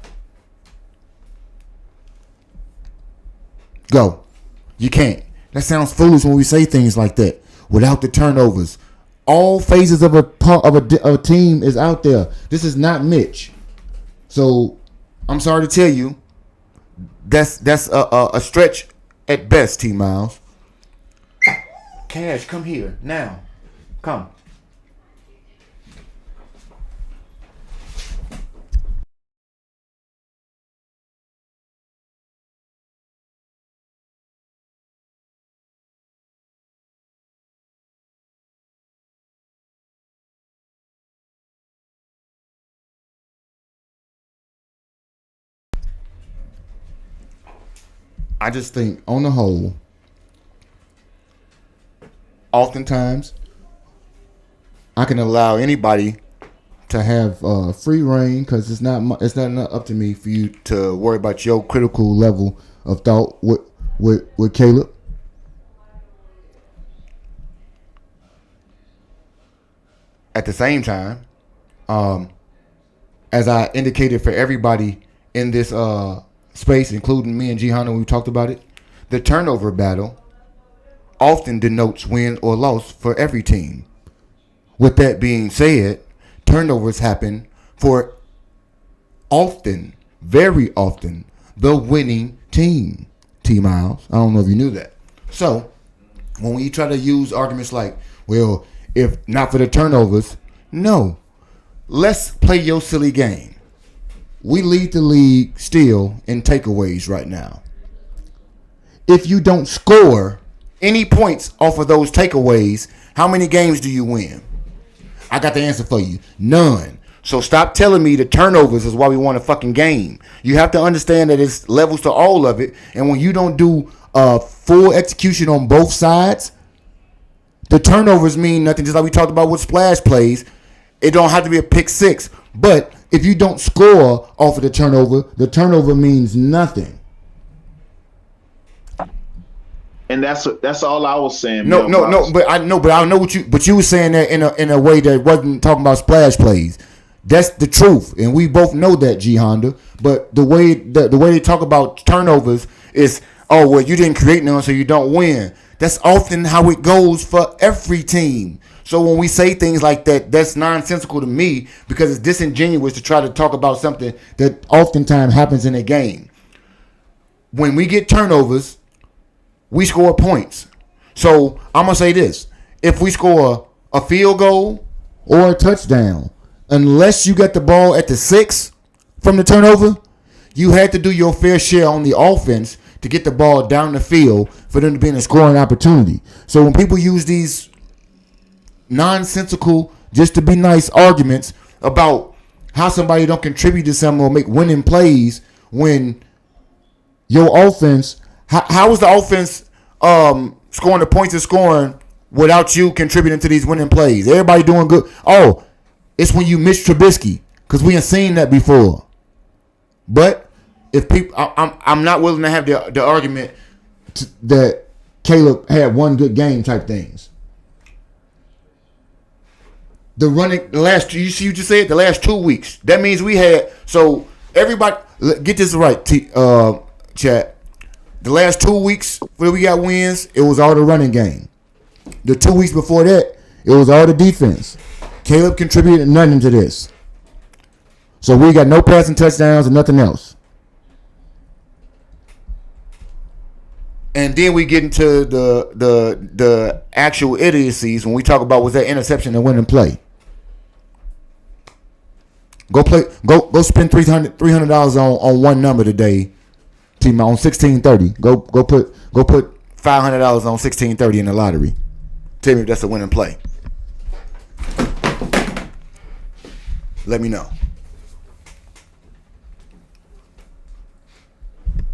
Go. You can't. That sounds foolish when we say things like that. Without the turnovers, all phases of a team is out there. This is not Mitch. So I'm sorry to tell you, That's a stretch at best, T Miles. Cash, come here now. Come. I just think, on the whole, oftentimes, I can allow anybody to have free reign because it's not up to me for you to worry about your critical level of thought with Caleb. At the same time, as I indicated for everybody in this space, including me and Gihanna, when we talked about it, the turnover battle often denotes win or loss for every team. With that being said, turnovers happen for often, very often, the winning team. T Miles, I don't know if you knew that. So, when we try to use arguments like, well, if not for the turnovers, no. Let's play your silly game. We lead the league still in takeaways right now. If you don't score any points off of those takeaways, how many games do you win? I got the answer for you. None. So stop telling me the turnovers is why we won a fucking game. You have to understand that it's levels to all of it. And when you don't do full execution on both sides, the turnovers mean nothing. Just like we talked about with splash plays, it don't have to be a pick six. But if you don't score off of the turnover means nothing. And that's all I was saying. No. But I know what you were saying that in a way that wasn't talking about splash plays. That's the truth, and we both know that, G Honda. But the way they talk about turnovers is, oh well, you didn't create none, so you don't win. That's often how it goes for every team. So when we say things like that, that's nonsensical to me because it's disingenuous to try to talk about something that oftentimes happens in a game. When we get turnovers, we score points. So I'm going to say this. If we score a field goal or a touchdown, unless you got the ball at the 6 from the turnover, you had to do your fair share on the offense to get the ball down the field for them to be in a scoring opportunity. So when people use these nonsensical, just to be nice arguments about how somebody don't contribute to something or make winning plays when your offense, how is the offense scoring the points it's scoring without you contributing to these winning plays? Everybody doing good. Oh, it's when you miss Trubisky because we ain't seen that before. But if people, I'm not willing to have the argument that Caleb had one good game type things. The last, you see, you just said the last 2 weeks. That means we had, so everybody, get this right, chat. The last 2 weeks where we got wins, it was all the running game. The 2 weeks before that, it was all the defense. Caleb contributed nothing to this. So we got no passing touchdowns and nothing else. And then we get into the actual idiocies when we talk about was that interception and winning play. Go spend $300 on one number today, team, on 1630. Go put $500 on 1630 in the lottery. Tell me if that's a winning play. Let me know.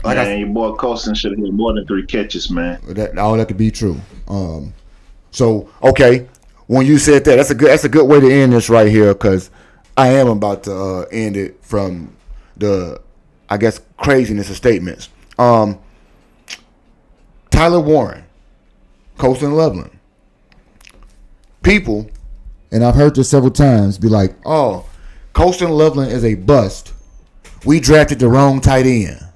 Man, your boy Colson should have had more than 3 catches, man. That could be true. So okay, when you said that, that's a good way to end this right here because I am about to end it from the, I guess, craziness of statements. Tyler Warren, Colson Loveland. People, and I've heard this several times, be like, "Oh, Colson Loveland is a bust. We drafted the wrong tight end."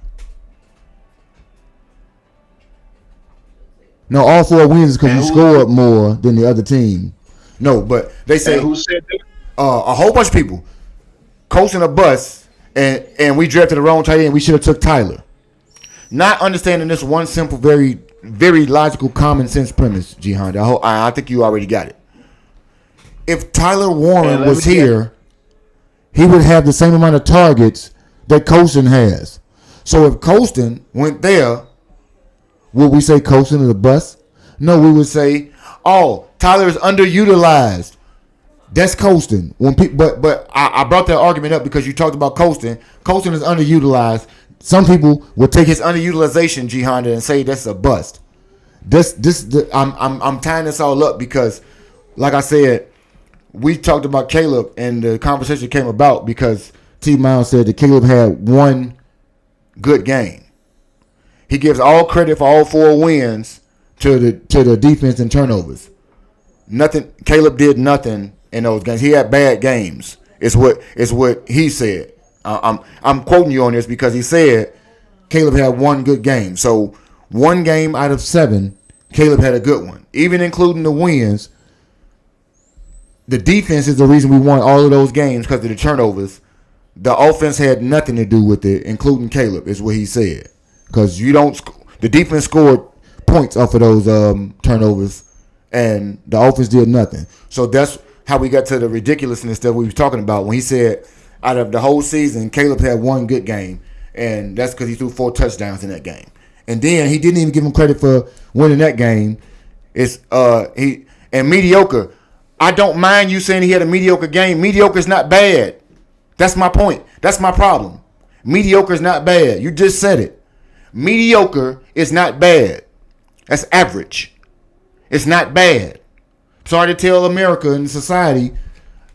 No, all 4 wins because you scored more than the other team. No, but they say who said that? A whole bunch of people. Colson a bust, and we drafted the wrong tight end. We should have took Tyler. not understanding this one simple, very, very logical, common sense premise, G Honda. I think you already got it. If Tyler Warren was here, he would have the same amount of targets that Colston has. So if Colston went there, would we say Colston is a bust? No, we would say, oh, Tyler is underutilized. That's Colston. But I brought that argument up because you talked about Colston. Colston is underutilized. Some people will take his underutilization, G Honda, and say that's a bust. I'm tying this all up because, like I said, we talked about Caleb and the conversation came about because T. Miles said that Caleb had one good game. He gives all credit for all 4 wins to the defense and turnovers. Nothing. Caleb did nothing in those games. He had bad games. Is what he said. I'm quoting you on this because he said Caleb had one good game. So 1 game out of 7, Caleb had a good one. Even including the wins, the defense is the reason we won all of those games because of the turnovers. The offense had nothing to do with it, including Caleb, is what he said. Because the defense scored points off of those turnovers, and the offense did nothing. So that's how we got to the ridiculousness that we were talking about when he said out of the whole season, Caleb had one good game, and that's because he threw 4 touchdowns in that game. And then he didn't even give him credit for winning that game. It's mediocre. I don't mind you saying he had a mediocre game. Mediocre is not bad. That's my point. That's my problem. Mediocre is not bad. You just said it. Mediocre is not bad. That's average. It's not bad. Sorry to tell America and society,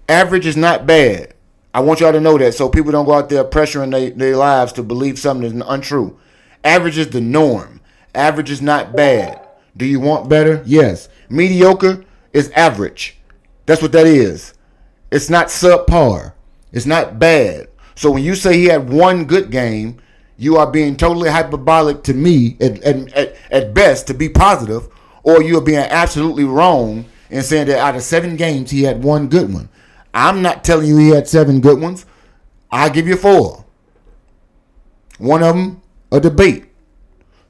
average is not bad. I want y'all to know that so people don't go out there pressuring their lives to believe something is untrue. Average is the norm. Average is not bad. Do you want better? Yes. Mediocre is average. That's what that is. It's not subpar. It's not bad. So when you say he had one good game, you are being totally hyperbolic to me at best to be positive, or you are being absolutely wrong in saying that out of 7 games he had one good one. I'm not telling you he had 7 good ones. I'll give you 4. One of them a debate.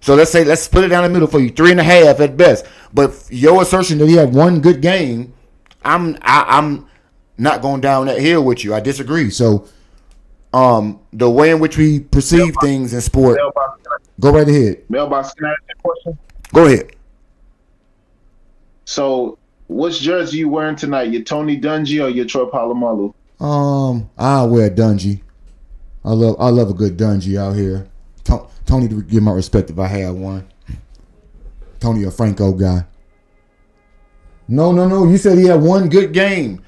So let's put it down the middle for you, 3.5 at best. But your assertion that he had one good game, I'm not going down that hill with you. I disagree. So the way in which we perceive things in sport. Go right ahead. Mailbox, can I ask a question? Go ahead. So, which jersey you wearing tonight? Your Tony Dungy or your Troy Polamalu? I'll wear Dungy. I love a good Dungy out here. Tony to give my respect if I had one. Tony a Franco guy. No. You said he had one good game.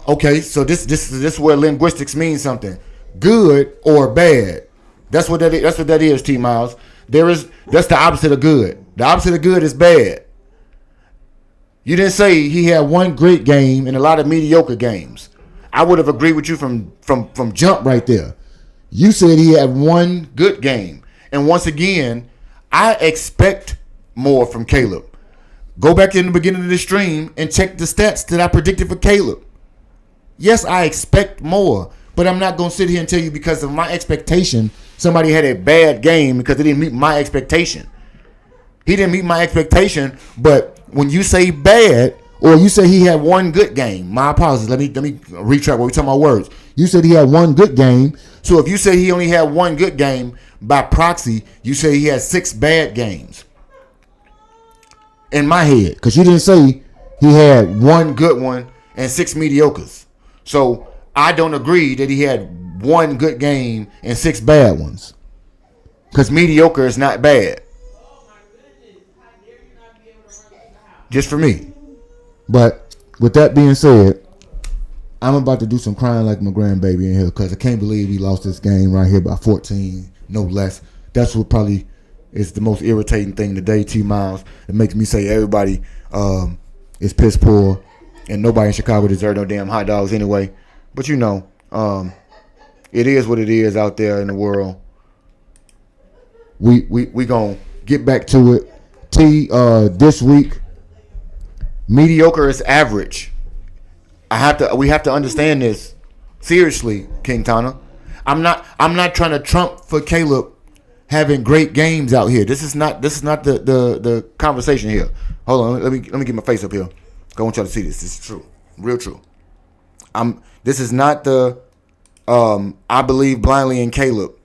Okay, so this is where linguistics means something. Good or bad. That's what that is. That's what that is, T. Miles. That's the opposite of good. The opposite of good is bad. You didn't say he had one great game and a lot of mediocre games. I would have agreed with you from jump right there. You said he had one good game. And once again, I expect more from Caleb. Go back in the beginning of the stream and check the stats that I predicted for Caleb. Yes, I expect more, but I'm not going to sit here and tell you because of my expectation somebody had a bad game because they didn't meet my expectation. He didn't meet my expectation, but when you say bad or you say he had one good game, my apologies. Let me retract what we're talking about words. You said he had one good game. So if you say he only had one good game, by proxy, you say he had 6 bad games. In my head, because you didn't say he had one good one and 6 mediocres. So I don't agree that he had one good game and 6 bad ones. Because mediocre is not bad. Just for me. But with that being said, I'm about to do some crying like my grandbaby in here because I can't believe he lost this game right here by 14, no less. That's what probably is the most irritating thing today, T. Miles. It makes me say everybody is piss poor and nobody in Chicago deserves no damn hot dogs anyway. But you know, it is what it is out there in the world. We gonna get back to it. T, this week, mediocre is average. We have to understand this seriously, King Tana. I'm not trying to trump for Caleb having great games out here. This is not the conversation here. Hold on, let me get my face up here. I want y'all to see this. This is true, real true. This is not the I believe blindly in Caleb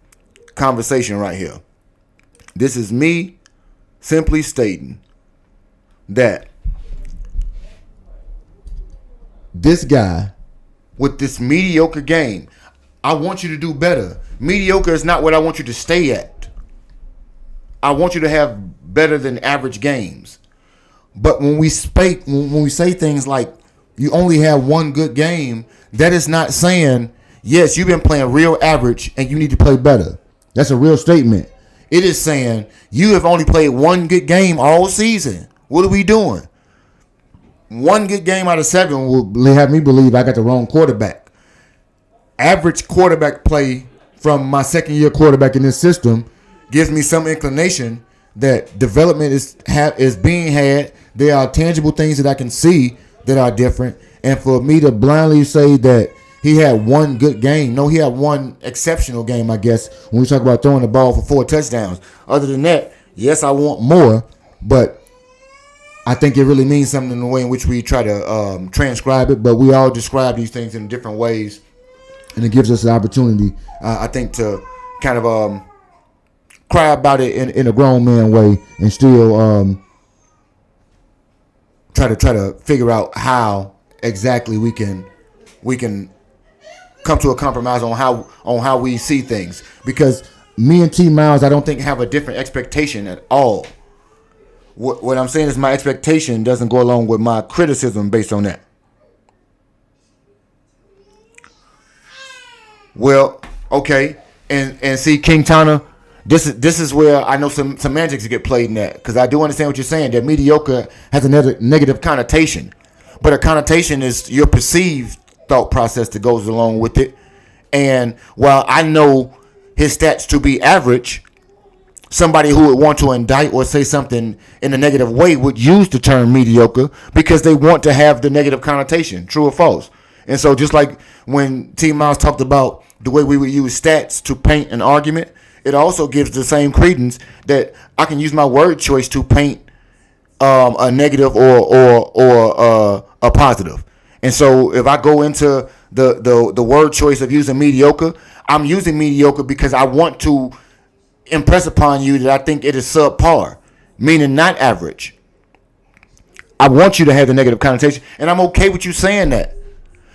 conversation right here. This is me simply stating that this guy with this mediocre game, I want you to do better. Mediocre is not what I want you to stay at. I want you to have better than average games. But when we say things like you only have one good game, that is not saying, yes, you've been playing real average and you need to play better. That's a real statement. It is saying you have only played one good game all season. What are we doing? One good game out of 7 will have me believe I got the wrong quarterback. Average quarterback play from my second-year quarterback in this system gives me some inclination that development is being had. There are tangible things that I can see that are different. And for me to blindly say that he had one good game, no, he had one exceptional game, I guess, when we talk about throwing the ball for 4 touchdowns. Other than that, yes, I want more, but I think it really means something in the way in which we try to transcribe it, but we all describe these things in different ways, and it gives us the opportunity, I think, to kind of cry about it in a grown man way and still try to figure out how exactly we can come to a compromise on how we see things. Because me and T Miles, I don't think have a different expectation at all. What I'm saying is my expectation doesn't go along with my criticism based on that. Well, okay, and see, King Tana, this is where I know some semantics get played in that, because I do understand what you're saying, that mediocre has a negative connotation, but a connotation is your perceived thought process that goes along with it. And while I know his stats to be average, somebody who would want to indict or say something in a negative way would use the term mediocre because they want to have the negative connotation, true or false. And so just like when T. Miles talked about the way we would use stats to paint an argument, it also gives the same credence that I can use my word choice to paint a negative or a positive. And so if I go into the word choice of using mediocre, I'm using mediocre because I want to impress upon you that I think it is subpar, meaning not average. I want you to have the negative connotation, and I'm okay with you saying that.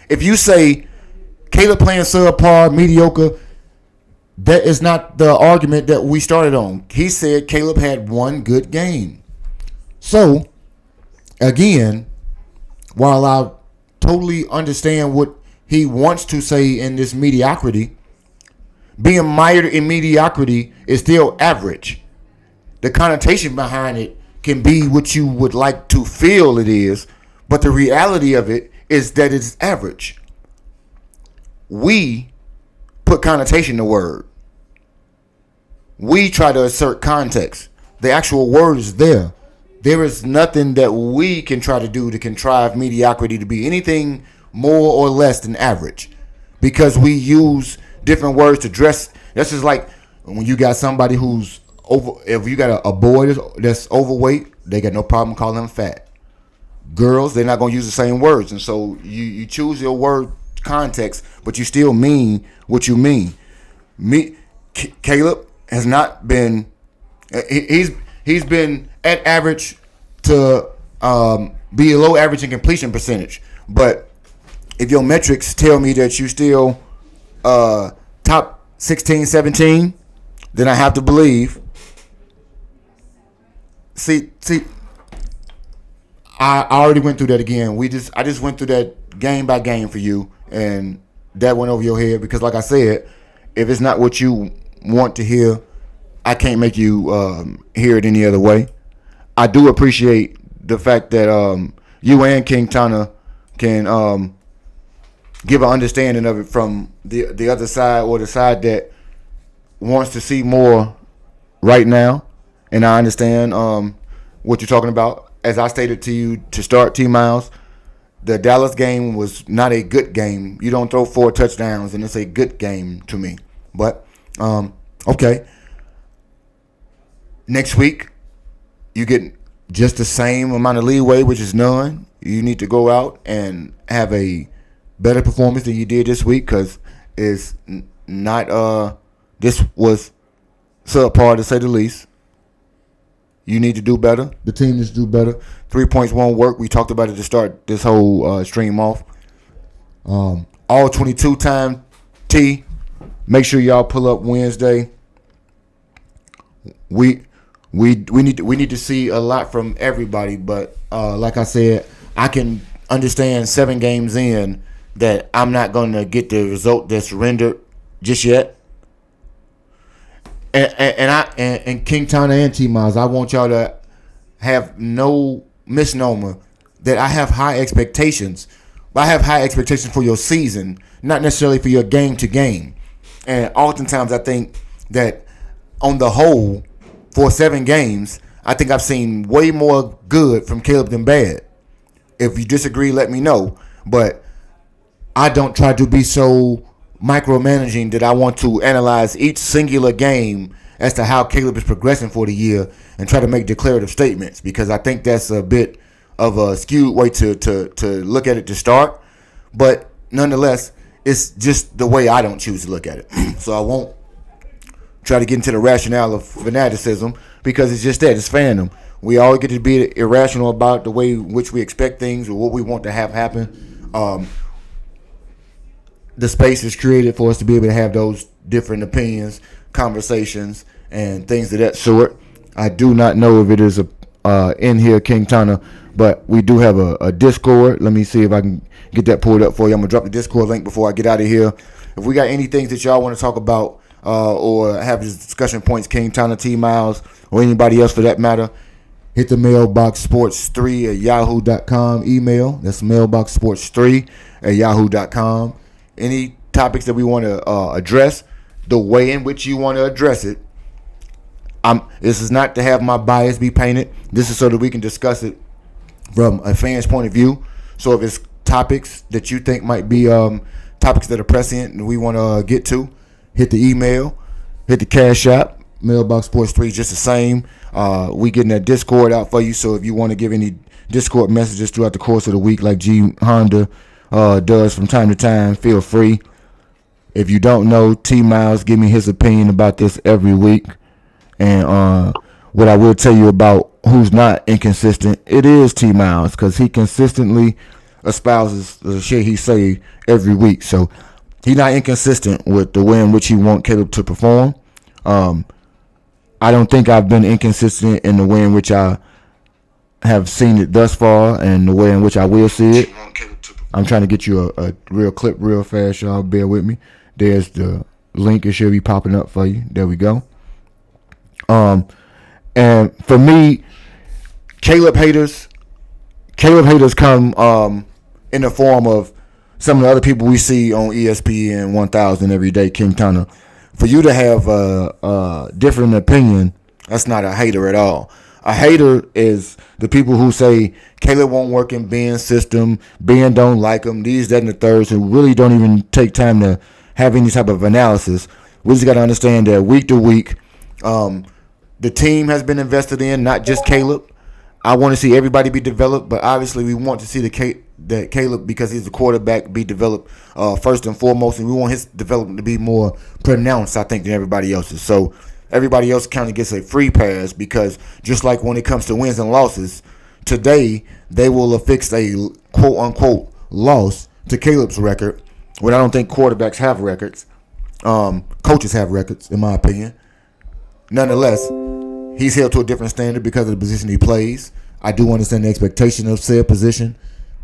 If you say Caleb playing subpar, mediocre, that is not the argument that we started on. He said Caleb had one good game. So, again, while I totally understand what he wants to say in this mediocrity, being mired in mediocrity is still average. The connotation behind it can be what you would like to feel it is, but the reality of it is that it's average. We put connotation to word. We try to assert context. The actual word is there. There is nothing that we can try to do to contrive mediocrity to be anything more or less than average, because we use different words to dress. That's just like when you got somebody who's over. If you got a boy that's overweight, they got no problem calling them fat. Girls, they're not going to use the same words, and so you choose your word context, but you still mean what you mean. Caleb has not been. He's been at average to be below average in completion percentage, but if your metrics tell me that you still top 16, 17, then I have to believe. See, I already went through that again. I just went through that game by game for you, and that went over your head because, like I said, if it's not what you want to hear, I can't make you hear it any other way. I do appreciate the fact that you and King Tana can give an understanding of it from the other side, or the side that wants to see more right now. And I understand what you're talking about. As I stated to you to start, T. Miles, the Dallas game was not a good game. You don't throw 4 touchdowns and it's a good game to me. But, okay. Next week, you get just the same amount of leeway, which is none. You need to go out and have a better performance than you did this week because it's not this was subpar to say the least. You need to do better. The team needs to do better. 3 points won't work. We talked about it to start this whole stream off. All 22 time T. Make sure y'all pull up Wednesday. We need to see a lot from everybody, but like I said, I can understand 7 games in that I'm not going to get the result that's rendered just yet. And King Tana and T Miles, I want y'all to have no misnomer that I have high expectations. I have high expectations for your season, not necessarily for your game to game. And oftentimes I think that on the whole, for 7 games, I think I've seen way more good from Caleb than bad. If you disagree, let me know. But I don't try to be so micromanaging that I want to analyze each singular game as to how Caleb is progressing for the year and try to make declarative statements, because I think that's a bit of a skewed way to look at it to start. But nonetheless, it's just the way I don't choose to look at it. So I won't try to get into the rationale of fanaticism, because it's just that. It's fandom. We all get to be irrational about the way in which we expect things or what we want to have happen. The space is created for us to be able to have those different opinions, conversations, and things of that sort. I do not know if it is in here, King Tana, but we do have a Discord. Let me see if I can get that pulled up for you. I'm going to drop the Discord link before I get out of here. If we got any things that y'all want to talk about or have discussion points, King Tana, T Miles, or anybody else for that matter, hit the mailboxsports3@yahoo.com email. That's mailboxsports3@yahoo.com. Any topics that we want to address, the way in which you want to address it. This is not to have my bias be painted. This is so that we can discuss it from a fan's point of view. So if it's topics that you think might be topics that are prescient and we want to get to, hit the email, hit the Cash App, Mailbox Sports 3, just the same. We getting that Discord out for you, so if you want to give any Discord messages throughout the course of the week like G Honda does from time to time, feel free. If you don't know, T Miles give me his opinion about this every week. And what I will tell you about who's not inconsistent, it is T Miles, because he consistently espouses the shit he say every week. So he's not inconsistent with the way in which he wants Caleb to perform. I don't think I've been inconsistent in the way in which I have seen it thus far and the way in which I will see it. I'm trying to get you a real clip real fast, y'all. Bear with me. There's the link. It should be popping up for you. There we go. And for me, Caleb haters come in the form of some of the other people we see on ESPN 1000 every day, King Tana. For you to have a different opinion, that's not a hater at all. A hater is the people who say Caleb won't work in Ben's system, Ben don't like him, these, that, and the thirds, who really don't even take time to have any type of analysis. We just got to understand that week to week, the team has been invested in, not just Caleb. I want to see everybody be developed, but obviously we want to see that Caleb, because he's the quarterback, be developed first and foremost, and we want his development to be more pronounced, I think, than everybody else's. So everybody else kind of gets a free pass, because just like when it comes to wins and losses, today they will affix a quote-unquote loss to Caleb's record, when I don't think quarterbacks have records. Coaches have records, in my opinion. Nonetheless, he's held to a different standard because of the position he plays. I do understand the expectation of said position,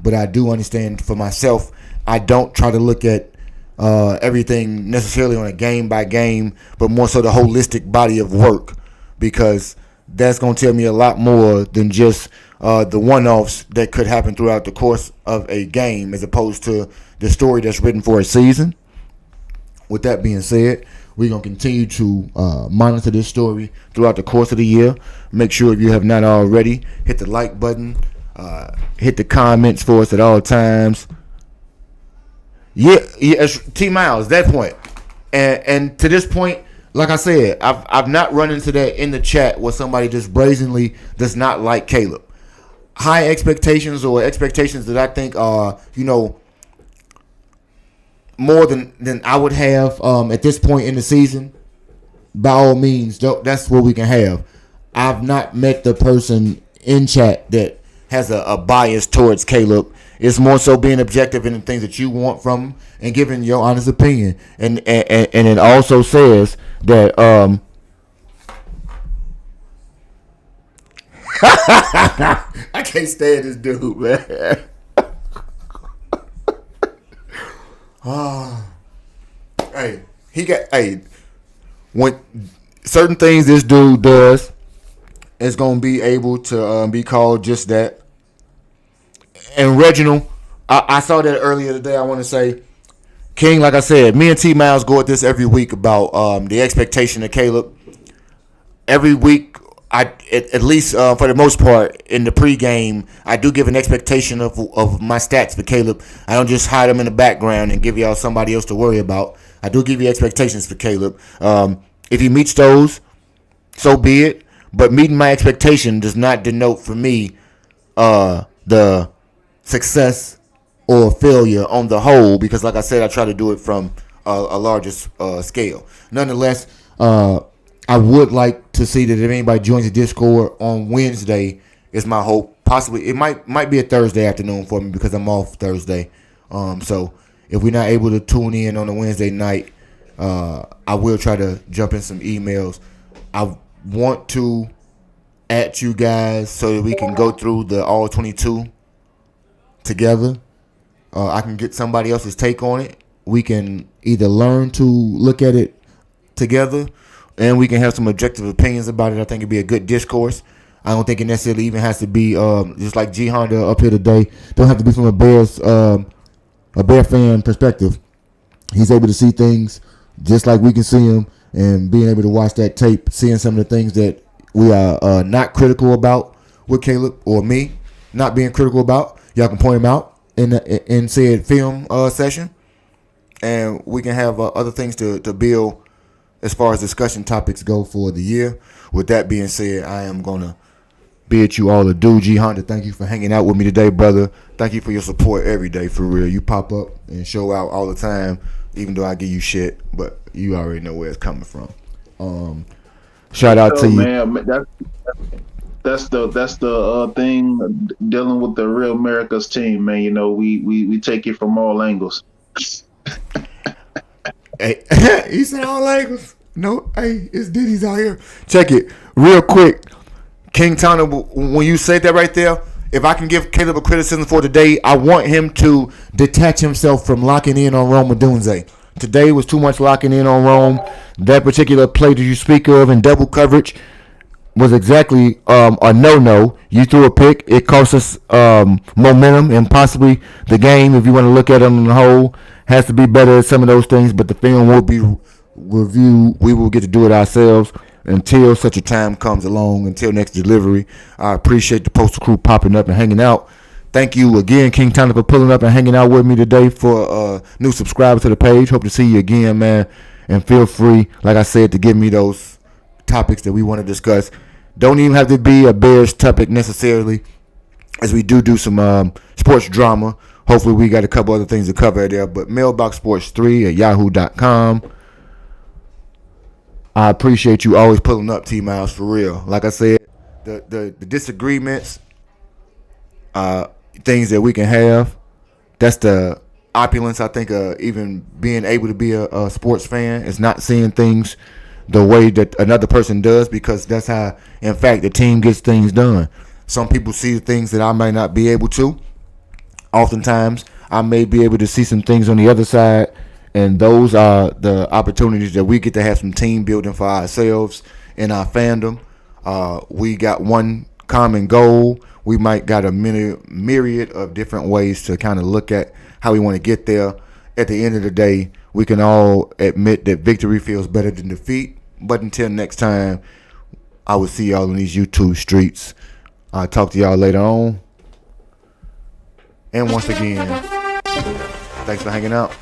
but I do understand for myself, I don't try to look at everything necessarily on a game by game, but more so the holistic body of work, because that's going to tell me a lot more than just the one-offs that could happen throughout the course of a game, as opposed to the story that's written for a season. With that being said, we're going to continue to monitor this story throughout the course of the year. Make sure, if you have not already, hit the like button, hit the comments for us at all times. Yeah, T Miles, that point. And to this point, like I said, I've not run into that in the chat where somebody just brazenly does not like Caleb. High expectations or expectations that I think are, more than I would have at this point in the season. By all means, that's what we can have. I've not met the person in chat that has a bias towards Caleb. It's more so being objective in the things that you want from him and giving your honest opinion. And it also says that I can't stand this dude, man. When certain things this dude does is gonna be able to be called just that. And Reginald, I saw that earlier today. I want to say, King, like I said, me and T Miles go at this every week about the expectation of Caleb. Every week, at least for the most part, in the pregame, I do give an expectation of my stats for Caleb. I don't just hide them in the background and give y'all somebody else to worry about. I do give you expectations for Caleb. If he meets those, so be it. But meeting my expectation does not denote for me the success or failure on the whole, because like I said, I try to do it from a larger scale. Nonetheless, I would like to see that if anybody joins the Discord on Wednesday, is my hope. Possibly, it might be a Thursday afternoon for me because I'm off Thursday. So if we're not able to tune in on a Wednesday night, I will try to jump in some emails. I want to at you guys so that we can go through the all 22 together. I can get somebody else's take on it. We can either learn to look at it together, and we can have some objective opinions about it. I think it'd be a good discourse. I don't think it necessarily even has to be just like G Honda up here today. Don't have to be from a Bear fan perspective. He's able to see things just like we can see them, and being able to watch that tape, seeing some of the things that we are not critical about with Caleb, or me not being critical about. Y'all can point him out in said film session, and we can have other things to build as far as discussion topics go for the year. With that being said, I am going to bid you all adieu. G Honda, thank you for hanging out with me today, brother. Thank you for your support every day, for real. You pop up and show out all the time, even though I give you shit, but you already know where it's coming from. Shout out to you. Man, that's the thing dealing with the real America's team, man. We take it from all angles. Hey, he said all angles. No, hey, it's Diddy's out here. Check it real quick. King Tana, when you said that right there, if I can give Caleb a criticism for today, I want him to detach himself from locking in on Rome Odunze. Today was too much locking in on Rome. That particular play that you speak of in double coverage was exactly a no-no. You threw a pick. It cost us momentum and possibly the game, if you want to look at them in the whole. Has to be better at some of those things, but the film will be reviewed. We will get to do it ourselves until such a time comes along, until next delivery. I appreciate the Postal Crew popping up and hanging out. Thank you again, King Tana, for pulling up and hanging out with me today. For new subscribers to the page, hope to see you again, man. And feel free, like I said, to give me those topics that we want to discuss. Don't even have to be a Bears topic necessarily, as we do some sports drama. Hopefully we got a couple other things to cover there. But mailboxsports3@yahoo.com. I appreciate you always pulling up, T-Miles, for real. Like I said, the disagreements, things that we can have, that's the opulence, I think, even being able to be a sports fan. Is not seeing things the way that another person does, because that's how, in fact, the team gets things done. Some people see the things that I might not be able to. Oftentimes, I may be able to see some things on the other side, and those are the opportunities that we get to have some team building for ourselves in our fandom. We got one common goal. We might got a myriad of different ways to kind of look at how we want to get there. At the end of the day, we can all admit that victory feels better than defeat. But until next time, I will see y'all in these YouTube streets. I'll talk to y'all later on. And once again, thanks for hanging out.